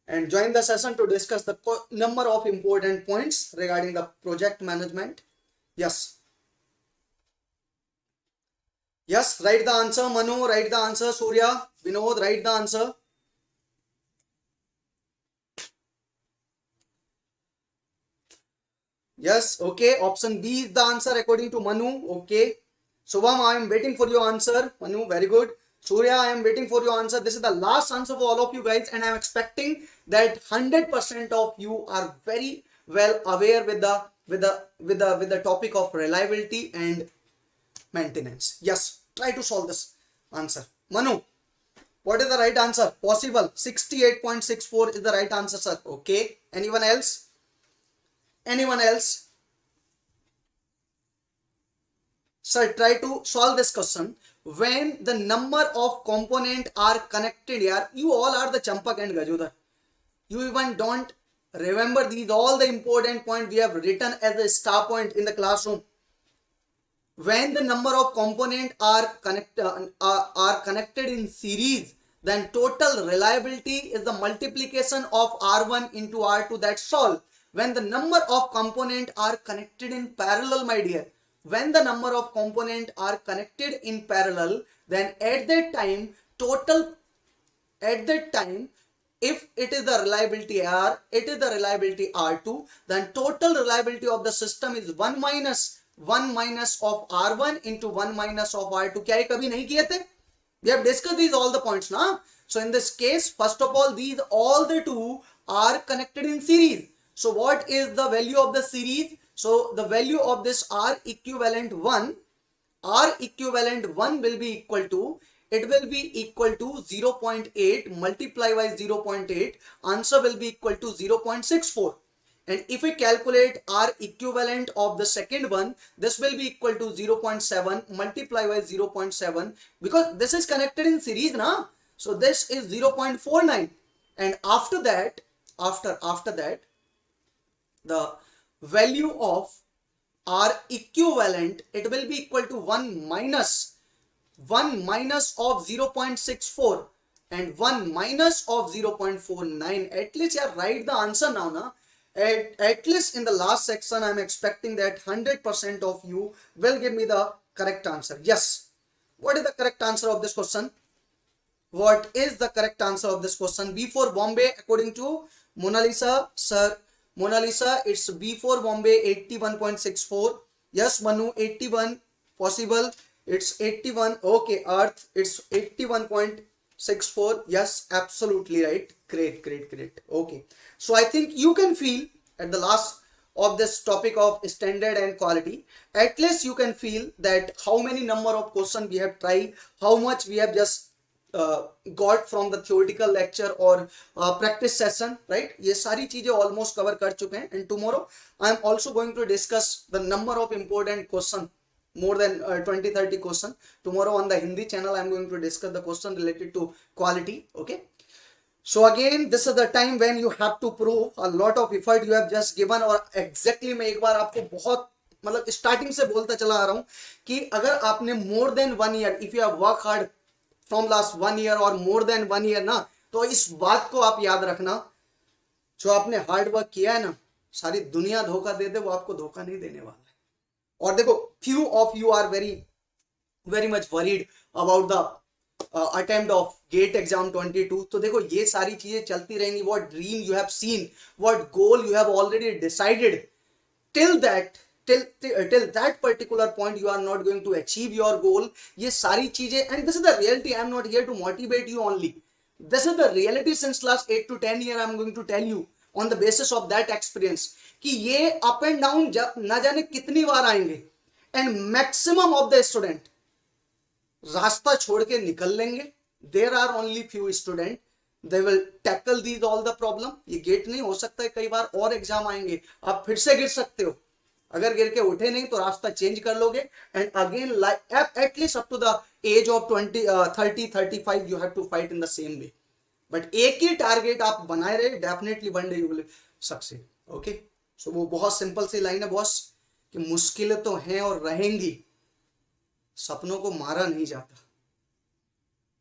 and join the session to discuss the number of important points regarding the project management. Yes. Yes, write the answer. Manu, write the answer. Surya, Vinod, write the answer. Yes, okay. Option B is the answer according to Manu. Okay. Shubham, I am waiting for your answer. Manu, very good. Surya, I am waiting for your answer. This is the last answer for all of you guys, and I am expecting that 100% of you are very well aware with the topic of reliability and maintenance. Yes, try to solve this answer. Manu, what is the right answer? Possible. 68.64 is the right answer, sir. Okay. Anyone else? Anyone else? Sir, try to solve this question. When the number of components are connected here, you all are the Champak and Gajudhar. You even don't remember these all the important points we have written as a star point in the classroom. When the number of components are connected in series, then total reliability is the multiplication of R1 into R2. That's all. When the number of components are connected in parallel, my dear, when the number of components are connected in parallel, then at that time if it is the reliability R, it is the reliability R2, then total reliability of the system is 1 minus of R1 into 1 minus of R2. क्या ये कभी नहीं किए थे? We have discussed these all the points now. So in this case, first of all, these all the two are connected in series. So what is the value of the series? So the value of this R equivalent 1 will be equal to, it will be equal to 0.8 multiply by 0.8. Answer will be equal to 0.64. And if we calculate R equivalent of the second one, this will be equal to 0.7 multiply by 0.7, because this is connected in series now. So this is 0.49. And after that, the value of R equivalent, it will be equal to 1 minus of 0.64 and 1 minus of 0.49. At least you write the answer now, na? At least in the last section, I am expecting that 100% of you will give me the correct answer. Yes. What is the correct answer of this question? What is the correct answer of this question? B for Bombay, according to Mona Lisa, sir. Mona Lisa, it's B for Bombay, 81.64. Yes, Manu, 81. Possible. It's 81. Okay, Earth, it's 81.64. Yes, absolutely right. Great. Okay. So I think you can feel at the last of this topic of standard and quality, at least you can feel that how many number of questions we have tried, how much we have just got from the theoretical lecture or practice session, right? ये सारी चीजें almost cover कर चुके हैं. And tomorrow I am also going to discuss the number of important question, more than 20-30 question. Tomorrow on the Hindi channel I am going to discuss the question related to quality. Okay. So again, this is the time when you have to prove a lot of effort you have just given. और exactly मैं एक बार आपको बहुत मतलब starting से बोलता चला आ रहा हूँ कि अगर आपने more than 1 year, if you have worked hard from last 1 year or more than 1 year ना, तो इस बात को आप याद रखना, जो आपने हार्ड वर्क किया है ना, सारी दुनिया धोखा दे दे, वो आपको धोखा नहीं देने वाला है. और देखो, few of you are very much worried about the attempt of GATE exam 22. तो देखो ये सारी चीजें चलती रहेंगी. What dream you have seen, what goal you have already decided, till that particular point you are not going to achieve your goal. ये सारी चीजें, and this is the reality. I am not here to motivate you only. This is the reality since last 8 to 10 years. I am going to tell you on the basis of that experience कि ये up and down ना जाने कितनी बार आएंगे, and maximum of the student रास्ता छोड़ के निकल लेंगे. There are only few students, they will tackle these all the problem. ये गेट नहीं हो सकता है, कई बार और एग्जाम आएंगे, आप फिर से गिर सकते हो. अगर गिर के उठे नहीं तो रास्ता चेंज कर लोगे. And again at least up to the age of 30-35 you have to fight in the same way. But एक ही टारगेट आप बनाए रहे, definitely one day you will succeed. Okay. So वो बहुत सिंपल सी लाइन है बॉस कि मुश्किलें तो हैं और रहेंगी, सपनों को मारा नहीं जाता,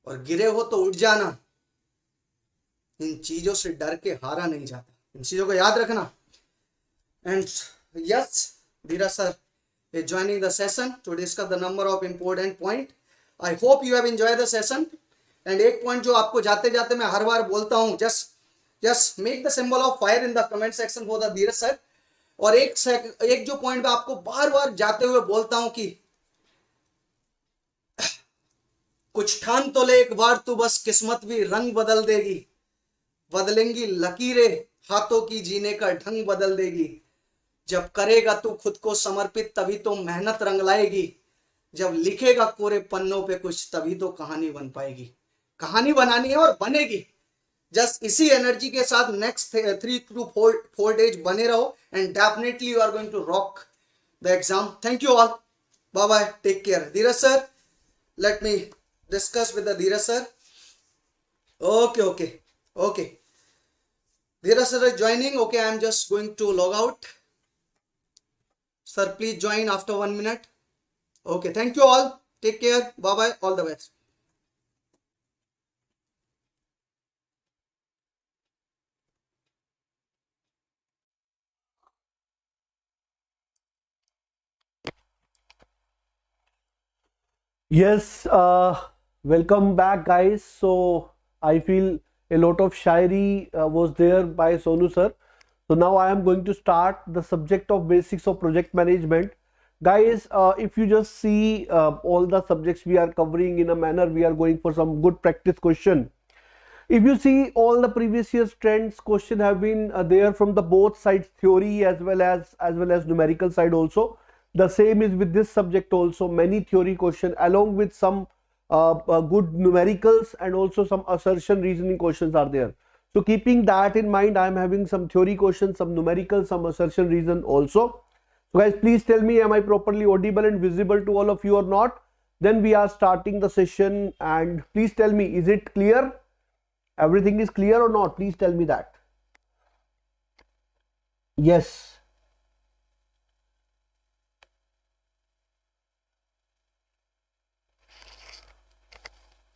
और गिरे हो तो उठ जाना, इन चीजों से डर के हारा नहीं जाता. इन चीजों को याद रखना. And yes, Dhira sir is joining the session to discuss the number of important point. I hope you have enjoy the session. And एक पॉइंट जो आपको जाते जाते मैं हर बार बोलता हूँ, just make the symbol of fire in the comment section for the Dhiraj sir. और एक जो पॉइंट मैं आपको बार बार जाते हुए बोलता हूं कि कुछ ठान तो ले एक बार तू, बस किस्मत भी रंग बदल देगी, बदलेंगी लकीरें हाथों की, जीने का ढंग बदल देगी। जब करेगा तू खुद को समर्पित तभी तो मेहनत रंग लाएगी, जब लिखेगा कोरे पन्नों पे कुछ तभी तो कहानी बन पाएगी। कहानी बनानी है और बनेगी। जस्ट इसी एनर्जी के साथ नेक्स्ट 3 to 4 डेज बने रहो and definitely you are going to rock the exam. Thank you all, bye bye, take care. Dhiraj sir, let me discuss with the Dhiraj sir. Okay. Dhiraj sir is joining. Okay, I am just going to log out. Sir, please join after 1 minute. Okay, thank you all. Take care. Bye bye. All the best. Yes, welcome back, guys. So I feel a lot of shairi was there by Sonu sir. So now I am going to start the subject of basics of project management. Guys, if you just see all the subjects we are covering in a manner, we are going for some good practice question. If you see all the previous year's trends, question have been there from the both sides, theory as well as numerical side also. The same is with this subject also. Many theory question along with some good numericals and also some assertion reasoning questions are there. So keeping that in mind, I am having some theory questions, some numerical, some assertion reason also. So guys, please tell me, am I properly audible and visible to all of you or not? Then we are starting the session, and please tell me, is it clear? Everything is clear or not? Please tell me that. Yes.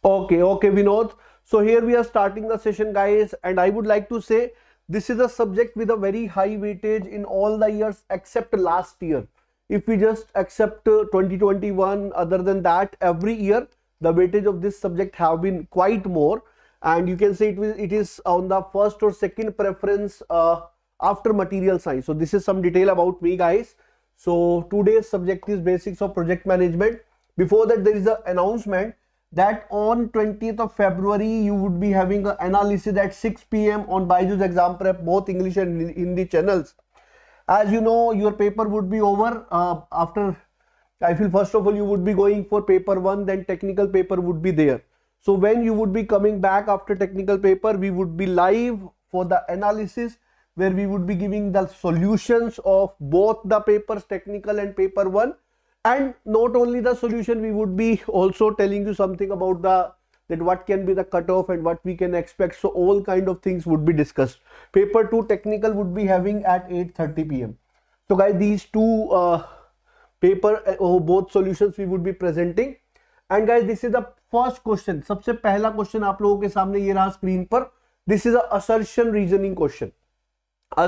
Okay, Vinod. So here we are starting the session, guys, and I would like to say this is a subject with a very high weightage in all the years except last year. If we just accept 2021, other than that, every year the weightage of this subject have been quite more, and you can say it is on the first or second preference after material science. So this is some detail about me, guys. So today's subject is basics of project management. Before that, there is an announcement that on 20th of February you would be having an analysis at 6 p.m. on BYJU'S Exam Prep, both English and Hindi channels. As you know, your paper would be over after, I feel first of all you would be going for paper 1, then technical paper would be there. So when you would be coming back after technical paper, we would be live for the analysis where we would be giving the solutions of both the papers, technical and paper 1. And not only the solution, we would be also telling you something about that what can be the cutoff and what we can expect. So all kind of things would be discussed. Paper 2 technical would be having at 8:30 p.m. So guys, these two both solutions we would be presenting. And guys, this is the first question. सबसे पहला question आप लोगों के सामने ये रहा screen पर. This is a assertion reasoning question.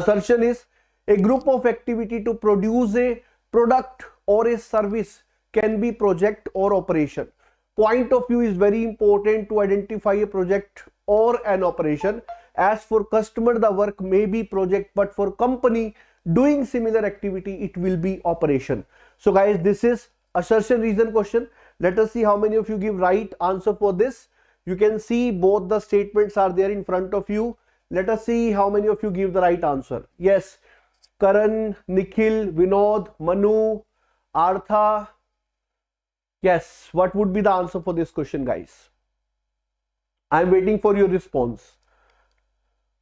Assertion is a group of activity to produce a product or a service, can be project or operation. Point of view is very important to identify a project or an operation. As for customer, the work may be project, but for company doing similar activity, it will be operation. So guys, this is assertion reason question. Let us see how many of you give right answer for this. You can see both the statements are there in front of you. Let us see how many of you give the right answer. Yes, Karan, Nikhil, Vinod, Manu, Artha. Yes, what would be the answer for this question, guys? I am waiting for your response.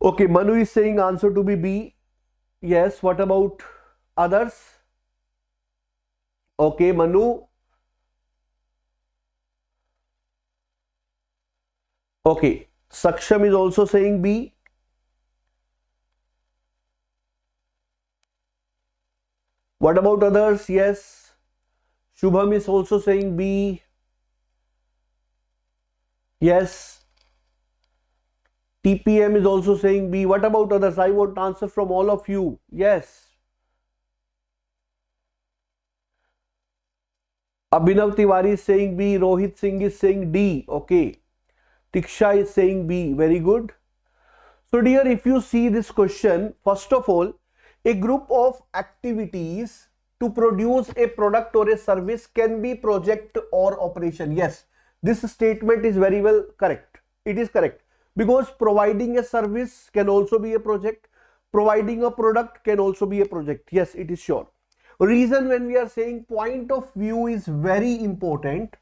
Okay, Manu is saying answer to be B. Yes, what about others? Okay, Manu. Okay, Saksham is also saying B. What about others? Yes, Shubham is also saying B. Yes, TPM is also saying B. What about others? I want answer from all of you. Yes. Abhinav Tiwari is saying B. Rohit Singh is saying D. Okay. Tiksha is saying B. Very good. So dear, if you see this question, first of all, a group of activities to produce a product or a service can be project or operation. Yes, this statement is very well correct. It is correct because providing a service can also be a project. Providing a product can also be a project. Yes, it is sure. Reason when we are saying point of view is very important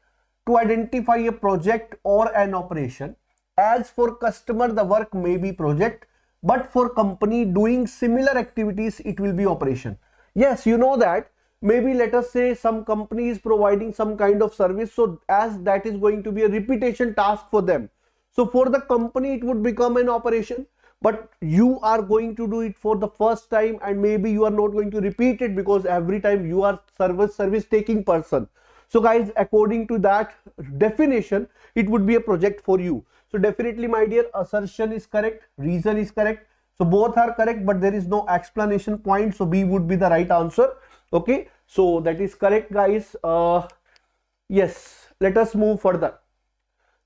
to identify a project or an operation. As for customer, the work may be project, but for company doing similar activities, it will be operation. Yes, you know that maybe let us say some company is providing some kind of service, so as that is going to be a repetition task for them. So for the company, it would become an operation, but you are going to do it for the first time and maybe you are not going to repeat it because every time you are service taking person. So guys, according to that definition, it would be a project for you. So definitely my dear, assertion is correct, reason is correct. So both are correct, but there is no explanation point. So B would be the right answer. Okay, so that is correct guys. Yes, let us move further.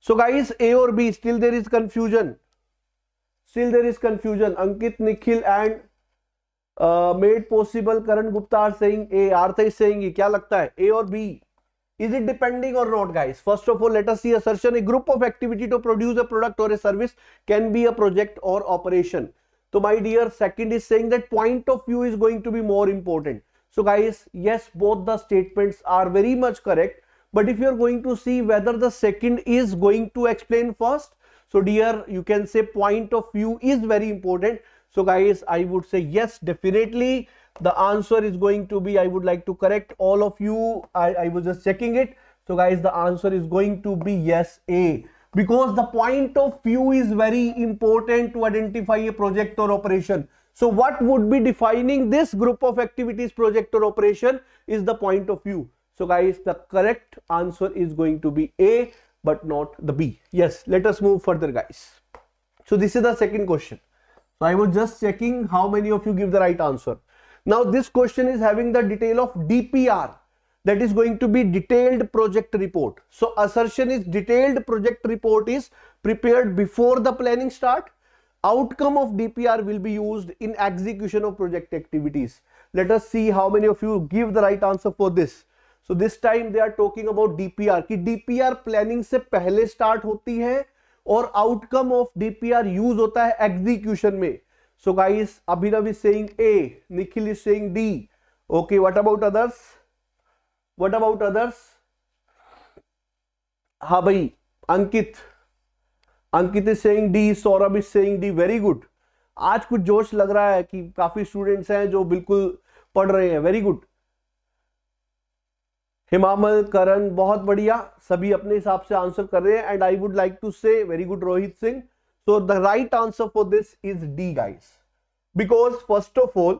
So guys, A or B, still there is confusion. Still there is confusion. Ankit, Nikhil and Made Possible, Karan Gupta are saying A. Artha is saying E. Kya lagta hai? A or B? Is it depending or not guys? First of all, let us see assertion. A group of activity to produce a product or a service can be a project or operation. So my dear, second is saying that point of view is going to be more important. So guys, yes, both the statements are very much correct. But if you are going to see whether the second is going to explain first, so dear, you can say point of view is very important. So guys, I would say yes, definitely. The answer is going to be, I would like to correct all of you. I was just checking it. So guys, the answer is going to be yes, A. Because the point of view is very important to identify a project or operation. So what would be defining this group of activities, project or operation, is the point of view. So guys, the correct answer is going to be A, but not the B. Yes, let us move further guys. So this is the second question. So I was just checking how many of you give the right answer. Now this question is having the detail of DPR, that is going to be detailed project report. So assertion is detailed project report is prepared before the planning start. Outcome of DPR will be used in execution of project activities. Let us see how many of you give the right answer for this. So this time they are talking about DPR कि DPR planning से पहले start होती है और outcome of DPR use होता है execution में. So guys, Abhinav is saying A, Nikhil is saying D. Okay, what about others? What about others? हाँ भाई, Ankit is saying D, Saurabh is saying D. Very good. आज कुछ जोश लग रहा है कि काफी स्टूडेंट्स हैं जो बिल्कुल पढ़ रहे हैं. Very good. हिमामल, करण, बहुत बढ़िया, सभी अपने हिसाब से आंसर कर रहे हैं. And I would like to say very good Rohit Singh. So the right answer for this is D guys, because first of all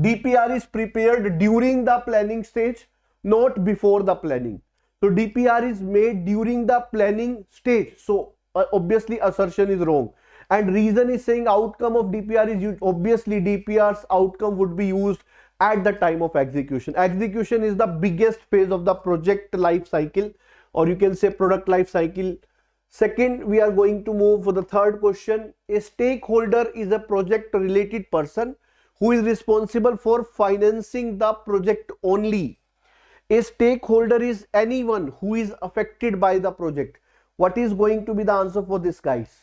DPR is prepared during the planning stage, not before the planning. So DPR is made during the planning stage. So obviously assertion is wrong. And reason is saying outcome of DPR is used. Obviously DPR's outcome would be used at the time of execution. Execution is the biggest phase of the project life cycle, or you can say product life cycle. Second, we are going to move for the third question. A stakeholder is a project related person who is responsible for financing the project only. A stakeholder is anyone who is affected by the project. What is going to be the answer for this guys?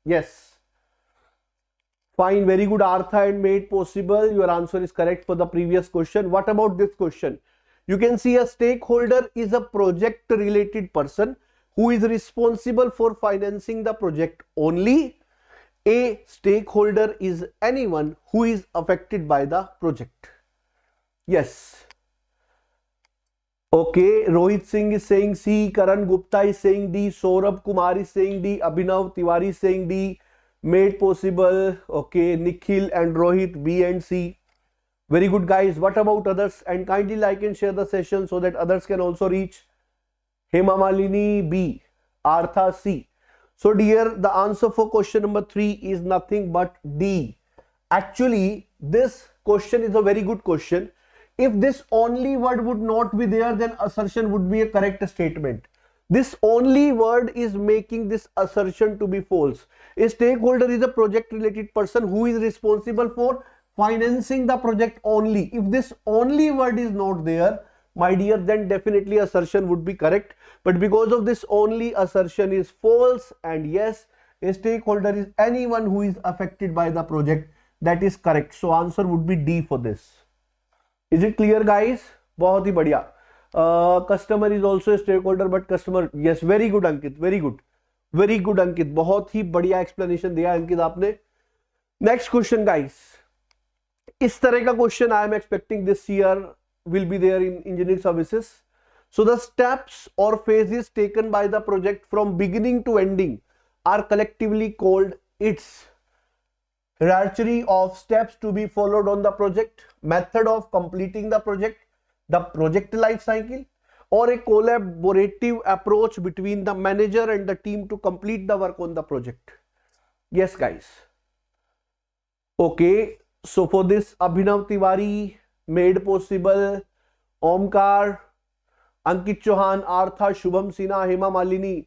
Yes. Fine, very good. Artha and Made Possible. Your answer is correct for the previous question. What about this question? You can see a stakeholder is a project related person who is responsible for financing the project only. A stakeholder is anyone who is affected by the project. Yes. Okay, Rohit Singh is saying C, Karan Gupta is saying D, Saurabh Kumar is saying D, Abhinav Tiwari is saying D, Made Possible, okay, Nikhil and Rohit, B and C. Very good guys. What about others? And kindly like and share the session so that others can also reach. Hema Malini B, Artha C. So dear, the answer for question number 3 is nothing but D. Actually, this question is a very good question. If this only word would not be there, then assertion would be a correct statement. This only word is making this assertion to be false. A stakeholder is a project related person who is responsible for financing the project only. If this only word is not there, my dear, then definitely assertion would be correct. But because of this only, assertion is false. And yes, a stakeholder is anyone who is affected by the project. That is correct. So answer would be D for this. Is it clear, guys? बहुत ही बढ़िया. Customer is also a stakeholder, but customer, yes, very good Ankit, very good Ankit, बहुत ही बढ़िया explanation दिया अंकित आपने. Next question, guys. इस तरह का question I am expecting this year will be there in engineering services. So the steps or phases taken by the project from beginning to ending are collectively called its hierarchy of steps to be followed on the project, method of completing the project, the project life cycle, or a collaborative approach between the manager and the team to complete the work on the project. Yes, guys. Okay, so for this, Abhinav Tiwari, made possible, Omkar, Ankit Chauhan, Artha, Shubham Sinha, Hema Malini,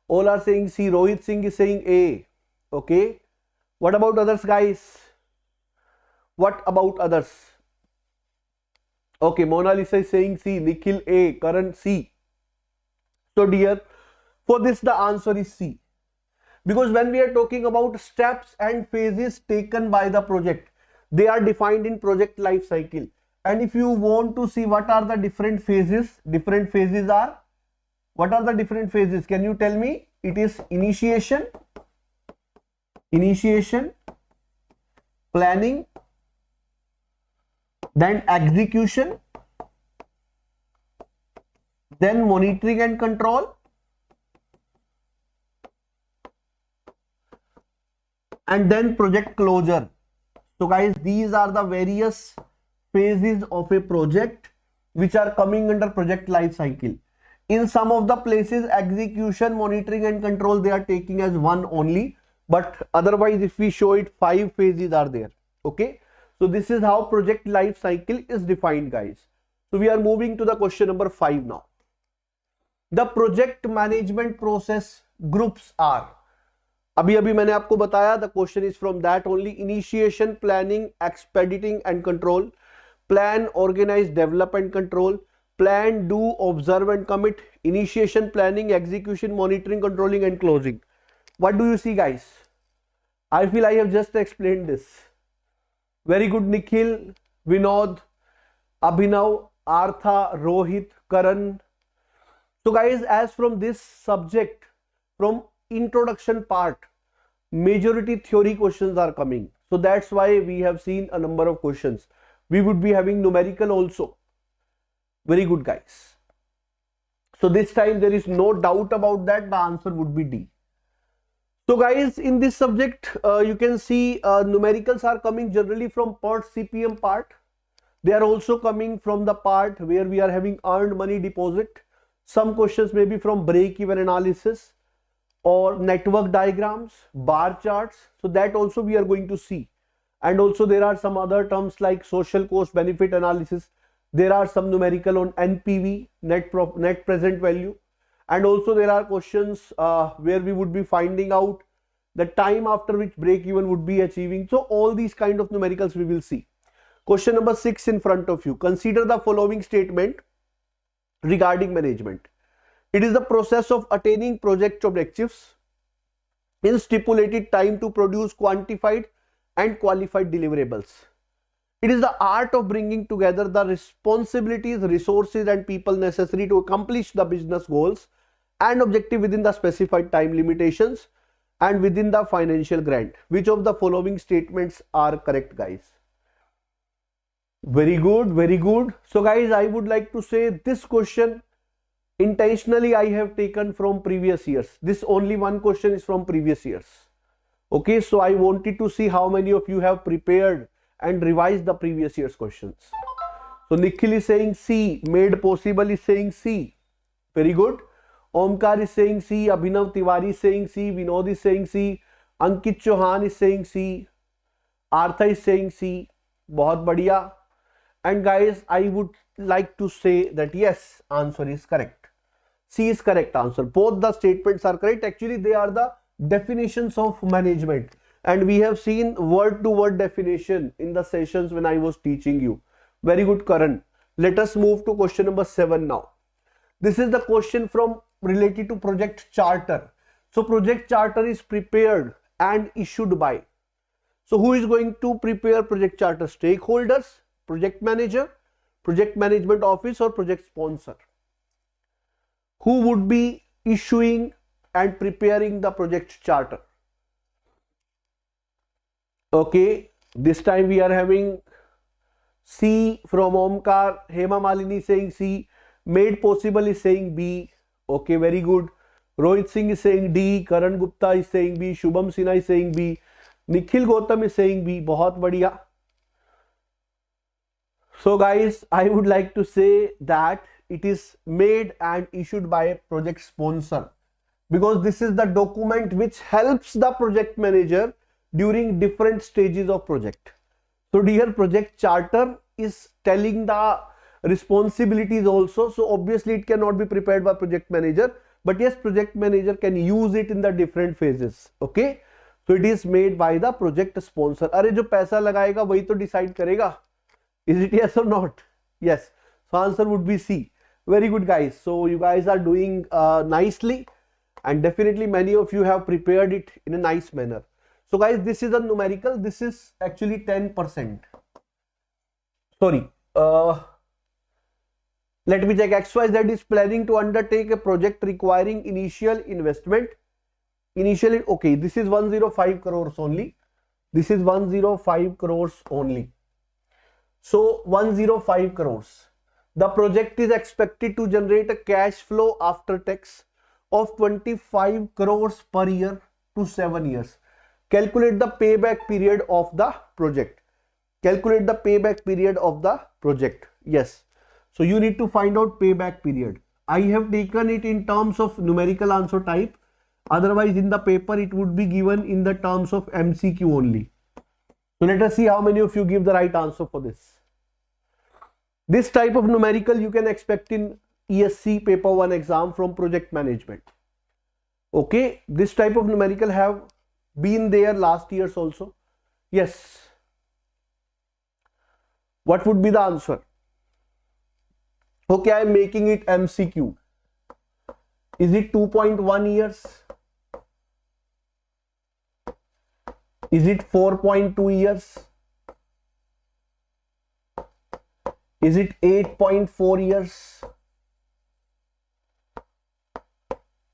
all are saying C. Rohit Singh is saying A. Okay. What about others, guys? What about others? Okay, Mona Lisa is saying C. Nikhil A. Karan C. So dear, for this the answer is C. Because when we are talking about steps and phases taken by the project, they are defined in project life cycle. And if you want to see what are the different phases are, what are the different phases? Can you tell me? It is initiation, planning, then execution, then monitoring and control, and then project closure. So guys, these are the various phases of a project which are coming under project life cycle. In some of the places, execution, monitoring and control, they are taking as one only, but otherwise if we show it, 5 phases are there. Okay, so this is how project life cycle is defined, guys. So we are moving to the question number 5 now. The project management process groups are, अभी मैंने आपको बताया, the question is from that only. Initiation, planning, expediting and control, plan, organize, develop and control, plan, do, observe and commit, initiation, planning, execution, monitoring, controlling and closing. What do you see, guys? I feel I have just explained this. Very good, Nikhil, Vinod, Abhinav, Artha, Rohit, Karan. So guys, as from this subject, from introduction part, majority theory questions are coming. So that's why we have seen a number of questions. We would be having numerical also. Very good, guys. So this time there is no doubt about that. The answer would be D. So guys, in this subject, you can see numericals are coming generally from part CPM part. They are also coming from the part where we are having earned money deposit. Some questions may be from break-even analysis or network diagrams, bar charts. So that also we are going to see. And also there are some other terms like social cost benefit analysis. There are some numerical on NPV, net present value. And also there are questions where we would be finding out the time after which break even would be achieving. So all these kind of numericals we will see. Question number 6 in front of you. Consider the following statement regarding management. It is the process of attaining project objectives in stipulated time to produce quantified and qualified deliverables. It is the art of bringing together the responsibilities, resources and people necessary to accomplish the business goals and objective within the specified time limitations and within the financial grant. Which of the following statements are correct, guys? Very good, very good. So guys, I would like to say this question intentionally I have taken from previous years. This only one question is from previous years. Okay, so I wanted to see how many of you have prepared and revised the previous year's questions. So Nikhil is saying C, made possible is saying C. Very good. Omkar is saying C, Abhinav Tiwari is saying C, Vinod is saying C, Ankit Chauhan is saying C, Artha is saying C. बहुत बढ़िया. And guys, I would like to say that yes, answer is correct. C is correct answer. Both the statements are correct. Actually, they are the definitions of management. And we have seen word to word definition in the sessions when I was teaching you. Very good, Karan. Let us move to question number 7 now. This is the question from related to project charter. So project charter is prepared and issued by. So who is going to prepare project charter? Stakeholders, project manager, project management office, or project sponsor? Who would be issuing and preparing the project charter? Okay, this time we are having C from Omkar, Hema Malini saying C, made possible is saying B. Okay, very good. Rohit Singh is saying D, Karan Gupta is saying B, Shubham Sinha is saying B, Nikhil Gautam is saying B. बहुत बढ़िया. So guys, I would like to say that it is made and issued by a project sponsor, because this is the document which helps the project manager during different stages of project. So dear, project charter is telling the responsibilities also. So obviously it cannot be prepared by project manager, but yes, project manager can use it in the different phases. Okay, so it is made by the project sponsor. अरे जो पैसा लगाएगा वही तो decide करेगा. Is it yes or not? Yes. So answer would be C. Very good guys. So you guys are doing nicely, and definitely many of you have prepared it in a nice manner. So guys, this is a numerical. This is actually 10%. Sorry. Let me check. XYZ is planning to undertake a project requiring initial investment. Initially, okay, this is 105 crores only. This is 105 crores only. So 105 crores. The project is expected to generate a cash flow after tax of 25 crores per year to 7 years. Calculate the payback period of the project. Calculate the payback period of the project. Yes. So you need to find out payback period. I have taken it in terms of numerical answer type. Otherwise in the paper it would be given in the terms of MCQ only. So let us see how many of you give the right answer for this. This type of numerical you can expect in ESE Paper 1 exam from project management. Okay, this type of numerical have been there last years also. Yes. What would be the answer? Okay, I am making it MCQ. Is it 2.1 years? Is it 4.2 years? Is it 8.4 years?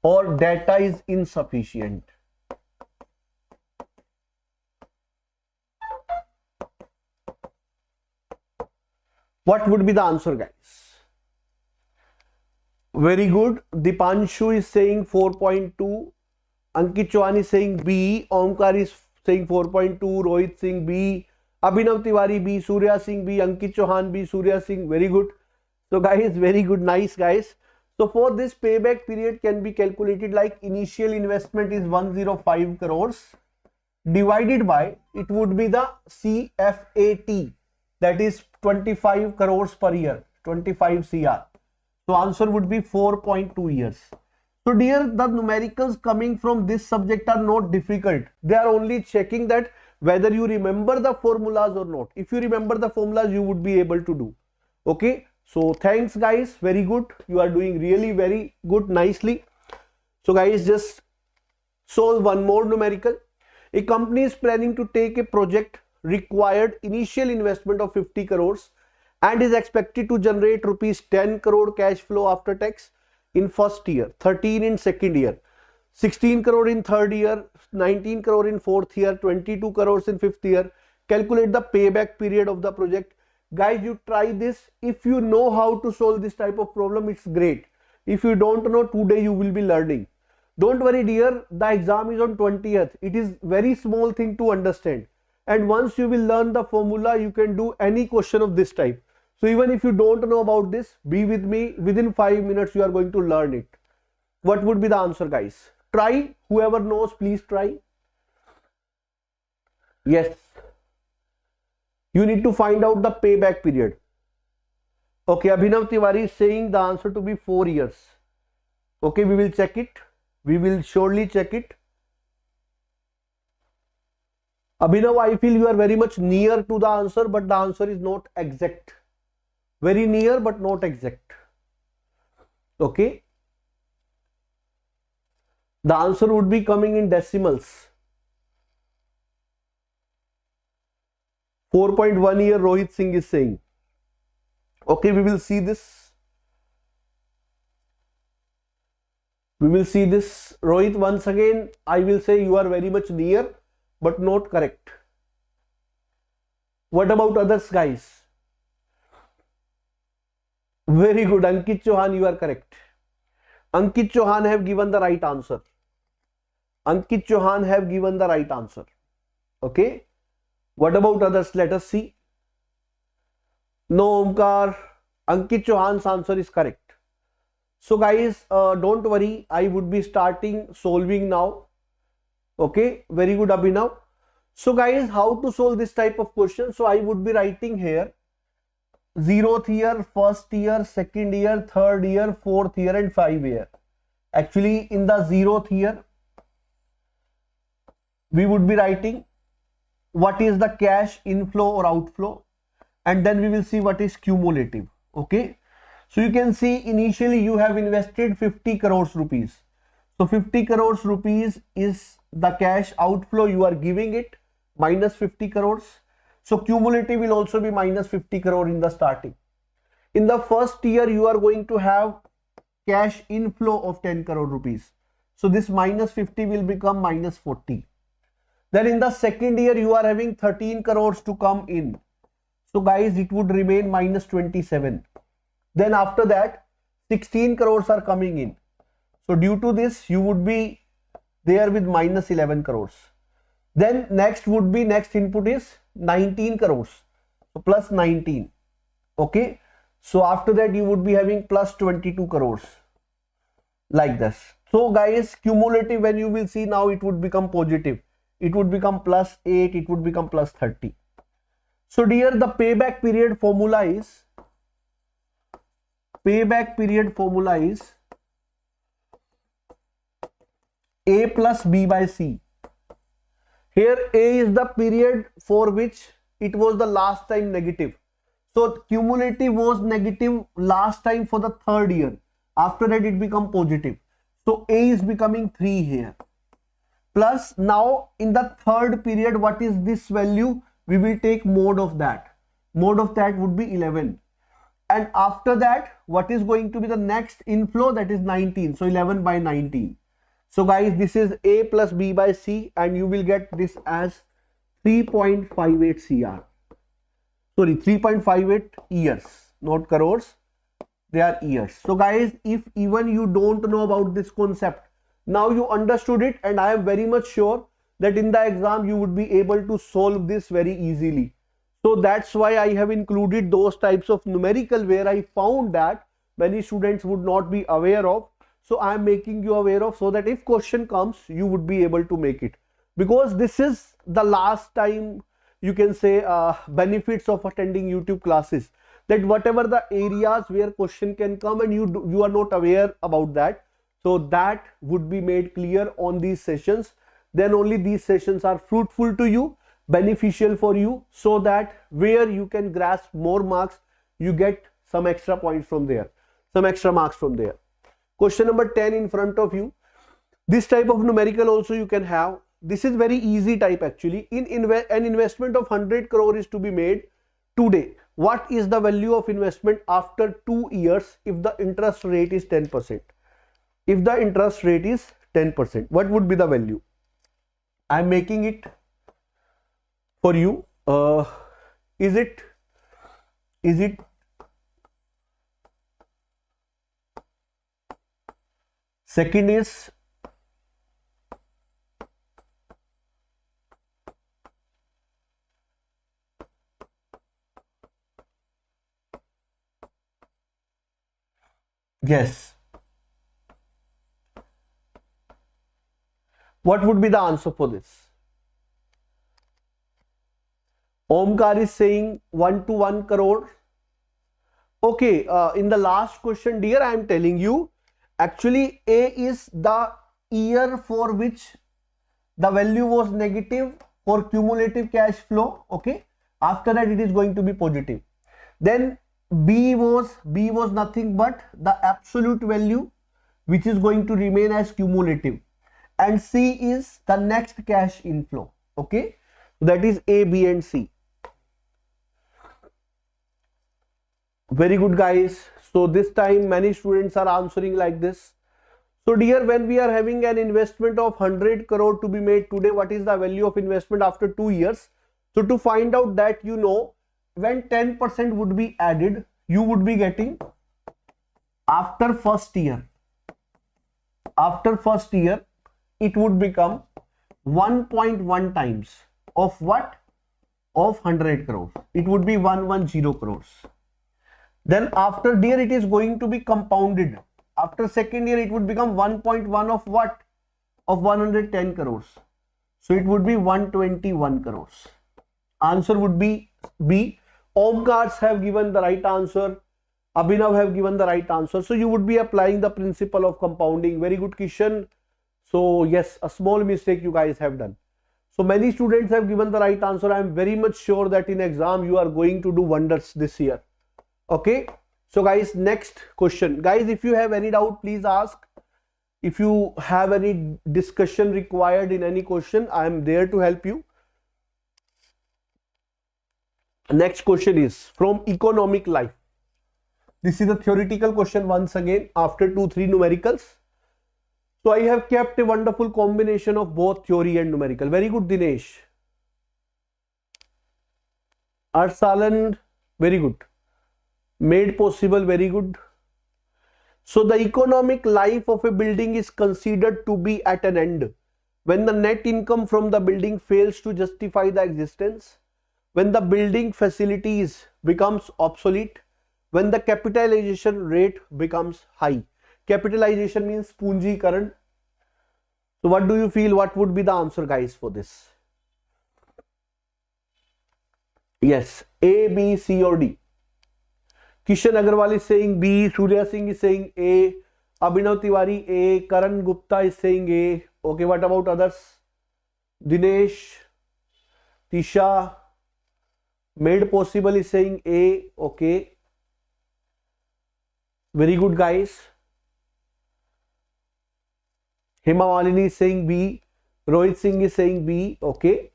Or data is insufficient? What would be the answer, guys? Very good. Dipanshu is saying 4.2. Ankit Chauhan is saying B. Omkar is saying 4.2. Rohit Singh B. Abhinav Tiwari B. Surya Singh B. Ankit Chauhan B. Surya Singh. Very good. So guys, very good. Nice guys. So for this payback period can be calculated like initial investment is 105 crores divided by, it would be the CFAT, that is 25 crores per year, 25 CR. So answer would be 4.2 years. So dear, the numericals coming from this subject are not difficult. They are only checking that whether you remember the formulas or not. If you remember the formulas, you would be able to do. Okay. So thanks guys. Very good. You are doing really very good, nicely. So guys, just solve one more numerical. A company is planning to take a project required initial investment of 50 crores and is expected to generate rupees 10 crore cash flow after tax in first year, 13 in second year, 16 crore in third year, 19 crore in fourth year, 22 crores in fifth year. Calculate the payback period of the project. Guys, you try this. If you know how to solve this type of problem, it's great. If you don't know, today you will be learning. Don't worry dear, the exam is on 20th. It is very small thing to understand. And once you will learn the formula, you can do any question of this type. So even if you don't know about this, be with me. Within 5 minutes, you are going to learn it. What would be the answer, guys? Try. Whoever knows, please try. Yes. You need to find out the payback period. Okay, Abhinav Tiwari is saying the answer to be 4 years. Okay, we will check it. We will surely check it. Abhinav, I feel you are very much near to the answer, but the answer is not exact. Very near, but not exact. Okay. The answer would be coming in decimals. 4.1 year, Rohit Singh is saying. Okay, we will see this. We will see this. Rohit, once again, I will say you are very much near, but not correct. What about others, guys? Very good. Ankit Chauhan, you are correct. Ankit Chauhan have given the right answer. Ankit Chauhan have given the right answer. Okay. What about others? Let us see. No, Omkar. Ankit Chauhan's answer is correct. So guys, don't worry. I would be starting solving now. Okay. Very good, Abhinav. So guys, how to solve this type of question? So I would be writing here 0th year, 1st year, 2nd year, 3rd year, 4th year and 5th year. Actually, in the 0th year, we would be writing what is the cash inflow or outflow, and then we will see what is cumulative. Okay. So you can see initially you have invested 50 crores rupees. So 50 crores rupees is the cash outflow you are giving it, minus 50 crores. So cumulative will also be minus 50 crore in the starting. In the first year, you are going to have cash inflow of 10 crore rupees. So this minus 50 will become minus 40. Then in the second year, you are having 13 crores to come in. So guys, it would remain minus 27. Then after that, 16 crores are coming in. So due to this, you would be there with minus 11 crores. Then next would be, next input is 19 crores. So plus 19. Okay. So after that, you would be having plus 22 crores. Like this. So guys, cumulative, when you will see now, it would become positive. It would become plus 8. It would become plus 30. So dear, the payback period formula is, A plus B by C. Here A is the period for which it was the last time negative. So cumulative was negative last time for the third year. After that it become positive. So A is becoming 3 here. Plus now in the third period, what is this value? We will take mode of that. Mode of that would be 11. And after that, what is going to be the next inflow? That is 19. So 11 by 19. So guys, this is A plus B by C, and you will get this as 3.58 CR. Sorry, 3.58 years, not crores. They are years. So guys, if even you don't know about this concept, now you understood it, and I am very much sure that in the exam you would be able to solve this very easily. So that's why I have included those types of numerical where I found that many students would not be aware of. So I am making you aware of, so that if question comes, you would be able to make it. Because this is the last time, you can say, benefits of attending YouTube classes. That whatever the areas where question can come and you are not aware about that, so that would be made clear on these sessions. Then only these sessions are fruitful to you, beneficial for you, so that where you can grasp more marks, you get some extra points from there, some extra marks from there. Question number 10 in front of you. This type of numerical also you can have. This is very easy type actually. An investment of 100 crore is to be made today. What is the value of investment after 2 years if the interest rate is 10%? If the interest rate is 10%, what would be the value? I am making it for you. Is it second is yes. What would be the answer for this? Omkar is saying 1 to 1 crore. Okay, in the last question, dear, I am telling you, actually A is the year for which the value was negative for cumulative cash flow. Okay, after that it is going to be positive. Then B was nothing but the absolute value which is going to remain as cumulative, and C is the next cash inflow. Okay, that is A, B and C. Very good, guys. So this time many students are answering like this. So dear, when we are having an investment of 100 crore to be made today, what is the value of investment after 2 years? So to find out that, you know, when 10% would be added, you would be getting after first year, it would become 1.1 times of what? Of 100 crores. It would be 110 crores. Then after dear, it is going to be compounded. After second year, it would become 1.1 of what? Of 110 crores. So it would be 121 crores. Answer would be B. Omkars have given the right answer. Abhinav have given the right answer. So you would be applying the principle of compounding. Very good, Kishan. So yes, a small mistake you guys have done. So many students have given the right answer. I am very much sure that in exam you are going to do wonders this year. Okay. So guys, next question. Guys, if you have any doubt, please ask. If you have any discussion required in any question, I am there to help you. Next question is from economic life. This is a theoretical question once again after 2-3 numericals. So I have kept a wonderful combination of both theory and numerical. Very good, Dinesh. Arsalan, very good. Made possible, very good. So the economic life of a building is considered to be at an end when the net income from the building fails to justify the existence, when the building facilities becomes obsolete, when the capitalization rate becomes high. Capitalization means punjikaran. So what do you feel? What would be the answer, guys, for this? Yes, A, B, C or D. Kishan Agarwal is saying B, Surya Singh is saying A, Abhinav Tiwari A, Karan Gupta is saying A. Okay, what about others? Dinesh, Tisha, Made Possible is saying A. Okay. Very good, guys. Hema Malini is saying B. Rohit Singh is saying B. Okay.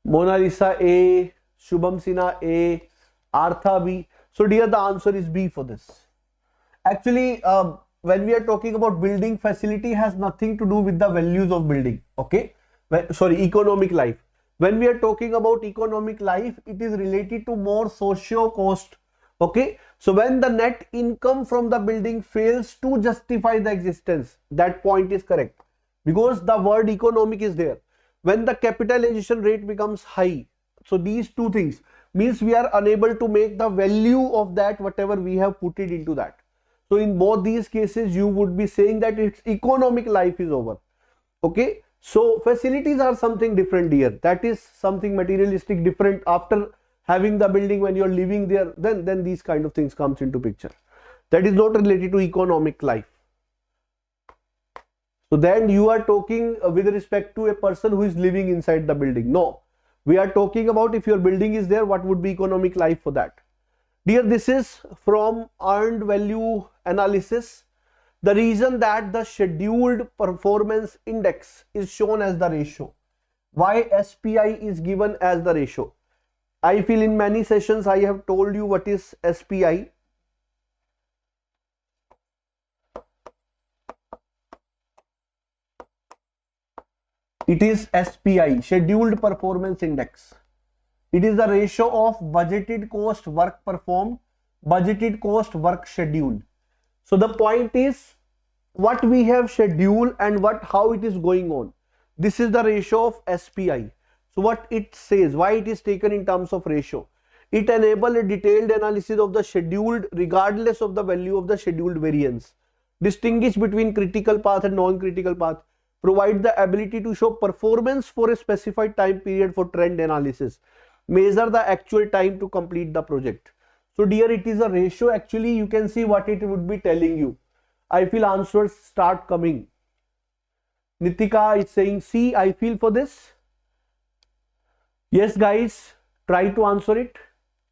Mona Lisa A. Shubham Sinha A. Artha B. So dear, the answer is B for this. Actually, when we are talking about building, facility has nothing to do with the values of building. Okay. Sorry, economic life. When we are talking about economic life, it is related to more socio cost. Okay. So when the net income from the building fails to justify the existence, that point is correct because the word economic is there. When the capitalization rate becomes high, so these two things means we are unable to make the value of that whatever we have put it into that. So in both these cases, you would be saying that its economic life is over. Okay. So facilities are something different here. That is something materialistic different. After having the building, when you're living there, then these kind of things comes into picture. That is not related to economic life. So then you are talking with respect to a person who is living inside the building. No, we are talking about if your building is there, what would be economic life for that. Dear, this is from earned value analysis. The reason that the scheduled performance index is shown as the ratio. Why SPI is given as the ratio? I feel in many sessions I have told you what is SPI. It is SPI, Scheduled Performance Index. It is the ratio of budgeted cost work performed, budgeted cost work scheduled. So the point is what we have scheduled and how it is going on. This is the ratio of SPI. So what it says, why it is taken in terms of ratio. It enables a detailed analysis of the scheduled regardless of the value of the scheduled variance. Distinguish between critical path and non-critical path. Provide the ability to show performance for a specified time period for trend analysis. Measure the actual time to complete the project. So dear, it is a ratio. Actually, you can see what it would be telling you. I feel answers start coming. Nitika is saying C. I feel for this. Yes, guys, try to answer it.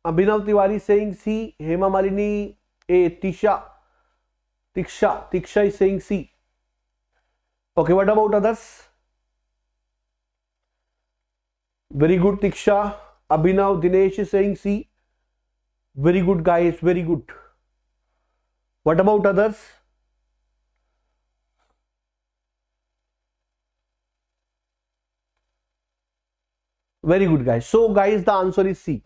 Abhinav Tiwari saying C. Hema Malini A. Tiksha is saying C. Okay, what about others? Very good, Tiksha. Abhinav Dinesh is saying C. Very good, guys, very good. What about others? Very good, guys. So guys, the answer is C.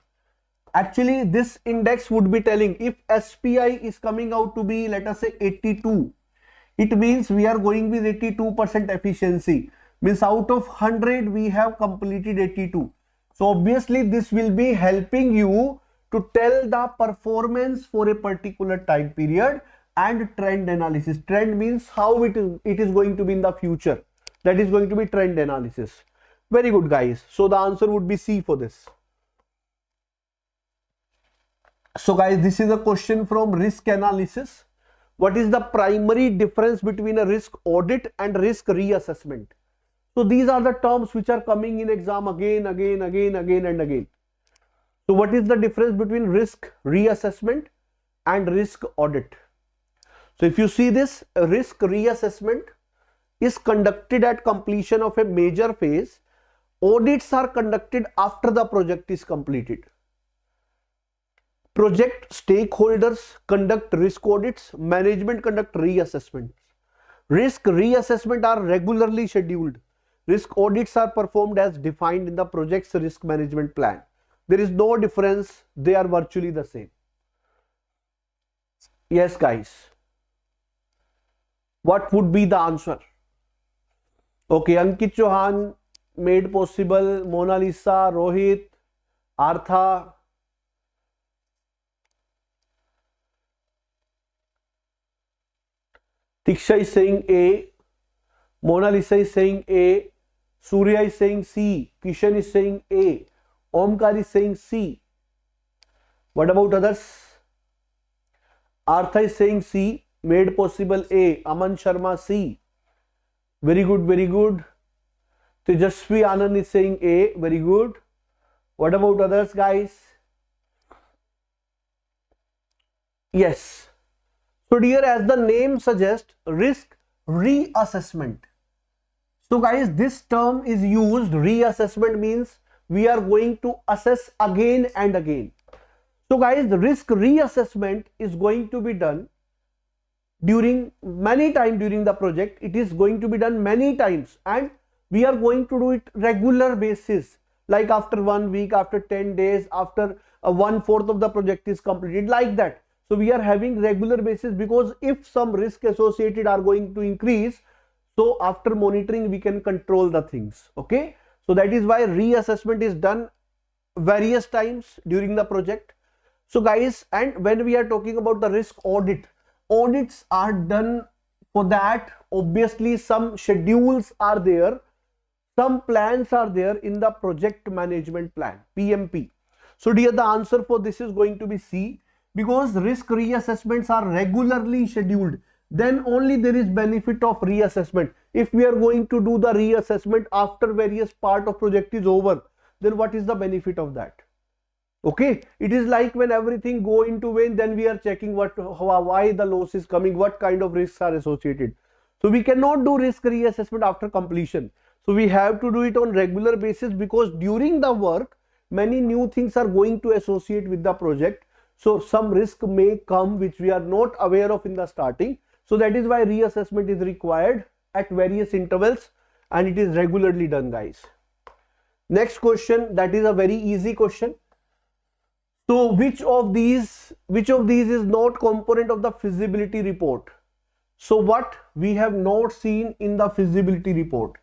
Actually, this index would be telling if SPI is coming out to be, let us say, 82, it means we are going with 82% efficiency. Means out of 100 we have completed 82. So obviously this will be helping you to tell the performance for a particular time period. And trend analysis. Trend means how it is going to be in the future. That is going to be trend analysis. Very good, guys. So the answer would be C for this. So guys, this is a question from risk analysis. What is the primary difference between a risk audit and risk reassessment? So these are the terms which are coming in exam again and again. So what is the difference between risk reassessment and risk audit? So if you see this, risk reassessment is conducted at completion of a major phase. Audits are conducted after the project is completed. Project stakeholders conduct risk audits, management conduct reassessments. Risk reassessment are regularly scheduled. Risk audits are performed as defined in the project's risk management plan. There is no difference, they are virtually the same. Yes, guys. What would be the answer? Okay, Ankit Chauhan made possible, Mona Lisa, Rohit, Artha. Tiksha is saying A, Mona Lisa is saying A, Surya is saying C, Kishan is saying A, Omkar is saying C. What about others? Artha is saying C, made possible A, Aman Sharma C. Very good, very good. Tejasvi Anand is saying A, very good. What about others, guys? Yes. So dear, as the name suggests, risk reassessment. So guys, this term is used, reassessment means we are going to assess again and again. So guys, the risk reassessment is going to be done during many times during the project. It is going to be done many times and we are going to do it regular basis, like after 1 week, after 10 days, after 1/4 of the project is completed, like that. So we are having regular basis because if some risk associated are going to increase, so after monitoring we can control the things. Okay, so that is why reassessment is done various times during the project. So guys, and when we are talking about the risk audit, audits are done. For that, obviously some schedules are there, some plans are there in the project management plan, PMP. So dear, the answer for this is going to be C, because risk reassessments are regularly scheduled. Then only there is benefit of reassessment. If we are going to do the reassessment after various part of project is over, then what is the benefit of that? Okay, it is like when everything go into vain, then we are checking why the loss is coming, what kind of risks are associated. So we cannot do risk reassessment after completion. So we have to do it on regular basis, because during the work many new things are going to associate with the project. So some risk may come which we are not aware of in the starting. So that is why reassessment is required at various intervals and it is regularly done, guys. Next question, that is a very easy question. So which of these is not component of the feasibility report? So what we have not seen in the feasibility report?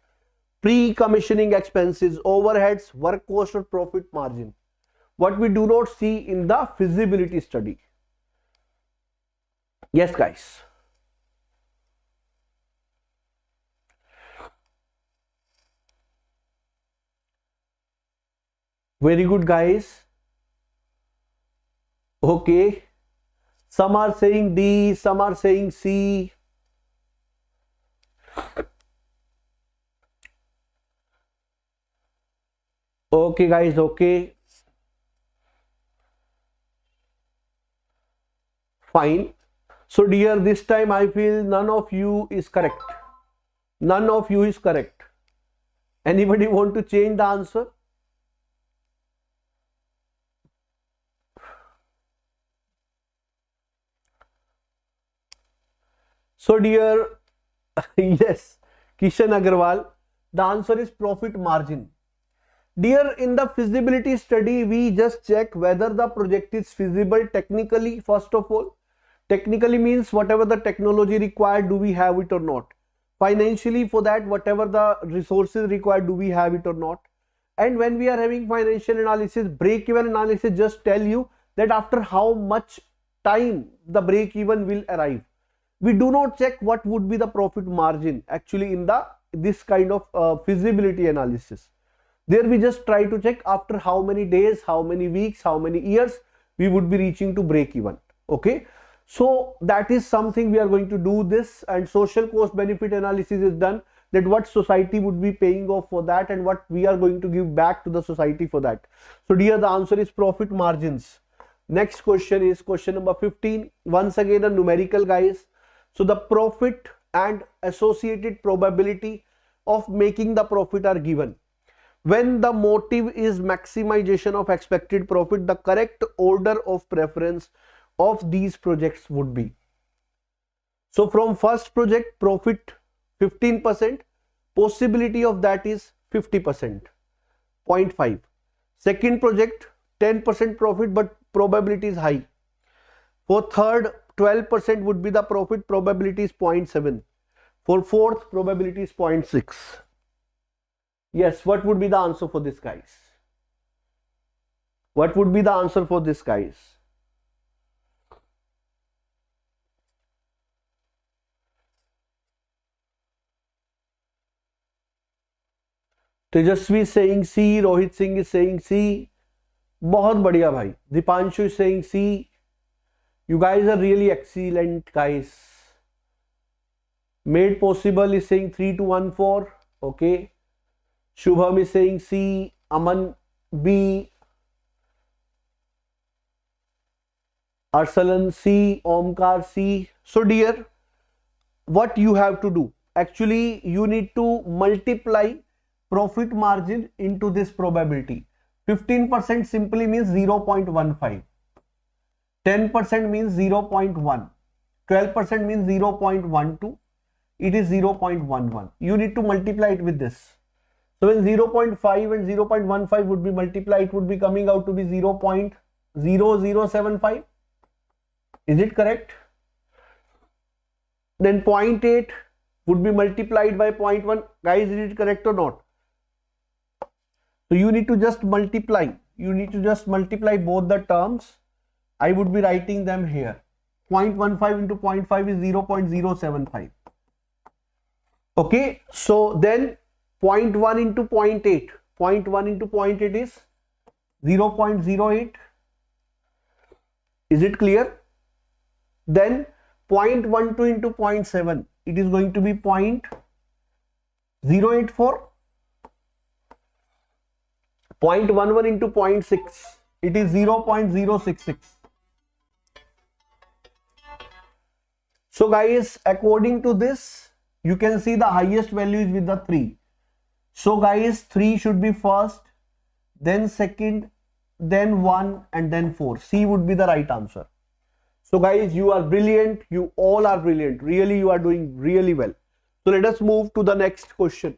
Pre-commissioning expenses, overheads, work cost or profit margin. What we do not see in the feasibility study. Yes, guys. Very good, guys. Okay. Some are saying D, some are saying C. Okay, guys, okay. Fine. So, dear, this time I feel none of you is correct. None of you is correct. Anybody want to change the answer? So, dear, yes, Kishan Agarwal, the answer is profit margin. Dear, in the feasibility study, we just check whether the project is feasible technically, first of all. Technically means whatever the technology required, do we have it or not? Financially, for that, whatever the resources required, do we have it or not? And when we are having financial analysis, break-even analysis just tell you that after how much time the break-even will arrive. We do not check what would be the profit margin actually in the this kind of feasibility analysis. There we just try to check after how many days, how many weeks, how many years we would be reaching to break even. Okay. So that is something we are going to do this, and social cost benefit analysis is done, that what society would be paying off for that and what we are going to give back to the society for that. So dear, the answer is profit margins. Next question is question number 15. Once again a numerical, guys. So the profit and associated probability of making the profit are given. When the motive is maximization of expected profit, the correct order of preference of these projects would be. So from first project, profit 15%, possibility of that is 50%, 0.5. Second project, 10% profit, but probability is high. For third, 12% would be the profit, probability is 0.7. For fourth, probability is 0.6. Yes, what would be the answer for this, guys? What would be the answer for this, guys? Tejasvi is saying C, Rohit Singh is saying C. बहुत बढ़िया भाई. Dipanshu is saying C. You guys are really excellent, guys. Made possible is saying 3214. Okay. Shubham is saying C. Aman B. Arsalan C. Omkar C. So dear, what you have to do? Actually, you need to multiply profit margin into this probability. 15% simply means 0.15. 10% means 0.1. 12% means 0.12. It is 0.11. You need to multiply it with this. So when 0.5 and 0.15 would be multiplied, it would be coming out to be 0.0075. Is it correct? Then 0.8 would be multiplied by 0.1. Guys, is it correct or not? So you need to just multiply. You need to just multiply both the terms. I would be writing them here. 0.15 into 0.5 is 0.075. Okay. So then 0.1 into 0.8. 0.1 into 0.8 is 0.08. Is it clear? Then 0.12 into 0.7. It is going to be 0.084. 0.11 into 0.6. It is 0.066. So guys, according to this, you can see the highest value is with the 3. So guys, 3 should be first, then second, then 1, and then 4. C would be the right answer. So guys, you are brilliant. You all are brilliant. Really, you are doing really well. So let us move to the next question.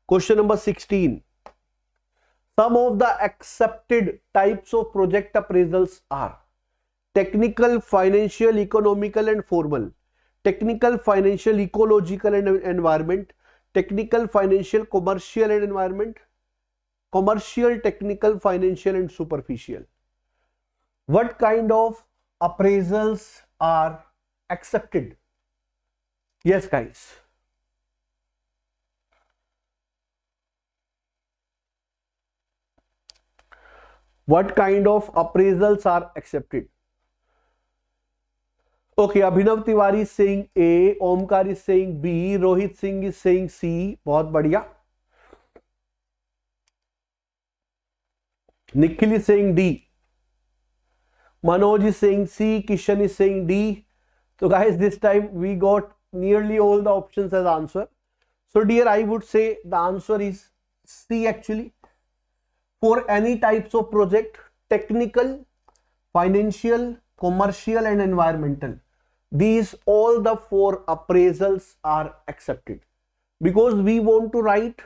Question number 16. Some of the accepted types of project appraisals are technical, financial, economical, and formal. Technical, financial, ecological, and environment. Technical, financial, commercial, and environment. Commercial, technical, financial, and superficial. What kind of appraisals are accepted? Yes, guys. What kind of appraisals are accepted? Okay, Abhinav Tiwari is saying A, Omkar is saying B, Rohit Singh is saying C. बहुत बढ़िया. Nikhil is saying D. Manoj is saying C. Kishan is saying D. So guys, this time we got nearly all the options as answer. So dear, I would say the answer is C actually. For any types of project, technical, financial, commercial and environmental, these all the 4 appraisals are accepted, because we want to write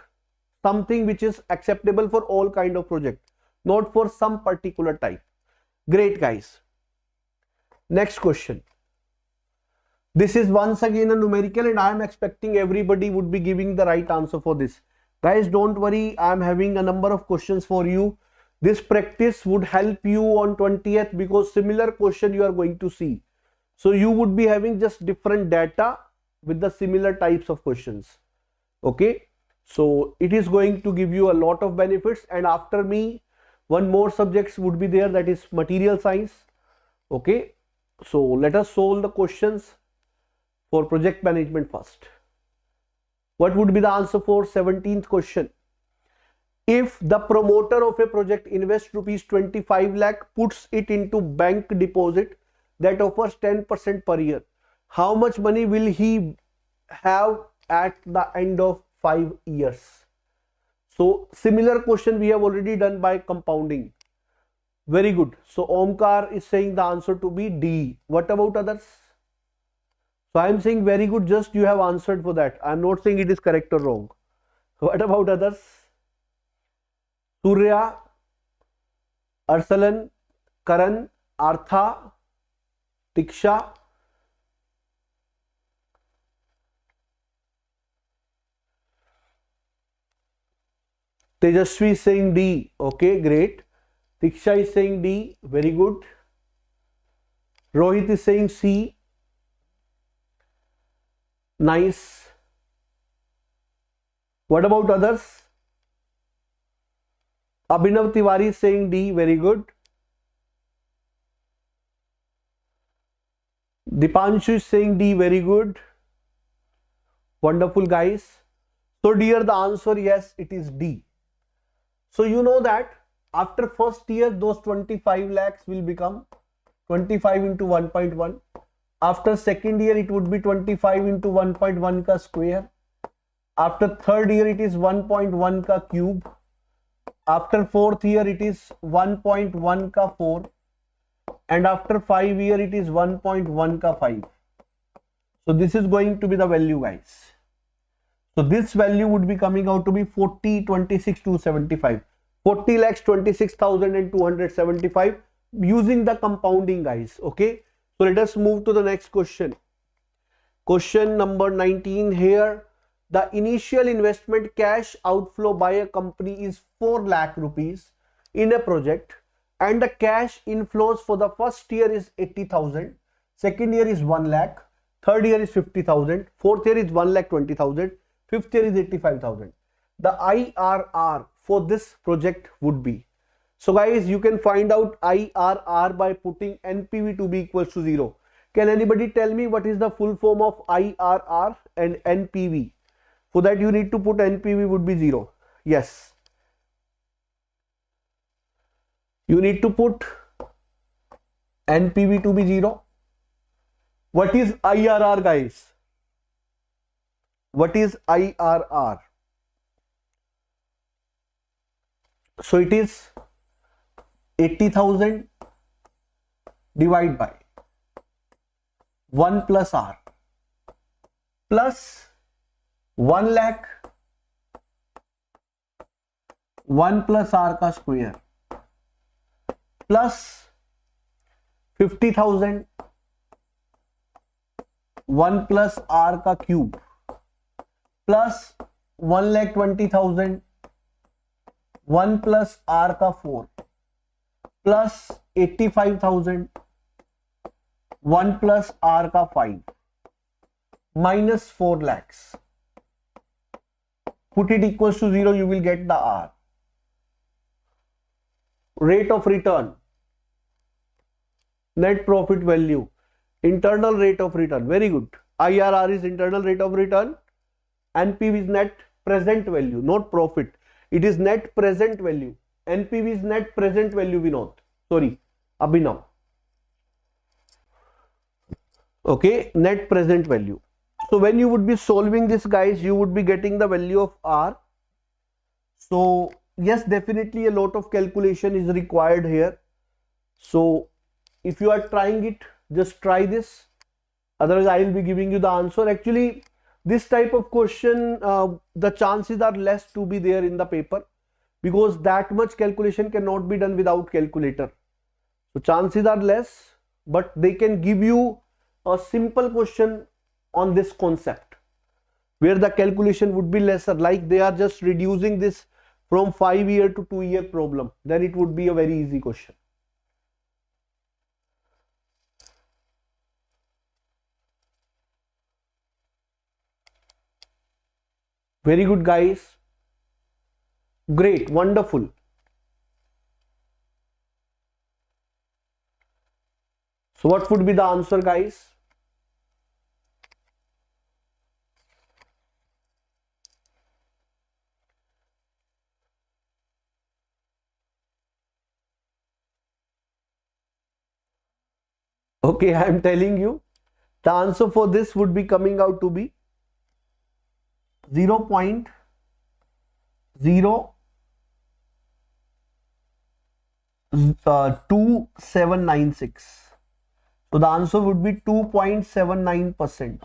something which is acceptable for all kind of project, not for some particular type. Great guys. Next question. This is once again a numerical and I am expecting everybody would be giving the right answer for this. Guys, don't worry, I am having a number of questions for you. This practice would help you on 20th because similar question you are going to see. So you would be having just different data with the similar types of questions. Okay, so it is going to give you a lot of benefits, and after me one more subjects would be there, that is material science. Okay, so let us solve the questions for project management first. What would be the answer for 17th question? If the promoter of a project invests rupees 25 lakh, puts it into bank deposit that offers 10% per year, how much money will he have at the end of 5 years? So similar question we have already done by compounding. Very good. So Omkar is saying the answer to be D. What about others? So I am saying very good, just you have answered for that. I am not saying it is correct or wrong. What about others? Surya, Arsalan, Karan, Artha, Tiksha. Tejasvi is saying D. Okay, great. Tiksha is saying D. Very good. Rohit is saying C. Nice. What about others? Abhinav Tiwari is saying D. Very good. Dipanshu is saying D. Very good. Wonderful guys. So dear, the answer, yes, it is D. So you know that after first year those 25 lakhs will become 25 into 1.1. After second year it would be 25 into 1.1 ka square. After third year it is 1.1 ka cube. After fourth year it is 1.1 ka 4. And after 5 year it is 1.1 ka 5. So this is going to be the value, guys. So this value would be coming out to be 40, 26, 275. 40 lakhs 26,275 using the compounding, guys. Okay. So let us move to the next question. Question number 19 here. The initial investment cash outflow by a company is 4 lakh rupees in a project, and the cash inflows for the first year is 80,000, second year is 1 lakh, third year is 50,000, fourth year is 1 lakh 20,000, fifth year is 85,000. The IRR for this project would be. So guys, you can find out IRR by putting NPV to be equals to 0. Can anybody tell me what is the full form of IRR and NPV? For that you need to put NPV would be 0. Yes. You need to put NPV to be 0. What is IRR, guys? What is IRR? So it is 80,000 divided by 1 plus R plus 1 lakh 1 plus R का square plus 50,000 1 plus R का cube plus 1 lakh 20,000 1 plus R का 4 plus 85,000 1 plus R का 5 minus 4 lakhs. Put it equals to 0, you will get the R. rate of return, net profit value, internal rate of return. Very good. IRR is internal rate of return. NPV is net present value, not profit. It is net present value. NPV is net present value, Vinod. Sorry, Abhinav. Okay, net present value. So when you would be solving this, guys, you would be getting the value of R. So yes, definitely a lot of calculation is required here. So if you are trying it, just try this. Otherwise, I will be giving you the answer. Actually, this type of question, the chances are less to be there in the paper, because that much calculation cannot be done without calculator. So chances are less, but they can give you a simple question on this concept where the calculation would be lesser, like they are just reducing this from 5-year to 2-year problem. Then it would be a very easy question. Very good, guys. Great, wonderful. So what would be the answer, guys? Okay, I am telling you, the answer for this would be coming out to be 0.2796. So the answer would be 2.79%.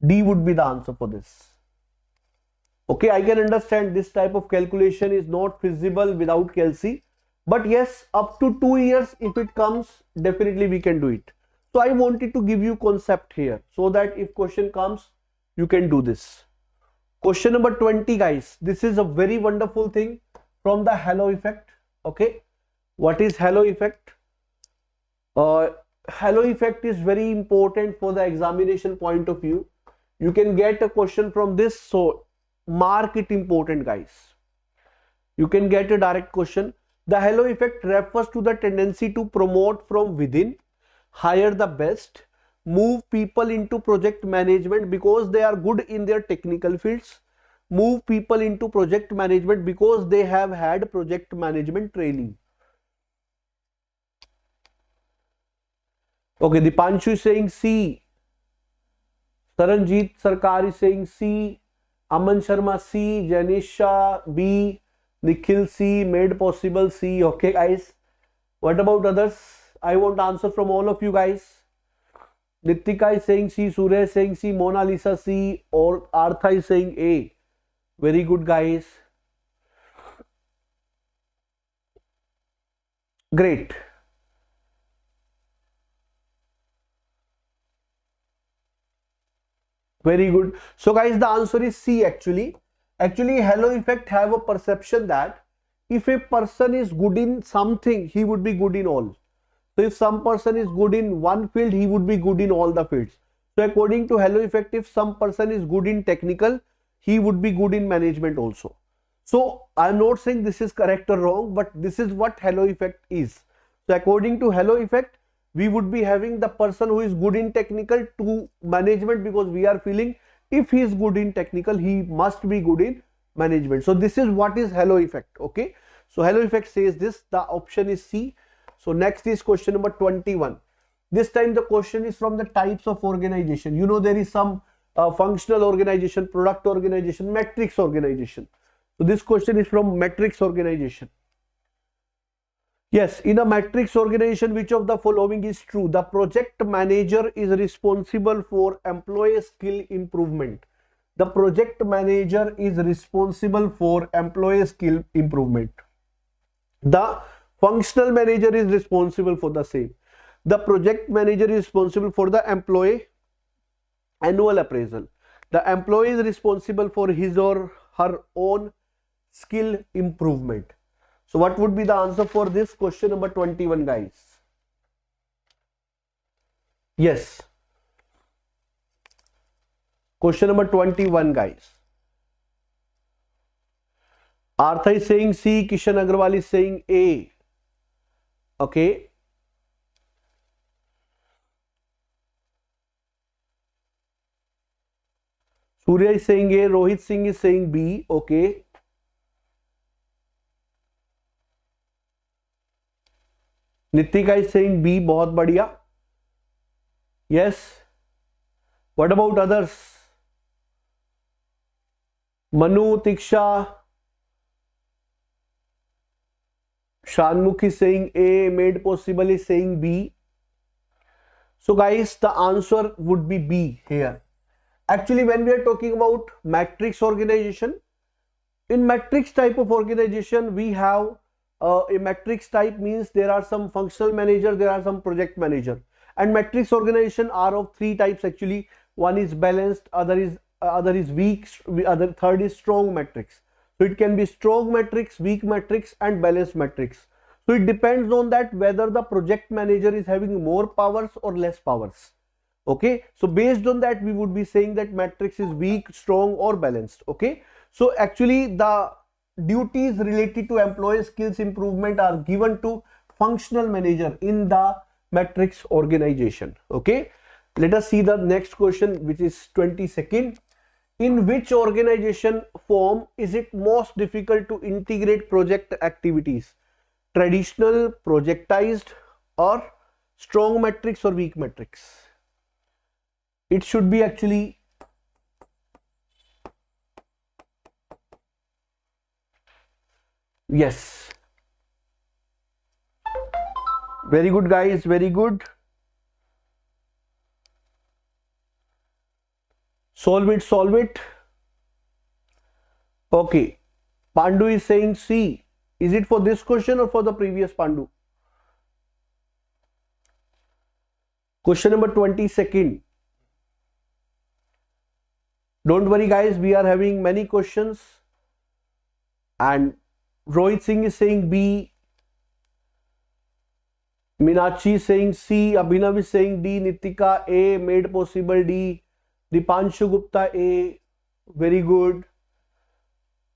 D would be the answer for this. Okay, I can understand this type of calculation is not feasible without Kelsey. But yes, up to 2 years, if it comes, definitely we can do it. So I wanted to give you concept here so that if question comes, you can do this. Question number 20, guys. This is a very wonderful thing from the halo effect. Okay, what is halo effect? Halo effect is very important for the examination point of view. You can get a question from this, so mark it important, guys. You can get a direct question. The halo effect refers to the tendency to promote from within, hire the best, move people into project management because they are good in their technical fields, move people into project management because they have had project management training. Okay, Dipanshu is saying C. Saranjeet Sarkar is saying C. Aman Sharma C. Janisha B. Nikhil C. Made possible C. Okay, guys. What about others? I want answer from all of you guys. Nitika is saying C. Surya is saying C. Mona Lisa C. Or Artha is saying A. Very good, guys. Great. Very good. So guys, the answer is C actually. Actually, halo effect have a perception that if a person is good in something, he would be good in all. So if some person is good in one field, he would be good in all the fields. So according to halo effect, if some person is good in technical, he would be good in management also. So I'm not saying this is correct or wrong, but this is what halo effect is. So according to halo effect, we would be having the person who is good in technical to management, because we are feeling if he is good in technical, he must be good in management. So this is what is halo effect. Okay, so halo effect says this. The option is C. So next is question number 21. This time the question is from the types of organization. You know, there is some functional organization, product organization, matrix organization. So this question is from matrix organization. Yes, in a matrix organization, which of the following is true? The project manager is responsible for employee skill improvement. The project manager is responsible for employee skill improvement. The functional manager is responsible for the same. The project manager is responsible for the employee annual appraisal. The employee is responsible for his or her own skill improvement. So what would be the answer for this question number 21, guys? Yes. Question number 21, guys. Artha is saying C, Kishan Agarwal is saying A. Okay. Surya is saying A, Rohit Singh is saying B. Okay. Nitika is saying B, बहुत बढ़िया. Yes. What about others? Manu, Tiksha, Shanmukh is saying A, Made Possible is saying B. So guys, the answer would be B here. Actually, when we are talking about matrix organization, in matrix type of organization, we have a matrix type means there are some functional manager, there are some project manager, and matrix organization are of three types actually. One is balanced, other is weak, third is strong matrix. So it can be strong matrix, weak matrix, and balanced matrix. So it depends on that whether the project manager is having more powers or less powers. Okay, so based on that we would be saying that matrix is weak, strong, or balanced. Okay, so actually the duties related to employee skills improvement are given to functional manager in the matrix organization. Okay, let us see the next question, which is 22nd. In which organization form is it most difficult to integrate project activities? Traditional, projectized, or strong matrix or weak matrix? It should be actually yes. Very good guys, very good. Solve it, solve it. Okay, Pandu is saying C. Is it for this question or for the previous Pandu? Question number 22nd. Don't worry guys, we are having many questions, and Rohit Singh is saying B, Meenakshi is saying C, Abhinav is saying D, Nitika A, Made Possible D, Dipanshu Gupta A. Very good.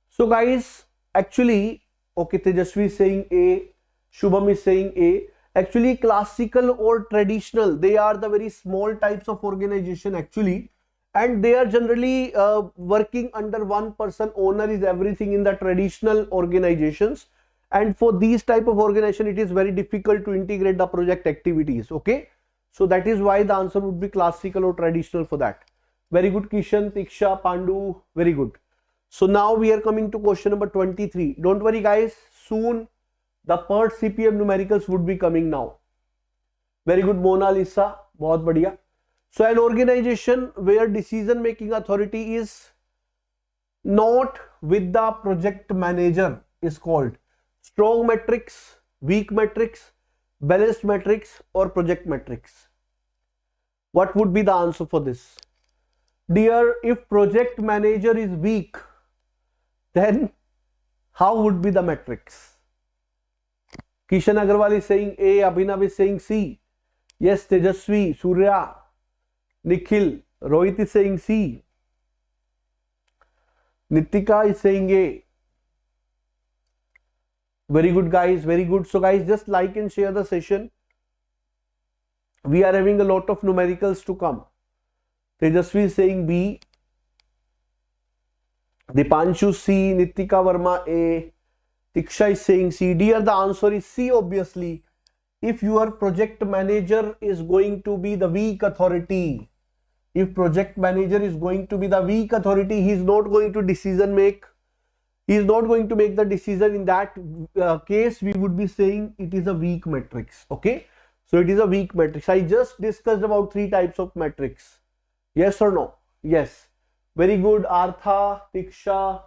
So guys, actually, okay, Tejasvi is saying A, Shubham is saying A. Actually, classical or traditional, they are the very small types of organization actually, and they are generally working under one person. Owner is everything in the traditional organizations, and for these type of organization it is very difficult to integrate the project activities. Okay, so that is why the answer would be classical or traditional for that. Very good, Kishan, Tiksha, Pandu, very good. So now we are coming to question number 23. Don't worry guys, soon the PERT CPM numericals would be coming now. Very good, Mona Lisa, बहुत बढ़िया. So an organization where decision making authority is not with the project manager is called strong matrix, weak matrix, balanced matrix, or project matrix. What would be the answer for this? Dear, if project manager is weak, then how would be the matrix? Kishan Agarwal is saying A, Abhinav is saying C. Yes, Tejasvi, Surya, Nikhil, Rohit is saying C. Nitika is saying A. Very good guys, very good. So guys, just like and share the session. We are having a lot of numericals to come. Tejasvi is saying B. Dipanshu C, Nitika Verma A, Tiksha is saying C. Dear, the answer is C obviously. If your project manager is going to be the weak authority, if project manager is going to be the weak authority, he is not going to decision make. He is not going to make the decision. In that case, we would be saying it is a weak matrix. Okay, so it is a weak matrix. I just discussed about three types of matrix. Yes or no? Yes. Very good, Artha, Tiksha.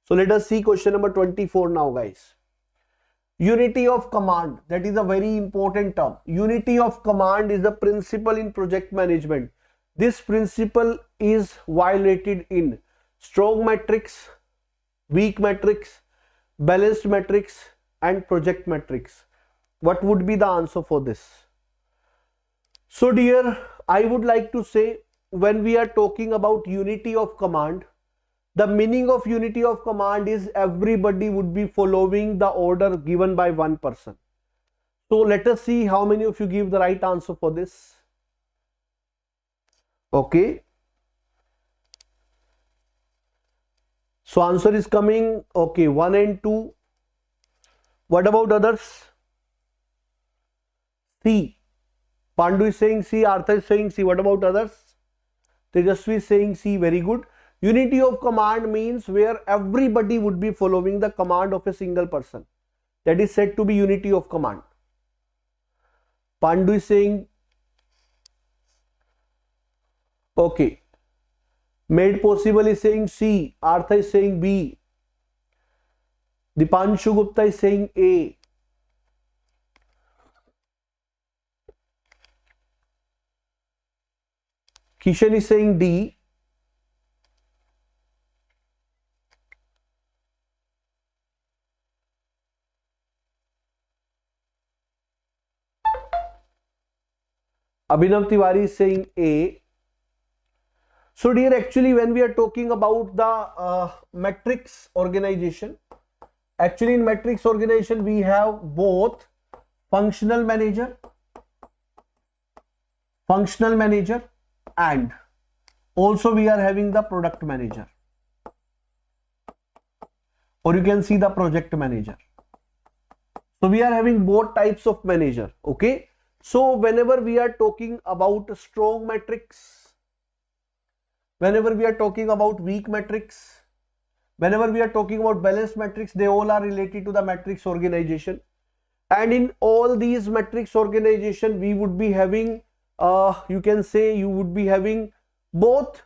So let us see question number 24 now, guys. Unity of command, that is a very important term. Unity of command is the principle in project management. This principle is violated in strong matrix, weak matrix, balanced matrix, and project matrix. What would be the answer for this? So dear, I would like to say, when we are talking about unity of command, The meaning of unity of command is everybody would be following the order given by one person. So let us see how many of you give the right answer for this. Okay. So answer is coming. Okay, 1 and 2. What about others? C. Pandu is saying C. Arthur is saying C. What about others? Tejasvi is saying C. Very good. Unity of command means where everybody would be following the command of a single person. That is said to be unity of command. Pandu is saying okay. Made possible is saying C. Arthur is saying B. Dipanshu Gupta is saying A. Kishan is saying D. Abhinav Tiwari is saying A. So dear, actually when we are talking about the matrix organization, actually in matrix organization we have both functional manager and also we are having the product manager, or you can see the project manager. So we are having both types of manager. Okay. So whenever we are talking about strong matrix, whenever we are talking about weak matrix, whenever we are talking about balanced matrix, they all are related to the matrix organization. And in all these matrix organization, we would be having, you can say you would be having both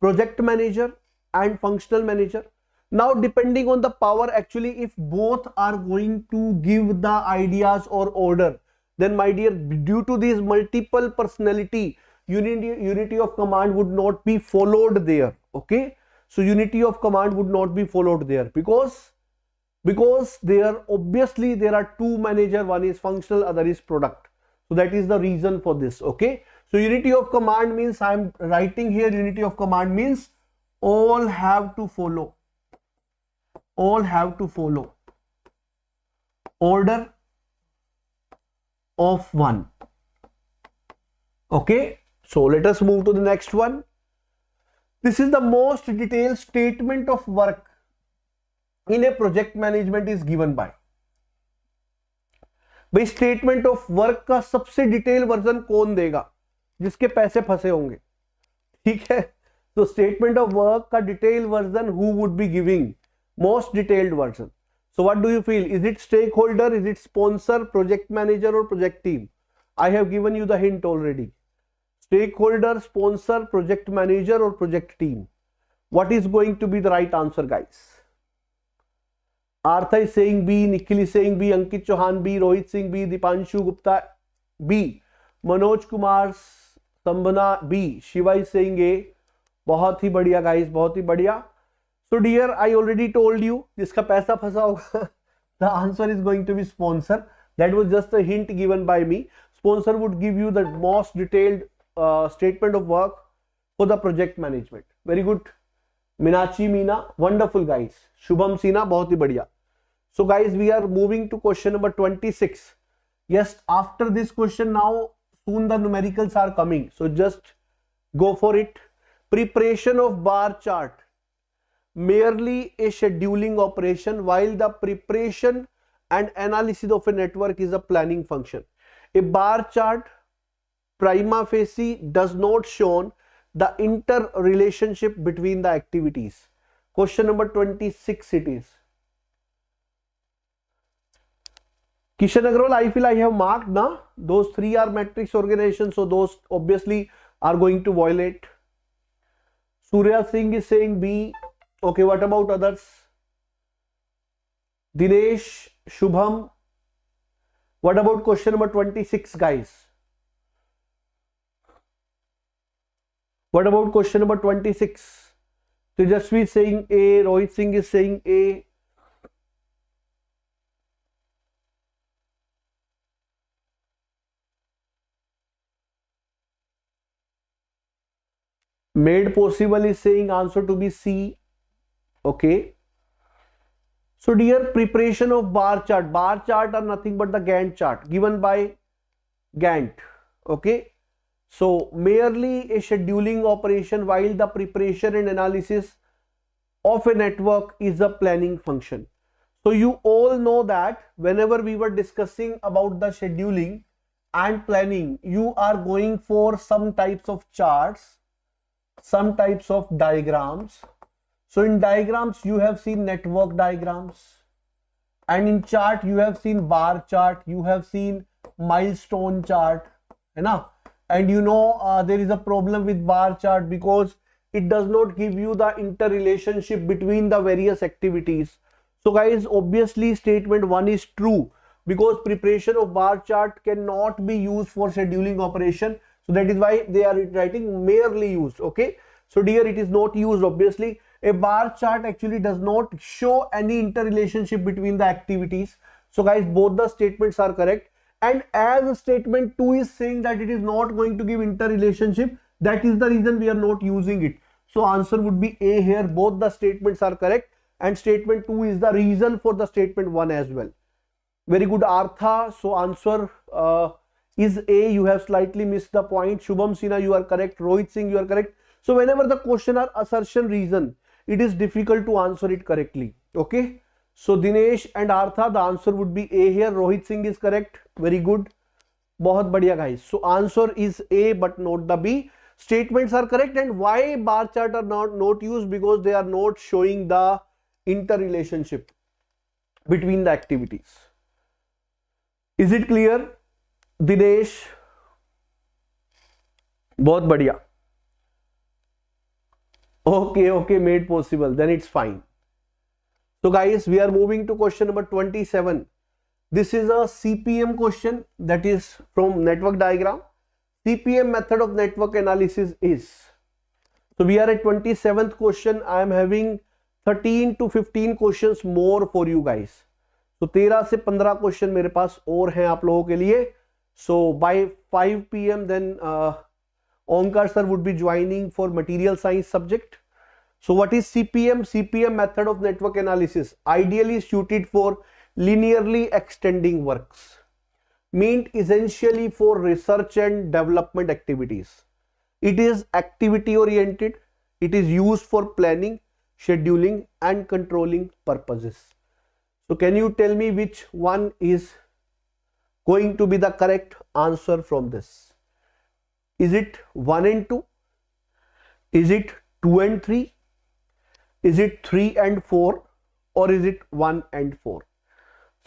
project manager and functional manager. Now depending on the power, actually if both are going to give the ideas or order, then my dear, due to this multiple personality, unity of command would not be followed there. Okay, so unity of command would not be followed there because there obviously there are two manager, one is functional, other is product. So that is the reason for this. Okay, so unity of command means, I am writing here, unity of command means all have to follow order of one. Okay, so let us move to the next one. This is the most detailed statement of work in a project management is given by. भाई statement of work का सबसे detail version कौन देगा? जिसके पैसे फंसे होंगे. ठीक है, तो स्टेटमेंट ऑफ वर्क का detail version who would be giving most detailed version? So what do you feel? Is it stakeholder, is it sponsor, project manager or project team? I have given you the hint already. Stakeholder, sponsor, project manager or project team. What is going to be the right answer, guys? Artha is saying B, Nikhil is saying B, Ankit Chauhan B, Rohit Singh B, Dipanshu Gupta B, Manoj Kumar Sambhana B, Shiva is saying A. बहुत ही बढ़िया guys, बहुत ही बढ़िया. So dear, I already told you, जिसका पैसा फंसा होगा, the answer is going to be sponsor. That was just a hint given by me. Sponsor would give you the most detailed statement of work for the project management. Very good. Minachi Meena, wonderful guys. Shubham Sina, बहुत ही बढ़िया. So guys, we are moving to question number 26. Yes, after this question now, soon the numericals are coming. So just go for it. Preparation of bar chart. Merely a scheduling operation, while the preparation and analysis of a network is a planning function. A bar chart prima facie does not show the interrelationship between the activities. Question number 26 it is. Kishan Agrawal, I feel I have marked na. Those three are matrix organizations, so those obviously are going to violate. Surya Singh is saying B. Okay, what about others? Dinesh, Shubham. What about question number 26, guys? What about question number 26? Tejasvi is saying A, Rohit Singh is saying A. Made possible is saying answer to be C. Okay. So dear, preparation of bar chart are nothing but the Gantt chart given by Gantt. Okay. So merely a scheduling operation, while the preparation and analysis of a network is a planning function. So you all know that whenever we were discussing about the scheduling and planning, you are going for some types of charts, some types of diagrams. So in diagrams you have seen network diagrams, and in chart you have seen bar chart, you have seen milestone chart, है ना? And you know there is a problem with bar chart because it does not give you the interrelationship between the various activities. So guys, obviously statement 1 is true, because preparation of bar chart cannot be used for scheduling operation. So that is why they are writing merely used. Okay. So dear, it is not used. Obviously a bar chart actually does not show any interrelationship between the activities. So guys, both the statements are correct. And as statement 2 is saying that it is not going to give interrelationship, that is the reason we are not using it. So answer would be A here. Both the statements are correct, and statement 2 is the reason for the statement 1 as well. Very good, Artha. So answer is A. You have slightly missed the point. Shubham Sinha, you are correct. Rohit Singh, you are correct. So whenever the question are assertion reason, it is difficult to answer it correctly. Okay. So Dinesh and Artha, the answer would be A here. Rohit Singh is correct. Very good. बहुत बढ़िया guys. So answer is A but not the B. Statements are correct. And why bar chart are not used? Because they are not showing the interrelationship between the activities. Is it clear? Dinesh, बहुत बढ़िया. Okay, made possible. Then it's fine. So guys, we are moving to question number 27. This is a CPM question, that is from network diagram. CPM method of network analysis is. So we are at 27th question. I am having 13 to 15 questions more for you guys. So 13 से 15 question मेरे पास और हैं आप लोगों के लिए. So by 5 PM then Onkar sir would be joining for material science subject. So what is CPM? CPM method of network analysis, ideally suited for linearly extending works, meant essentially for research and development activities. It is activity oriented. It is used for planning, scheduling and controlling purposes. So can you tell me which one is going to be the correct answer from this? Is it 1 and 2? Is it 2 and 3? Is it 3 and 4? Or is it 1 and 4?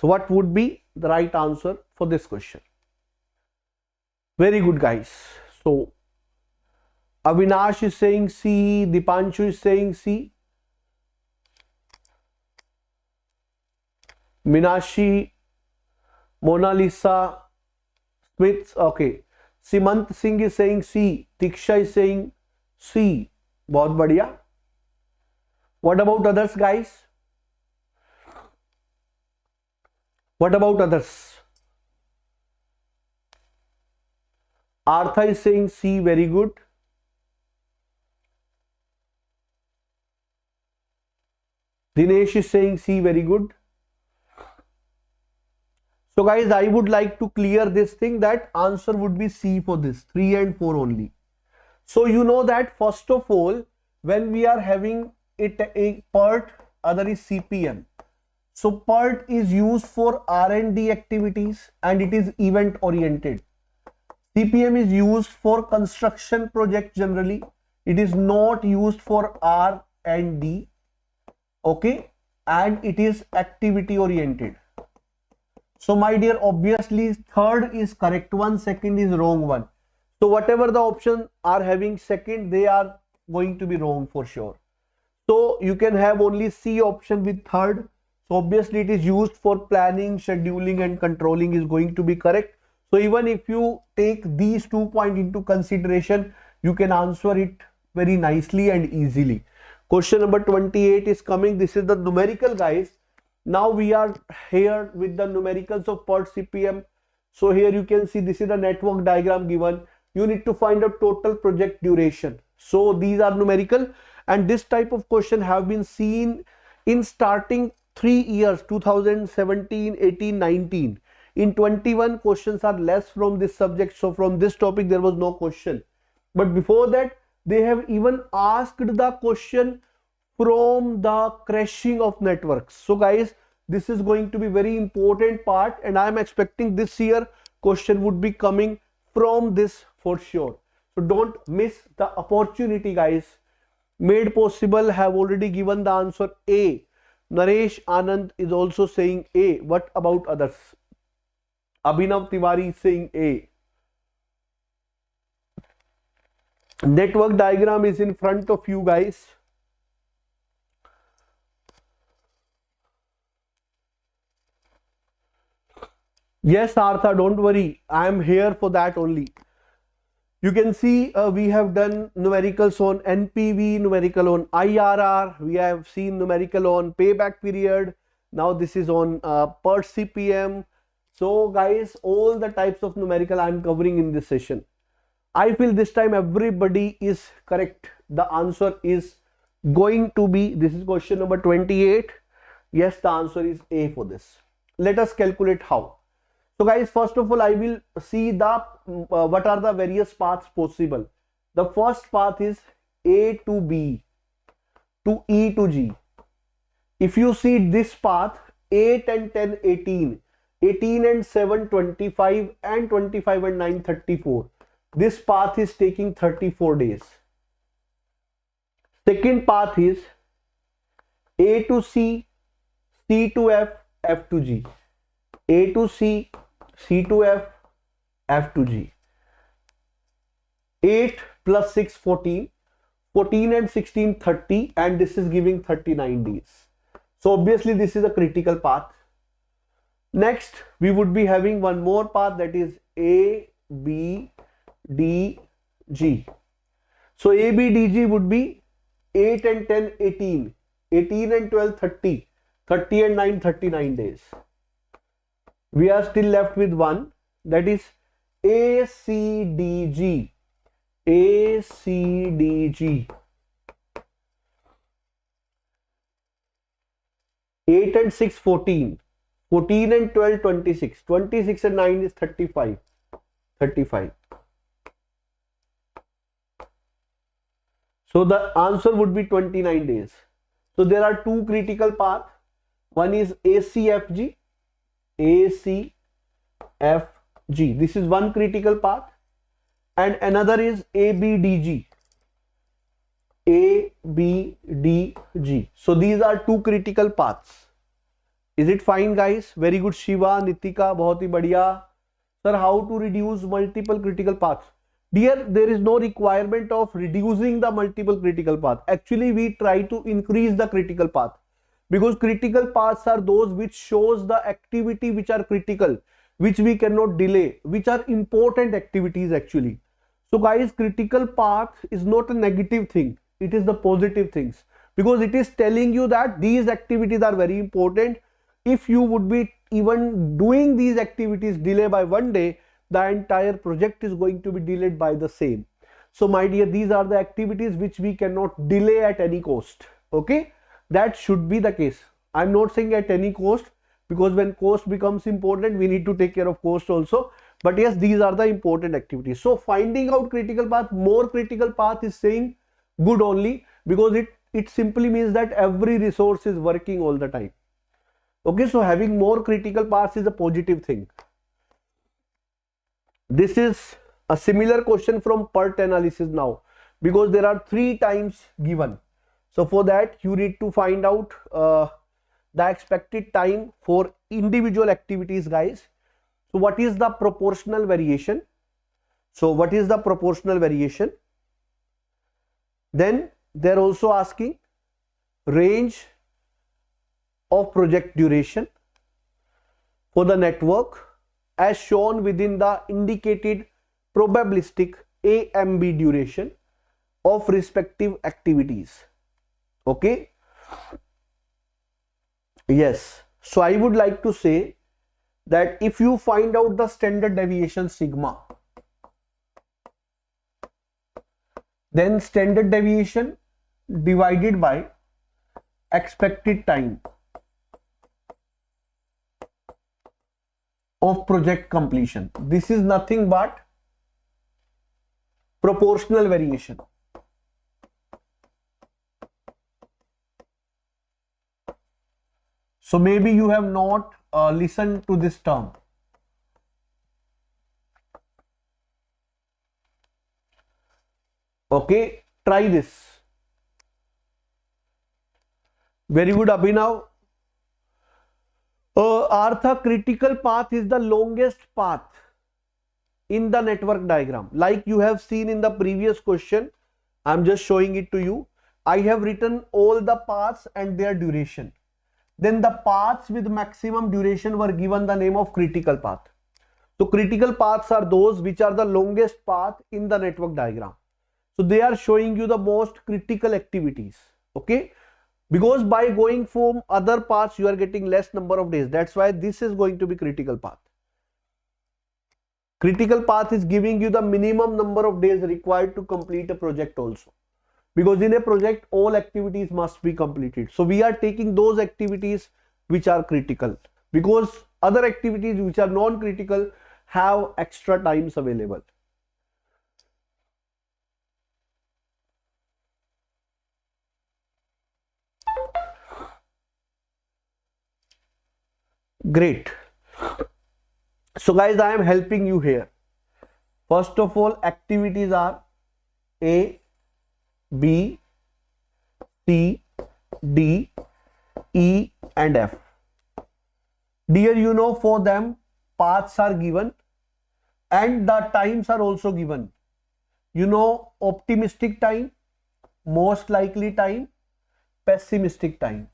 So what would be the right answer for this question? Very good guys. So Avinash is saying C, Dipanshu is saying C, Minashi, Mona Lisa, Smith, okay. Simant Singh is saying C, Tiksha is saying C. बहुत बढ़िया. What about others guys? What about others? Artha is saying C, very good. Dinesh is saying C, very good. So guys, I would like to clear this thing that answer would be C for this, 3 and 4 only. So you know that first of all, when we are having a PERT, other is CPM. So PERT is used for R&D activities and it is event oriented. CPM is used for construction project generally. It is not used for R&D. Okay, and it is activity oriented. So my dear, obviously third is correct one, second is wrong one. So whatever the option are having second, they are going to be wrong for sure. So you can have only C option with third. So obviously it is used for planning, scheduling and controlling is going to be correct. So even if you take these 2 points into consideration, you can answer it very nicely and easily. Question number 28 is coming. This is the numerical guys. Now we are here with the numericals of PERT CPM. So here you can see this is the network diagram given. You need to find a total project duration. So these are numerical. and this type of question have been seen in starting 3 years, 2017, 18, 19. In 21 questions are less from this subject, so from this topic there was no question. But before that they have even asked the question from the crashing of networks. So guys, this is going to be very important part, and I am expecting this year question would be coming from this for sure. So don't miss the opportunity, guys. Made possible have already given the answer A. Naresh Anand is also saying A. What about others? Abhinav Tiwari is saying A. Network diagram is in front of you, guys. Yes, Artha, don't worry. I am here for that only. You can see we have done numericals on NPV, numerical on IRR. We have seen numerical on payback period. Now this is on per CPM. So guys, all the types of numerical I am covering in this session. I feel this time everybody is correct. The answer is going to be, this is question number 28. Yes, the answer is A for this. Let us calculate how. So guys, first of all, I will see the what are the various paths possible. The first path is A to B to E to G. If you see this path, 8 and 10, 18, 18 and 7, 25, and 25 and 9, 34. This path is taking 34 days. Second path is A to C, C to F, F to G. A to C, C to F, F to G. 8 plus 6, 14. 14 and 16, 30, and this is giving 39 days. So obviously this is a critical path. Next, we would be having one more path, that is A, B, D, G. So A, B, D, G would be 8 and 10, 18. 18 and 12, 30. 30 and 9, 39 days. We are still left with one, that is ACDG. ACDG. 8 and 6, 14. 14 and 12, 26. 26 and 9 is 35. 35. So the answer would be 29 days. So there are two critical paths. One is ACFG. ACFG. This is one critical path. And another is ABDG. ABDG. So these are two critical paths. Is it fine, guys? Very good, Shiva, Nitika, bahut hi badhiya. Sir, how to reduce multiple critical paths? Dear, there is no requirement of reducing the multiple critical path. Actually, we try to increase the critical path, because critical paths are those which shows the activity which are critical, which we cannot delay, which are important activities actually. So guys, critical path is not a negative thing. It is the positive things, because it is telling you that these activities are very important. If you would be even doing these activities delay by one day, the entire project is going to be delayed by the same. So my dear, these are the activities which we cannot delay at any cost. Okay, that should be the case. I'm not saying at any cost, because when cost becomes important, we need to take care of cost also. But yes, these are the important activities. So finding out critical path, more critical path is saying good only, because it simply means that every resource is working all the time. Okay, so having more critical paths is a positive thing. This is a similar question from PERT analysis now, because there are 3 times given. So for that, you need to find out the expected time for individual activities, guys. So what is the proportional variation? So what is the proportional variation? Then they're also asking range of project duration for the network as shown within the indicated probabilistic AMB duration of respective activities. Okay. Yes. So I would like to say that if you find out the standard deviation sigma, then standard deviation divided by expected time of project completion. This is nothing but proportional variation. So maybe you have not listened to this term. Okay, try this. Very good, Abhinav. Artha, critical path is the longest path in the network diagram. Like you have seen in the previous question, I'm just showing it to you. I have written all the paths and their duration. Then the paths with maximum duration were given the name of critical path. So critical paths are those which are the longest path in the network diagram. So they are showing you the most critical activities. Okay. Because by going from other paths, you are getting less number of days. That's why this is going to be critical path. Critical path is giving you the minimum number of days required to complete a project also. Because in a project, all activities must be completed. So we are taking those activities which are critical. Because other activities which are non-critical have extra times available. Great. So guys, I am helping you here. First of all, activities are A, B, C, D, E and F. Dear, you know, for them paths are given and the times are also given. You know, optimistic time, most likely time, pessimistic time.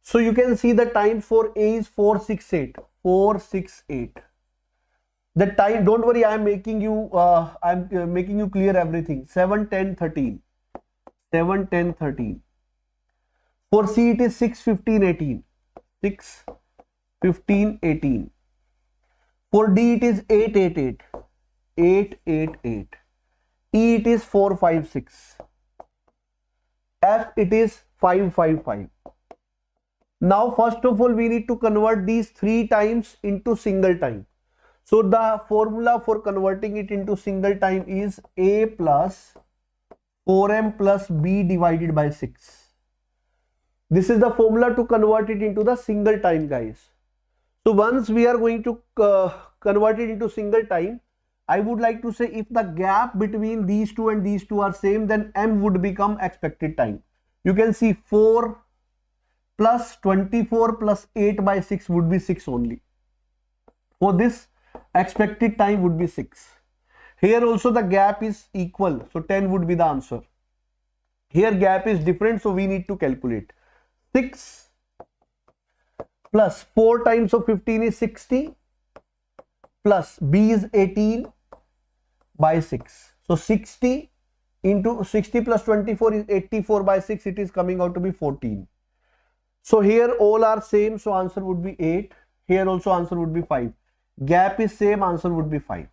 So you can see the time for A is 468. 468. The time, don't worry, I am making you making you clear everything. 7, 10, 13. 7, 10, 13. For C it is 6, 15, 18. 6, 15, 18. For D it is 8, 8, 8. 8, 8, 8. E it is 4, 5, 6. F it is 5, 5, 5. Now, first of all, we need to convert these 3 times into single time. So, the formula for converting it into single time is A plus 4M plus B divided by 6. This is the formula to convert it into the single time, guys. So, once we are going to convert it into single time, I would like to say if the gap between these two and these two are same, then M would become expected time. You can see 4 plus 24 plus 8 by 6 would be 6 only. For this, expected time would be 6. Here also the gap is equal, so 10 would be the answer. Here gap is different, so we need to calculate. 6 plus 4 times of 15 is 60 plus B is 18 by 6. So 60 into 60 plus 24 is 84 by 6. It is coming out to be 14. So here all are same, so answer would be 8. Here also answer would be 5. Gap is same, answer would be 5.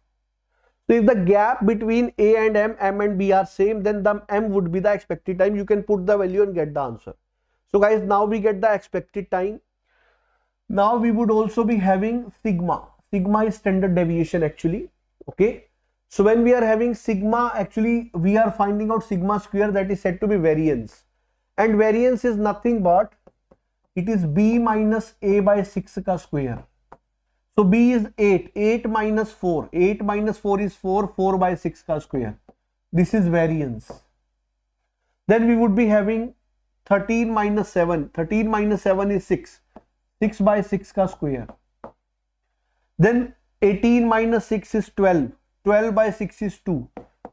So if the gap between A and M and B are same, then the M would be the expected time. You can put the value and get the answer. So guys, now we get the expected time. Now we would also be having sigma. Sigma is standard deviation actually. Okay. So when we are having sigma, actually we are finding out sigma square, that is said to be variance. And variance is nothing but it is B minus A by 6 ka square. So B is 8. 8 minus 4. 8 minus 4 is 4. 4 by 6 ka square. This is variance. Then we would be having 13 minus 7. 13 minus 7 is 6. 6 by 6 ka square. Then 18 minus 6 is 12. 12 by 6 is 2.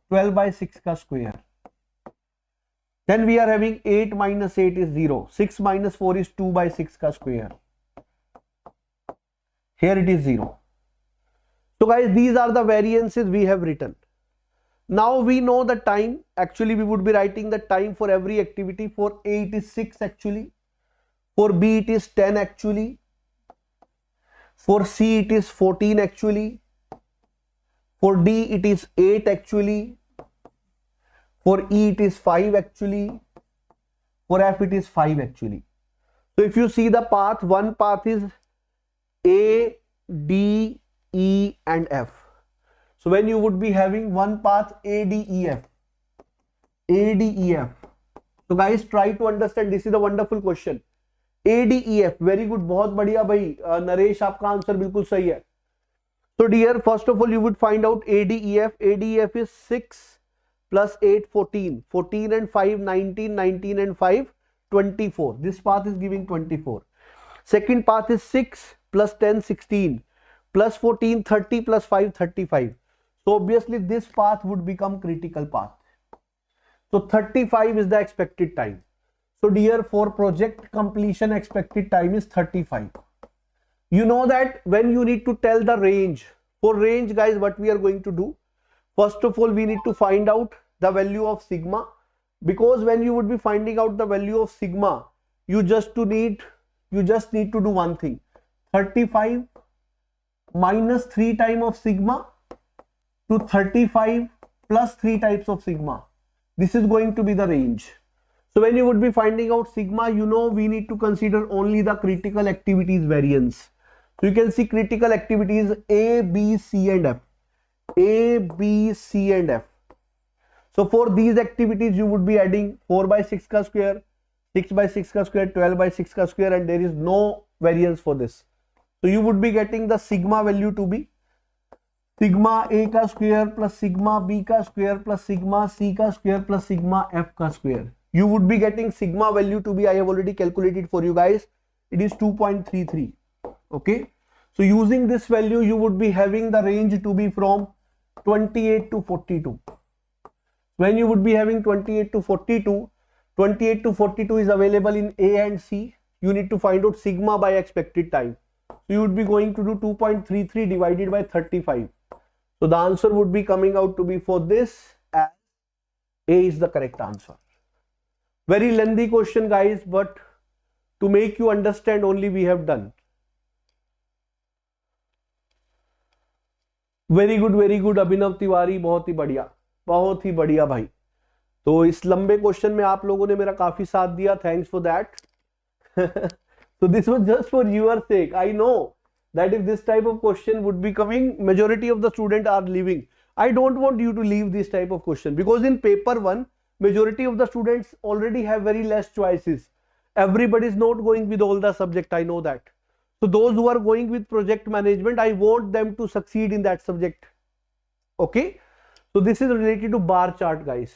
12 by 6 ka square. Then we are having 8 minus 8 is 0. 6 minus 4 is 2 by 6 ka square. Here it is 0. So guys, these are the variances we have written. Now we know the time. Actually, we would be writing the time for every activity. For A it is 6 actually. For B it is 10 actually. For C it is 14 actually. For D it is 8 actually. For E it is 5 actually. For F it is 5 actually. So if you see the path, one path is A, D, E and F. So when you would be having one path A, D, E, F. A, D, E, F. So guys, try to understand. This is a wonderful question. A, D, E, F. Very good. बहुत बढ़िया भाई. नरेश आपका answer बिल्कुल सही है. So dear, first of all, you would find out ADEF. ADEF is 6 plus 8, 14. 14 and 5, 19. 19 and 5, 24. This path is giving 24. Second path is 6 plus 10, 16. Plus 14, 30 plus 5, 35. So obviously this path would become critical path. So 35 is the expected time. So dear, for project completion expected time is 35. You know that when you need to tell the range, for range guys, what we are going to do, first of all we need to find out the value of sigma, because when you would be finding out the value of sigma, you just need to do one thing. 35 minus 3 times of sigma to 35 plus 3 types of sigma. This is going to be the range. So when you would be finding out sigma, you know we need to consider only the critical activities variance. So you can see critical activities A, B, C and F. A, B, C and F. So for these activities you would be adding 4 by 6 ka square, 6 by 6 ka square, 12 by 6 ka square, and there is no variance for this. So you would be getting the sigma value to be sigma A ka square plus sigma B ka square plus sigma C ka square plus sigma F ka square. You would be getting sigma value to be, I have already calculated for you guys, it is 2.33. Okay, so using this value you would be having the range to be from 28 to 42. When you would be having 28 to 42, 28 to 42 is available in A and C. You need to find out sigma by expected time. So you would be going to do 2.33 divided by 35. So the answer would be coming out to be for this, as A is the correct answer. Very lengthy question guys, but to make you understand only we have done. Very good Abhinav Tiwari, बहुत ही बढ़िया भाई. तो इस लंबे question में आप लोगों ने मेरा काफी साथ दिया, thanks for that. So this was just for your sake. I know that if this type of question would be coming, majority of the students are leaving. I don't want you to leave this type of question, because in paper 1, majority of the students already have very less choices. Everybody is not going with all the subject, I know that. So those who are going with project management, I want them to succeed in that subject. Okay. So this is related to bar chart guys.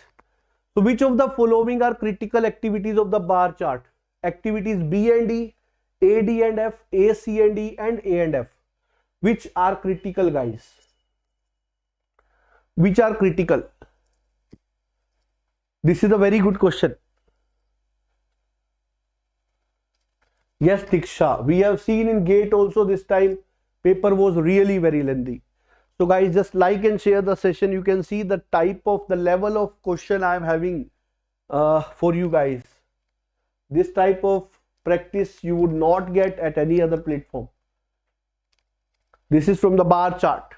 So which of the following are critical activities of the bar chart? Activities B and E, A, D and F, A, C and E and A and F. Which are critical guys? Which are critical? This is a very good question. Yes, Diksha, we have seen in GATE also this time paper was really very lengthy. So guys, just like and share the session. You can see the type of, the level of question I am having for you guys. This type of practice you would not get at any other platform. This is from the bar chart.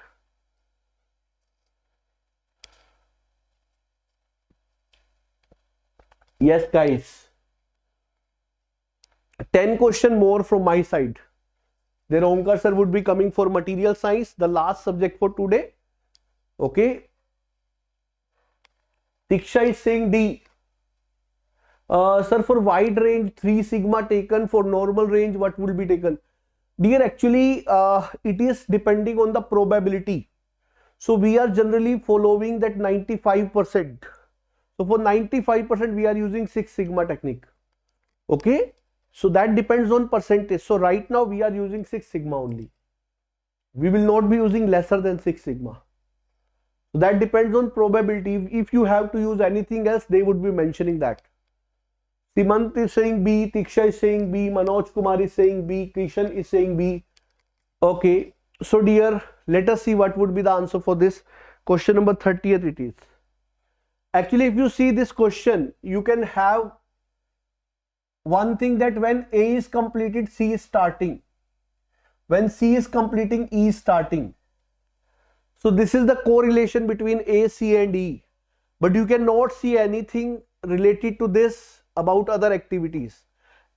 Yes guys. 10 question more from my side. Then Omkar sir would be coming for material science, the last subject for today. Okay. Diksha is saying D. Sir, for wide range 3 sigma taken, for normal range what will be taken? Dear, actually it is depending on the probability. So we are generally following that 95%. So for 95% we are using 6 sigma technique. Okay. So that depends on percentage. So right now we are using 6 sigma only. We will not be using lesser than 6 sigma. So that depends on probability. If you have to use anything else, they would be mentioning that. Simant is saying B, Tiksha is saying B, Manoj Kumar is saying B, Krishan is saying B. Okay. So dear, let us see what would be the answer for this. Question number 30th it is. Actually, if you see this question, you can have one thing, that when A is completed, C is starting. When C is completing, E is starting. So this is the correlation between A, C and E. but you cannot see anything related to this about other activities.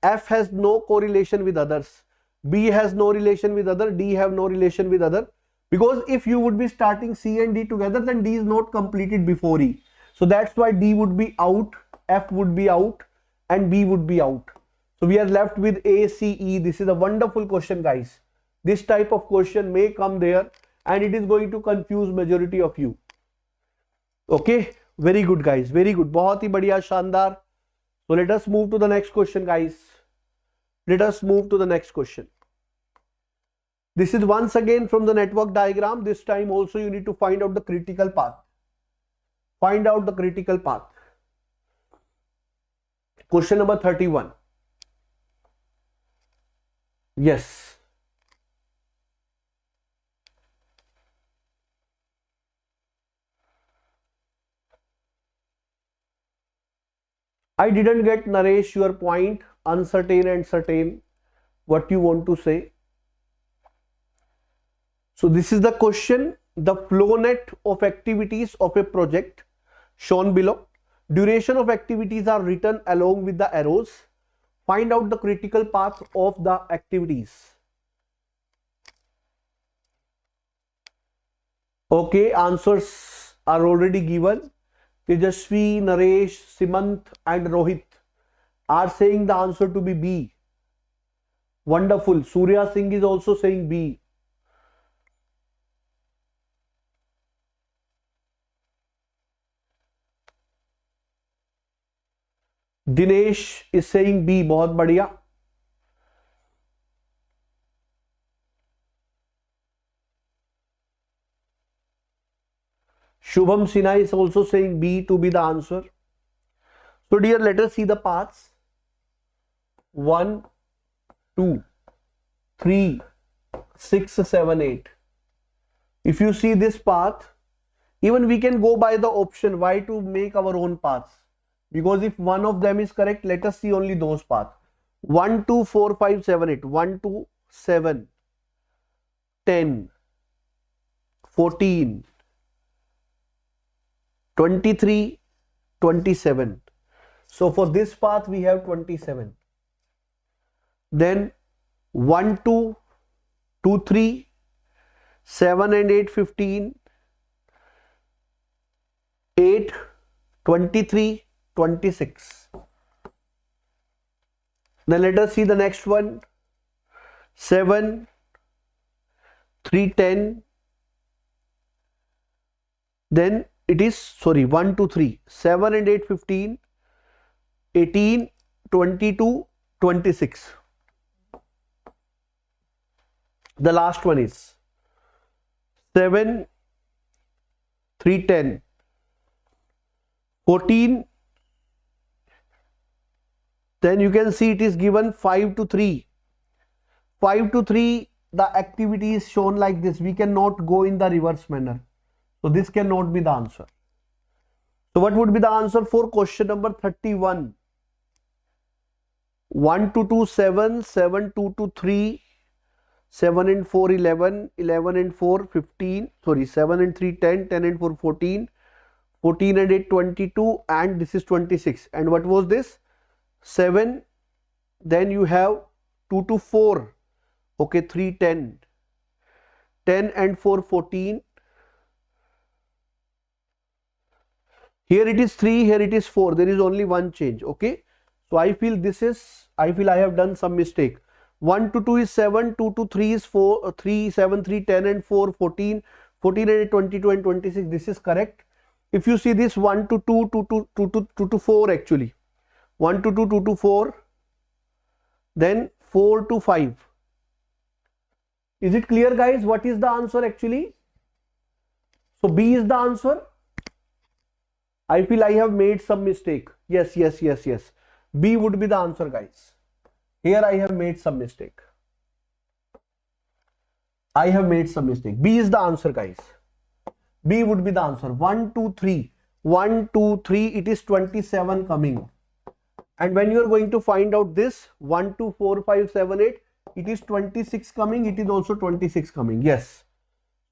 F has no correlation with others, B has no relation with other, D have no relation with other, because if you would be starting C and D together, then D is not completed before E. So that's why D would be out, F would be out, and B would be out. So we are left with A, C, E. This is a wonderful question, guys. This type of question may come there and it is going to confuse majority of you. Okay, very good, guys, very good. बहुत ही बढ़िया, शानदार. So let us move to the next question, guys. Let us move to the next question. This is once again from the network diagram. This time also you need to find out the critical path. Find out the critical path. Question number 31. Yes. I didn't get, Naresh, your point, uncertain and certain, what you want to say. So this is the question, the flow net of activities of a project shown below. Duration of activities are written along with the arrows. Find out the critical path of the activities. Okay, answers are already given. Tejasvi, Naresh, Simant and Rohit are saying the answer to be B. Wonderful. Surya Singh is also saying B. Dinesh is saying B. बहुत बढ़िया. Shubham Sinha is also saying B to be the answer. So dear, let us see the paths. 1, 2, 3, 6, 7, 8. If you see this path, even we can go by the option. Why to make our own paths? Because if one of them is correct, let us see only those paths. 1, 2, 4, 5, 7, 8. 1, 2, 7, 10, 14, 23, 27. So for this path we have 27. Then 1, 2, 2, 3, 7 and 8, 15, 8, 23, 26. Then let us see the next one. 7, 3, 10. Then it is, sorry, 1, 2, 3, 7 and 8, 15, 18, 22, 26. The last one is 7, 3, 10, 14. Then you can see it is given 5 to 3. 5 to 3, the activity is shown like this. We cannot go in the reverse manner. So this cannot be the answer. So what would be the answer for question number 31? 1 to 2, 7, 7, 2 to 3, 7 and 4, 11, 11 and 4, 15, sorry, 7 and 3, 10, 10 and 4, 14, 14 and 8, 22, and this is 26. And what was this? 7, then you have 2 to 4, okay, 3, 10, 10 and 4, 14, here it is 3, here it is 4, there is only one change, okay. So I feel I have done some mistake. 1 to 2 is 7, 2 to 3 is 4, 3, 7, 3, 10 and 4, 14, 14 and 8, 22 and 26, this is correct. If you see this 1 to 2, 2 to 4 actually. 1 to 2, 2 to 4, then 4 to 5. Is it clear, guys? What is the answer actually? So B is the answer. I feel I have made some mistake. Yes. B would be the answer, guys. Here I have made some mistake. B is the answer, guys. B would be the answer. 1, 2, 3. 1, 2, 3. It is 27 coming. And when you are going to find out this 1, 2, 4, 5, 7, 8, it is 26 coming. It is also 26 coming. Yes.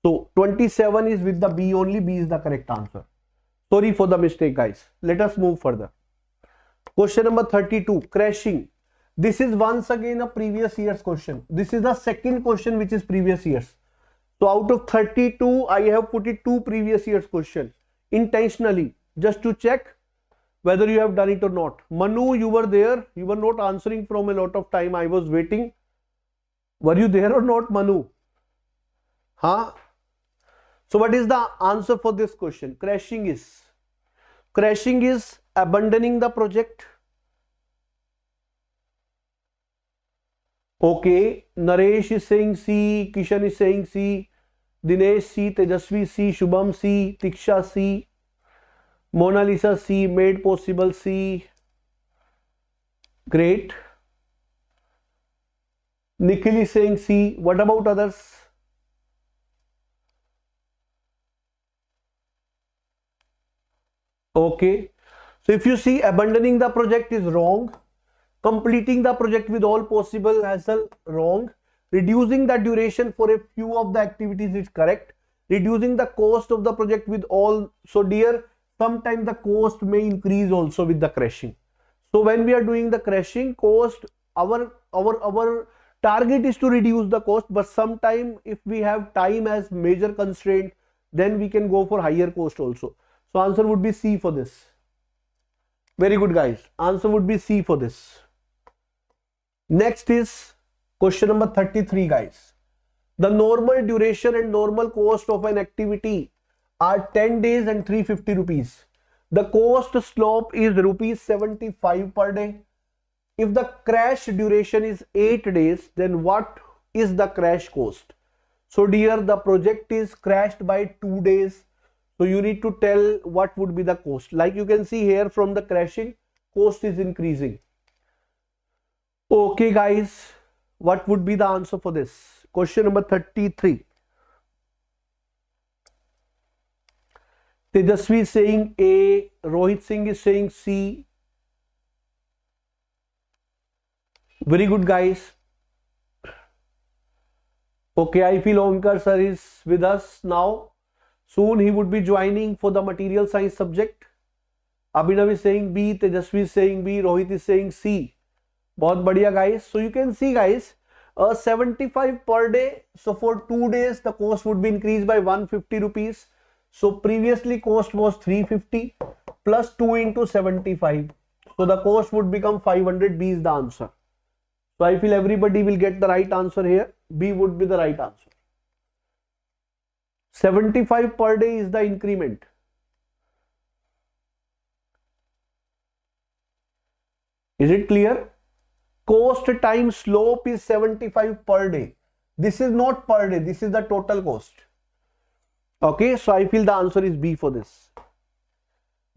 So 27 is with the B only. B is the correct answer. Sorry for the mistake, guys. Let us move further. Question number 32, crashing. This is once again a previous year's question. This is the second question which is previous year's. So out of 32, I have put it 2 previous year's question intentionally, just to check whether you have done it or not. Manu, you were there. You were not answering from a lot of time. I was waiting. Were you there or not, Manu? Huh? So what is the answer for this question? Crashing is abandoning the project. Okay, Naresh is saying C, Kishan is saying C, Dinesh C, Tejasvi C, Shubham C, Tiksha C, Mona Lisa C, made possible C. Great. Nikhil is saying C. What about others? Okay. So if you see, abandoning the project is wrong. Completing the project with all possible hassle, wrong. Reducing the duration for a few of the activities is correct. Reducing the cost of the project with all. So dear, sometimes the cost may increase also with the crashing. So when we are doing the crashing cost, our target is to reduce the cost, but sometime if we have time as major constraint, then we can go for higher cost also. So answer would be C for this. Very good, guys. Answer would be C for this. Next is question number 33, guys. The normal duration and normal cost of an activity are 10 days and 350 rupees. The cost slope is rupees 75 per day. If the crash duration is 8 days, then what is the crash cost? So dear, the project is crashed by 2 days. So you need to tell what would be the cost. Like you can see here from the crashing, cost is increasing. Okay, guys, what would be the answer for this? Question number 33. Tejasvi is saying A, Rohit Singh is saying C. Very good, guys. Okay, I feel Omkar sir is with us now. Soon he would be joining for the material science subject. Abhinav is saying B, Tejasvi is saying B, Rohit is saying C. बहुत बढ़िया, guys. So you can see, guys, 75 per day. So for 2 days, the cost would be increased by 150 rupees. So previously cost was 350 plus 2 into 75. So the cost would become 500. B is the answer. So I feel everybody will get the right answer here. B would be the right answer. 75 per day is the increment. Is it clear? Cost times slope is 75 per day. This is not per day. This is the total cost. Okay, so I feel the answer is B for this.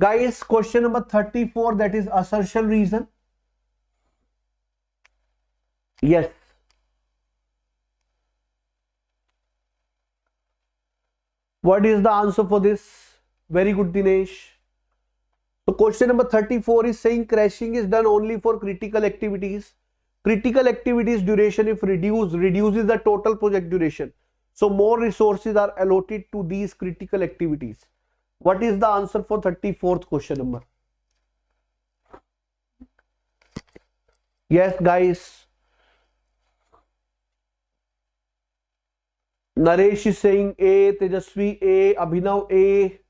Guys, question number 34, that is assertion reason. Yes. What is the answer for this? Very good, Dinesh. So question number 34 is saying crashing is done only for critical activities. Critical activities duration, if reduces the total project duration. So more resources are allotted to these critical activities. What is the answer for 34th question number? Yes, guys. Naresh is saying A, Tejasvi A, Abhinav A,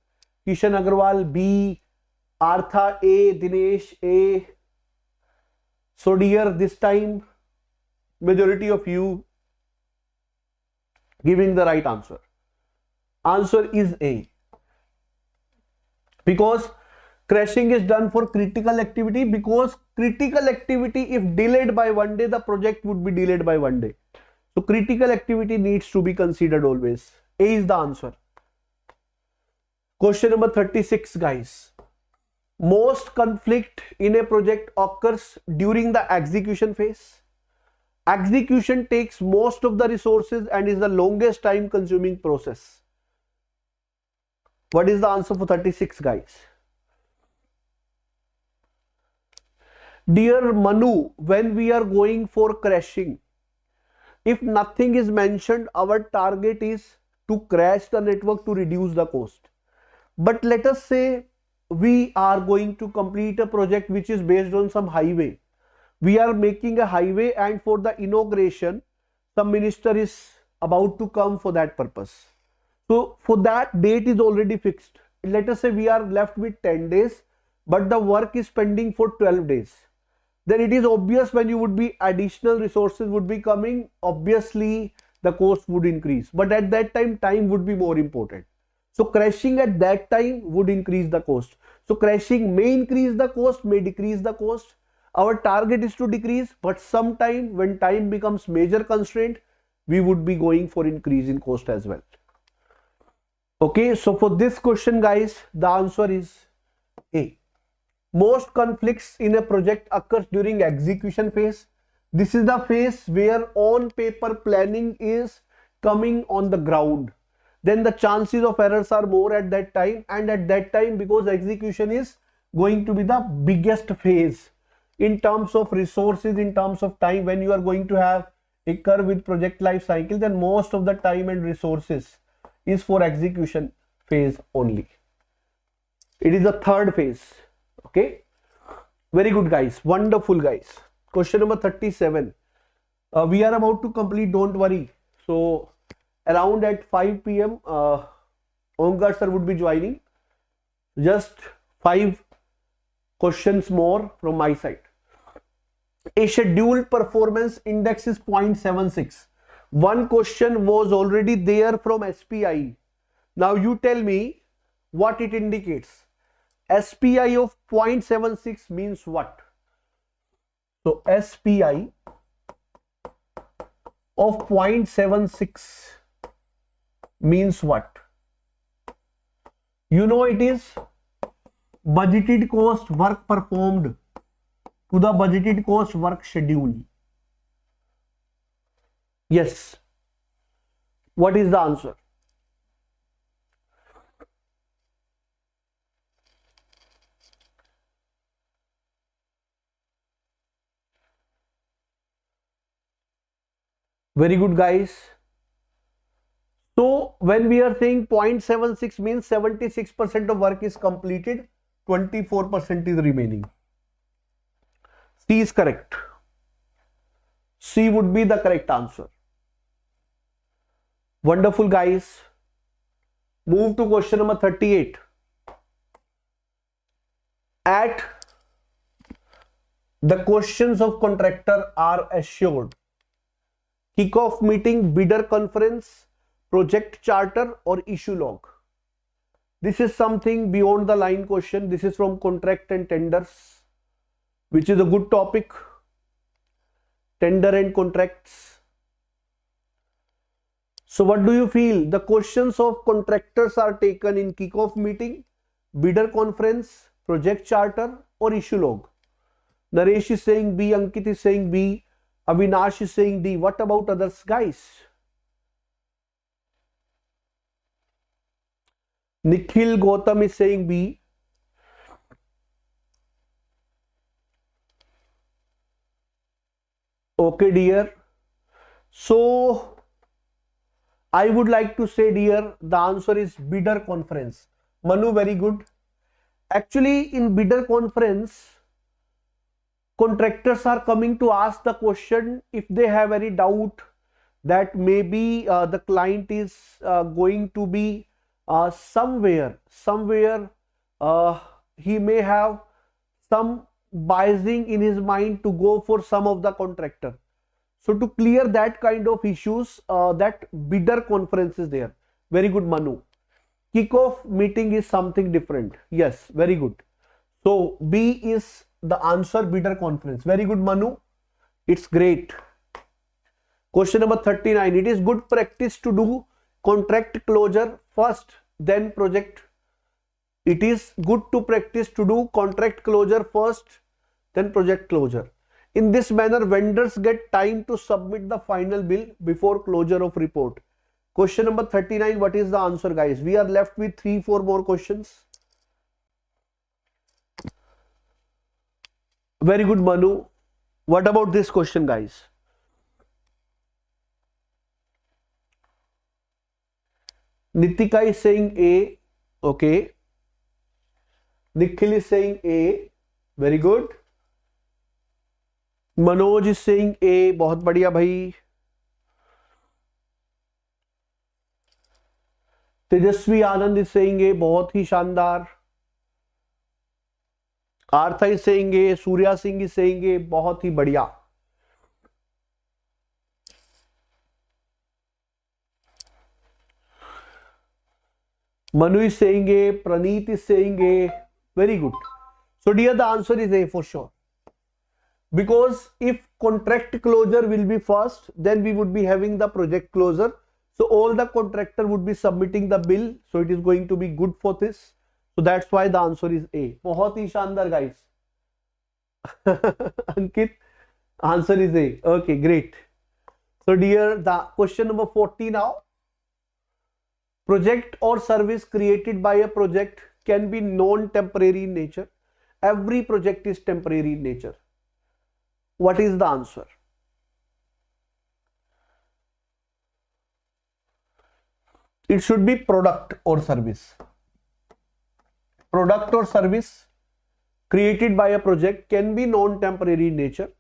Kishan Agarwal B, Artha A, Dinesh A. So dear, this time majority of you giving the right answer. Answer is A. Because crashing is done for critical activity, because critical activity, if delayed by 1 day, the project would be delayed by 1 day. So critical activity needs to be considered always. A is the answer. Question number 36, guys. Most conflict in a project occurs during the execution phase. Execution takes most of the resources and is the longest time consuming process. What is the answer for 36, guys? Dear Manu, when we are going for crashing, if nothing is mentioned, our target is to crash the network to reduce the cost. But let us say we are going to complete a project which is based on some highway. We are making a highway, and for the inauguration, some minister is about to come for that purpose. So for that, date is already fixed. Let us say we are left with 10 days, but the work is pending for 12 days. Then it is obvious when you would be additional resources would be coming, obviously the cost would increase. But at that time would be more important. So crashing at that time would increase the cost. So crashing may increase the cost, may decrease the cost. Our target is to decrease, but sometime when time becomes major constraint, we would be going for increase in cost as well. Okay, so for this question, guys, the answer is A. Most conflicts in a project occurs during execution phase. This is the phase where on paper planning is coming on the ground. Then the chances of errors are more at that time, and at that time, because execution is going to be the biggest phase in terms of resources, in terms of time, when you are going to have a curve with project life cycle, then most of the time and resources is for execution phase only. It is the third phase. Okay, very good, guys. Wonderful, guys. Question number 37. We are about to complete, don't worry. So around at 5 p.m. Omkar sir would be joining. Just 5 questions more from my side. A scheduled performance index is 0.76. One question was already there from SPI. Now you tell me what it indicates. SPI of 0.76 means what? So SPI of 0.76 means what? You know it is budgeted cost work performed to the budgeted cost work schedule. Yes. What is the answer? Very good, guys. So when we are saying 0.76 means 76% of work is completed, 24% is remaining. C is correct. C would be the correct answer. Wonderful, guys. Move to question number 38. At the questions of contractor are assured. Kick-off meeting, bidder conference, project charter or issue log. This is something beyond the line question. This is from contract and tenders, which is a good topic. Tender and contracts. So what do you feel? The questions of contractors are taken in kick-off meeting, bidder conference, project charter or issue log. Naresh is saying B, Ankit is saying B, Avinash is saying D. What about others, guys? Nikhil Gautam is saying B. Okay, dear. So I would like to say, dear, the answer is bidder conference. Manu, very good. Actually, in bidder conference, contractors are coming to ask the question if they have any doubt that maybe the client is going to be somewhere he may have some biasing in his mind to go for some of the contractor. So to clear that kind of issues, that bidder conference is there. Very good, Manu. Kickoff meeting is something different. Yes, very good. So B is the answer, bidder conference. Very good, Manu. It's great. Question number 39. It is good practice to do contract closure first, then project. It is good to practice to do contract closure first, then project closure. In this manner, vendors get time to submit the final bill before closure of report. Question number 39. What is the answer, guys? We are left with 3-4 more questions. Very good, Manu. What about this question, guys? Nitika is saying A. Okay. Nikhil is saying A. Very good. Manoj is saying A. बहुत बढ़िया भाई. तेजस्वी आनंद is saying A. बहुत ही शानदार. आर्था is saying A. Surya Singh is saying A. बहुत ही बढ़िया. Manu is saying A. Praneet is saying A. Very good. So dear, the answer is A for sure. Because if contract closure will be first, then we would be having the project closure. So all the contractor would be submitting the bill. So it is going to be good for this. So that's why the answer is A. बहुत ही शानदार guys. Ankit, answer is A. Okay, great. So dear, the question number 40 now. Project or service created by a project can be non-temporary in nature. Every project is temporary in nature. What is the answer? It should be product or service. Product or service created by a project can be non-temporary in nature.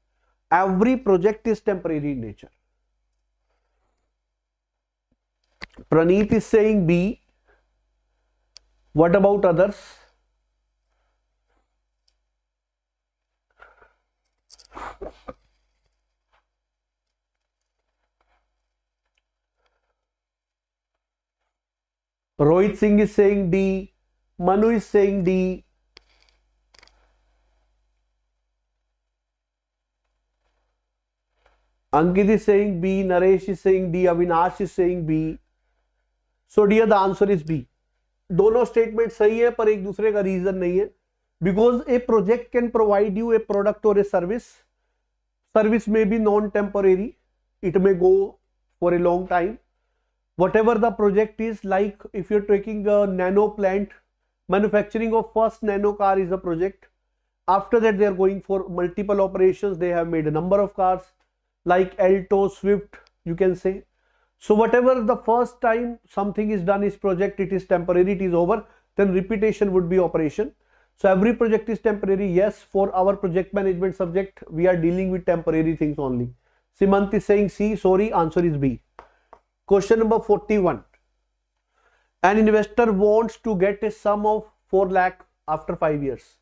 Every project is temporary in nature. Praneet is saying B. What about others? Rohit Singh is saying D. Manu is saying D. Ankit is saying B. Naresh is saying D. Avinash is saying B. So dear, the answer is B. दोनों statement सही है पर एक दूसरे का reason नहीं है. Because a project can provide you a product or a service. Service may be non-temporary. It may go for a long time. Whatever the project is, like if you're taking a nano plant, manufacturing of first nano car is a project. After that, they are going for multiple operations. They have made a number of cars like Alto, Swift, you can say. So whatever the first time something is done is project, it is temporary, it is over, then repetition would be operation. So every project is temporary. Yes, for our project management subject, we are dealing with temporary things only. Simant is saying C. Sorry, answer is B. Question number 41. An investor wants to get a sum of 4 lakh after 5 years.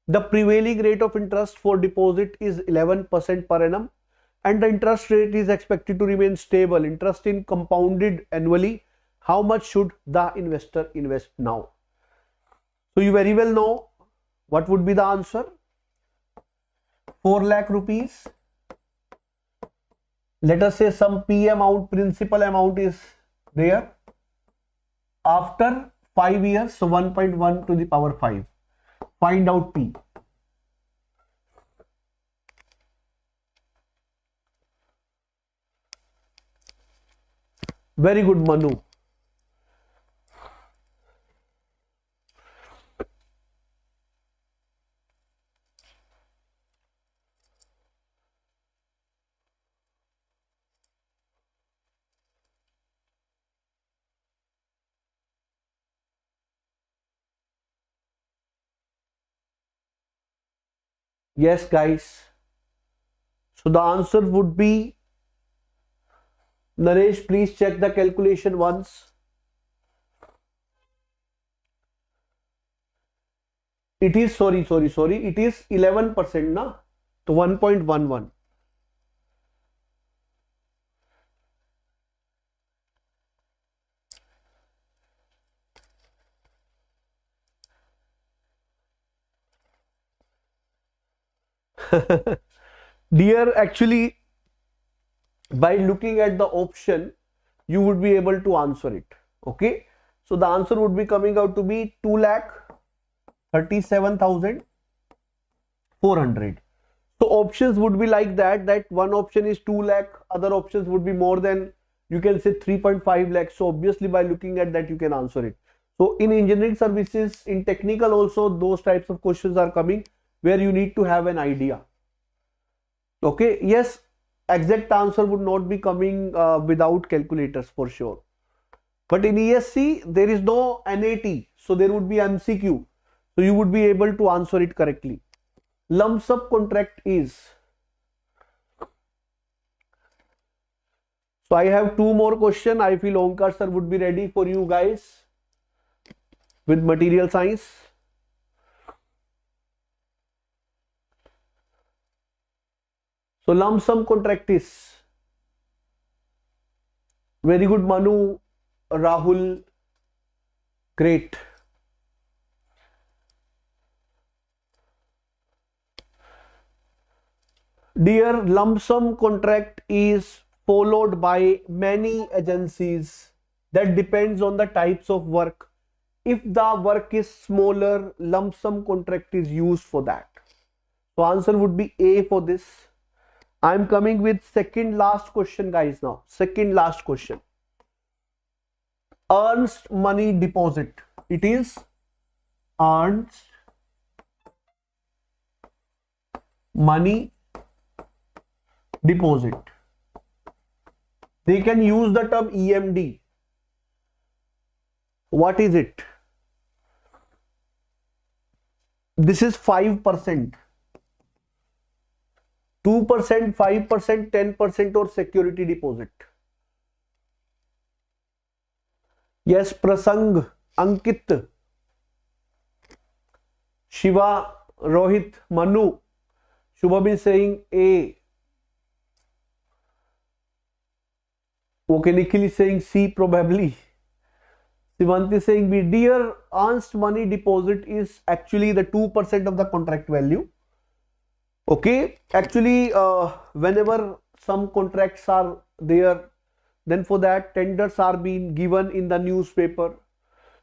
The prevailing rate of interest for deposit is 11% per annum. And the interest rate is expected to remain stable. Interest in compounded annually. How much should the investor invest now? So you very well know what would be the answer. 4 lakh rupees. Let us say some P amount, principal amount is there. After 5 years, so 1.1 to the power 5. Find out P. Very good, Manu. Yes, guys. So the answer would be, Naresh, please check the calculation once. It is, sorry. It is 11% na? So 1.11. Dear, actually, by looking at the option, you would be able to answer it. Okay. So the answer would be coming out to be 2,37,400. So options would be like that one option is 2 lakh, other options would be more than, you can say 3.5 lakh. So obviously by looking at that, you can answer it. So in engineering services, in technical also, those types of questions are coming where you need to have an idea. Okay. Yes, exact answer would not be coming without calculators for sure. But in ESC, there is no NAT. So there would be MCQ. So you would be able to answer it correctly. Lump sum contract is. So I have two more questions. I feel Omkar sir would be ready for you guys with material science. So lump sum contract is. Very good, Manu, Rahul, great. Dear, lump sum contract is followed by many agencies. That depends on the types of work. If the work is smaller, lump sum contract is used for that. So answer would be A for this. I'm coming with second last question, guys. Now second last question. Earnest money deposit. It is earned money deposit. They can use the term EMD. What is it? This is 5%, 2%, 5%, 10% or security deposit. Yes, Prasang, Ankit, Shiva, Rohit, Manu. Shubham is saying A. Okay, Nikhil is saying C probably. Sivanti is saying B. Dear, earnest money deposit is actually the 2% of the contract value. Okay, actually whenever some contracts are there, then for that tenders are being given in the newspaper.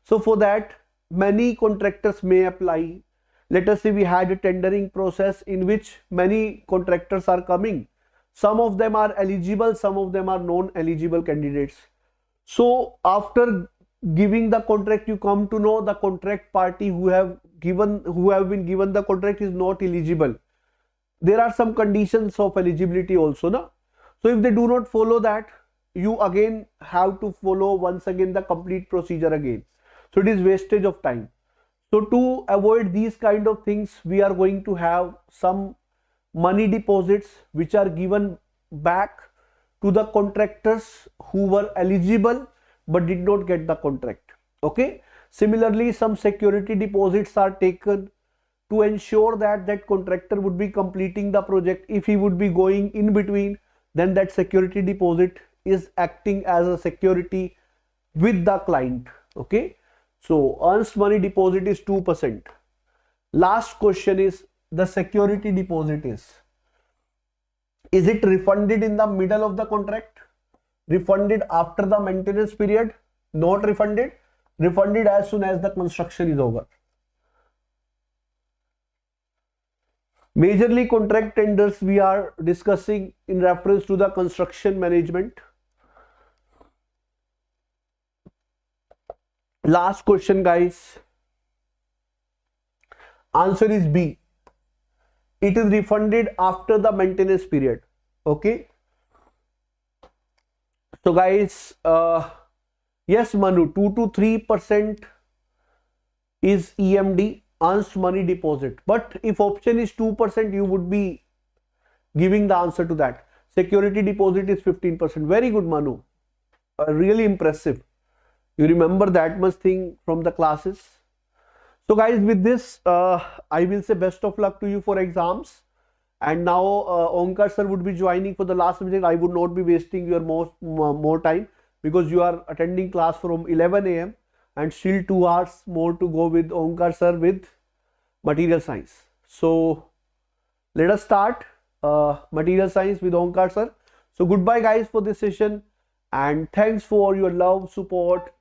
So for that many contractors may apply. Let us say we had a tendering process in which many contractors are coming. Some of them are eligible, some of them are non-eligible candidates. So after giving the contract, you come to know the contract party who have been given the contract is not eligible. There are some conditions of eligibility also, na? So if they do not follow that, you again have to follow once again the complete procedure again. So it is wastage of time. So to avoid these kind of things, we are going to have some money deposits which are given back to the contractors who were eligible but did not get the contract. Okay. Similarly, some security deposits are taken to ensure that that contractor would be completing the project. If he would be going in between, then that security deposit is acting as a security with the client. Okay. So earnest money deposit is 2%. Last question is the security deposit is it refunded in the middle of the contract? Refunded after the maintenance period? Not refunded. Refunded as soon as the construction is over. Majorly contract tenders we are discussing in reference to the construction management. Last question, guys. Answer is B. It is refunded after the maintenance period. Okay. So guys, yes, Manu, 2 to 3% is EMD, earnest money deposit. But if option is 2%, you would be giving the answer to that. Security deposit is 15%. Very good, Manu. Really impressive. You remember that much thing from the classes. So guys, with this, I will say best of luck to you for exams. And now Omkar sir would be joining for the last subject. I would not be wasting your more time because you are attending class from 11 a.m. and still 2 hours more to go with Omkar sir with material science. So let us start material science with Omkar sir. So goodbye guys for this session and thanks for your love, support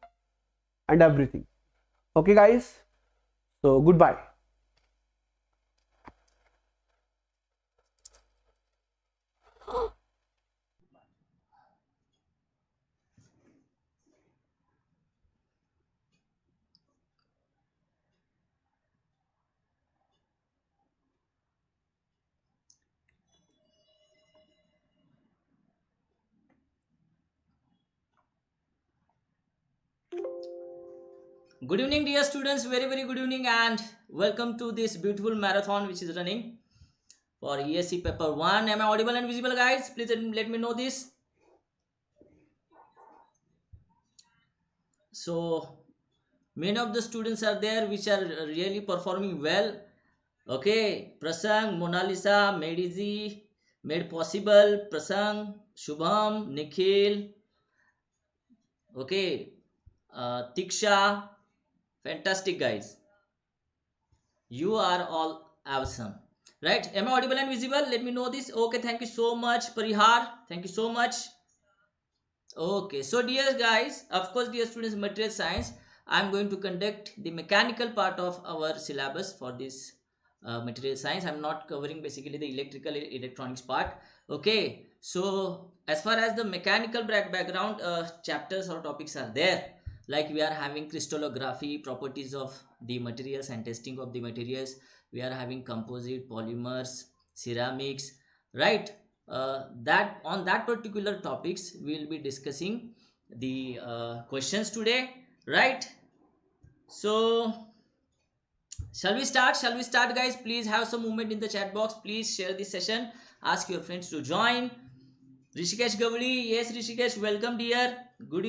and everything. Okay guys. So goodbye. Good evening, dear students. Very good evening, and welcome to this beautiful marathon which is running for ESE Paper 1. Am I audible and visible, guys? Please let me know this. So, many of the students are there which are really performing well. Okay, Prasang, Mona Lisa, Made Easy, Made Possible, Prasang, Shubham, Nikhil, okay, Tiksha. Fantastic, guys. You are all awesome. Right? Am I audible and visible? Let me know this. Okay, thank you so much, Parihar. Thank you so much. Okay, so dear guys, of course, dear students, material science, I'm going to conduct the mechanical part of our syllabus for this material science. I'm not covering basically the electrical electronics part. Okay, so as far as the mechanical background chapters or topics are there, like we are having crystallography, properties of the materials and testing of the materials. We are having composite, polymers, ceramics, right? That on that particular topics we'll be discussing the questions today, right? So shall we start, guys? Please have some movement in the chat box. Please share this session, ask your friends to join. Rishikesh Gawadi, yes Rishikesh, welcome dear. Good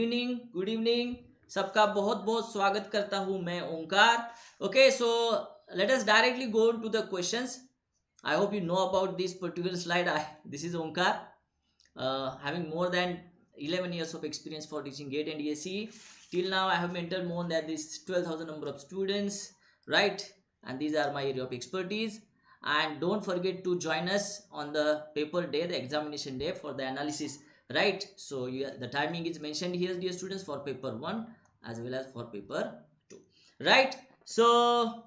evening सबका बहुत बहुत स्वागत करता हूं मैं Omkar. Okay, so let us directly go to the questions. I hope you know about this particular slide. This is Omkar, having more than 11 years of experience for teaching GATE and ESE. Till now, I have mentored more than this 12,000 number of students, right? And these are my area of expertise. And don't forget to join us on the paper day, the examination day, for the analysis, right? So the timing is mentioned here, dear students, for paper 1 as well as for paper 2, right? So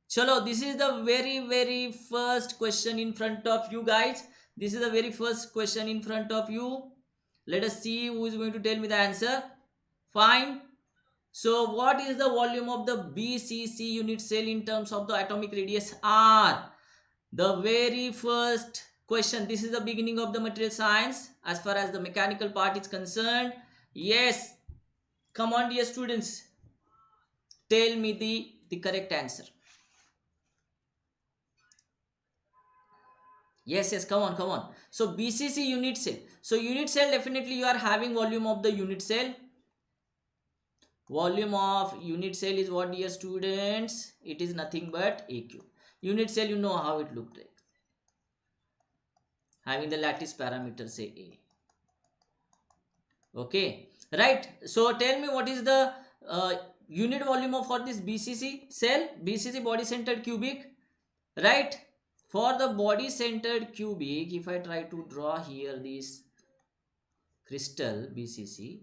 chalo, this is the very first question in front of you, guys. This is the very first question in front of you. Let us see who is going to tell me the answer. Fine. So what is the volume of the BCC unit cell in terms of the atomic radius r? The very first question. This is the beginning of the material science as far as the mechanical part is concerned. Yes, come on, dear students, tell me the correct answer. Yes, come on. So BCC unit cell. So unit cell, definitely you are having volume of the unit cell. Volume of unit cell is what, dear students? It is nothing but A cube. Unit cell, you know how it looked like. Having the lattice parameter, say A. Okay, right. So tell me what is the unit volume of for this BCC cell, BCC body centered cubic, right? For the body centered cubic, if I try to draw here this crystal BCC,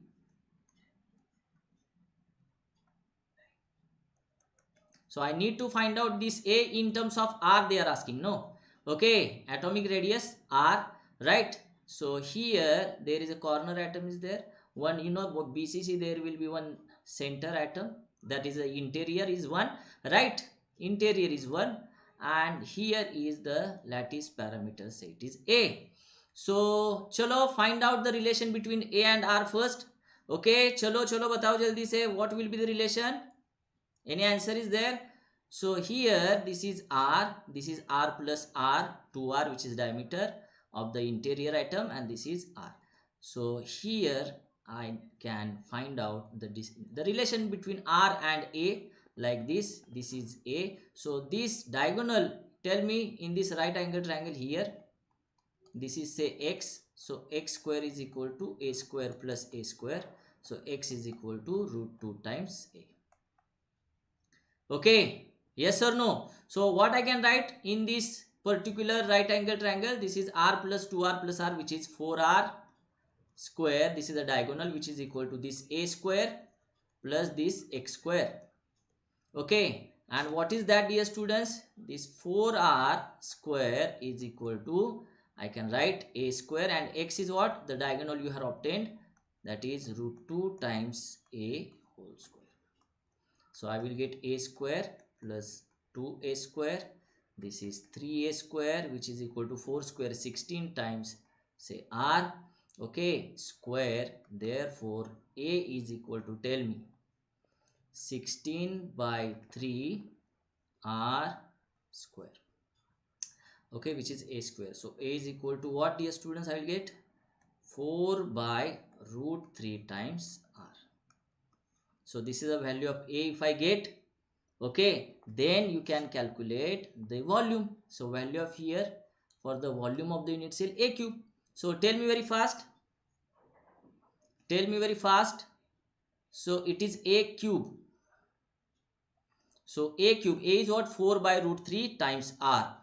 so I need to find out this A in terms of R, they are asking, no? Okay, atomic radius R, right? So here there is a corner atom is there. One, you know, BCC, there will be one center atom, that is the interior is one, right? Interior is one, and here is the lattice parameter, say it is A. So chalo, find out the relation between A and R first. Okay, chalo batao jaldi se, what will be the relation? Any answer is there? So here this is R plus R, 2R, which is diameter of the interior atom, and this is R. So here I can find out the relation between R and A, like this. This is A. So this diagonal, tell me, in this right angle triangle here, this is say X. So X square is equal to A square plus A square. So X is equal to root 2 times A. Okay, yes or no? So what I can write in this particular right angle triangle, this is R plus 2R plus R, which is 4R square. This is a diagonal, which is equal to this A square plus this X square. Okay, and what is that, dear students? This 4R square is equal to, I can write A square, and X is what? The diagonal you have obtained, that is root 2 times A whole square. So I will get A square plus 2A square. This is 3A square, which is equal to 4 square 16 times, say, R. Okay, square. Therefore A is equal to, tell me, 16 by 3 r square. Okay, which is a square. So a is equal to what, dear students? I will get 4 by root 3 times r. So this is the value of a if I get. Okay, then you can calculate the volume. So value of here for the volume of the unit cell, a cube. So tell me very fast. Tell me very fast. So it is a cube. So a cube, a is what? 4 by root 3 times r.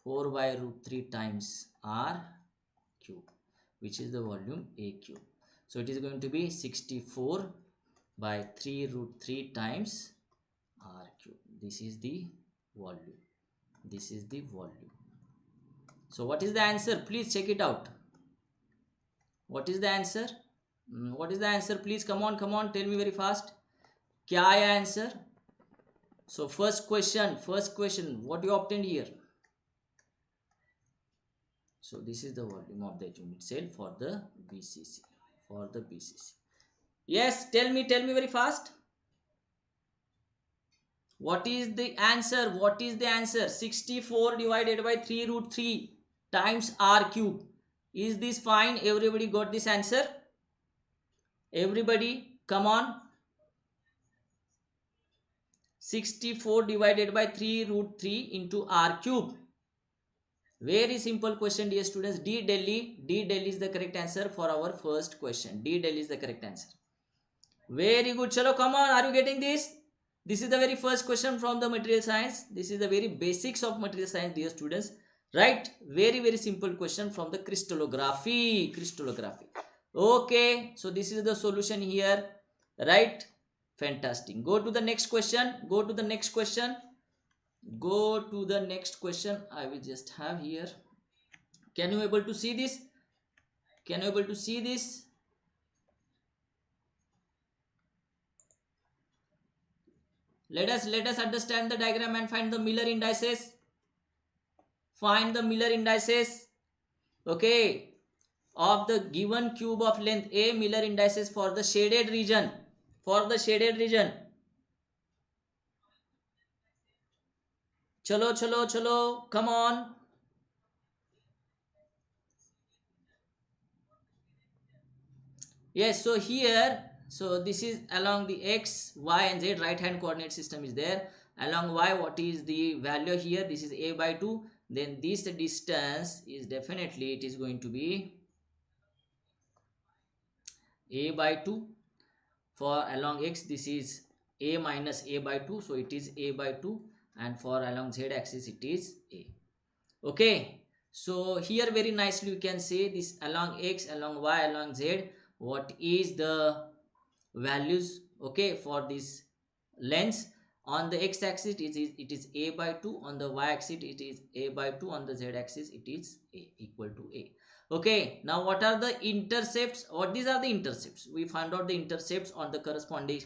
4 by root 3 times r cube, which is the volume a cube. So it is going to be 64 by 3 root 3 times r cube. This is the volume. This is the volume. So what is the answer? Please check it out. What is the answer? What is the answer? Please come on, come on, tell me very fast. Kya aaya answer? So first question, what you obtained here? So this is the volume of the unit cell for the BCC. For the BCC. Yes, tell me very fast. What is the answer? What is the answer? 64 divided by 3 root 3 times r cube. Is this fine? Everybody got this answer? Everybody, come on. 64 divided by 3 root 3 into r cube. Very simple question, dear students. D Delhi is the correct answer for our first question. D Delhi is the correct answer. Very good. Chalo, come on. Are you getting this? This is the very first question from the material science. This is the very basics of material science, dear students. Right? Very simple question from the crystallography. Okay. So this is the solution here. Right? Fantastic. Go to the next question. I will just have here. Can you able to see this? Let us understand the diagram and find the Miller indices. Okay, of the given cube of length a, Miller indices for the shaded region. Chalo, come on. Yes, so here, so this is along the x, y and z, right hand coordinate system is there. Along y, what is the value here? This is a by 2. Then this distance is definitely, it is going to be a by 2. For along x, this is a minus a by 2. So it is a by 2. And for along z axis, it is a. Okay. So here very nicely you can say this along x, along y, along z. What is the values, okay, for this lengths? On the x axis it is a by 2, on the y axis it is a by 2, on the z axis it is a, equal to a. Okay, now what are the intercepts? These are the intercepts. We found out the intercepts on the corresponding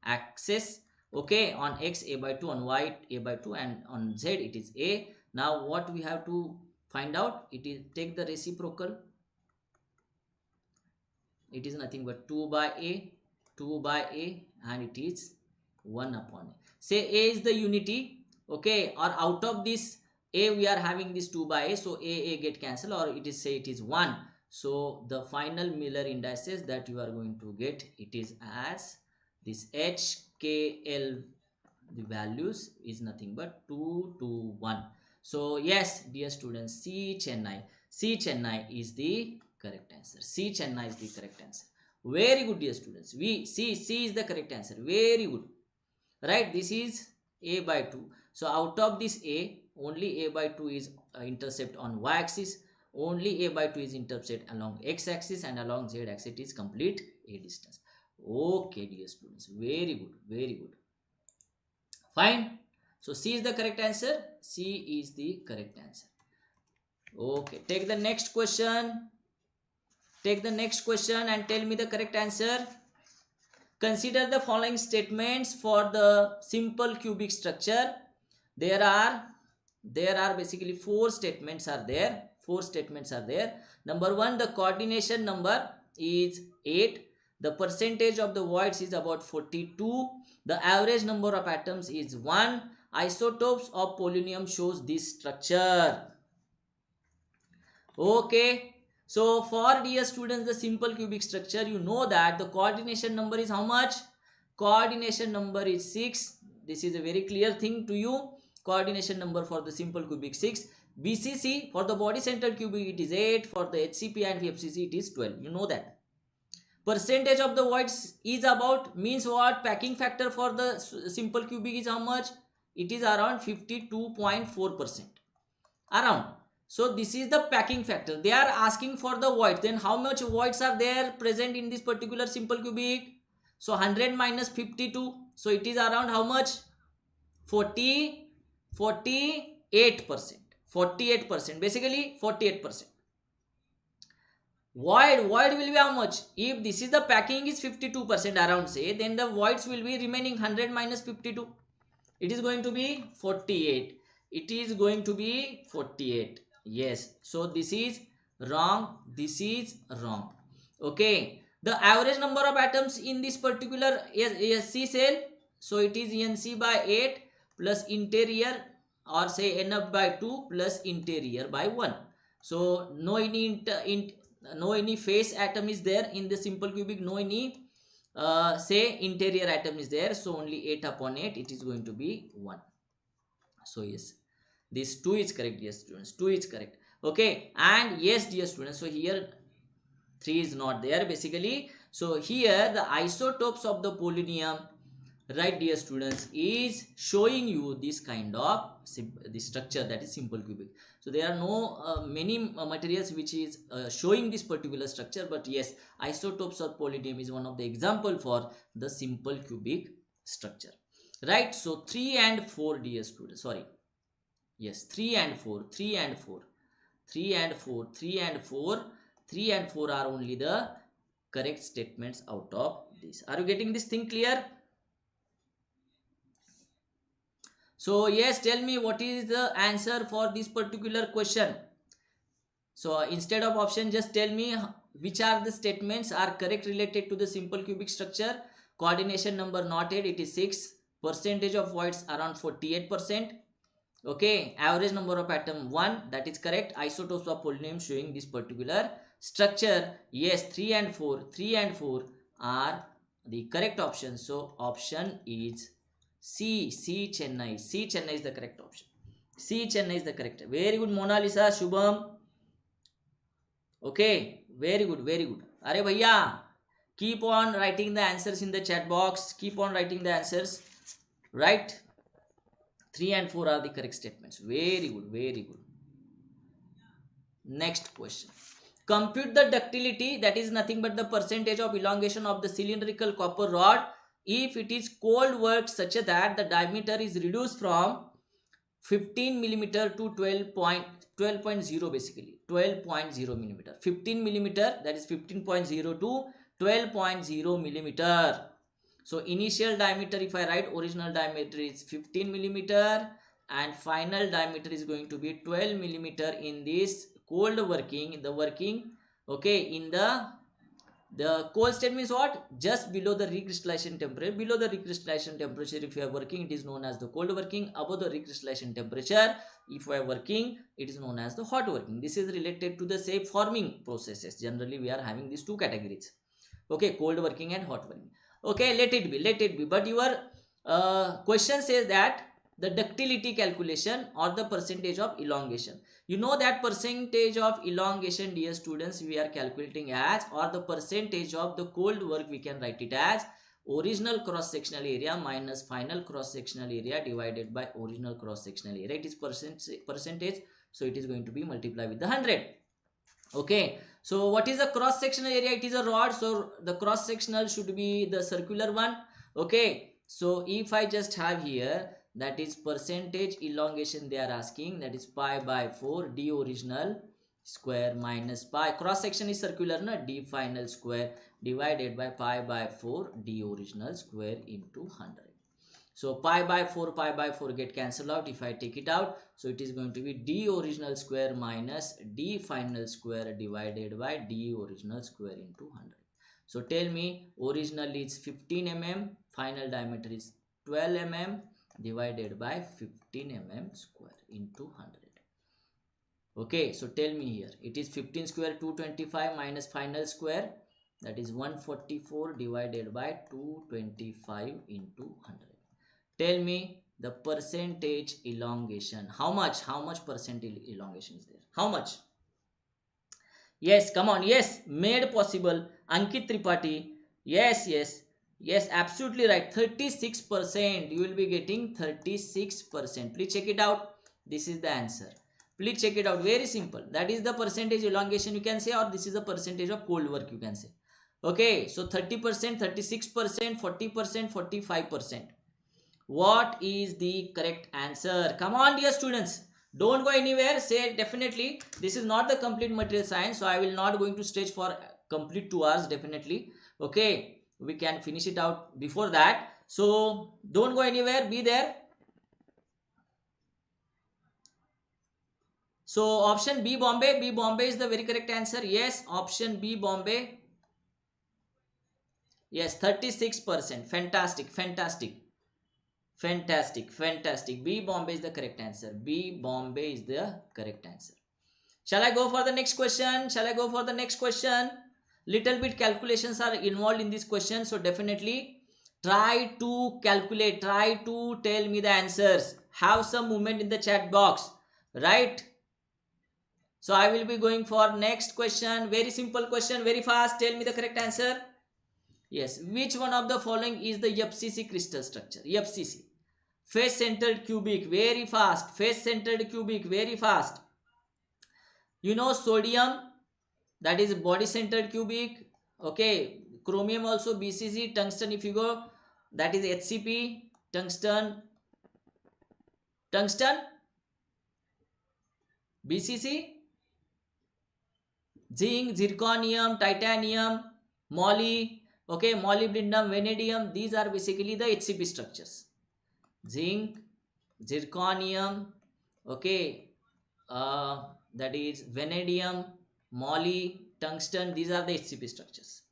axis. Okay, on x a by 2, on y a by 2, and on z it is a. Now what we have to find out? It is take the reciprocal. It is nothing but 2 by a, and it is 1 upon a. Say a is the unity, okay, or out of this a we are having this 2 by a, so a get cancelled, or it is say it is 1. So the final Miller indices that you are going to get, it is as this HKL, the values is nothing but 2 to 1. So yes, dear students, C Chennai is the correct answer. C Chennai is the correct answer. Very good, dear students. C is the correct answer. Very good. Right? This is a by 2. So out of this a, only a by 2 is intercept on y axis. Only a by 2 is intercept along x axis, and along z axis it is complete a distance. Okay, dear students. Very good. Fine. So C is the correct answer. C is the correct answer. Okay. Take the next question. And tell me the correct answer. Consider the following statements for the simple cubic structure. There are basically 4 statements are there. Number 1, the coordination number is 8. The percentage of the voids is about 42. The average number of atoms is 1. Isotopes of polonium shows this structure. Okay. So for dear students, the simple cubic structure, you know that the coordination number is how much? Coordination number is 6. This is a very clear thing to you. Coordination number for the simple cubic 6. BCC for the body centered cubic it is 8. For the HCP and FCC it is 12. You know that. Percentage of the voids is about, means what? Packing factor for the simple cubic is how much? It is around 52.4%. Around. So this is the packing factor. They are asking for the void. Then how much voids are there present in this particular simple cubic? So 100 minus 52. So it is around how much? 48%. 48%. Basically 48%. Void will be how much? If this is the packing is 52% around, say, then the voids will be remaining 100 minus 52. It is going to be 48. It is going to be 48. Yes. So this is wrong. This is wrong. Okay. The average number of atoms in this particular ESC cell. So it is NC by 8 plus interior, or say NF by 2 plus interior by 1. So no any face atom is there in the simple cubic. No any say interior atom is there. So only 8 upon 8. It is going to be 1. So yes, this 2 is correct, dear students. 2 is correct. Okay. And yes, dear students, so here 3 is not there basically. So here the isotopes of the polonium, right, dear students, is showing you this kind of this structure, that is simple cubic. So there are no many materials which is showing this particular structure, but yes, isotopes of polonium is one of the example for the simple cubic structure, right? So 3 and 4, dear students, sorry, yes, 3 and 4, 3 and 4, 3 and 4, 3 and 4, 3 and 4 are only the correct statements out of this. Are you getting this thing clear? So yes, tell me what is the answer for this particular question. So instead of option, just tell me which are the statements are correct related to the simple cubic structure. Coordination number not 8, it is 6. Percentage of voids around 48%. Okay, average number of atom 1, that is correct. Isotopes of polonium showing this particular structure. Yes, 3 and 4, 3 and 4 are the correct option. So option is C, Chennai. C, Chennai is the correct option. C, Chennai is the correct. Very good, Mona Lisa, Shubham. Okay, very good, very good. Are bhaiya, keep on writing the answers in the chat box. Keep on writing the answers. Right? 3 and 4 are the correct statements. Very good, very good. Next question. Compute the ductility, that is nothing but the percentage of elongation of the cylindrical copper rod if it is cold worked such that the diameter is reduced from 15 millimeter to 12.0 basically 12.0 millimeter. 15 millimeter, that is 15.0 to 12.0 millimeter. So initial diameter, if I write, original diameter is 15 millimeter and final diameter is going to be 12 millimeter in this cold working, the working. Okay, in the cold state means what? Just below the recrystallization temperature. Below the recrystallization temperature, if you are working, it is known as the cold working. Above the recrystallization temperature, if you are working, it is known as the hot working. This is related to the say forming processes. Generally, we are having these two categories. Okay, cold working and hot working. Okay, let it be. But your question says that the ductility calculation or the percentage of elongation. You know that percentage of elongation, dear students, we are calculating as, or the percentage of the cold work, we can write it as original cross-sectional area minus final cross-sectional area divided by original cross-sectional area. It is percentage, so it is going to be multiplied with the 100. Okay, so what is the cross-sectional area? It is a rod, so the cross-sectional should be the circular one. Okay, so if I just have here, that is percentage elongation they are asking, that is pi by 4 d original square minus pi, cross section is circular, na, d final square divided by pi by 4 d original square into 100. So pi by 4 get cancelled out if I take it out. So it is going to be d original square minus d final square divided by d original square into 100. So tell me, original is 15 mm, final diameter is 12 mm divided by 15 mm square into 100. Okay, so tell me here, it is 15 square 225 minus final square, that is 144 divided by 225 into 100. Tell me the percentage elongation. How much percentage elongation is there? How much? Yes, come on. Yes, made possible. Ankit Tripathi. Yes, yes. Yes, absolutely right. 36%. You will be getting 36%. Please check it out. This is the answer. Please check it out. Very simple. That is the percentage elongation you can say, or this is the percentage of cold work you can say. Okay, so 30%, 36%, 40%, 45%. What is the correct answer? Come on, dear students. Don't go anywhere. Say definitely. This is not the complete material science, so I will not going to stretch for complete 2 hours definitely. Okay, we can finish it out before that. So don't go anywhere. Be there. So option B, Bombay. B, Bombay is the very correct answer. Yes, option B, Bombay. Yes, 36%. Fantastic, fantastic. Fantastic, fantastic. B, Bombay is the correct answer. B, Bombay is the correct answer. Shall I go for the next question? Shall I go for the next question? Little bit calculations are involved in this question. So definitely try to calculate. Try to tell me the answers. Have some movement in the chat box. Right? So I will be going for next question. Very simple question. Very fast. Tell me the correct answer. Yes. Which one of the following is the FCC crystal structure? FCC. Face centered cubic, very fast. Face centered cubic, very fast. You know sodium, that is body centered cubic. Okay, chromium also BCC. Tungsten, if you go, that is HCP. Tungsten, BCC. Zinc, zirconium, titanium, moly. Okay, molybdenum, vanadium. These are basically the HCP structures. Zinc, zirconium, okay, that is vanadium, moly, tungsten. These are the HCP structures.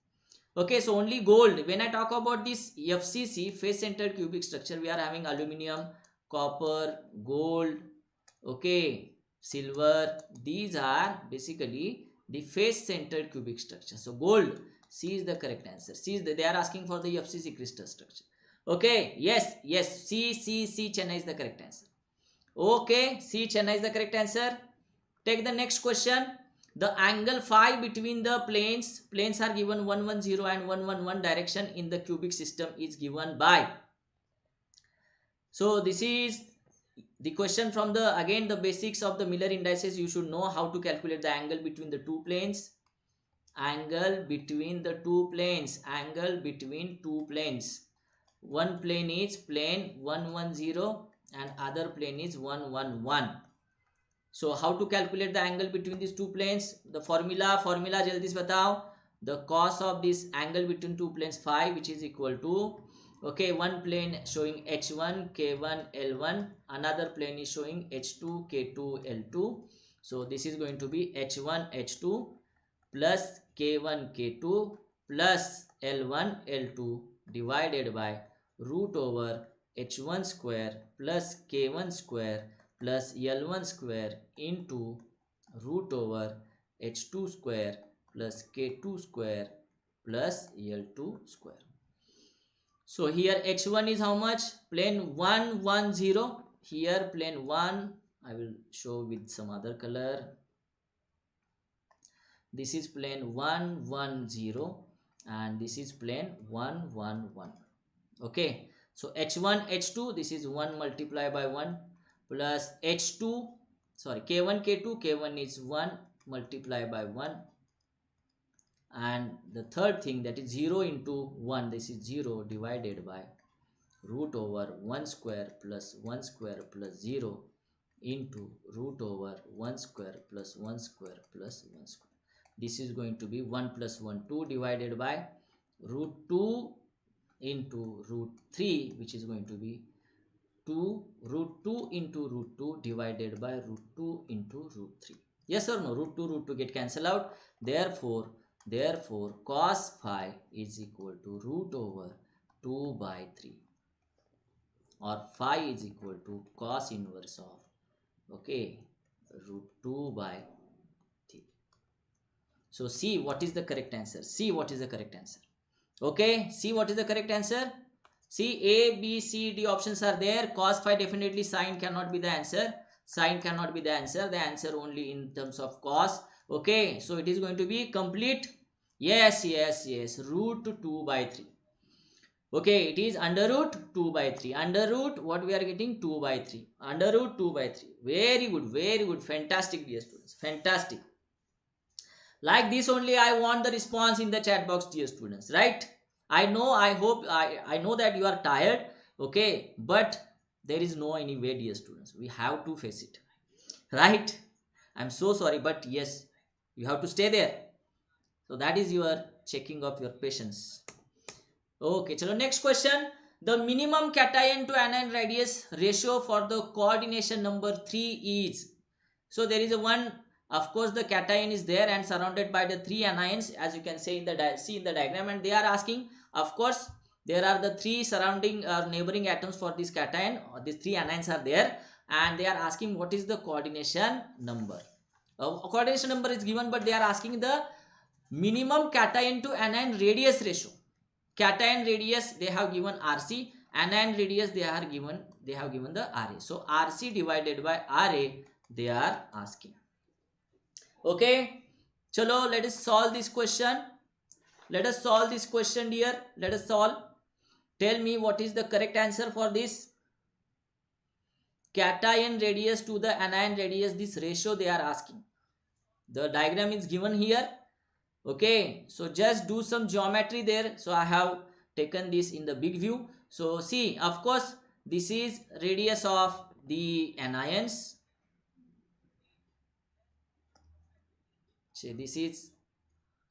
Okay, so only gold. When I talk about this FCC, face centered cubic structure, we are having aluminum, copper, gold, okay, silver. These are basically the face centered cubic structure. So gold, C is the correct answer. C is they are asking for the FCC crystal structure. Okay, yes, C, Chennai is the correct answer. Okay, C, Chennai is the correct answer. Take the next question. The angle phi between the planes are given 110 and 111 direction in the cubic system is given by. So this is the question from the, again, the basics of the Miller indices. You should know how to calculate the angle between the two planes. Angle between the two planes. Angle between two planes. One plane is plane 110 and other plane is 111. So how to calculate the angle between these two planes? The formula jaldi se batao. The cos of this angle between two planes phi, which is equal to, okay, one plane showing h1 k1 l1, another plane is showing h2 k2 l2. So this is going to be h1 h2 plus k1 k2 plus l1 l2 divided by root over h1 square plus k1 square plus l1 square into root over h2 square plus k2 square plus l2 square. So here h1 is how much? Plane 110. Here plane 1, I will show with some other color. This is plane 110 and this is plane 111. Okay, so h1 h2, this is 1 multiplied by 1 plus h2, sorry, k1 k2, k1 is 1 multiplied by 1, and the third thing, that is 0 into 1, this is 0 divided by root over 1 square plus 1 square plus 0 into root over 1 square plus 1 square plus 1 square. This is going to be 1 plus 1, 2 divided by root 2 into root 3, which is going to be 2 root 2 into root 2 divided by root 2 into root 3. Yes or no? Root 2 get cancelled out. Therefore, Therefore, cos phi is equal to root over 2 by 3, or phi is equal to cos inverse of, okay, root 2 by 3. So see what is the correct answer. See what is the correct answer. Okay, see what is the correct answer. See, A, B, C, D options are there. Cos phi definitely, sine cannot be the answer. Sine cannot be the answer. The answer only in terms of cos. Okay, so it is going to be complete. Yes, yes, yes. Root 2 by 3. Okay, it is under root 2 by 3. Under root, what we are getting? 2 by 3. Under root 2 by 3. Very good, very good. Fantastic, dear students. Fantastic. Like this only I want the response in the chat box, dear students, right? I know, I hope, I know that you are tired, okay, but there is no any way, dear students. We have to face it, right? I'm so sorry, but yes, you have to stay there. So that is your checking of your patience. Okay, chalo, next question. The minimum cation to anion radius ratio for the coordination number 3 is. So there is a one, of course the cation is there and surrounded by the 3 anions, as you can say in the see in the diagram, and they are asking, of course there are the 3 surrounding neighboring atoms for this cation. These 3 anions are there, and they are asking what is the coordination number. Coordination number is given, but they are asking the minimum cation to anion radius ratio. Cation radius they have given RC, anion radius they have given the RA. So RC divided by RA they are asking. Okay, chalo, let us solve this question. Let us solve this question, dear. Let us solve. Tell me what is the correct answer for this. Cation radius to the anion radius, this ratio they are asking. The diagram is given here. Okay, so just do some geometry there. So I have taken this in the big view. So see, of course this is radius of the anions. So this is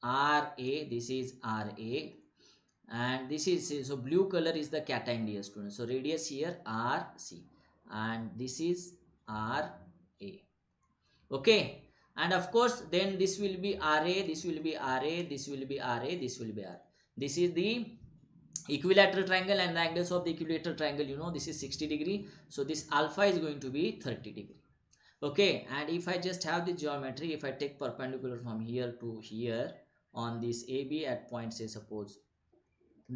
RA, this is RA, and this is, so blue color is the cation, dear students. So radius here RC, and this is RA. Okay, and of course then this will be RA, this will be RA, this will be RA, this will be R. This is the equilateral triangle, and the angles of the equilateral triangle, you know, this is 60 degree. So this alpha is going to be 30 degree. Okay, and if I just have the geometry, if I take perpendicular from here to here on this AB at point, say suppose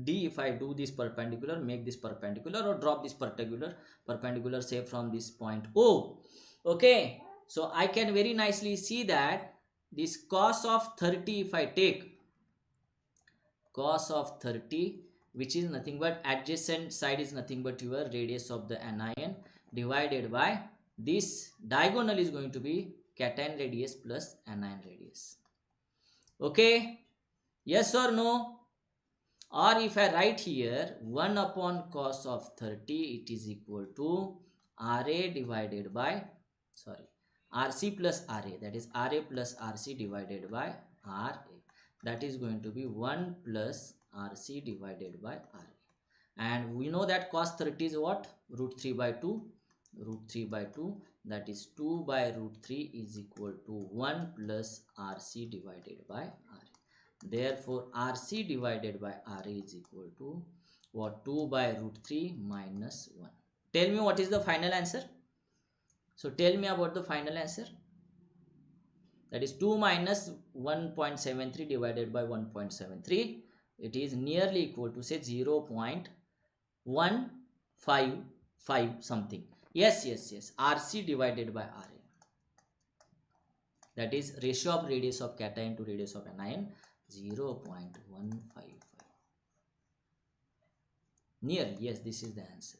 D, if I do this perpendicular, make this perpendicular, or drop this perpendicular say from this point O. Okay, so I can very nicely see that this cos of 30, if I take cos of 30, which is nothing but adjacent side is nothing but your radius of the anion divided by this diagonal is going to be cation radius plus anion radius. Okay, yes or no? Or if I write here 1 upon cos of 30, it is equal to RA divided by, sorry, RC plus RA, that is RA plus RC divided by RA. That is going to be 1 plus RC divided by RA. And we know that cos 30 is what? Root 3 by 2. Root 3 by 2, that is 2 by root 3 is equal to 1 plus RC divided by RA. Therefore, RC divided by RA is equal to what? 2 by root 3 minus 1. Tell me what is the final answer. So tell me about the final answer. That is 2 minus 1.73 divided by 1.73. It is nearly equal to say 0.155 something. Yes, yes, yes. RC divided by RA. That is ratio of radius of cation to radius of anion, 0.155. Nearly, yes, this is the answer.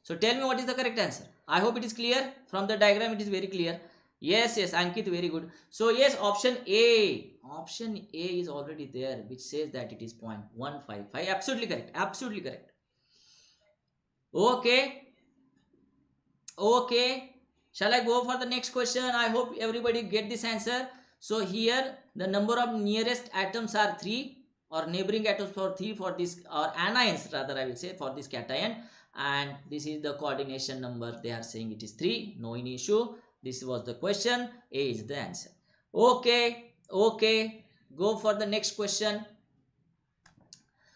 So tell me what is the correct answer. I hope it is clear. From the diagram it is very clear. Yes, yes, Ankit, very good. So yes, option A. Option A is already there, which says that it is 0.155. Absolutely correct. Absolutely correct. Okay. Okay, shall I go for the next question? I hope everybody get this answer. So here the number of nearest atoms are 3, or neighboring atoms for 3 for this, or anions rather I will say, for this cation, and this is the coordination number. They are saying it is 3. No issue. This was the question. A is the answer. Okay, okay, go for the next question.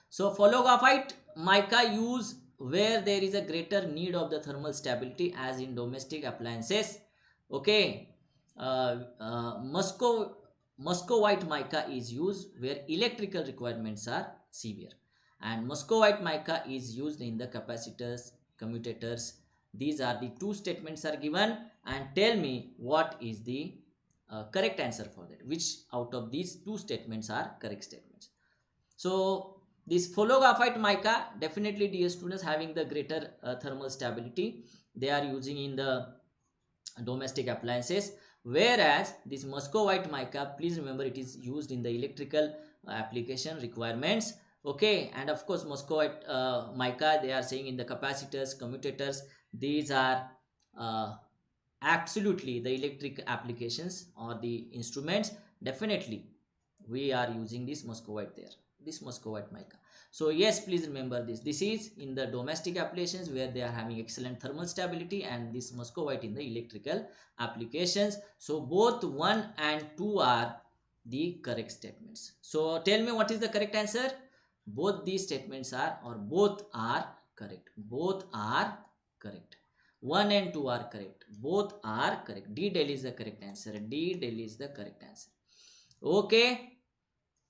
So photographic mica use where there is a greater need of the thermal stability as in domestic appliances. Okay, Muscovite mica is used where electrical requirements are severe, and Muscovite mica is used in the capacitors, commutators. These are the two statements are given, and tell me what is the correct answer for that. Which out of these two statements are correct statements? So this photographic mica, definitely dear students, having the greater thermal stability. They are using in the domestic appliances, whereas this Muscovite mica, please remember, it is used in the electrical application requirements. Okay, and of course Muscovite mica, they are saying in the capacitors, commutators. These are absolutely the electric applications or the instruments. Definitely we are using this Muscovite there, this Muscovite mica. So yes, please remember this. This is in the domestic applications where they are having excellent thermal stability, and this Muscovite in the electrical applications. So both 1 and 2 are the correct statements. So tell me what is the correct answer. Both these statements are, or both are correct. Both are correct. 1 and 2 are correct. Both are correct. D Delhi is the correct answer. D Delhi is the correct answer. Okay.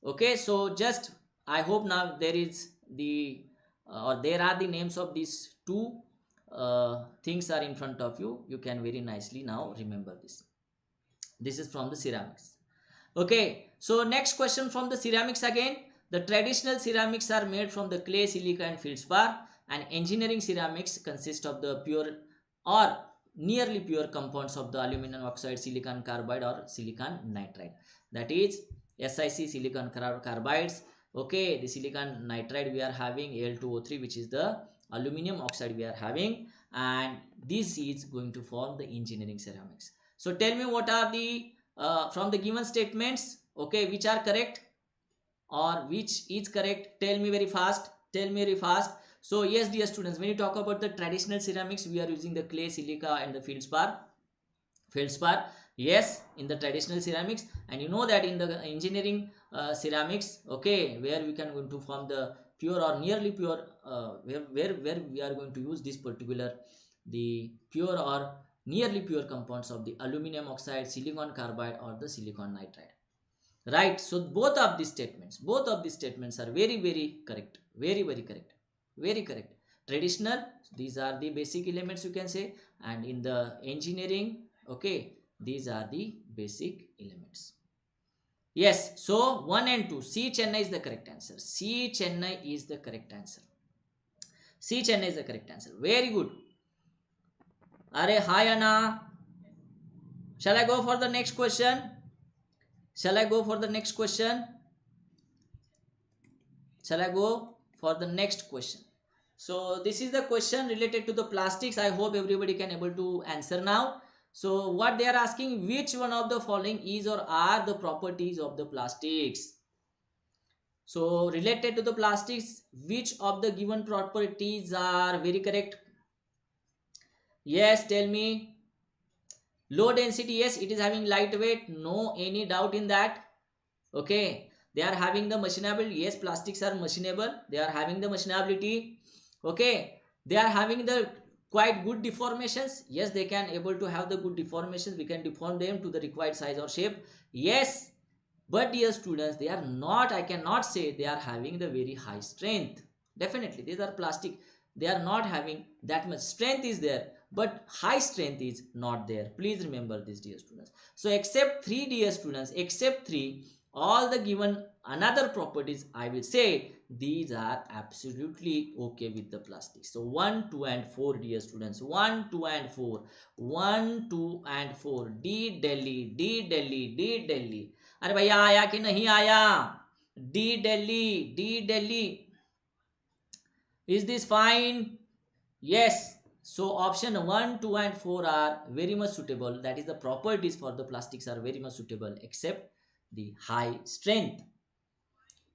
Okay, so just I hope now there is the or there are the names of these two things are in front of you. You can very nicely now remember this. This is from the ceramics. Okay, so next question from the ceramics again. The traditional ceramics are made from the clay, silica and feldspar, and engineering ceramics consist of the pure or nearly pure compounds of the aluminum oxide, silicon carbide or silicon nitride. That is SiC, silicon carbides. Okay, the silicon nitride we are having Al2O3, which is the aluminum oxide we are having, and this is going to form the engineering ceramics. So tell me what are the from the given statements, okay, which are correct or which is correct. Tell me very fast. Tell me very fast. So yes, dear students, when you talk about the traditional ceramics, we are using the clay, silica and the feldspar. Yes, in the traditional ceramics, and you know that in the engineering ceramics, okay, where we can going to form the pure or nearly pure, where we are going to use this particular the pure or nearly pure compounds of the aluminum oxide, silicon carbide or the silicon nitride. Right, so both of these statements are very correct, very correct, very correct. Traditional, these are the basic elements you can say, and in the engineering, okay, these are the basic elements. Yes, so 1 and 2, C Chennai is the correct answer. C Chennai is the correct answer. C Chennai is the correct answer. Very good. Are hi Anna. Shall I go for the next question? Shall I go for the next question? Shall I go for the next question? So this is the question related to the plastics. I hope everybody can able to answer now. So what they are asking, which one of the following is or are the properties of the plastics? So related to the plastics, which of the given properties are very correct? Yes, tell me. Low density, yes, it is having lightweight, no any doubt in that. Okay, they are having the machinability, yes, plastics are machinable, they are having the machinability. Okay, they are having the quite good deformations, yes, they can able to have the good deformations, we can deform them to the required size or shape, yes. But dear students, they are not, I cannot say they are having the very high strength. Definitely these are plastic, they are not having that much strength is there, but high strength is not there. Please remember this, dear students. So except 3, dear students, except 3, all the given another properties, I will say these are absolutely okay with the plastic. So 1, 2 and 4, dear students, 1, 2 and 4, 1, 2 and 4, D Delhi, D Delhi, D Delhi. अरे भैया आया कि नहीं आया? D Delhi, D Delhi. Is this fine? Yes. So option 1, 2 and 4 are very much suitable. That is the properties for the plastics are very much suitable except the high strength.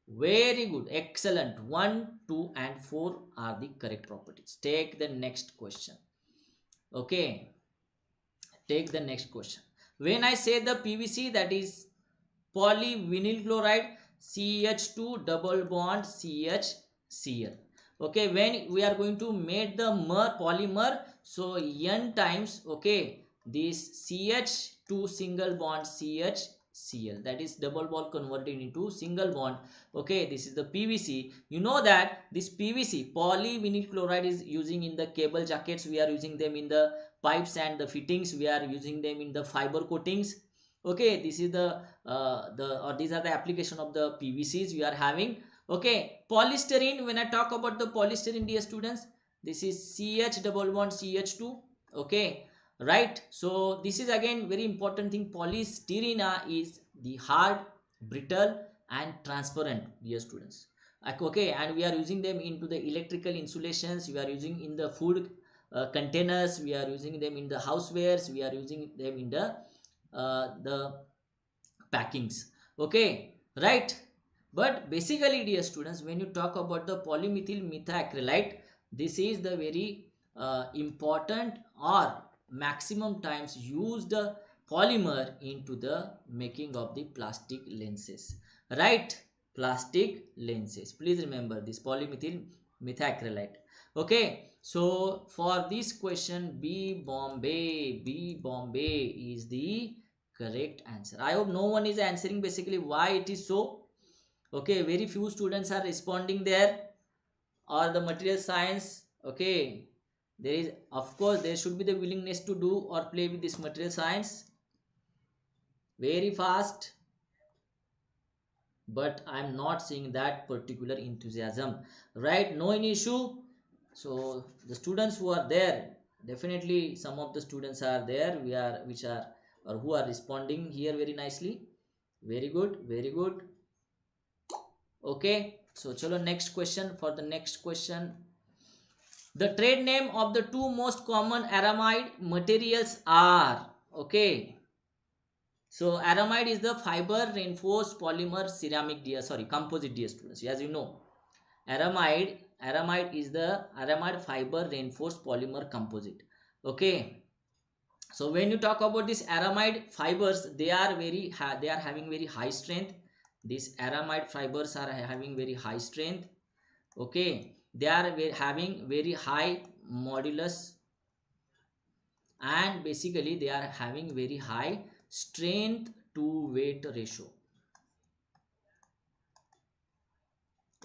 Very good. Excellent. 1, 2 and 4 are the correct properties. Take the next question. Okay. Take the next question. When I say the PVC, that is polyvinyl chloride, CH2 double bond CHCl. Okay, when we are going to make the polymer, so N times, okay, this CH2 single bond CHCl, that is double bond converted into single bond. Okay, this is the PVC. You know that this PVC, polyvinyl chloride, is using in the cable jackets, we are using them in the pipes and the fittings, we are using them in the fiber coatings. Okay, this is these are the application of the PVCs we are having. Okay, polystyrene, when I talk about the polystyrene, dear students, this is CH double bond CH2. Okay, right. So this is again very important thing. Polystyrene is the hard, brittle and transparent, dear students. Okay, and we are using them into the electrical insulations, we are using in the food containers, we are using them in the housewares, we are using them in the packings. Okay, right. But basically, dear students, when you talk about the polymethyl methacrylate, this is the very important or maximum times used polymer into the making of the plastic lenses, right? Plastic lenses, please remember this polymethyl methacrylate. Okay, so for this question, B Bombay is the correct answer. I hope no one is answering basically why it is so. Okay, very few students are responding there, or the material science. Okay, there is, of course, there should be the willingness to do or play with this material science very fast, but I'm not seeing that particular enthusiasm, right? No any issue. So the students who are there, definitely some of the students are there, which are, or who are responding here very nicely. Very good, very good. Okay, so chalo, next question. For the next question, the trade name of the two most common aramide materials are, okay, so aramide is the fiber reinforced polymer ceramic, dear, sorry, composite, dear students. As you know, aramide is the aramide fiber reinforced polymer composite. Okay, so when you talk about this aramide fibers, they are they are having very high strength. These aramide fibers are having very high strength. Okay, they are having very high modulus, and basically they are having very high strength to weight ratio.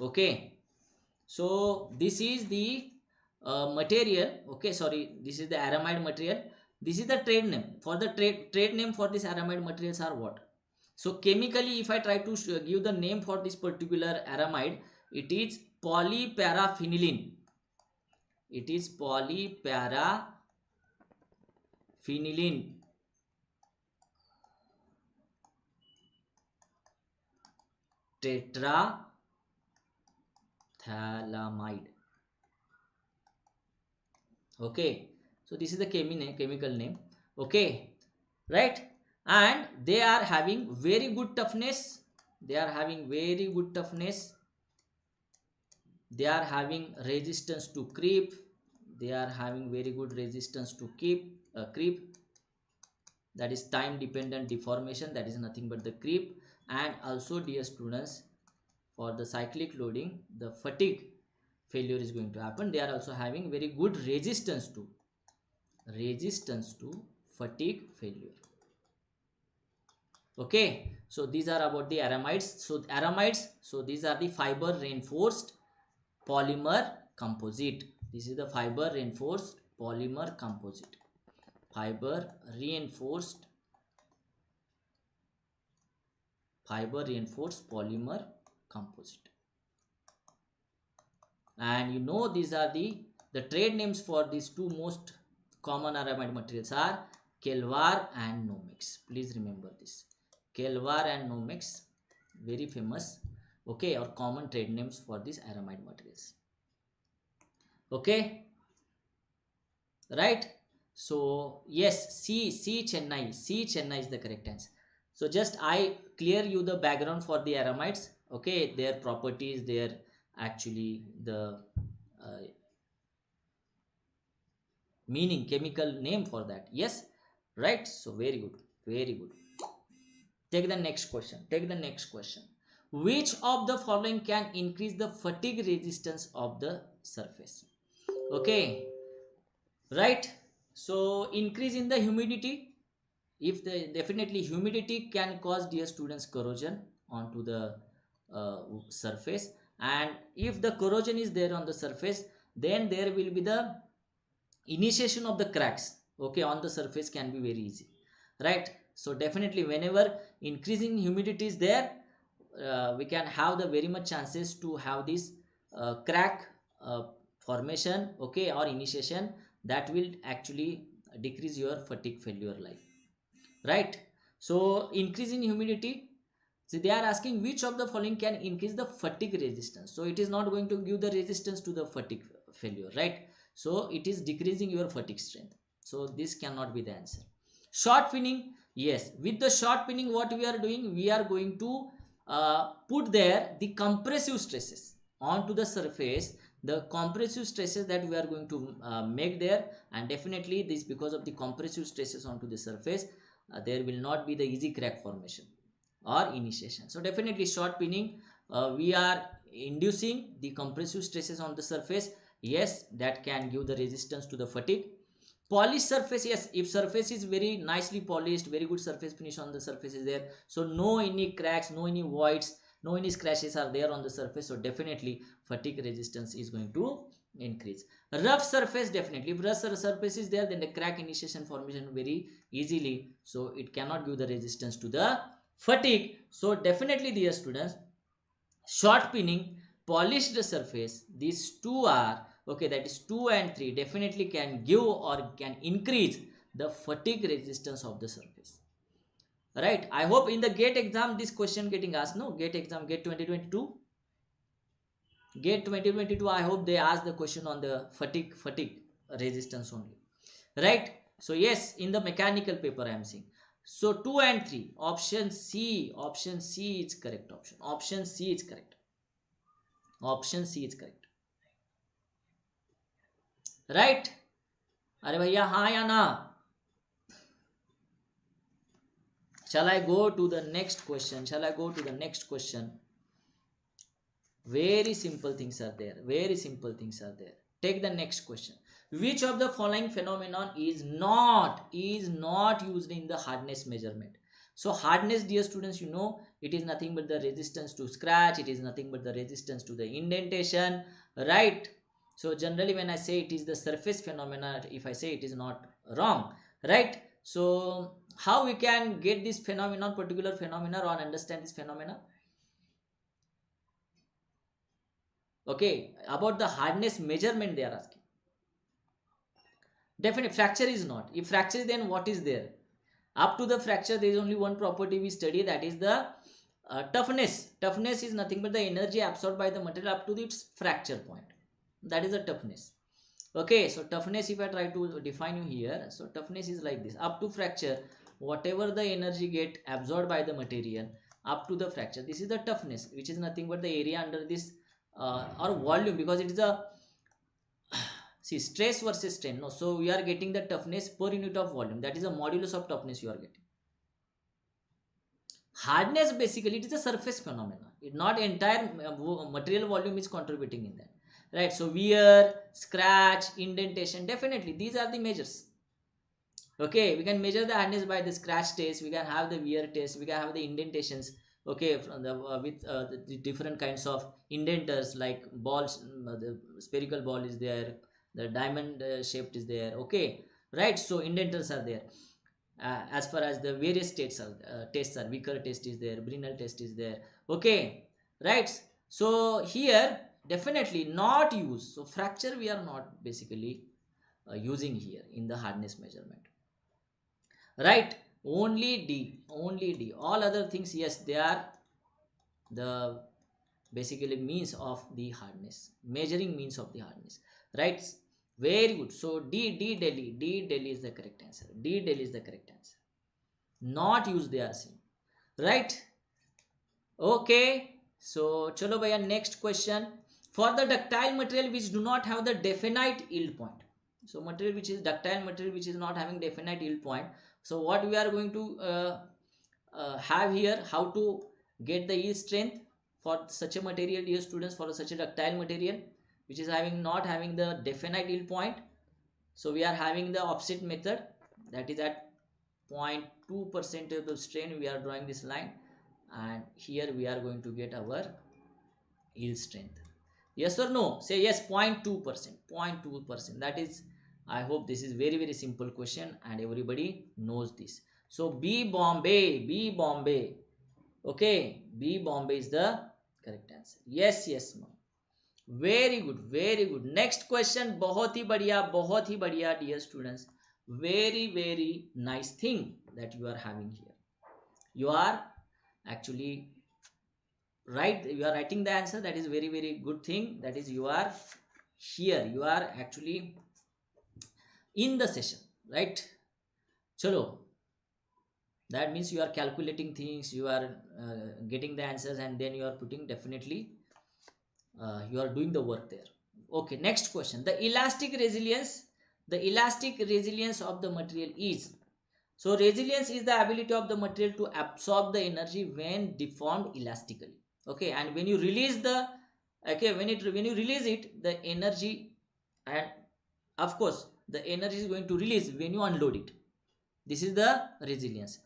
Okay, so this is the material. Okay, sorry, this is the aramide material. This is the trade name. For the trade name for this aramide materials are what? So chemically, if I try to give the name for this particular aramide, it is polyparaphenylene. It is polyparaphenylene tetrathalamide. Okay, so this is the chemical name. Okay, right? And they are having very good toughness. They are having very good toughness. They are having resistance to creep. They are having very good resistance to creep. That is time dependent deformation. That is nothing but the creep. And also, dear students, for the cyclic loading, the fatigue failure is going to happen. They are also having very good resistance to fatigue failure. Okay, so these are about the aramides. So these are the fiber reinforced polymer composite. This is the fiber reinforced polymer composite. Fiber reinforced polymer composite. And you know, these are the trade names for these two most common aramide materials are Kelvar and Nomex. Please remember this. Kelvar and Nomex, very famous, okay, or common trade names for these aramide materials. Okay, right? So yes, C Chennai is the correct answer. So just I clear you the background for the aramides. Okay, their properties, their actually the meaning, chemical name for that. Yes, right? So very good, very good. Take the next question. Which of the following can increase the fatigue resistance of the surface? Okay, right? So increase in the humidity. If the definitely humidity can cause, dear students, corrosion onto the surface, and if the corrosion is there on the surface, then there will be the initiation of the cracks, okay, on the surface can be very easy, right? So definitely whenever increasing humidity is there, we can have the very much chances to have this crack formation, okay, or initiation, that will actually decrease your fatigue failure life, right? So increase in humidity. See, they are asking which of the following can increase the fatigue resistance. So it is not going to give the resistance to the fatigue failure, right? So it is decreasing your fatigue strength. So this cannot be the answer. Short pinning, yes. With the short pinning, what we are doing, we are going to put there the compressive stresses onto the surface, the compressive stresses that we are going to make there, and definitely this, because of the compressive stresses onto the surface, there will not be the easy crack formation or initiation. So definitely short pinning, we are inducing the compressive stresses on the surface, yes, that can give the resistance to the fatigue. Polished surface, yes, if surface is very nicely polished, very good surface finish on the surface is there, so no any cracks, no any voids, no any scratches are there on the surface, so definitely fatigue resistance is going to increase. Rough surface, definitely if rough surface is there, then the crack initiation formation very easily, so it cannot give the resistance to the fatigue. So definitely, dear students, short pinning, polished surface, these two are okay, that is 2 and 3 definitely can give or can increase the fatigue resistance of the surface, right? I hope in the GATE exam this question getting asked, no? GATE exam, GATE 2022, GATE 2022, I hope they ask the question on the fatigue resistance only, right? So yes, in the mechanical paper I am seeing. So 2 and 3, option C is correct option. Option C is correct. Option C is correct. Right? अरे भैया हाँ या ना? Shall I go to the next question? Very simple things are there. Take the next question. Which of the following phenomenon is not used in the hardness measurement? So hardness, dear students, you know, it is nothing but the resistance to scratch. It is nothing but the resistance to the indentation, right? So generally when I say it is the surface phenomena, if I say it is not wrong, right? So how we can get this phenomenon, particular phenomena, or understand this phenomena? Okay, about the hardness measurement they are asking. Definitely fracture is not. If fracture, then what is there? Up to the fracture, there is only one property we study, that is the toughness. Toughness is nothing but the energy absorbed by the material up to its fracture point. That is the toughness. Okay, so toughness, if I try to define you here, so toughness is like this. Up to fracture, whatever the energy get absorbed by the material up to the fracture, this is the toughness, which is nothing but the area under this or volume, because it is a see, stress versus strain, no, so we are getting the toughness per unit of volume, that is a modulus of toughness you are getting. Hardness, basically it is a surface phenomena, it not entire material volume is contributing in that, right? So wear, scratch, indentation, definitely these are the measures. Okay, we can measure the hardness by the scratch test, we can have the wear test, we can have the indentations, okay, from the with the different kinds of indenters, like balls, the spherical ball is there, the diamond shaped is there, okay, right? So indenters are there. As far as the various tests are, Vicker test is there, Brinell test is there, okay, right? So here definitely not use, so fracture we are not basically using here in the hardness measurement, right? Only D, all other things, yes, they are the basically means of the hardness, measuring means of the hardness, right? Very good. So D Delhi is the correct answer. Not use they are saying, right? Okay, so chalo bhaiya, next question. For the ductile material which do not have the definite yield point, so material which is ductile material which is not having definite yield point, so what we are going to have here how to get the yield strength for such a material, dear students, for such a ductile material which is not having the definite yield point. So we are having the offset method, that is at 0.2% of the strain we are drawing this line, and here we are going to get our yield strength. Yes or no? Say yes. 0.2%, 0.2%, that is, I hope this is very simple question and everybody knows this. So B Bombay, B Bombay, okay, B Bombay is the correct answer. Yes, ma'am. Very good. Next question, बहुत ही बढ़िया dear students. Very nice thing that you are having here. You are actually you are writing the answer. That is very good thing. That is, you are here, you are actually in the session, right? Chalo, that means you are calculating things, you are getting the answers, and then you are putting, definitely you are doing the work there. Okay, next question. The elastic resilience of the material is, so resilience is the ability of the material to absorb the energy when deformed elastically. Okay, and when you release the, okay, when you release it, the energy, and of course the energy is going to release when you unload it. This is the resilience.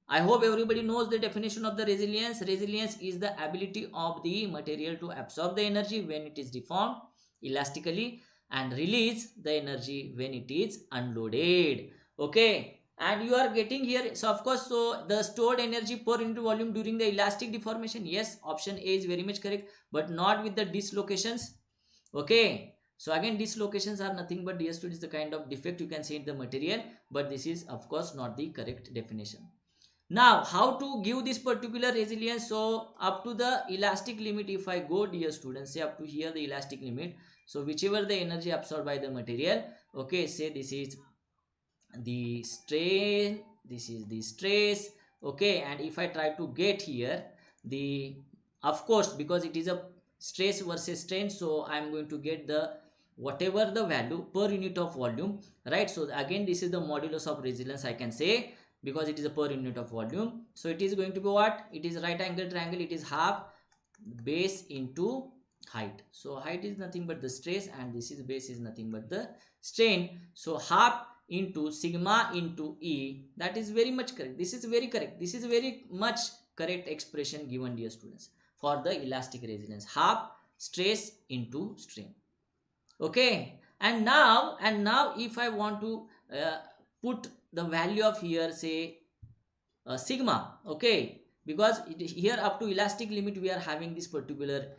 I hope everybody knows the definition of the resilience. Resilience is the ability of the material to absorb the energy when it is deformed elastically and release the energy when it is unloaded. Okay, and you are getting here, so of course, so the stored energy per unit volume during the elastic deformation, yes, option A is very much correct, but not with the dislocations. Okay, so again, dislocations are nothing but, dear students, the kind of defect you can see in the material, but this is of course not the correct definition. Now, how to give this particular resilience? So up to the elastic limit, if I go, dear students, say up to here the elastic limit, so whichever the energy absorbed by the material, okay, say this is the strain, this is the stress, okay, and if I try to get here the, of course, because it is a stress versus strain, so I am going to get the whatever the value per unit of volume, right? So again, this is the modulus of resilience, I can say, because it is a per unit of volume. So it is going to be what? It is right angle triangle, it is half base into height. So height is nothing but the stress, and this is base is nothing but the strain. So half into sigma into E, that is very much correct. This is very correct. This is very much correct expression given, dear students, for the elastic resilience. Half stress into strain. Okay, and now if I want to put the value of here, say sigma, okay, because here up to elastic limit we are having this particular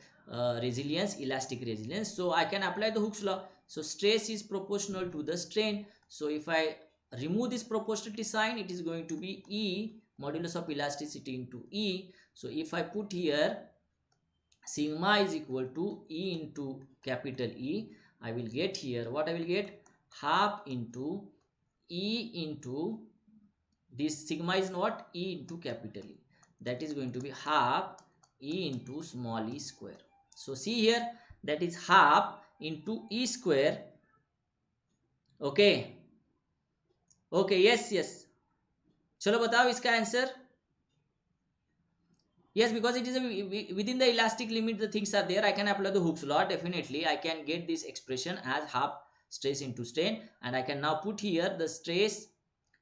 resilience, elastic resilience, so I can apply the Hooke's law. So stress is proportional to the strain, so if I remove this proportionality sign, it is going to be E modulus of elasticity into E. So if I put here sigma is equal to E into capital E, I will get here, what I will get, half into E into this sigma is not E into capital E, that is going to be half E into small e square. So see here, that is half into E square. Okay, yes, चलो बताओ इसका answer. Yes, because it is within the elastic limit, the things are there. I can apply the Hooke's law. Definitely, I can get this expression as half stress into strain, and I can now put here the stress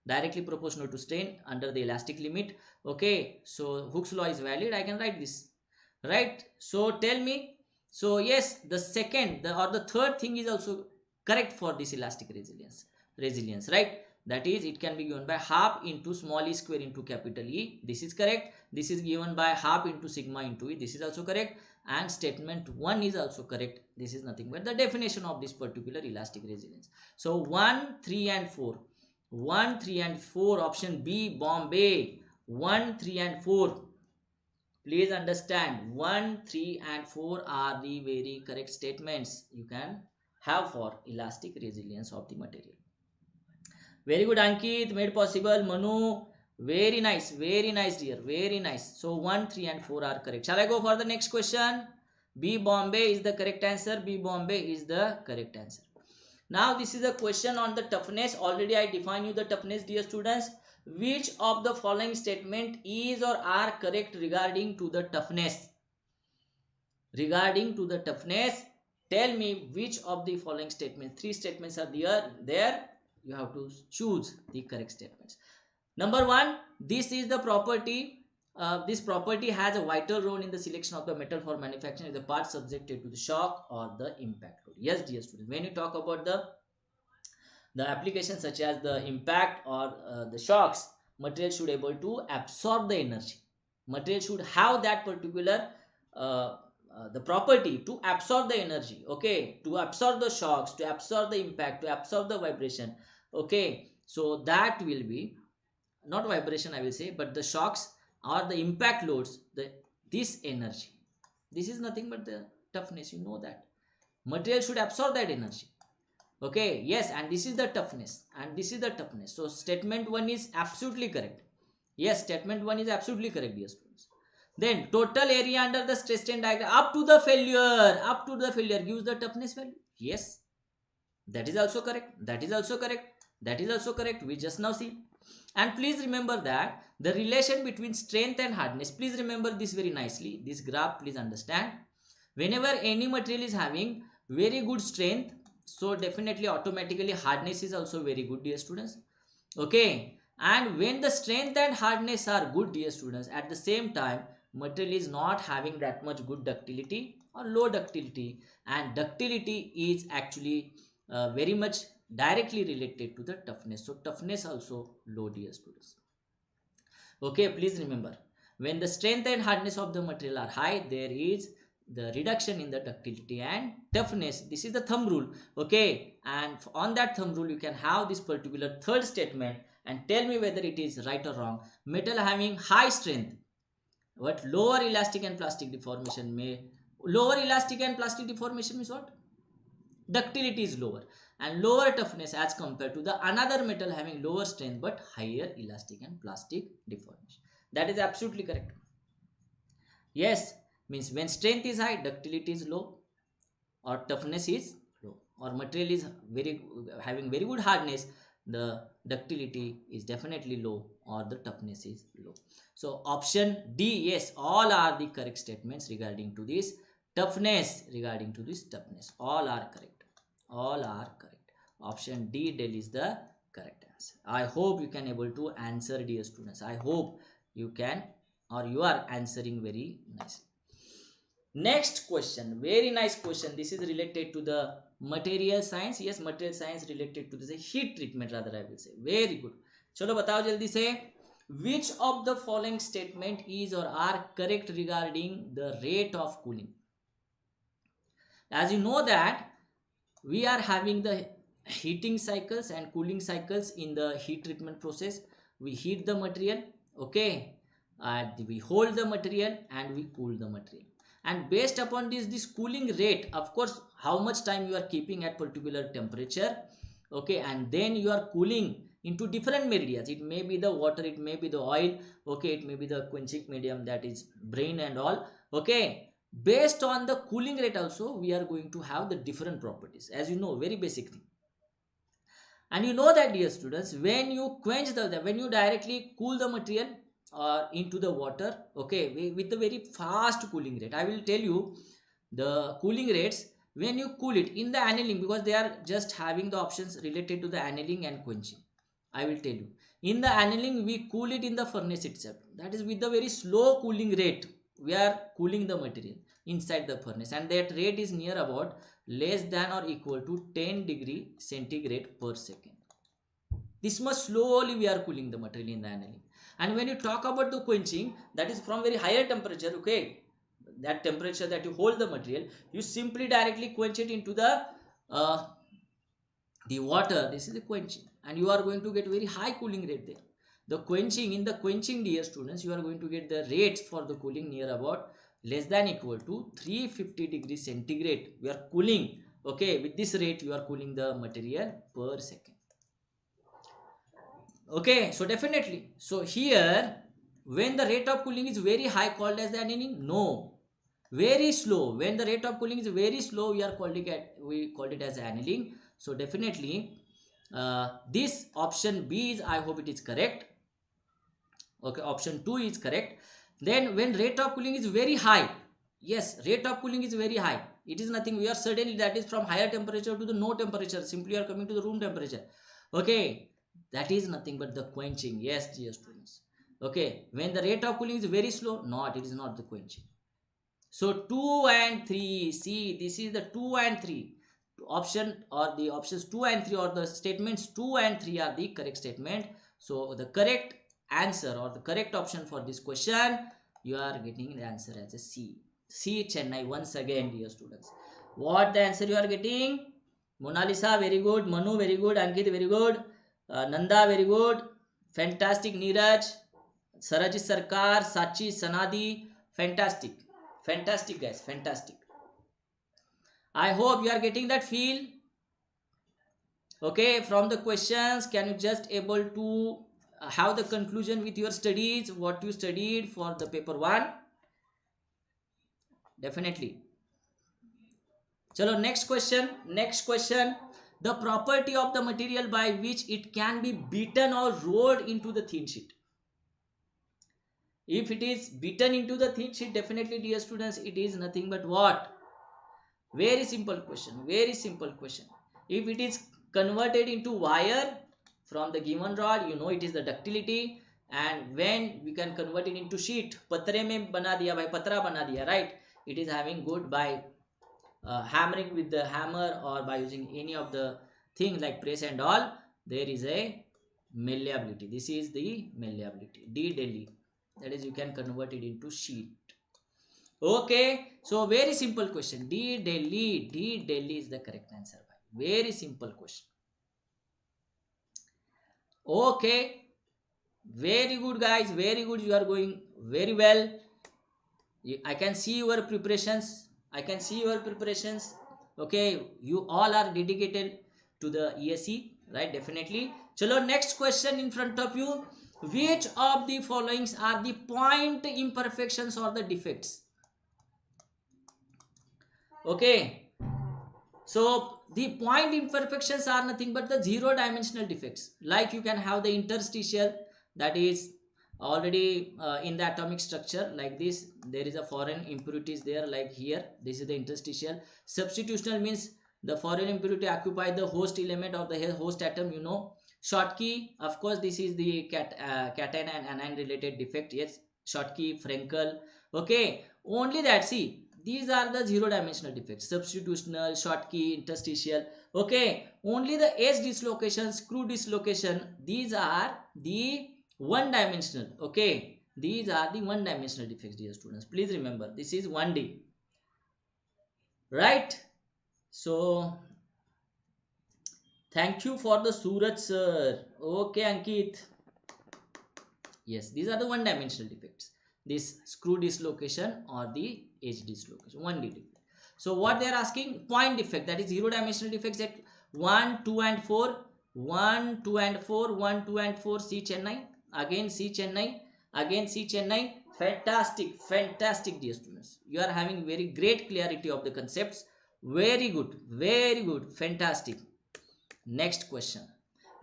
directly proportional to strain under the elastic limit. Okay, so Hooke's law is valid. I can write this, right? So tell me. So yes, the second or the third thing is also correct for this elastic resilience, right? That is, it can be given by half into small e square into capital E. This is correct. This is given by half into sigma into E. This is also correct. And statement 1 is also correct. This is nothing but the definition of this particular elastic resilience. So 1, 3 and 4. 1, 3 and 4, option B, Bombay. 1, 3 and 4. Please understand, 1, 3 and 4 are the very correct statements you can have for elastic resilience of the material. Very good, Ankit, made possible. Manu, very nice dear, very nice. So 1, 3 and 4 are correct. Shall I go for the next question? B, Bombay is the correct answer. B, Bombay is the correct answer. Now this is a question on the toughness. Already I define you the toughness, dear students. Which of the following statement is or are correct regarding to the toughness? Regarding to the toughness, tell me which of the following statements. Three statements are there. You have to choose the correct statements. Number one, this is the property. This property has a vital role in the selection of the metal for manufacturing the parts subjected to the shock or the impact load. Yes, dear students, when you talk about the applications such as the impact or the shocks, material should able to absorb the energy. Material should have that particular the property to absorb the energy, okay, to absorb the shocks, to absorb the impact, to absorb the vibration, okay. So that will be not vibration, I will say, but the shocks or the impact loads, this energy, this is nothing but the toughness. You know that material should absorb that energy, okay. Yes, and this is the toughness, and this is the toughness. So statement 1 is absolutely correct. Yes, statement 1 is absolutely correct, dear students. Then total area under the stress strain diagram up to the failure gives the toughness value. Yes, that is also correct. That is also correct. That is also correct. We just now see. And please remember that the relation between strength and hardness, please remember this very nicely. This graph, please understand. Whenever any material is having very good strength, so definitely automatically hardness is also very good, dear students. Okay. And when the strength and hardness are good, dear students, at the same time, material is not having that much good ductility or low ductility, and ductility is actually very much directly related to the toughness. So toughness also low, dear students. Okay, please remember, when the strength and hardness of the material are high, there is the reduction in the ductility and toughness. This is the thumb rule, okay. And on that thumb rule, you can have this particular third statement and tell me whether it is right or wrong. Metal having high strength but lower elastic and plastic deformation lower elastic and plastic deformation means what? Ductility is lower and lower toughness as compared to the another metal having lower strength but higher elastic and plastic deformation. That is absolutely correct. Yes, means when strength is high, ductility is low or toughness is low, or material is having very good hardness, the ductility is definitely low or the toughness is low. So option D, yes, all are the correct statements regarding to this toughness. Regarding to this toughness, all are correct. All are correct. Option D, Del, is the correct answer. I hope you can able to answer, dear students. I hope you can, or you are answering very nicely. Next question, very nice question. This is related to the material science. Yes, material science related to this heat treatment, rather I will say. Very good. Chalo batao jaldi se. Which of the following statement is or are correct regarding the rate of cooling? As you know that we are having the heating cycles and cooling cycles in the heat treatment process. We heat the material, okay, and we hold the material and we cool the material. And based upon this cooling rate, of course, how much time you are keeping at particular temperature, okay, and then you are cooling into different medias. It may be the water, it may be the oil, okay, it may be the quenching medium, that is brain and all, okay. Based on the cooling rate also, we are going to have the different properties, as you know, very basic thing. And you know that, dear students, when you quench when you directly cool the material into the water, okay, with the very fast cooling rate, I will tell you the cooling rates when you cool it in the annealing, because they are just having the options related to the annealing and quenching. I will tell you, in the annealing we cool it in the furnace itself, that is with the very slow cooling rate we are cooling the material inside the furnace, and that rate is near about less than or equal to 10 degree centigrade per second. This much slowly we are cooling the material in the annealing. And when you talk about the quenching, that is from very higher temperature, okay, that temperature that you hold the material, you simply directly quench it into the water. This is the quenching, and you are going to get very high cooling rate there. The quenching, in the quenching, dear students, you are going to get the rates for the cooling near about less than equal to 350 degrees centigrade. We are cooling, okay, with this rate you are cooling the material per second. Okay, so definitely, so here when the rate of cooling is very high, called as the annealing? No, very slow. When the rate of cooling is very slow, we called it as annealing. So definitely this option B is, I hope it is correct. Okay, option 2 is correct. Then when rate of cooling is very high, yes, rate of cooling is very high. It is nothing. We are suddenly, that is from higher temperature to the no temperature. Simply you are coming to the room temperature. Okay, that is nothing but the quenching. Yes, dear students. Okay, when the rate of cooling is very slow, not, it is not the quenching. So 2 and 3, see, this is the 2 and 3 option, or the options 2 and 3, or the statements 2 and 3 are the correct statement. So the correct answer, or the correct option for this question, you are getting the answer as a C. C, Chennai. Once again, dear students, what the answer you are getting? Mona Lisa, very good. Manu, very good. Ankit, very good. Nanda, very good. Fantastic. Neeraj, Saraj Sarkar, Sachi, Sanadi, fantastic. Fantastic, guys. Fantastic. I hope you are getting that feel. Okay, from the questions, can you just able to have the conclusion with your studies, what you studied for the paper 1? Definitely. Chalo, next question. Next question. The property of the material by which it can be beaten or rolled into the thin sheet. If it is beaten into the thin sheet, definitely, dear students, it is nothing but what? Very simple question. Very simple question. If it is converted into wire from the given rod, you know it is the ductility. And when we can convert it into sheet, patre mein bana diya bhai, patra bana diya, right? It is having good by hammering with the hammer, or by using any of the thing like press and all. There is a malleability. This is the malleability. D Delhi. That is, you can convert it into sheet. Okay, so very simple question. D Delhi. D Delhi is the correct answer. Very simple question. Okay, very good, guys. Very good. You are going very well. I can see your preparations. I can see your preparations. Okay, you all are dedicated to the ESE, right? Definitely. Chalo, next question in front of you. Which of the followings are the point imperfections or the defects? Okay, so the point imperfections are nothing but the zero dimensional defects. Like you can have the interstitial, that is already in the atomic structure, like this. There is a foreign impurities there, like here. This is the interstitial. Substitutional means the foreign impurity occupy the host element of the host atom, you know. Schottky, of course, this is the cation and anion related defect. Yes, Schottky, Frenkel. Okay, only that. See, these are the zero dimensional defects: substitutional, Schottky, interstitial. Okay, only the edge dislocation, screw dislocation, these are the one dimensional. Okay, these are the one dimensional defects, dear students. Please remember, this is 1D, right? So thank you for the Suraj sir. Okay, Ankit. Yes, these are the one dimensional defects. This screw dislocation or the edge dislocation, 1D defect. So what they are asking, point defect, that is zero dimensional defects at 1, 2 and 4. 1, 2 and 4, 1, 2 and 4, C Chennai. Again C Chennai. Again C Chennai. Fantastic, fantastic, dear students. You are having very great clarity of the concepts. Very good, fantastic. Next question.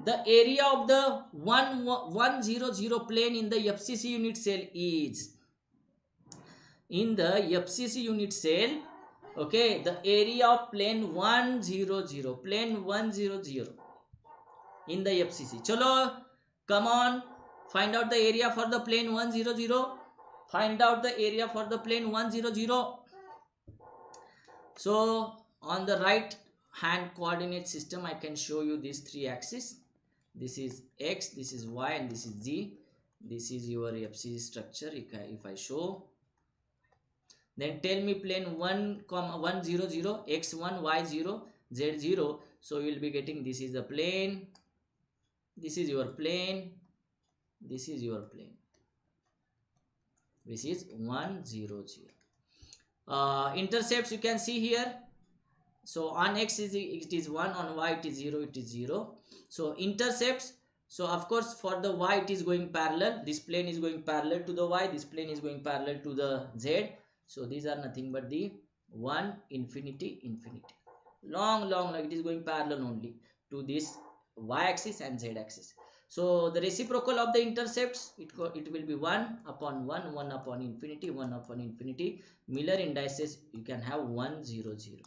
The area of the 100 plane in the FCC unit cell is, in the FCC unit cell, okay, the area of plane 100, plane 100 in the FCC. Chalo, come on, find out the area for the plane 100. Find out the area for the plane 100. So on the right hand coordinate system, I can show you these three axes. This is X, this is Y, and this is Z. This is your FCC structure. If I show, then tell me plane 1, 100, X1, Y0, Z0. So you will be getting, this is the plane, this is your plane, this is your plane. This is 100. Intercepts you can see here. So on X it is 1, on Y it is 0, it is 0. So intercepts, so of course for the Y it is going parallel. This plane is going parallel to the Y, this plane is going parallel to the Z. So these are nothing but the 1, infinity, long, it is going parallel only to this Y axis and Z axis. So the reciprocal of the intercepts, it will be 1 upon 1, 1 upon infinity, 1 upon infinity. Miller indices, you can have 1, 0, 0.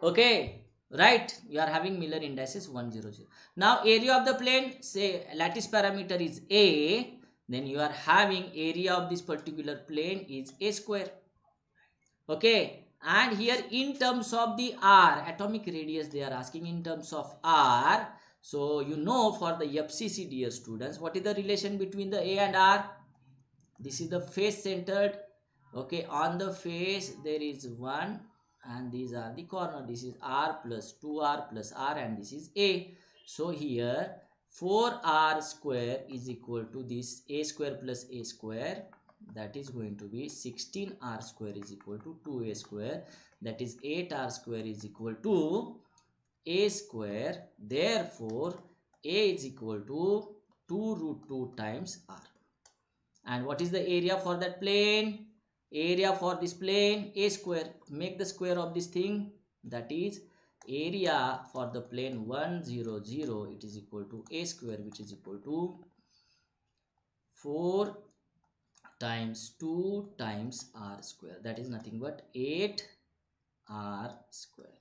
Okay, right, you are having Miller indices 1, 0, 0. Now area of the plane, say lattice parameter is A, then you are having area of this particular plane is A square. Okay, and here in terms of the R, atomic radius, they are asking in terms of R. So you know, for the FCC, dear students, what is the relation between the A and R? This is the face centered. Okay, on the face there is 1 and these are the corner. This is R plus 2R plus R and this is A. So here 4R square is equal to this A square plus A square, that is going to be 16R square is equal to 2A square, that is 8R square is equal to A square. Therefore A is equal to 2 root 2 times R. And what is the area for that plane? Area for this plane, A square. Make the square of this thing, that is area for the plane 1, 0, 0, it is equal to A square, which is equal to 4 times 2 times R square, that is nothing but 8R square.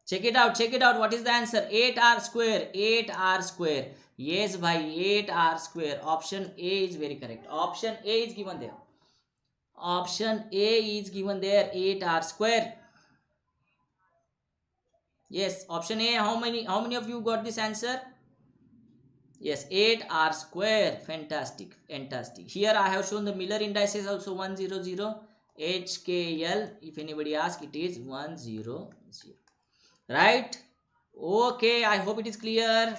Check it out, check it out. What is the answer? 8R square, 8R square. Yes bhai, 8R square. Option A is very correct. Option A is given there. Option A is given there, 8R square. Yes, option A. How many of you got this answer? Yes, 8R square. Fantastic, fantastic. Here I have shown the Miller indices also 1, 0, 0. HKL, if anybody asks, it is 1, 0, 0. Right? Okay, I hope it is clear.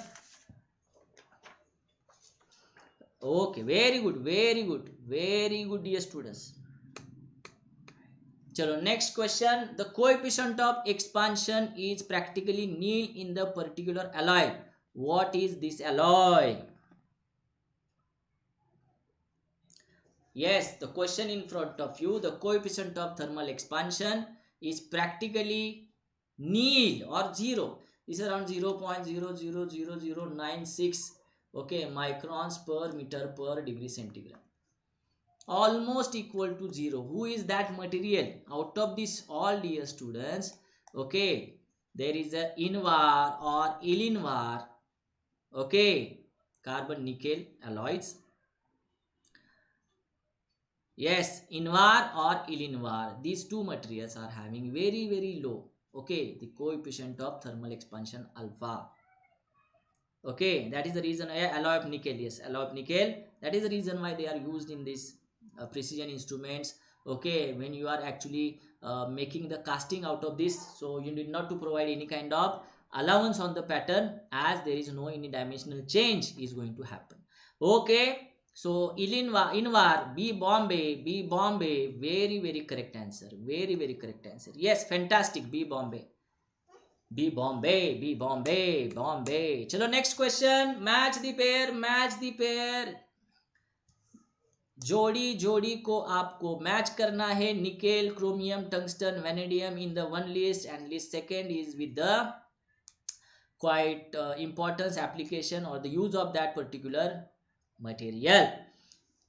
Okay, very good, very good, very good, dear students. Chalo, next question. The coefficient of expansion is practically nil in the particular alloy. What is this alloy? Yes, the question in front of you, the coefficient of thermal expansion is practically nil or zero. This is around 0.000096, okay, microns per meter per degree centigrade. Almost equal to 0. Who is that material? Out of this all, dear students, okay, there is a Invar or Ilinvar, okay, carbon nickel alloys. Yes, Invar or Ilinvar, these two materials are having very, very low, okay, the coefficient of thermal expansion alpha. Okay, that is the reason, alloy of nickel, yes, alloy of nickel, that is the reason why they are used in this precision instruments. Okay, when you are actually making the casting out of this, so you need not to provide any kind of allowance on the pattern, as there is no any dimensional change is going to happen. Okay, so Invar, B Bombay, very, very correct answer, very, very correct answer. Yes, fantastic, B Bombay. Bombay. Chalo, next question. Match the pair. जोड़ी को आपको match करना है. Nickel, chromium, tungsten, vanadium in the one list, and list second is with the quite importance application or the use of that particular material.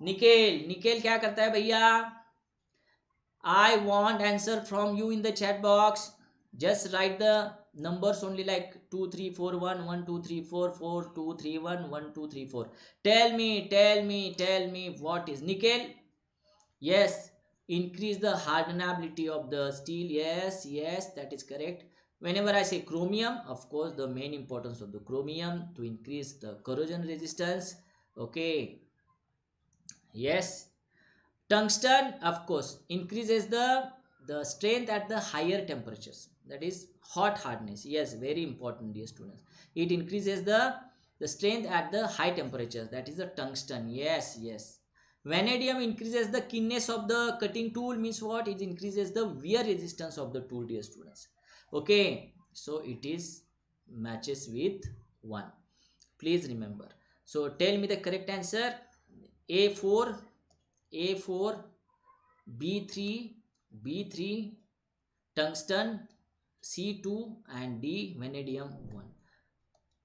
Nickel क्या करता है भैया? I want answer from you in the chat box. Just write the numbers only, like 2 3 4 1 1 2 3 4 4 2 3 1 1 2 3 4. Tell me what is nickel? Yes, increase the hardenability of the steel. Yes, that is correct. Whenever I say chromium, of course, the main importance of the chromium to increase the corrosion resistance. Okay, yes. Tungsten, of course, increases the strength at the higher temperatures, that is hot hardness. Yes, very important, dear students. It increases the strength at the high temperatures, that is the tungsten. Yes. Vanadium increases the keenness of the cutting tool, means what? It increases the wear resistance of the tool, dear students. Okay, so it is matches with 1. Please remember. So tell me the correct answer. A4, B3, tungsten, C2, and D, vanadium 1.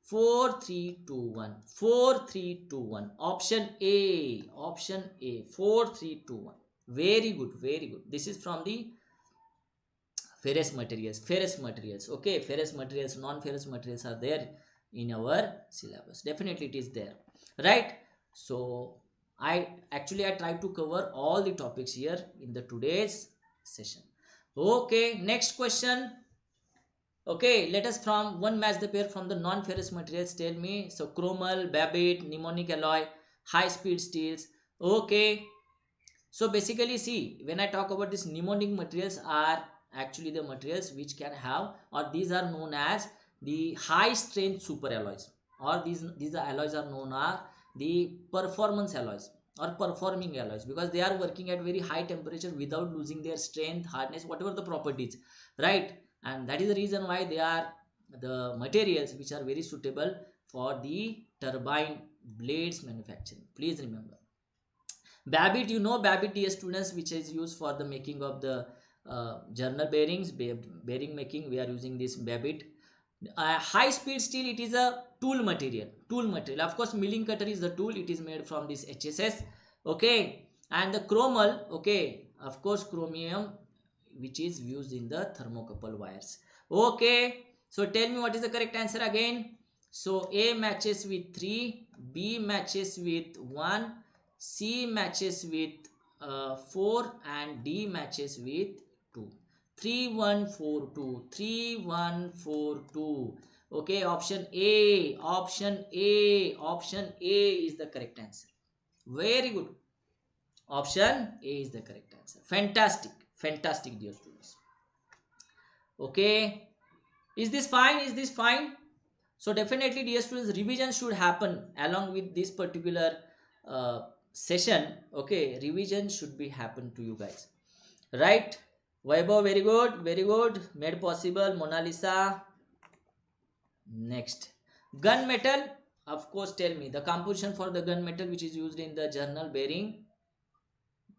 4 3 2 1 4 3 2 1. Option A, 4 3 2 1. Very good, very good. This is from the ferrous materials. Okay, ferrous materials, non-ferrous materials are there in our syllabus. Definitely it is there, right? So I try to cover all the topics here in the today's session. Okay, next question. Okay, let us from one match the pair from the non-ferrous materials. Tell me. So chromal, babbitt, mnemonic alloy, high speed steels. Okay, so basically see, when I talk about this, mnemonic materials are actually the materials which can have, or these are known as the high strength super alloys, or these alloys are known as the performance alloys or performing alloys, because they are working at very high temperature without losing their strength, hardness, whatever the properties, right? And that is the reason why they are the materials which are very suitable for the turbine blades manufacturing. Please remember. Babbitt, you know Babbitt, dear students, which is used for the making of the journal bearings, bearing making. We are using this Babbitt. High speed steel, it is a tool material. Of course, milling cutter is the tool. It is made from this HSS. Okay, and the chromal. Okay, of course, chromium, which is used in the thermocouple wires. Okay, so tell me what is the correct answer again. So A matches with 3, B matches with 1, C matches with 4, and D matches with 2. 3 1 4 2, 3 1 4 2. Okay, option A is the correct answer. Very good. Option A is the correct answer. Fantastic, dear students. Okay, is this fine? So definitely, dear students, revision should happen along with this particular session. Okay, revision should be happen to you guys, right? Vaibhav, very good, made possible. Mona Lisa. Next, gunmetal. Of course, tell me the composition for the gunmetal which is used in the journal bearing.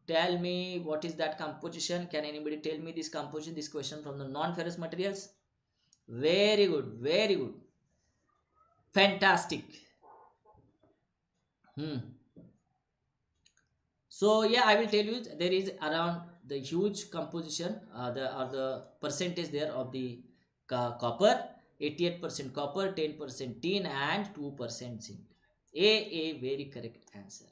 Tell me what is that composition. Can anybody tell me this composition, this question from the non-ferrous materials? Very good, fantastic. So yeah, I will tell you, there is around the huge composition, the percentage there of the copper. 88% copper, 10% tin, and 2% zinc. A very correct answer.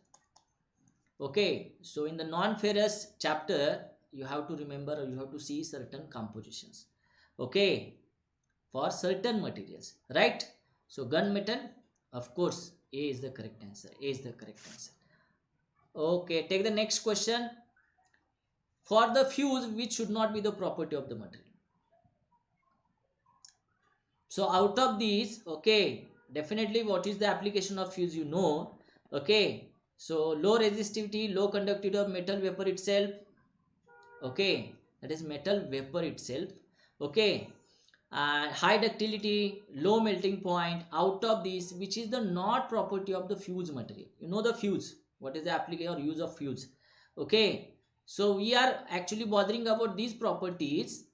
Okay, so in the non-ferrous chapter, you have to remember, or you have to see certain compositions. Okay, for certain materials, right? So gunmetal, of course, A is the correct answer. Okay, take the next question. For the fuse, which should not be the property of the material? So out of these, okay, definitely what is the application of fuse, you know. Okay, so low resistivity, low conductivity of metal vapor itself. Okay, that is metal vapor itself. Okay, and high ductility, low melting point. Out of these, which is the not property of the fuse material? You know the fuse, what is the application or use of fuse? Okay, so we are actually bothering about these properties,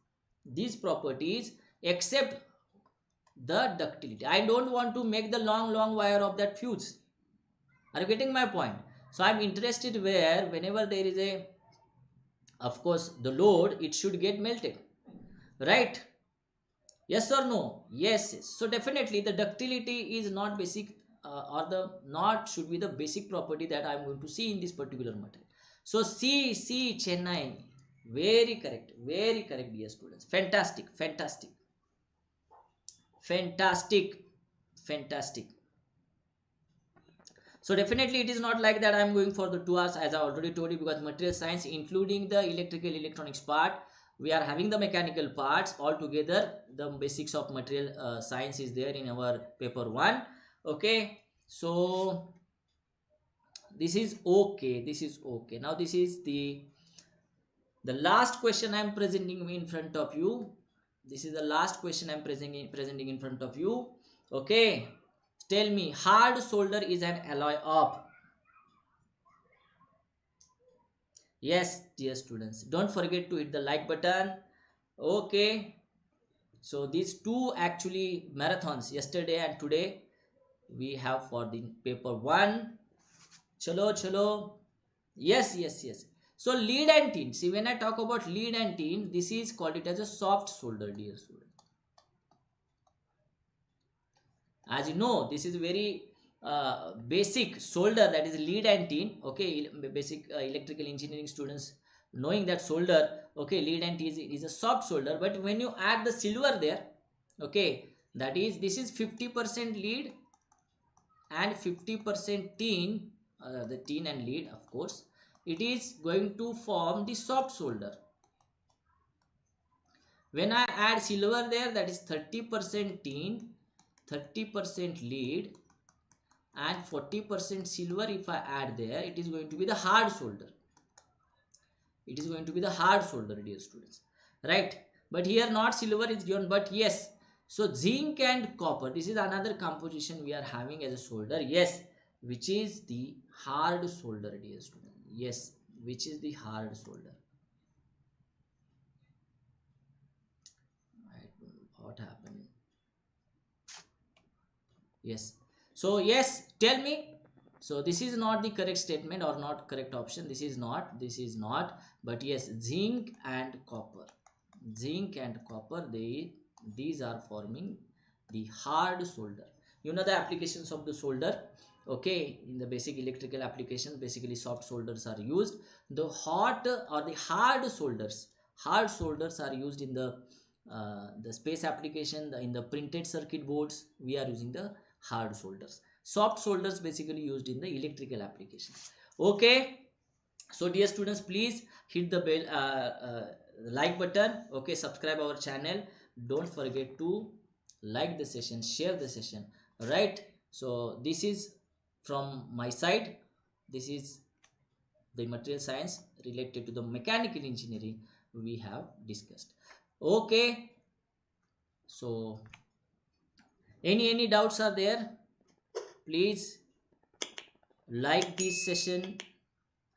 except the ductility. I don't want to make the long wire of that fuse. Are you getting my point? So I'm interested where whenever there is a, of course, the load, it should get melted, right? Yes or no? Yes. So definitely the ductility is not basic, or the not should be the basic property that I'm going to see in this particular material. So C Chennai, very correct, dear students. Fantastic. So definitely it is not like that I'm going for the 2 hours, as I already told you, because material science, including the electrical electronics part, we are having the mechanical parts all together. The basics of material science is there in our paper 1. Okay, so this is okay. Now this is the last question I am presenting in front of you. This is the last question I am presenting in front of you. Okay, tell me, hard solder is an alloy of? Yes, dear students, don't forget to hit the like button. Okay, so these two actually marathons, yesterday and today, we have for the paper 1. Chalo. Yes. So lead and teen. See, when I talk about lead and teen, this is called it as a soft shoulder, dear student. As you know, this is very basic shoulder, that is lead and teen. Okay, basic electrical engineering students knowing that shoulder. Okay, lead and teen is a soft shoulder, but when you add the silver there, okay, that is, this is 50% lead and 50% teen, the teen and lead, of course, it is going to form the soft shoulder. When I add silver there, that is 30% teen, 30% lead, and 40% silver. If I add there, it is going to be the hard shoulder. It is going to be the hard shoulder, dear students, right? But here not silver is given, but yes. So zinc and copper, this is another composition we are having as a shoulder. Yes, which is the hard shoulder, dear student. Yes, which is the hard shoulder. What happened? Yes. So yes, tell me. So this is not the correct statement or not correct option. This is not. But yes, zinc and copper. Zinc and copper, these are forming the hard shoulder. You know the applications of the shoulder. Okay, in the basic electrical applications, basically soft shoulders are used. The hot or the hard shoulders are used in the space application, in the printed circuit boards. We are using the hard shoulders. Soft shoulders basically used in the electrical applications. Okay, so dear students, please hit the bell, like button. Okay, subscribe our channel. Don't forget to like the session, share the session, right? So this is from my side. This is the material science related to the mechanical engineering we have discussed. Okay, so any doubts are there, please like this session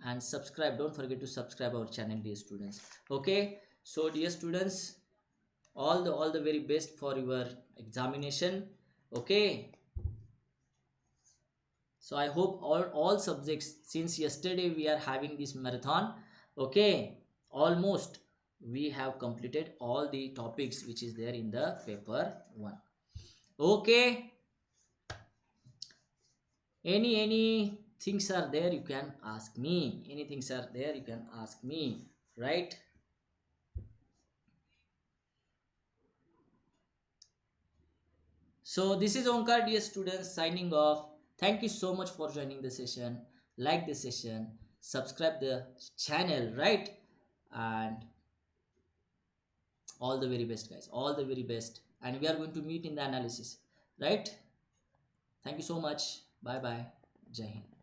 and subscribe. Don't forget to subscribe our channel, dear students. Okay, so dear students, all the very best for your examination. Okay, so I hope all subjects, since yesterday we are having this marathon, okay, almost we have completed all the topics which is there in the paper 1. Okay, any things are there, you can ask me. Any things are there, you can ask me, right? So this is Omkar, dear students, signing off. Thank you so much for joining the session. Like the session, subscribe the channel, right? And all the very best, guys, all the very best. And we are going to meet in the analysis, right? Thank you so much. Bye bye. Jai Hind.